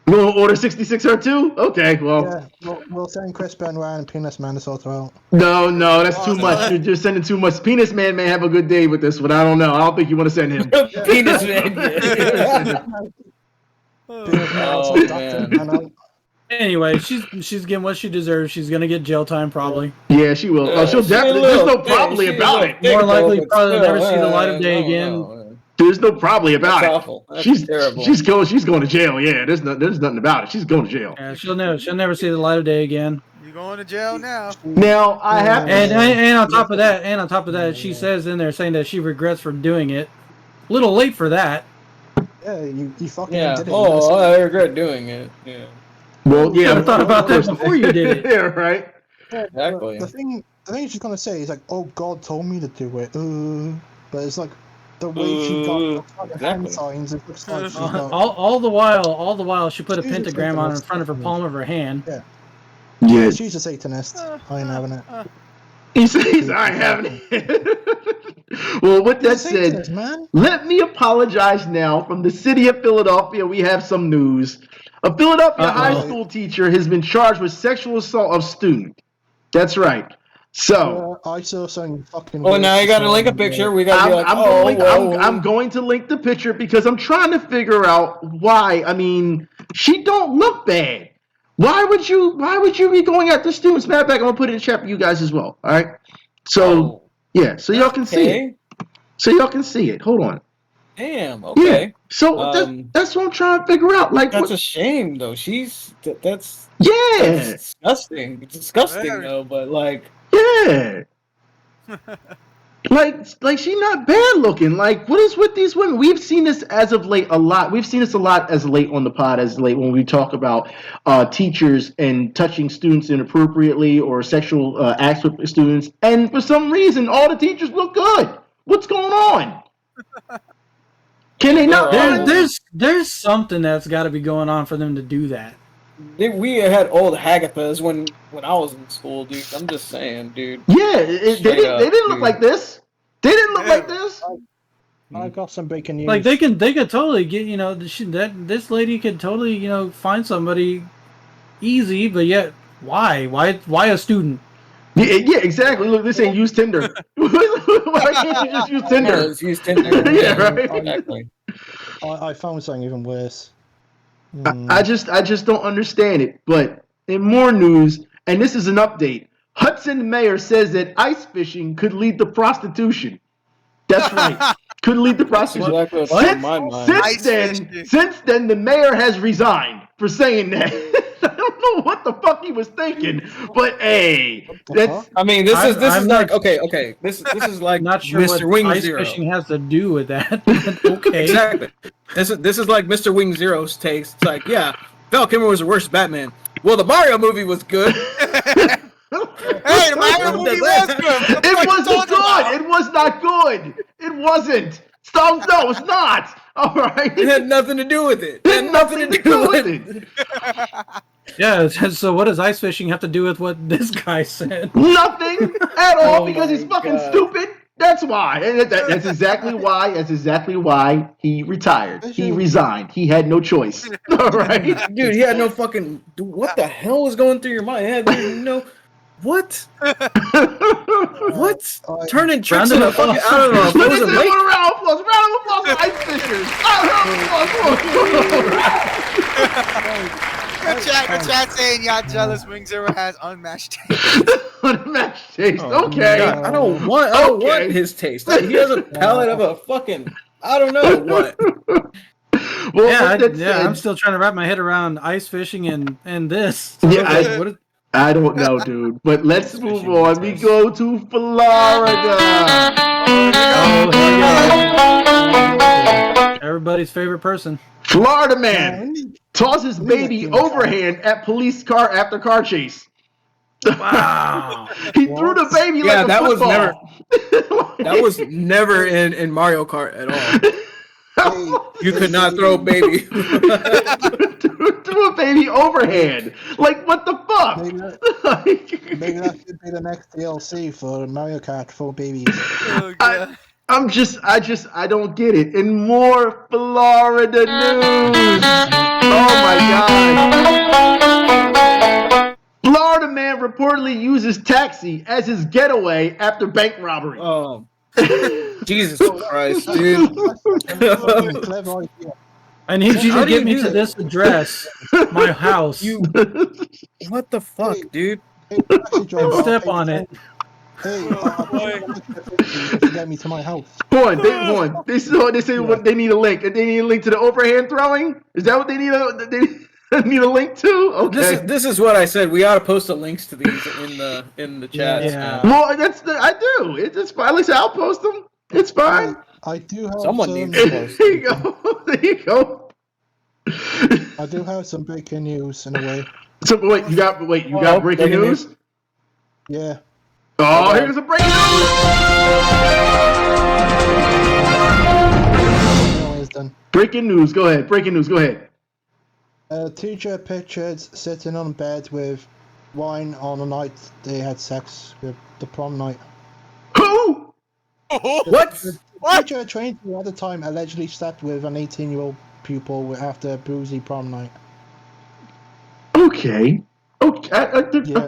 Speaker 1: We'll order 66 her too? Okay, well.
Speaker 7: Yeah, we'll send Chris Benoit and Penis Man to sort her out.
Speaker 1: No, that's too much. You're sending too much. Penis Man may have a good day with this one. I don't know. I don't think you want to send him.
Speaker 3: Penis Man.
Speaker 7: Oh, man.
Speaker 2: Anyway, she's getting what she deserves. She's gonna get jail time probably.
Speaker 1: Yeah, she will. She'll definitely. There's no probably about it.
Speaker 2: More likely, probably never see the light of day again.
Speaker 1: There's no probably about
Speaker 3: That's
Speaker 1: it.
Speaker 3: Awful. That's
Speaker 1: she's
Speaker 3: terrible.
Speaker 1: She's going to jail. Yeah, there's nothing about it. She's going to jail.
Speaker 2: Yeah, she'll never see the light of day again.
Speaker 6: You're going to jail now.
Speaker 1: Now I have
Speaker 2: and on top of that, she says in there saying that she regrets for doing it. A little late for that.
Speaker 7: Yeah, you fucking did it.
Speaker 3: Oh, I regret doing it. Yeah.
Speaker 1: Well, yeah,
Speaker 2: I thought about that before you did it.
Speaker 1: Yeah, right.
Speaker 3: Exactly.
Speaker 7: The thing she's gonna say is like, "Oh, God told me to do it," but it's like the way she got hand signs. It looks like she's got...
Speaker 2: all the while, she put a pentagram on in front of her palm of her hand.
Speaker 1: Yeah.
Speaker 7: She's a Satanist. I ain't having it.
Speaker 1: He says, "I ain't having it." Well, with that said, let me apologize now. From the city of Philadelphia, we have some news. A Philadelphia high school teacher has been charged with sexual assault of student. That's right. So
Speaker 7: I saw something fucking.
Speaker 3: Oh, now you got to link a picture. We got to be like,
Speaker 1: I'm going to link the picture because I'm trying to figure out why. I mean, she don't look bad. Why would you be going after students? Matter of fact, I'm gonna put it in chat for you guys as well. All right. So yeah, so y'all can see it. So y'all can see it. Hold on.
Speaker 3: Damn. Okay.
Speaker 1: Yeah. So that's what I'm trying to figure out. Like,
Speaker 3: that's a shame, though. That's disgusting. It's disgusting, though. But like,
Speaker 1: yeah. like she's not bad looking. Like, what is with these women? We've seen this as of late a lot. We've seen this a lot as late on the pod, as late when we talk about teachers and touching students inappropriately or sexual acts with students. And for some reason, all the teachers look good. What's going on? Can they not?
Speaker 2: There's something that's got to be going on for them to do that.
Speaker 3: We had old Hagathas when I was in school, dude. I'm just saying, dude.
Speaker 1: Yeah, they didn't look like this. They didn't look like this.
Speaker 7: I got some breaking news.
Speaker 2: Like they could totally get this lady could totally find somebody easy, but yet why a student?
Speaker 1: Yeah, exactly. Look, this ain't use Tinder. Why can't you just use Tinder?
Speaker 3: Use Tinder.
Speaker 1: Yeah, right.
Speaker 3: Exactly.
Speaker 7: I found something even worse.
Speaker 1: I just don't understand it. But in more news, and this is an update, Hudson Mayer says that ice fishing could lead to prostitution. That's right. Could lead to
Speaker 3: That's
Speaker 1: prostitution.
Speaker 3: exactly what's on my mind.
Speaker 1: Since then, the mayor has resigned for saying that. I don't know what the fuck he was thinking, but hey, that's.
Speaker 3: I mean, this is
Speaker 2: I'm
Speaker 3: like
Speaker 2: not-
Speaker 3: okay. This is like
Speaker 2: Not sure
Speaker 3: Mr.
Speaker 2: what
Speaker 3: Wing
Speaker 2: ice
Speaker 3: Zero.
Speaker 2: fishing has to do with that. But okay.
Speaker 3: Exactly. This is like Mr. Wing Zero's takes. It's like, yeah, Val Kilmer was the worst Batman. Well, the Mario movie was good.
Speaker 6: Hey, the Mario movie was good.
Speaker 1: It wasn't good. It was not good. It wasn't. Stop. No, it's not. All right.
Speaker 3: It had nothing to do with it.
Speaker 1: It had nothing to do with it.
Speaker 2: Yeah. So what does ice fishing have to do with what this guy said?
Speaker 1: Nothing at all
Speaker 3: Oh
Speaker 1: because he's
Speaker 3: my
Speaker 1: fucking
Speaker 3: God.
Speaker 1: stupid. That's why. And that's exactly why. That's exactly why he retired. He resigned. He had no choice. All right.
Speaker 3: Dude, he had no fucking. Dude, what the hell was going through your mind? He had no. What? What? Turning tricks in a fucking. I don't know. If it
Speaker 1: Let me
Speaker 3: was a
Speaker 1: say
Speaker 3: lake.
Speaker 1: one round of applause. Round of applause for ice fishers.
Speaker 6: The chat saying y'all jealous. Wing Zero has unmatched taste.
Speaker 1: Unmatched taste.
Speaker 3: Oh,
Speaker 1: Okay.
Speaker 3: God, I don't want his taste. Like, he has a palate of a fucking. I don't know what.
Speaker 1: Well,
Speaker 2: Yeah,
Speaker 1: with that said,
Speaker 2: I'm still trying to wrap my head around ice fishing and this.
Speaker 1: Yeah,
Speaker 2: what is,
Speaker 1: I don't know, dude. But let's move
Speaker 3: fishing
Speaker 1: on. We
Speaker 3: test.
Speaker 1: go to Florida.
Speaker 2: oh, here we go. Everybody's favorite person.
Speaker 1: Florida man tosses baby overhand at police car after car chase.
Speaker 2: Wow.
Speaker 1: He threw the baby
Speaker 3: Yeah,
Speaker 1: like a
Speaker 3: that was
Speaker 1: football.
Speaker 3: That was never in Mario Kart at all. You could not throw a baby.
Speaker 1: threw a baby overhand. Like, what the fuck?
Speaker 7: Maybe that should be the next DLC for Mario Kart for babies.
Speaker 6: Oh, God.
Speaker 1: I don't get it. In more Florida news. Oh my God. Florida man reportedly uses taxi as his getaway after bank robbery.
Speaker 3: Oh, Jesus Christ, dude.
Speaker 7: Clever idea.
Speaker 2: I need you
Speaker 3: How
Speaker 2: to
Speaker 3: do
Speaker 2: get
Speaker 3: you
Speaker 2: me
Speaker 3: do
Speaker 2: to
Speaker 3: that?
Speaker 2: this address, my house.
Speaker 3: What the fuck, dude?
Speaker 7: Hey, taxi driver,
Speaker 2: Step
Speaker 7: hey,
Speaker 2: on it.
Speaker 7: Hey, to get me to my house.
Speaker 1: Hold on. They say what they need a link. They need a link to the overhand throwing. Is that what they need? They need a link to? Okay.
Speaker 3: This is what I said. We ought to post the links to these in the chat.
Speaker 2: Yeah.
Speaker 1: Well, I do. It's fine. At least I'll post them. It's fine.
Speaker 7: I do have
Speaker 3: Someone
Speaker 7: some,
Speaker 3: needs to post.
Speaker 1: There you go. There you go.
Speaker 7: I do have some breaking news in a way.
Speaker 1: So you got breaking
Speaker 3: breaking
Speaker 1: news?
Speaker 7: Yeah.
Speaker 1: Oh,
Speaker 3: Okay.
Speaker 1: here's a breaking news.
Speaker 7: Done.
Speaker 1: Breaking news. Go ahead. Breaking news. Go ahead.
Speaker 7: Teacher pictured sitting on bed with wine on the night they had sex with the prom night.
Speaker 1: Who?
Speaker 3: What?
Speaker 7: The teacher trained who at the time allegedly slept with an 18-year-old pupil after a boozy prom night.
Speaker 1: Okay.
Speaker 7: Yeah.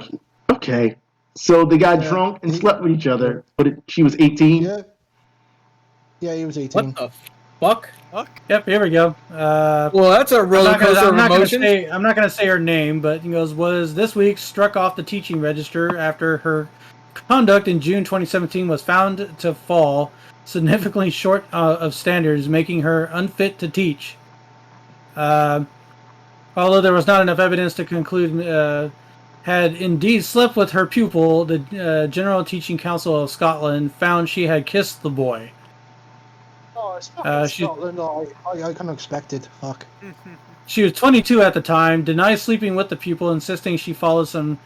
Speaker 1: Okay. So they got
Speaker 7: Yeah.
Speaker 1: drunk and slept with each other, but she was 18.
Speaker 7: Yeah. Yeah, he was 18.
Speaker 3: What the fuck?
Speaker 2: Yep, here we go.
Speaker 3: Well, that's a roller coaster of emotions.
Speaker 2: I'm not gonna say her name, but he goes, was this week struck off the teaching register after her conduct in June 2017 was found to fall significantly short of standards, making her unfit to teach. Although there was not enough evidence to conclude had indeed slept with her pupil, the General Teaching Council of Scotland found she had kissed the boy.
Speaker 7: Oh, it's fucking
Speaker 2: she-
Speaker 7: Scotland. I kind of expected. Fuck.
Speaker 2: She was 22 at the time, denied sleeping with the pupil, insisting she followed some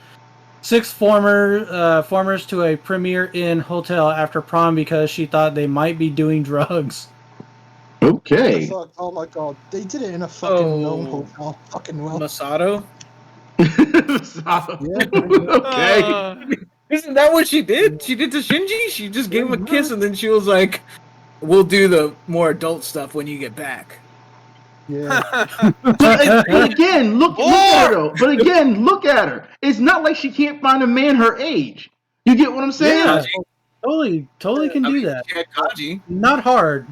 Speaker 2: 6 formers to a Premier Inn hotel after prom because she thought they might be doing drugs.
Speaker 1: Okay.
Speaker 7: Fuck, oh my god. They did it in a fucking known hotel. Fucking well.
Speaker 3: Masato?
Speaker 1: Okay.
Speaker 3: Isn't that what she did? She did to Shinji? She just gave him a kiss and then she was like, we'll do the more adult stuff when you get back.
Speaker 7: Yeah.
Speaker 1: But again, look at her though. But again, look at her. It's not like she can't find a man her age. You get what I'm saying?
Speaker 2: Yeah, totally can do that.
Speaker 3: She had Kaji.
Speaker 2: Not hard.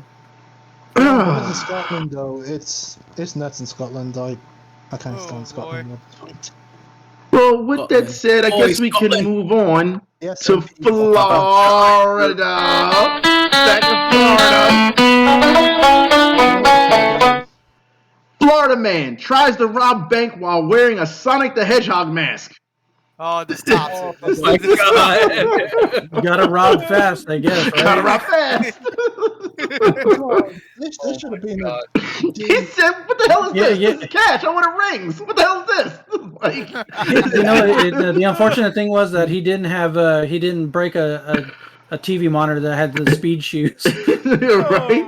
Speaker 7: In Scotland though, it's nuts in Scotland. I can't stand Scotland.
Speaker 1: Well, with that said, I guess we can move on
Speaker 7: Yes,
Speaker 1: to Florida. Back to Florida. Florida man tries to rob bank while wearing a Sonic the Hedgehog mask.
Speaker 6: Oh, this tops it.
Speaker 2: Oh my god! You gotta rob fast, I guess. Right?
Speaker 1: Gotta rob fast.
Speaker 7: This should have been
Speaker 1: He said, "What the hell is this? This is cash. I want rings. What the hell is this?" Like,
Speaker 2: the unfortunate thing was that he didn't break a TV monitor that had the speed shoes.
Speaker 1: Right?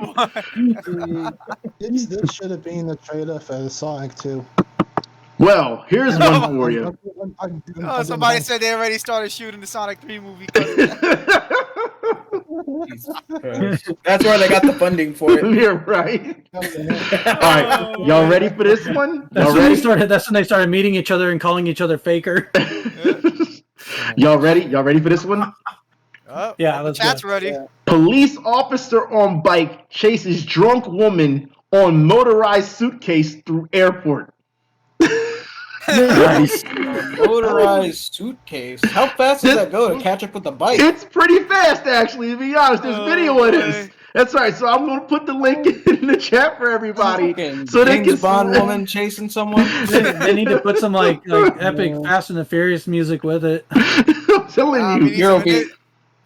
Speaker 7: This should have been the trailer for Sonic 2.
Speaker 1: Well, here's one for you.
Speaker 6: Somebody said they already started shooting the Sonic 3 movie.
Speaker 3: That's why they got the funding for it.
Speaker 1: You're right. All right, y'all ready for this one?
Speaker 2: That's when they started meeting each other and calling each other Faker.
Speaker 1: Y'all ready? Y'all ready for this one?
Speaker 2: Yeah, let's
Speaker 6: chat's
Speaker 2: go.
Speaker 6: ready.
Speaker 1: Police officer on bike chases drunk woman on motorized suitcase through airport.
Speaker 2: Nice.
Speaker 3: Motorized suitcase. How fast does that go to catch up with the bike?
Speaker 1: It's pretty fast, actually, to be honest. There's video of this. That's right. So I'm going to put the link in the chat for everybody. So they
Speaker 3: James
Speaker 1: can
Speaker 3: Bond woman chasing someone.
Speaker 2: They need to put some like epic Fast and the Furious music with it.
Speaker 1: I'm telling you.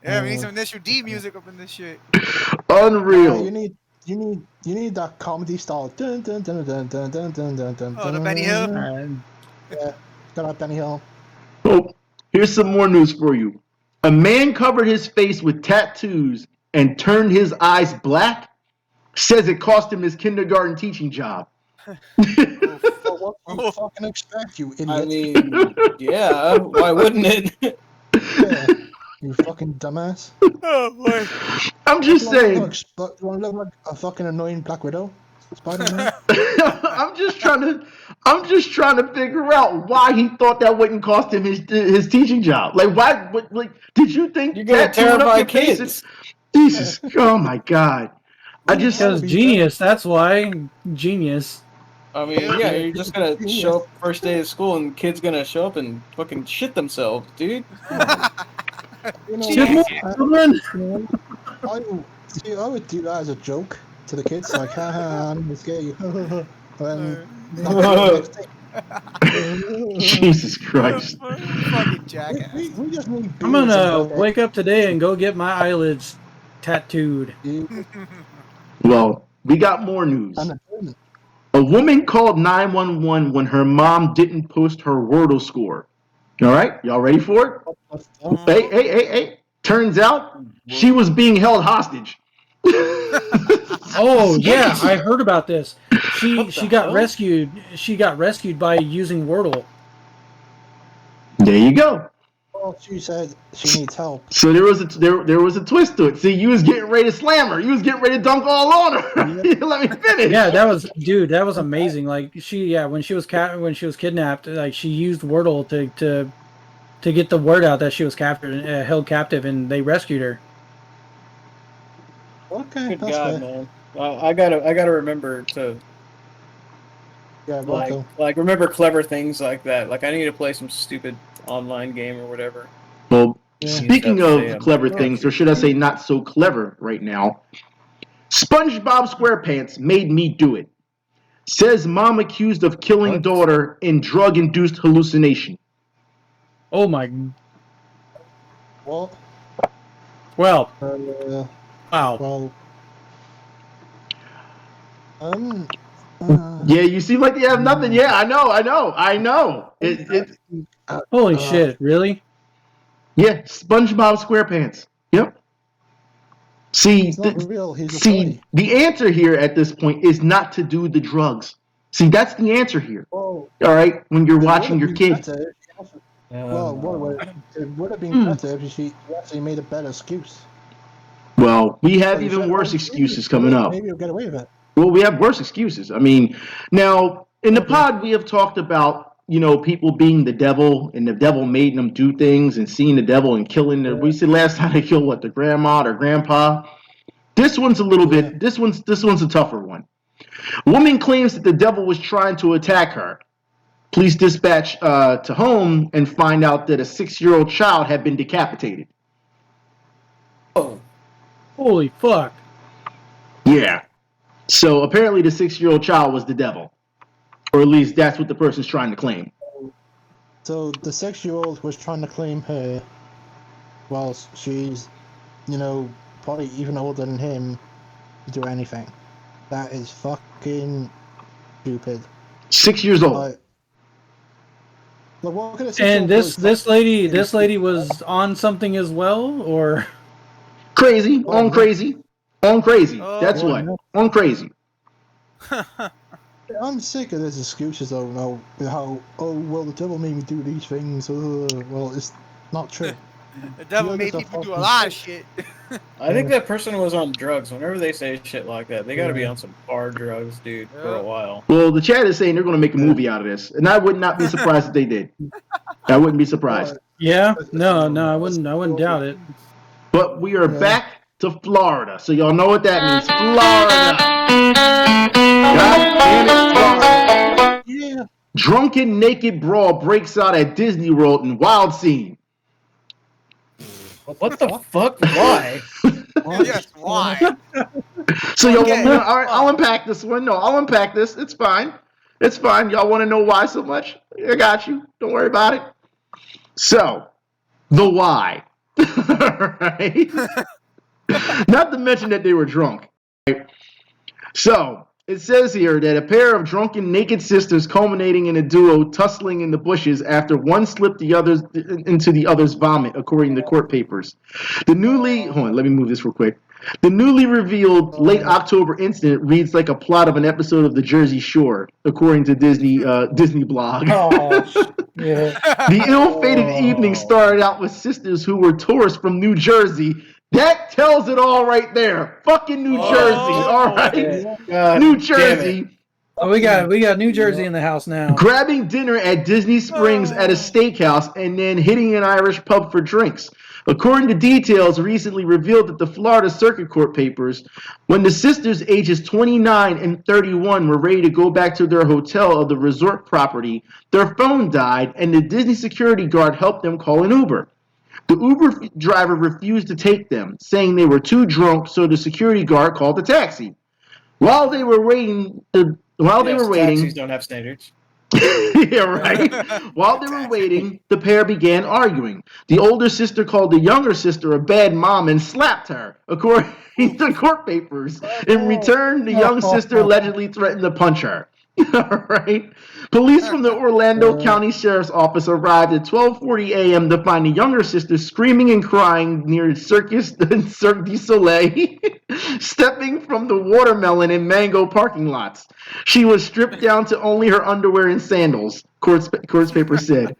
Speaker 6: We need some initial D music up in this shit.
Speaker 1: Unreal.
Speaker 7: You need that comedy style. Dun, dun, dun, dun, dun, dun, dun, dun, dun,
Speaker 6: the Benny Hill.
Speaker 7: Yeah, got that Benny Hill.
Speaker 1: Oh, here's some more news for you. A man covered his face with tattoos and turned his eyes black. Says it cost him his kindergarten teaching job.
Speaker 7: What do you fucking expect, you idiot?
Speaker 3: I mean, yeah, why wouldn't it?
Speaker 7: Yeah, you fucking dumbass.
Speaker 6: Oh boy.
Speaker 1: I'm just saying.
Speaker 7: You want to look like a fucking annoying Black Widow? Spider-Man?
Speaker 1: I'm just trying to figure out why he thought that wouldn't cost him his teaching job. Like, why? Like, did you think
Speaker 3: you're gonna terrify kids?
Speaker 1: Jesus, oh my God!
Speaker 2: Because genius. That's why genius.
Speaker 3: I mean, yeah, you're just gonna show up first day of school and kids gonna show up and fucking shit themselves, dude.
Speaker 7: Children. I would do that as a joke to the kids, like, haha, I'm gonna scare you.
Speaker 1: Jesus Christ!
Speaker 6: Fucking jackass.
Speaker 7: We just need
Speaker 2: I'm gonna wake up today and go get my eyelids tattooed.
Speaker 1: Well, we got more news. A woman called 911 when her mom didn't post her Wordle score. All right, y'all ready for it? Hey. Turns out she was being held hostage.
Speaker 2: Oh yeah, I heard about this. She got rescued. She got rescued by using Wordle.
Speaker 1: There you go.
Speaker 7: Well, she said she needs help.
Speaker 1: So there was a twist to it. See, you was getting ready to slam her. You was getting ready to dunk all on her. Let me finish.
Speaker 2: Yeah, that was amazing. Like when she was kidnapped, like she used Wordle to get the word out that she was captured, held captive, and they rescued her.
Speaker 7: Okay,
Speaker 3: Good
Speaker 7: that's
Speaker 3: God,
Speaker 7: fair.
Speaker 3: man. I gotta remember to remember clever things like that. Like I need to play some stupid online game or whatever.
Speaker 1: Well, speaking of clever things, or should I say not so clever right now, SpongeBob SquarePants made me do it. Says mom accused of killing daughter in drug-induced hallucination.
Speaker 2: Oh my.
Speaker 7: What?
Speaker 2: Well.
Speaker 7: Wow.
Speaker 2: Well.
Speaker 1: Yeah, you seem like you have nothing. Yeah, I know.
Speaker 2: Holy shit! Really?
Speaker 1: Yeah, SpongeBob SquarePants. Yep. See, the answer here at this point is not to do the drugs. See, that's the answer here.
Speaker 7: Whoa.
Speaker 1: All right, when you're watching your kid.
Speaker 7: Well, it would have been better if she actually made a better excuse.
Speaker 1: Well, we have even worse excuses coming up.
Speaker 7: Maybe you'll get away with it.
Speaker 1: Well, we have worse excuses. I mean, now, in the pod, we have talked about, people being the devil, and the devil made them do things, and seeing the devil and killing them. We said last time they killed, the grandma or grandpa? This one's a little bit, this one's a tougher one. Woman claims that the devil was trying to attack her. Police dispatch to home and find out that a 6-year-old child had been decapitated.
Speaker 3: Oh.
Speaker 2: Holy fuck.
Speaker 1: Yeah. So apparently the 6-year-old child was the devil. Or at least that's what the person's trying to claim.
Speaker 7: So the 6-year-old was trying to claim her, whilst she's, probably even older than him, to do anything. That is fucking stupid.
Speaker 1: 6 years old.
Speaker 7: What kind of
Speaker 2: And this lady was on something as well, or
Speaker 1: crazy, on crazy. That's what. On crazy.
Speaker 7: I'm sick of these excuses of how well the devil made me do these things. Well, it's not true.
Speaker 6: The devil made people do a lot of shit.
Speaker 3: I think that person was on drugs. Whenever they say shit like that, they got to be on some hard drugs, dude, for a while.
Speaker 1: Well, the chat is saying they're going to make a movie out of this, and I would not be surprised if they did. I wouldn't be surprised.
Speaker 2: Yeah, no, I wouldn't doubt it.
Speaker 1: But we are back to Florida, so y'all know what that means. Florida. God damn it, Florida.
Speaker 7: Yeah.
Speaker 1: Drunken naked brawl breaks out at Disney World in wild scene.
Speaker 3: What the fuck? Why?
Speaker 6: Yes, why?
Speaker 1: So y'all want me to, all right, I'll unpack this one. No, I'll unpack this. It's fine. It's fine. Y'all want to know why so much? I got you. Don't worry about it. So, the why. Right? Not to mention that they were drunk. Right? So, it says here that a pair of drunken naked sisters culminating in a duo tussling in the bushes after one slipped the others into the other's vomit, according to court papers. Hold on, let me move this real quick. The newly revealed late October incident reads like a plot of an episode of The Jersey Shore, according to Disney blog.
Speaker 2: Yeah.
Speaker 1: The ill-fated evening started out with sisters who were tourists from New Jersey. That tells it all right there. Fucking New Jersey, all right? New Jersey.
Speaker 2: Oh, we got New Jersey in the house now.
Speaker 1: Grabbing dinner at Disney Springs at a steakhouse and then hitting an Irish pub for drinks. According to details recently revealed at the Florida Circuit Court papers, when the sisters ages 29 and 31 were ready to go back to their hotel of the resort property, their phone died and the Disney security guard helped them call an Uber. The Uber driver refused to take them, saying they were too drunk, so the security guard called a taxi. While they were waiting,
Speaker 3: taxis don't have standards.
Speaker 1: Yeah, right. While they were waiting, the pair began arguing. The older sister called the younger sister a bad mom and slapped her, according to court papers. In return, the young sister allegedly threatened to punch her. All right. Police from the Orlando County Sheriff's Office arrived at 12:40 a.m. to find the younger sister screaming and crying near Cirque du Soleil, stepping from the watermelon and mango parking lots. She was stripped down to only her underwear and sandals, court's paper said.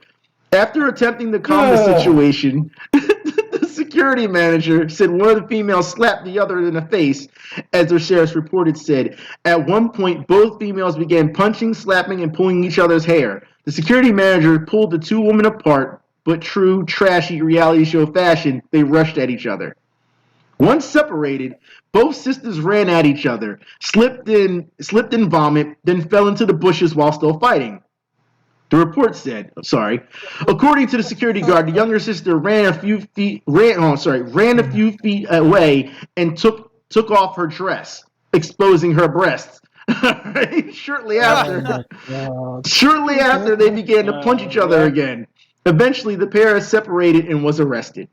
Speaker 1: After attempting to calm the situation, the security manager said one of the females slapped the other in the face, as the sheriff's reported said. At one point, both females began punching, slapping, and pulling each other's hair. The security manager pulled the two women apart, but true, trashy reality show fashion, they rushed at each other. Once separated, both sisters ran at each other, slipped in vomit, then fell into the bushes while still fighting. The report said, according to the security guard, the younger sister ran a few feet away and took off her dress, exposing her breasts. Shortly after, they began to punch each other again. Eventually, the pair is separated and was arrested.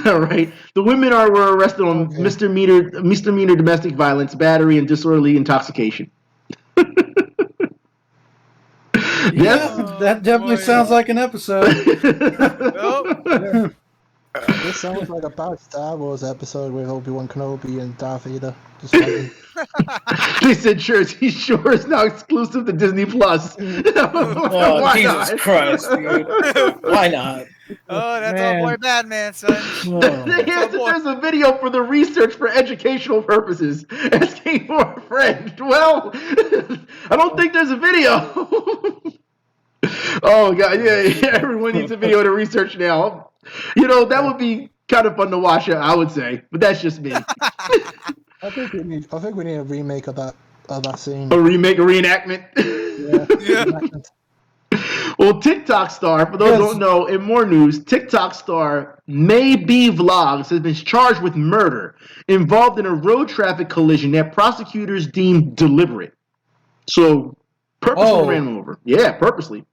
Speaker 1: All right. The women were arrested on misdemeanor domestic violence, battery, and disorderly intoxication.
Speaker 2: Yeah, that definitely sounds like an episode.
Speaker 7: This sounds like a bad Star Wars episode with Obi-Wan Kenobi and Darth Vader.
Speaker 1: They said Jersey Shore is now exclusive to Disney Plus.
Speaker 3: Oh, Jesus Christ, dude. Why not?
Speaker 6: Oh, that's all boy Batman, son.
Speaker 1: There's a video for the research for educational purposes. Asking for a friend. Well, I don't think there's a video. Oh, God. Yeah, everyone needs a video to research now. That would be kind of fun to watch, I would say. But that's just me.
Speaker 7: I think we need a remake of that scene.
Speaker 1: A reenactment.
Speaker 7: Yeah.
Speaker 1: Well, TikTok star, for those who don't know, in more news, TikTok star May B Vlogs has been charged with murder involved in a road traffic collision that prosecutors deemed deliberate. So, purposely ran him over. Yeah, purposely.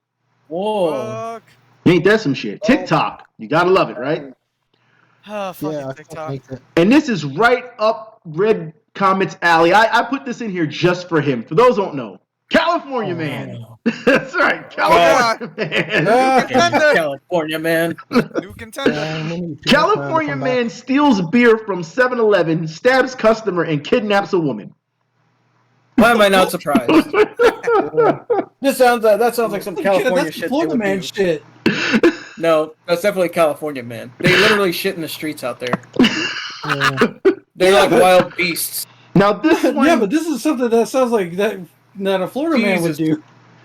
Speaker 2: Whoa.
Speaker 6: Fuck.
Speaker 1: Ain't that some shit? TikTok. You gotta love it, right?
Speaker 6: Oh, fucking
Speaker 7: Yeah, I
Speaker 6: TikTok.
Speaker 7: hate it.
Speaker 1: And this is right up Red Comet's alley. I put this in here just for him. For those who don't know, California man. That's right, California man.
Speaker 3: California man.
Speaker 6: New contender.
Speaker 1: California man steals beer from 7-Eleven, stabs customer, and kidnaps a woman.
Speaker 3: Why am I not surprised? That sounds like some California
Speaker 2: That's
Speaker 3: shit.
Speaker 2: Florida man shit.
Speaker 3: No, that's definitely California man. They literally shit in the streets out there. They're like wild beasts.
Speaker 1: Now this one,
Speaker 2: yeah, but this is something that sounds like that a Florida man would do.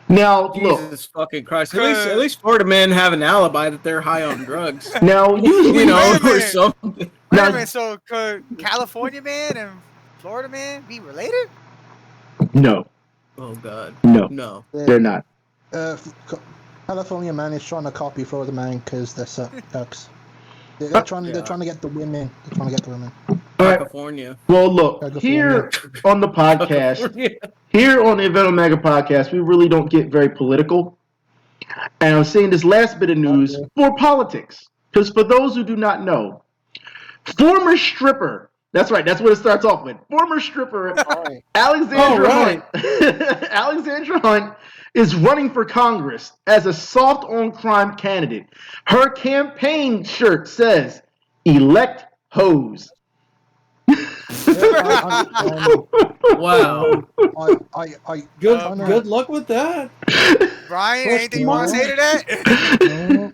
Speaker 1: Now
Speaker 3: Jesus fucking Christ! At least Florida men have an alibi that they're high on drugs.
Speaker 1: Now usually,
Speaker 3: you know, or something.
Speaker 6: Wait a minute, so could California man and Florida man be related?
Speaker 1: No.
Speaker 3: Oh God.
Speaker 1: No. They're not.
Speaker 7: California man is trying to copy Florida man because they're sucks. They're trying to get the women. They're trying to get the women.
Speaker 3: California.
Speaker 1: Well, look, here on the podcast, here on the Event Omega podcast, we really don't get very political. And I was saying this last bit of news for politics. Because for those who do not know, former stripper, that's right, that's what it starts off with. Former stripper Alexandra Hunt. Alexandra Hunt is running for Congress as a soft on crime candidate. Her campaign shirt says, "Elect hoes."
Speaker 3: Wow.
Speaker 2: Good luck with that.
Speaker 6: Brian, anything you want to say to that?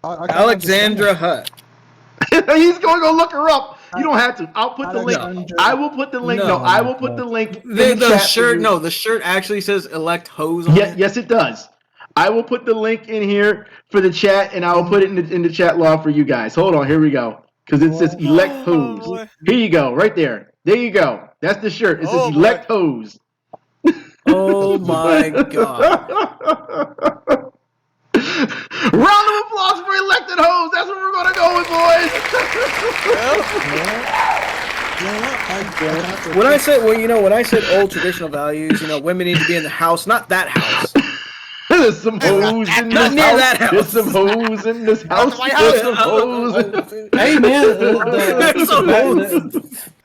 Speaker 3: Alexandra Hutt.
Speaker 1: He's going to go look her up. You don't have to. I'll put the link. I will put the link. No, I will put the link.
Speaker 3: The shirt. No, the shirt actually says "elect hoes" on it.
Speaker 1: Yes, it does. I will put the link in here for the chat, and I will put it in the chat log for you guys. Hold on, here we go. Because it says "elect hoes." Here you go, right there. There you go. That's the shirt. It says "elect hoes."
Speaker 3: Oh my God.
Speaker 1: Round of applause for elected hoes. That's what we're gonna go with, boys.
Speaker 3: When I said old traditional values, women need to be in the house, not that house.
Speaker 1: There's some hoes in this
Speaker 3: near
Speaker 1: house.
Speaker 3: that house.
Speaker 1: There's some hoes in this house. There's some hoes.
Speaker 2: Hey man,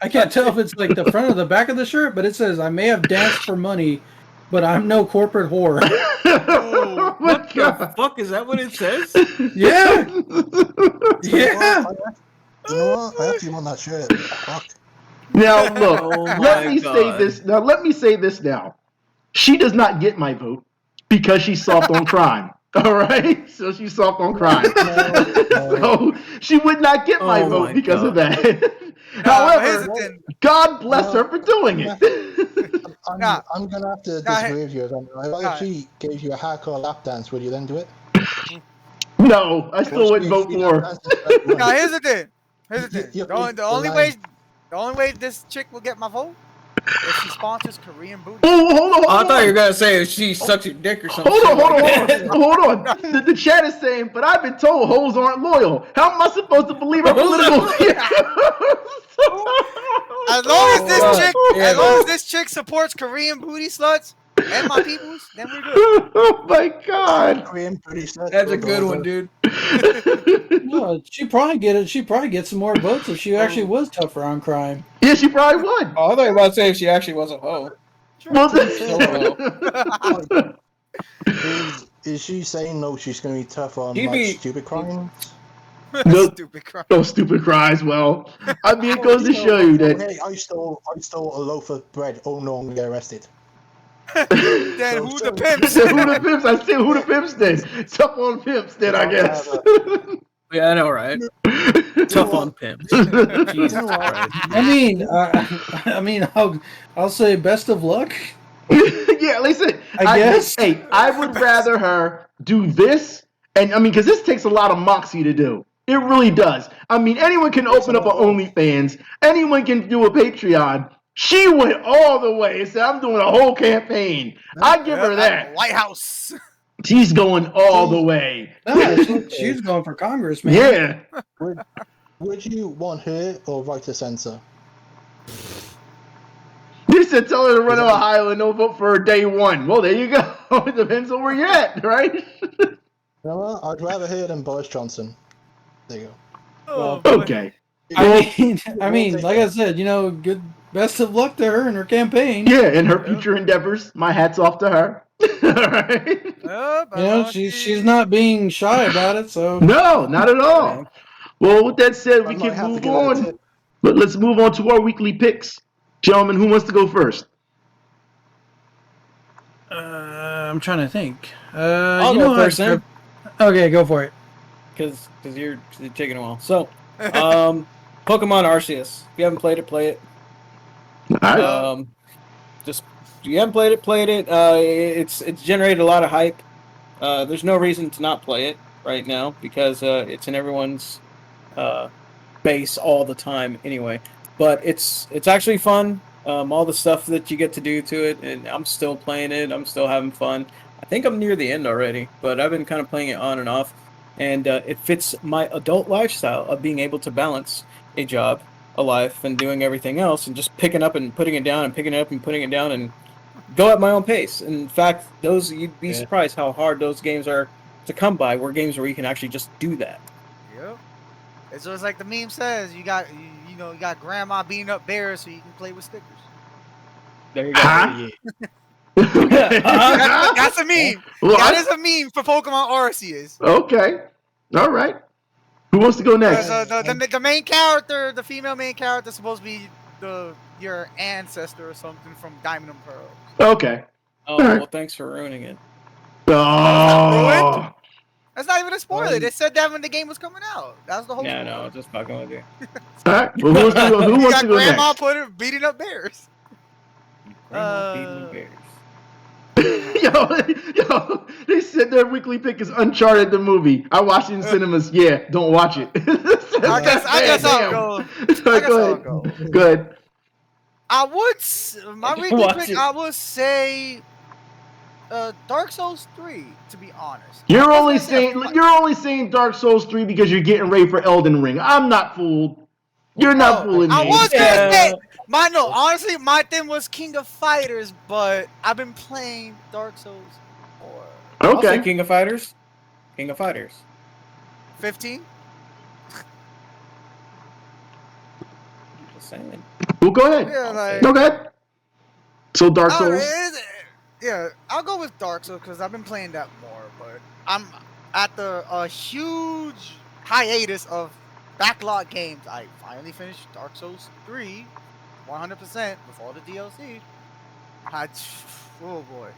Speaker 2: I can't tell if it's like the front or the back of the shirt, but it says, "I may have danced for money, but I'm no corporate whore."
Speaker 1: Oh my
Speaker 3: What
Speaker 1: God.
Speaker 3: the fuck is that? What it says?
Speaker 2: Yeah. Yeah.
Speaker 7: You know what? I actually want that shirt. Fuck.
Speaker 1: Now look, let me
Speaker 3: God.
Speaker 1: say this. Now let me say this. Now, she does not get my vote because she's soft on crime. All right, so she's soft on crime. So she would not get my vote because of that. However, God bless her for doing it.
Speaker 7: I'm gonna have to disagree with you. If she gave you a hardcore lap dance, would you then do it?
Speaker 1: No, I still wouldn't vote for her.
Speaker 6: Now here's the thing. The only way this chick will get my vote if she sponsors Korean booty.
Speaker 1: Oh, hold on.
Speaker 3: I thought you were gonna say if she sucks your dick or something.
Speaker 1: Hold on. The chat is saying, but I've been told hoes aren't loyal. How am I supposed to believe her political?
Speaker 6: As long as this chick supports Korean booty sluts and my peoples, then we're good.
Speaker 1: Oh my God.
Speaker 7: Korean booty sluts.
Speaker 3: That's a good one, dude.
Speaker 2: No, she probably get some more votes if she actually was tougher on crime.
Speaker 1: Yeah, she probably would.
Speaker 3: Oh, I thought you were about to say if she actually was a hoe.
Speaker 7: Is she saying no? She's going to be tough on stupid crimes.
Speaker 6: Stupid crime.
Speaker 1: No stupid cries. Well, I mean, it goes to show you that.
Speaker 7: Hey, I stole a loaf of bread. Oh no, I'm gonna get arrested.
Speaker 6: Then who the pimps?
Speaker 1: Who the pimps? I said who the pimps did. Tough on pimps then, I guess.
Speaker 3: Yeah, I know, right? Tough on pimps. Jesus Christ.
Speaker 2: I mean, I'll say best of luck.
Speaker 1: Yeah, listen.
Speaker 2: I guess.
Speaker 1: Hey, I would rather her do this, and I mean, because this takes a lot of moxie to do. It really does. I mean, anyone can open up an OnlyFans. Anyone can do a Patreon. She went all the way and said, "I'm doing a whole campaign." I give her that.
Speaker 6: White House.
Speaker 1: She's going all the way.
Speaker 2: No, she's going for Congress, man.
Speaker 1: Yeah.
Speaker 7: Would you want her or write to censor?
Speaker 1: They said tell her to run to Ohio and no vote for her day one. Well, there you go. It depends on where you're at, right?
Speaker 7: You know what? I'd rather her than Boris Johnson. There you go.
Speaker 6: Oh,
Speaker 1: Okay.
Speaker 2: I mean, like I said, good. Best of luck to her in her campaign.
Speaker 1: Yeah, in her future endeavors, my hat's off to her. All right.
Speaker 2: She's not being shy about it, so
Speaker 1: No, not at all. Well, with that said, we can move on. But let's move on to our weekly picks. Gentlemen, who wants to go first?
Speaker 2: I'm trying to think.
Speaker 3: I'll go first then.
Speaker 2: Okay, go for it.
Speaker 3: Because you're taking a while. So, Pokemon Arceus. If you haven't played it, play it.
Speaker 1: All right.
Speaker 3: Just if you haven't played it. It's generated a lot of hype. There's no reason to not play it right now because it's in everyone's base all the time anyway. But it's actually fun. All the stuff that you get to do to it, and I'm still playing it. I'm still having fun. I think I'm near the end already, but I've been kind of playing it on and off, and it fits my adult lifestyle of being able to balance a job, a life, and doing everything else, and just picking up and putting it down, and picking it up and putting it down, and go at my own pace. In fact, you'd be surprised how hard those games are to come by. Were games where you can actually just do that.
Speaker 6: Yep. It's just like the meme says. You got grandma beating up bears so you can play with stickers.
Speaker 3: There you go.
Speaker 1: Huh?
Speaker 6: That's a meme.
Speaker 1: Well,
Speaker 6: that is a meme for Pokemon Arceus.
Speaker 1: Okay. All right. Who wants to go next?
Speaker 6: The main character, the female main character, is supposed to be your ancestor or something from Diamond and Pearl.
Speaker 1: Okay.
Speaker 3: Oh, well, thanks for ruining it.
Speaker 1: Oh.
Speaker 6: That's not even a spoiler. They said that when the game was coming out. That's the whole.
Speaker 3: Yeah, no, just fucking with you.
Speaker 1: All right. Well, who wants to go
Speaker 6: grandma
Speaker 1: next?
Speaker 6: beating up bears.
Speaker 3: Grandma beating bears.
Speaker 1: Yo, they said their weekly pick is Uncharted the movie. I watched it in cinemas. Yeah, don't watch it.
Speaker 6: I guess I'll go.
Speaker 1: Go ahead.
Speaker 6: I would my weekly pick. I would say Dark Souls 3. To be honest,
Speaker 1: You're only saying Dark Souls 3 because you're getting ready for Elden Ring. I'm not fooled. You're not fooling me.
Speaker 6: I was gonna say honestly, my thing was King of Fighters, but I've been playing Dark Souls 4.
Speaker 1: Okay.
Speaker 3: Also King of Fighters.
Speaker 6: 15.
Speaker 3: Just saying.
Speaker 1: Well, go ahead.
Speaker 6: Yeah,
Speaker 1: go ahead. So Dark Souls.
Speaker 6: I'll go with Dark Souls because I've been playing that more. But I'm at a huge hiatus of backlog games. I finally finished Dark Souls 3, 100% with all the DLC. Oh boy,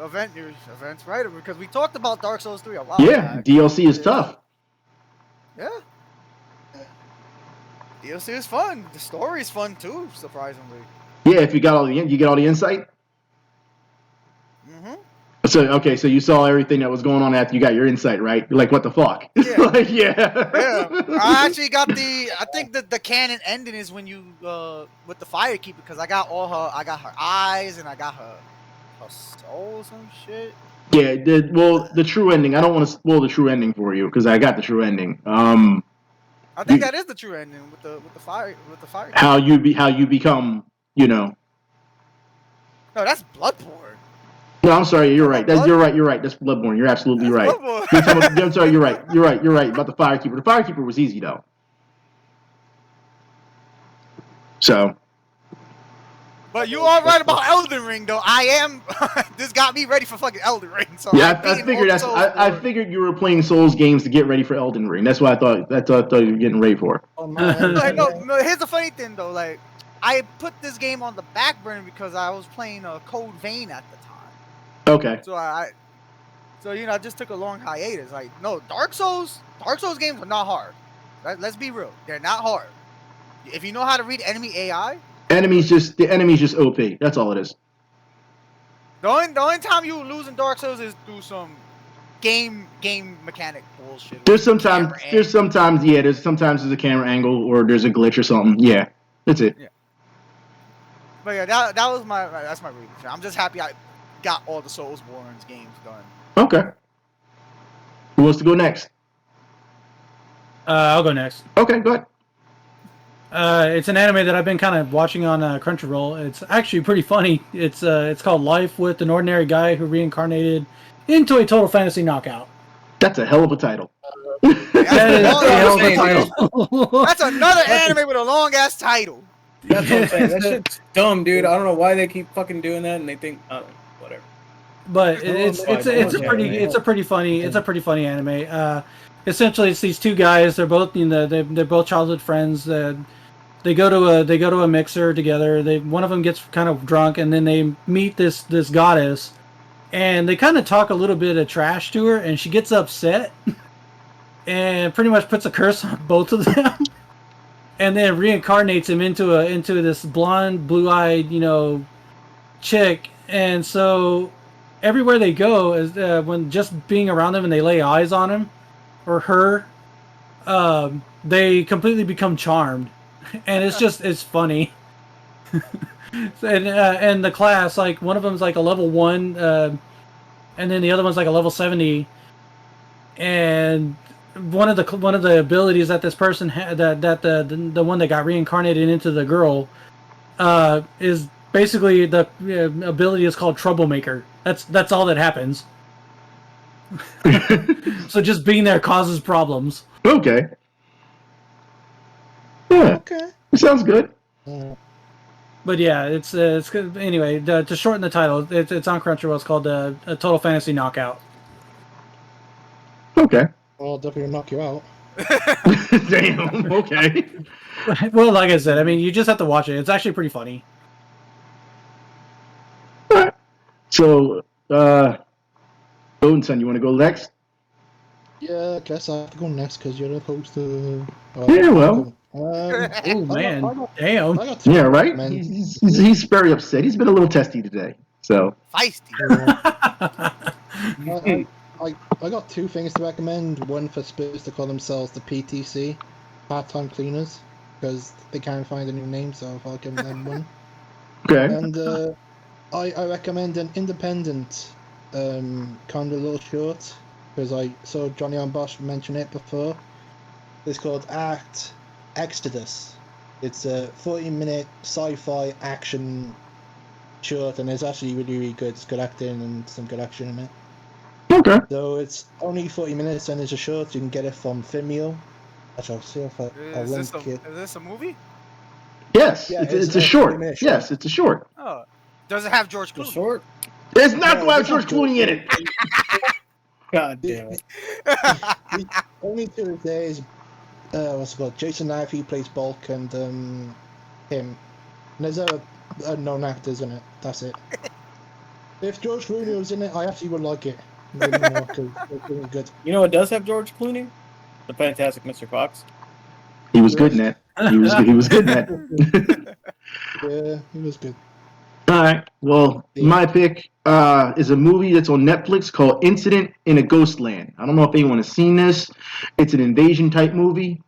Speaker 6: events, right? Because we talked about Dark Souls 3 a while back.
Speaker 1: DLC is tough.
Speaker 6: Yeah. DLC is fun. The story is fun too, surprisingly.
Speaker 1: Yeah, if you get all the insight.
Speaker 6: Mm-hmm.
Speaker 1: So you saw everything that was going on after you got your insight, right? You're like, what the fuck?
Speaker 6: Yeah.
Speaker 1: Yeah.
Speaker 6: I actually got I think the canon ending is when you with the Firekeeper, because I got her eyes and I got her soul or some shit.
Speaker 1: Yeah, the true ending. I don't want to spoil the true ending for you because I got the true ending.
Speaker 6: I think that is the true ending with the fire.
Speaker 1: How you become, No,
Speaker 6: that's Bloodborne.
Speaker 1: No, I'm sorry. You're right. You're right. That's Bloodborne. You're absolutely right. I'm sorry. You're right. You're right about the Firekeeper. The Firekeeper was easy though. So.
Speaker 6: But you are right about Elden Ring though. I am. This got me ready for fucking Elden Ring. So
Speaker 1: yeah, I figured I figured you were playing Souls games to get ready for Elden Ring. That's what I thought. That's what I thought you were getting ready for.
Speaker 6: No. Here's the funny thing though. Like, I put this game on the back burner because I was playing Code Vein at the time.
Speaker 1: Okay.
Speaker 6: So I just took a long hiatus. Like, no, Dark Souls games are not hard. Let's be real. They're not hard. If you know how to read enemy AI.
Speaker 1: The enemy's just OP. That's all it is.
Speaker 6: The only time you lose in Dark Souls is through some game mechanic bullshit.
Speaker 1: There's sometimes there's a camera angle or there's a glitch or something. Yeah. That's it.
Speaker 6: Yeah. But yeah, that's my reason. I'm just happy I got all the Soulsborne games done.
Speaker 1: Okay. Who wants to go next?
Speaker 2: I'll go next.
Speaker 1: Okay, go ahead.
Speaker 2: It's an anime that I've been kind of watching on Crunchyroll. It's actually pretty funny. It's called Life with an Ordinary Guy Who Reincarnated into a Total Fantasy Knockout.
Speaker 1: That's a hell of a title.
Speaker 2: That is a hell of a title.
Speaker 6: That's another anime with a long ass title.
Speaker 3: That's what I'm saying. That shit's dumb, dude. I don't know why they keep fucking doing that, and they think, whatever.
Speaker 2: But it's a pretty funny anime. Essentially, it's these two guys. They're both they're both childhood friends. They go to a mixer together. One of them gets kind of drunk, and then they meet this goddess, and they kind of talk a little bit of trash to her, and she gets upset, and pretty much puts a curse on both of them, and then reincarnates him into this blonde, blue-eyed, chick, and so everywhere they go is when just being around them and they lay eyes on him or her, they completely become charmed, and it's funny. and the class, like, one of them's like a level 1, and then the other one's like a level 70, and one of the abilities that this person had, that the one that got reincarnated into the girl, is basically the ability is called Troublemaker. That's all that happens. So just being there causes problems.
Speaker 1: Okay. Yeah.
Speaker 7: Okay.
Speaker 1: Sounds good.
Speaker 2: But yeah, it's good. Anyway, to shorten the title, it's on Crunchyroll. It's called a Total Fantasy Knockout.
Speaker 1: Okay.
Speaker 7: I'll definitely knock you out.
Speaker 1: Damn. Okay.
Speaker 2: Well, like I said, I mean, you just have to watch it. It's actually pretty funny.
Speaker 1: All right. So, Odin-san, you want to go next?
Speaker 7: Yeah, I guess I have to go next because you're supposed to.
Speaker 1: Yeah, well.
Speaker 2: Oh man,
Speaker 7: I
Speaker 2: damn.
Speaker 7: got two
Speaker 1: Yeah, right?
Speaker 7: recommends.
Speaker 1: He's very upset. He's been a little testy today. So.
Speaker 6: Feisty.
Speaker 7: I got two things to recommend. One for Spurs to call themselves the PTC, part-time cleaners, because they can't find a new name, so I'll give them one.
Speaker 1: Okay.
Speaker 7: And I recommend an independent kind of little short, because I saw Johnny on Bosch mention it before. It's called Exodus. It's a 40-minute sci-fi action short, and it's actually really, really good. It's good acting and some good action in it.
Speaker 1: Okay.
Speaker 7: So it's only 40 minutes and it's a short. You can get it from Vimeo. I'll see if I'll link it.
Speaker 6: Is this a movie?
Speaker 1: Yes,
Speaker 7: Yeah,
Speaker 1: it's a short.
Speaker 7: 40-minute short.
Speaker 1: Yes, it's a short.
Speaker 6: Oh, does it have George Clooney?
Speaker 3: Short?
Speaker 1: It's not
Speaker 7: No,
Speaker 1: going to have
Speaker 7: it's not
Speaker 1: George Clooney in it.
Speaker 3: God damn it.
Speaker 7: Only two days. What's it called? Jason Ivey plays Bulk and him. And there's a known actors in it. That's it. If George Clooney was in it, I actually would like it. Really more, 'cause it's really good.
Speaker 3: You know what does have George Clooney? The Fantastic Mr. Fox.
Speaker 1: He was good in that. He was good in that.
Speaker 7: Yeah, it was good.
Speaker 1: All right. Well, my pick is a movie that's on Netflix called Incident in a Ghostland. I don't know if anyone has seen this. It's an invasion type movie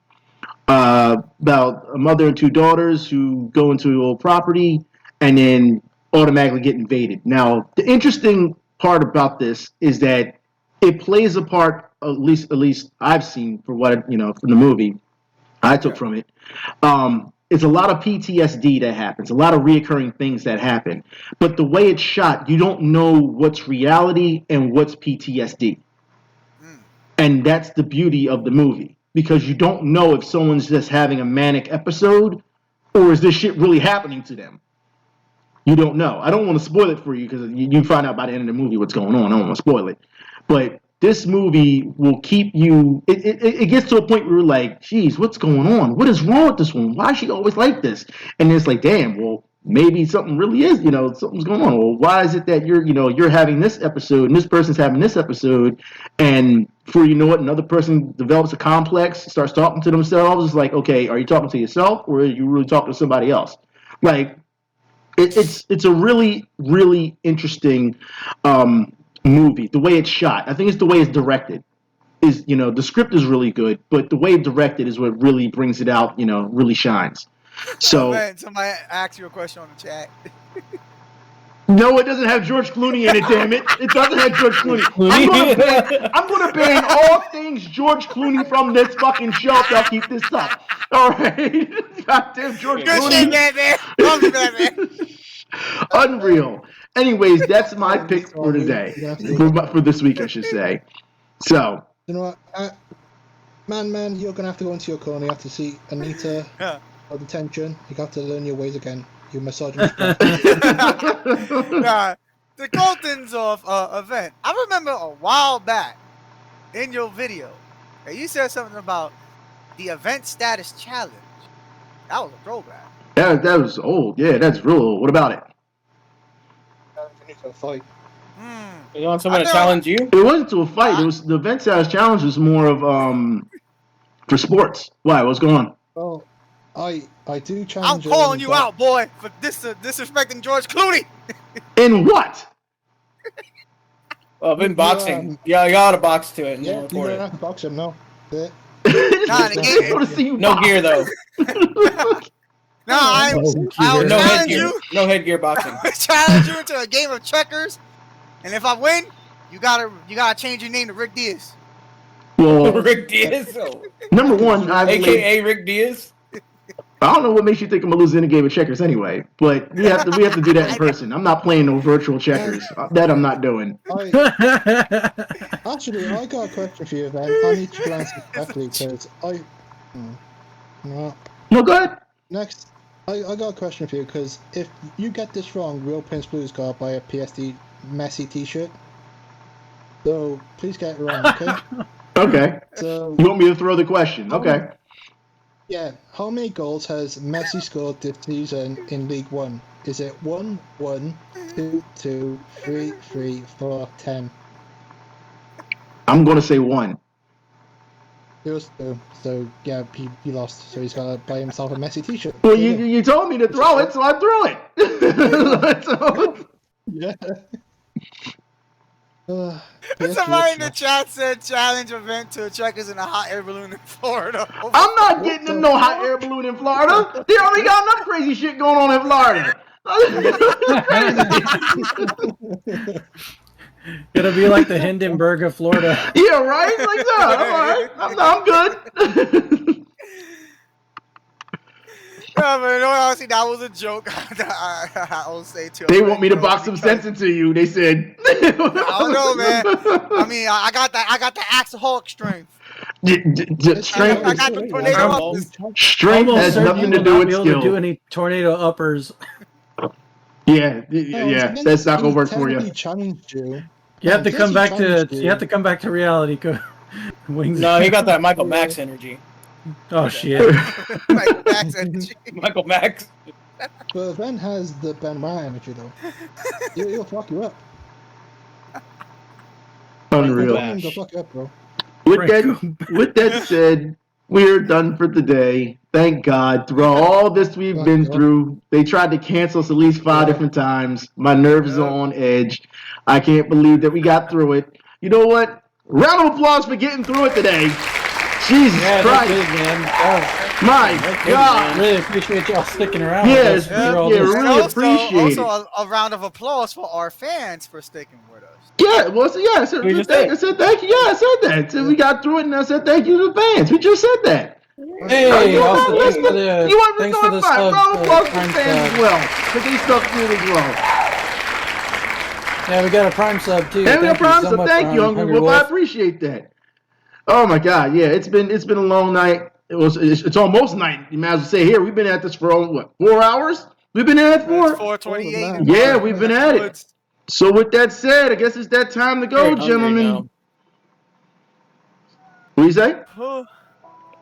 Speaker 1: about a mother and two daughters who go into an old property and then automatically get invaded. Now, the interesting part about this is that it plays a part, at least I've seen for what from the movie I took from it. It's a lot of PTSD that happens, a lot of reoccurring things that happen. But the way it's shot, you don't know what's reality and what's PTSD. And that's the beauty of the movie, because you don't know if someone's just having a manic episode or is this shit really happening to them. You don't know. I don't want to spoil it for you because you find out by the end of the movie what's going on. I don't want to spoil it. But this movie will keep you... It gets to a point where you're like, geez, what's going on? What is wrong with this woman? Why is she always like this? And it's like, damn, well, maybe something really is, something's going on. Well, why is it that you're having this episode and this person's having this episode, and before you know it, another person develops a complex, starts talking to themselves. It's like, okay, are you talking to yourself or are you really talking to somebody else? Like, it's a really, really interesting movie. The way it's shot, I think it's the way it's directed. Is the script is really good, but the way it's directed is what really brings it out. Really shines. So
Speaker 6: man, somebody asked you a question on the chat.
Speaker 1: No, it doesn't have George Clooney in it, damn it. It doesn't have George Clooney. I'm gonna ban all things George Clooney from this fucking show if y'all keep this up. Alright? Goddamn George
Speaker 6: Good
Speaker 1: Clooney.
Speaker 6: shit, man. Love you, man.
Speaker 1: Unreal. Anyways, that's my pick for today. For this week, I should say. So.
Speaker 7: You know what? Man, you're gonna have to go into your corner. You have to see Anita for detention. You have to learn your ways again. You misogynist.
Speaker 6: Nah, the Colton's event. I remember a while back in your video that you said something about the event status challenge. That was a throwback.
Speaker 1: That was old. Yeah, that's real old. What about it?
Speaker 7: Fight.
Speaker 3: You want someone to challenge you?
Speaker 1: It wasn't to a fight. It was the event size challenge was more of for sports. Why? What's going on?
Speaker 7: Well, I do challenge.
Speaker 6: I'm calling you out, boy, for disrespecting George Clooney.
Speaker 1: In what?
Speaker 3: Well, in boxing, yeah, you gotta box to it. And
Speaker 7: Yeah, you
Speaker 3: report
Speaker 7: don't have to box him, no. Yeah.
Speaker 6: Nah, the game.
Speaker 3: No gear though.
Speaker 6: Nah, I'll
Speaker 3: No
Speaker 6: challenge
Speaker 3: headgear.
Speaker 6: you.
Speaker 3: No headgear boxing.
Speaker 6: Challenge you into a game of checkers, and if I win, you gotta change your name to Rick Diaz.
Speaker 1: Well,
Speaker 3: Rick Diaz,
Speaker 1: number one,
Speaker 3: AKA Rick Diaz.
Speaker 1: I don't know what makes you think I'm gonna lose in a game of checkers anyway, but we have to do that in person. I'm not playing no virtual checkers. That I'm not doing.
Speaker 7: Actually, I got a question for you, Ben. I need you to answer correctly because no,
Speaker 1: go ahead.
Speaker 7: Next, I got a question for you because if you get this wrong, Real Prince Blues got buy a PSD Messi T-shirt. So please get it wrong, okay?
Speaker 1: Okay.
Speaker 7: So
Speaker 1: you want me to throw the question? Okay.
Speaker 7: Yeah, how many goals has Messi scored this season in League One? Is it 1, 1, 2, 2, 3, 3, 4, 10?
Speaker 1: I'm gonna say 1.
Speaker 7: It was 2. So yeah, he lost. So he's got to buy himself a Messi T-shirt.
Speaker 1: Well, you told me to throw it, so I threw it.
Speaker 7: Yeah.
Speaker 6: Somebody in the chat said challenge event to checkers in a hot air balloon in Florida.
Speaker 1: I'm not getting them no hot air balloon in Florida. They already got enough crazy shit going on in Florida.
Speaker 2: It'll be like the Hindenburg of Florida.
Speaker 1: Yeah, right? Like that. I'm all right. I'm good.
Speaker 6: Yeah, but honestly, that was a joke. I'll say too.
Speaker 1: They want me to box some sense into you. They said.
Speaker 6: I don't know, man. I mean, I got the Axe Hulk strength.
Speaker 1: Strength.
Speaker 6: I got the tornado.
Speaker 1: Strength has nothing to do with skill.
Speaker 2: To do any tornado uppers.
Speaker 1: Yeah. That's not gonna work for you.
Speaker 2: You have to come back to. You have to come back to reality. Wings.
Speaker 3: No, he got that Michael Max energy.
Speaker 2: Oh shit.
Speaker 6: Michael Max energy.
Speaker 3: Michael Max.
Speaker 7: But Ben has the Benoit energy though. He'll fuck you up.
Speaker 1: Unreal.
Speaker 7: He'll fuck you up, bro.
Speaker 1: With that said, we're done for today. Thank God. Through all this we've been through, they tried to cancel us at least 5 different times. My nerves are on edge. I can't believe that we got through it. You know what? Round of applause for getting through it today. Jesus Christ.
Speaker 2: Good, man.
Speaker 1: My God.
Speaker 2: Really appreciate y'all sticking around.
Speaker 1: Yes, really appreciate it.
Speaker 6: Also, a round of applause for our fans for sticking with us.
Speaker 1: Yeah, well, so I said thank you. Yeah, I said that. So we got through it, and I said thank you to the fans. We just said that.
Speaker 2: Hey, also,
Speaker 1: thanks for the sub. Round of applause for the fans as well, because they stuck through it as well.
Speaker 2: Yeah, we got a Prime sub too.
Speaker 1: And we got a Prime sub. Thank you, Hungry Wolf. I appreciate that. Oh my God, yeah, it's been a long night. It's almost night. You might as well say here. We've been at this for 4 hours. We've been at it for
Speaker 6: 4:28.
Speaker 1: Yeah, we've been at it. So with that said, I guess it's that time to go, gentlemen. What do you say?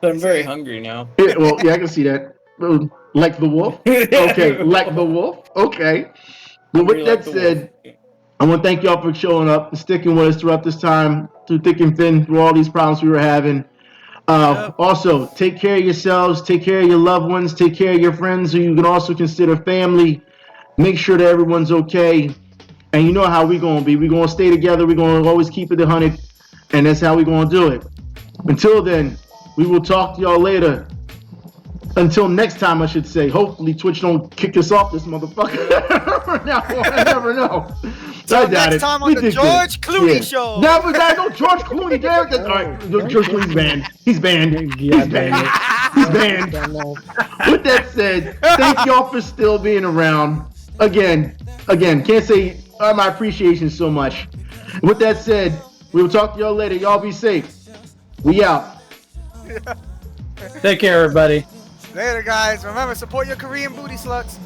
Speaker 3: I'm very hungry now.
Speaker 1: Yeah, well, yeah, I can see that. Like the wolf? Okay, like the wolf? Okay. Well, with that said, I want to thank y'all for showing up and sticking with us throughout this time, through thick and thin, through all these problems we were having. Also, take care of yourselves, take care of your loved ones, take care of your friends who you can also consider family. Make sure that everyone's okay. And you know how we're going to be. We're going to stay together. We're going to always keep it 100. And that's how we're going to do it. Until then, we will talk to y'all later. until next time, I should say. Hopefully, Twitch don't kick us off this motherfucker. Now, I never know.
Speaker 6: Till next time on the George Clooney Show.
Speaker 1: No, George Clooney. Damn it. That's all right. George Clooney's banned. He's banned. He's banned. He's banned. With that said, thank y'all for still being around. Again, can't say my appreciation so much. With that said, we will talk to y'all later. Y'all be safe. We out.
Speaker 2: Take care, everybody.
Speaker 6: Later, guys. Remember, support your Korean booty sluts.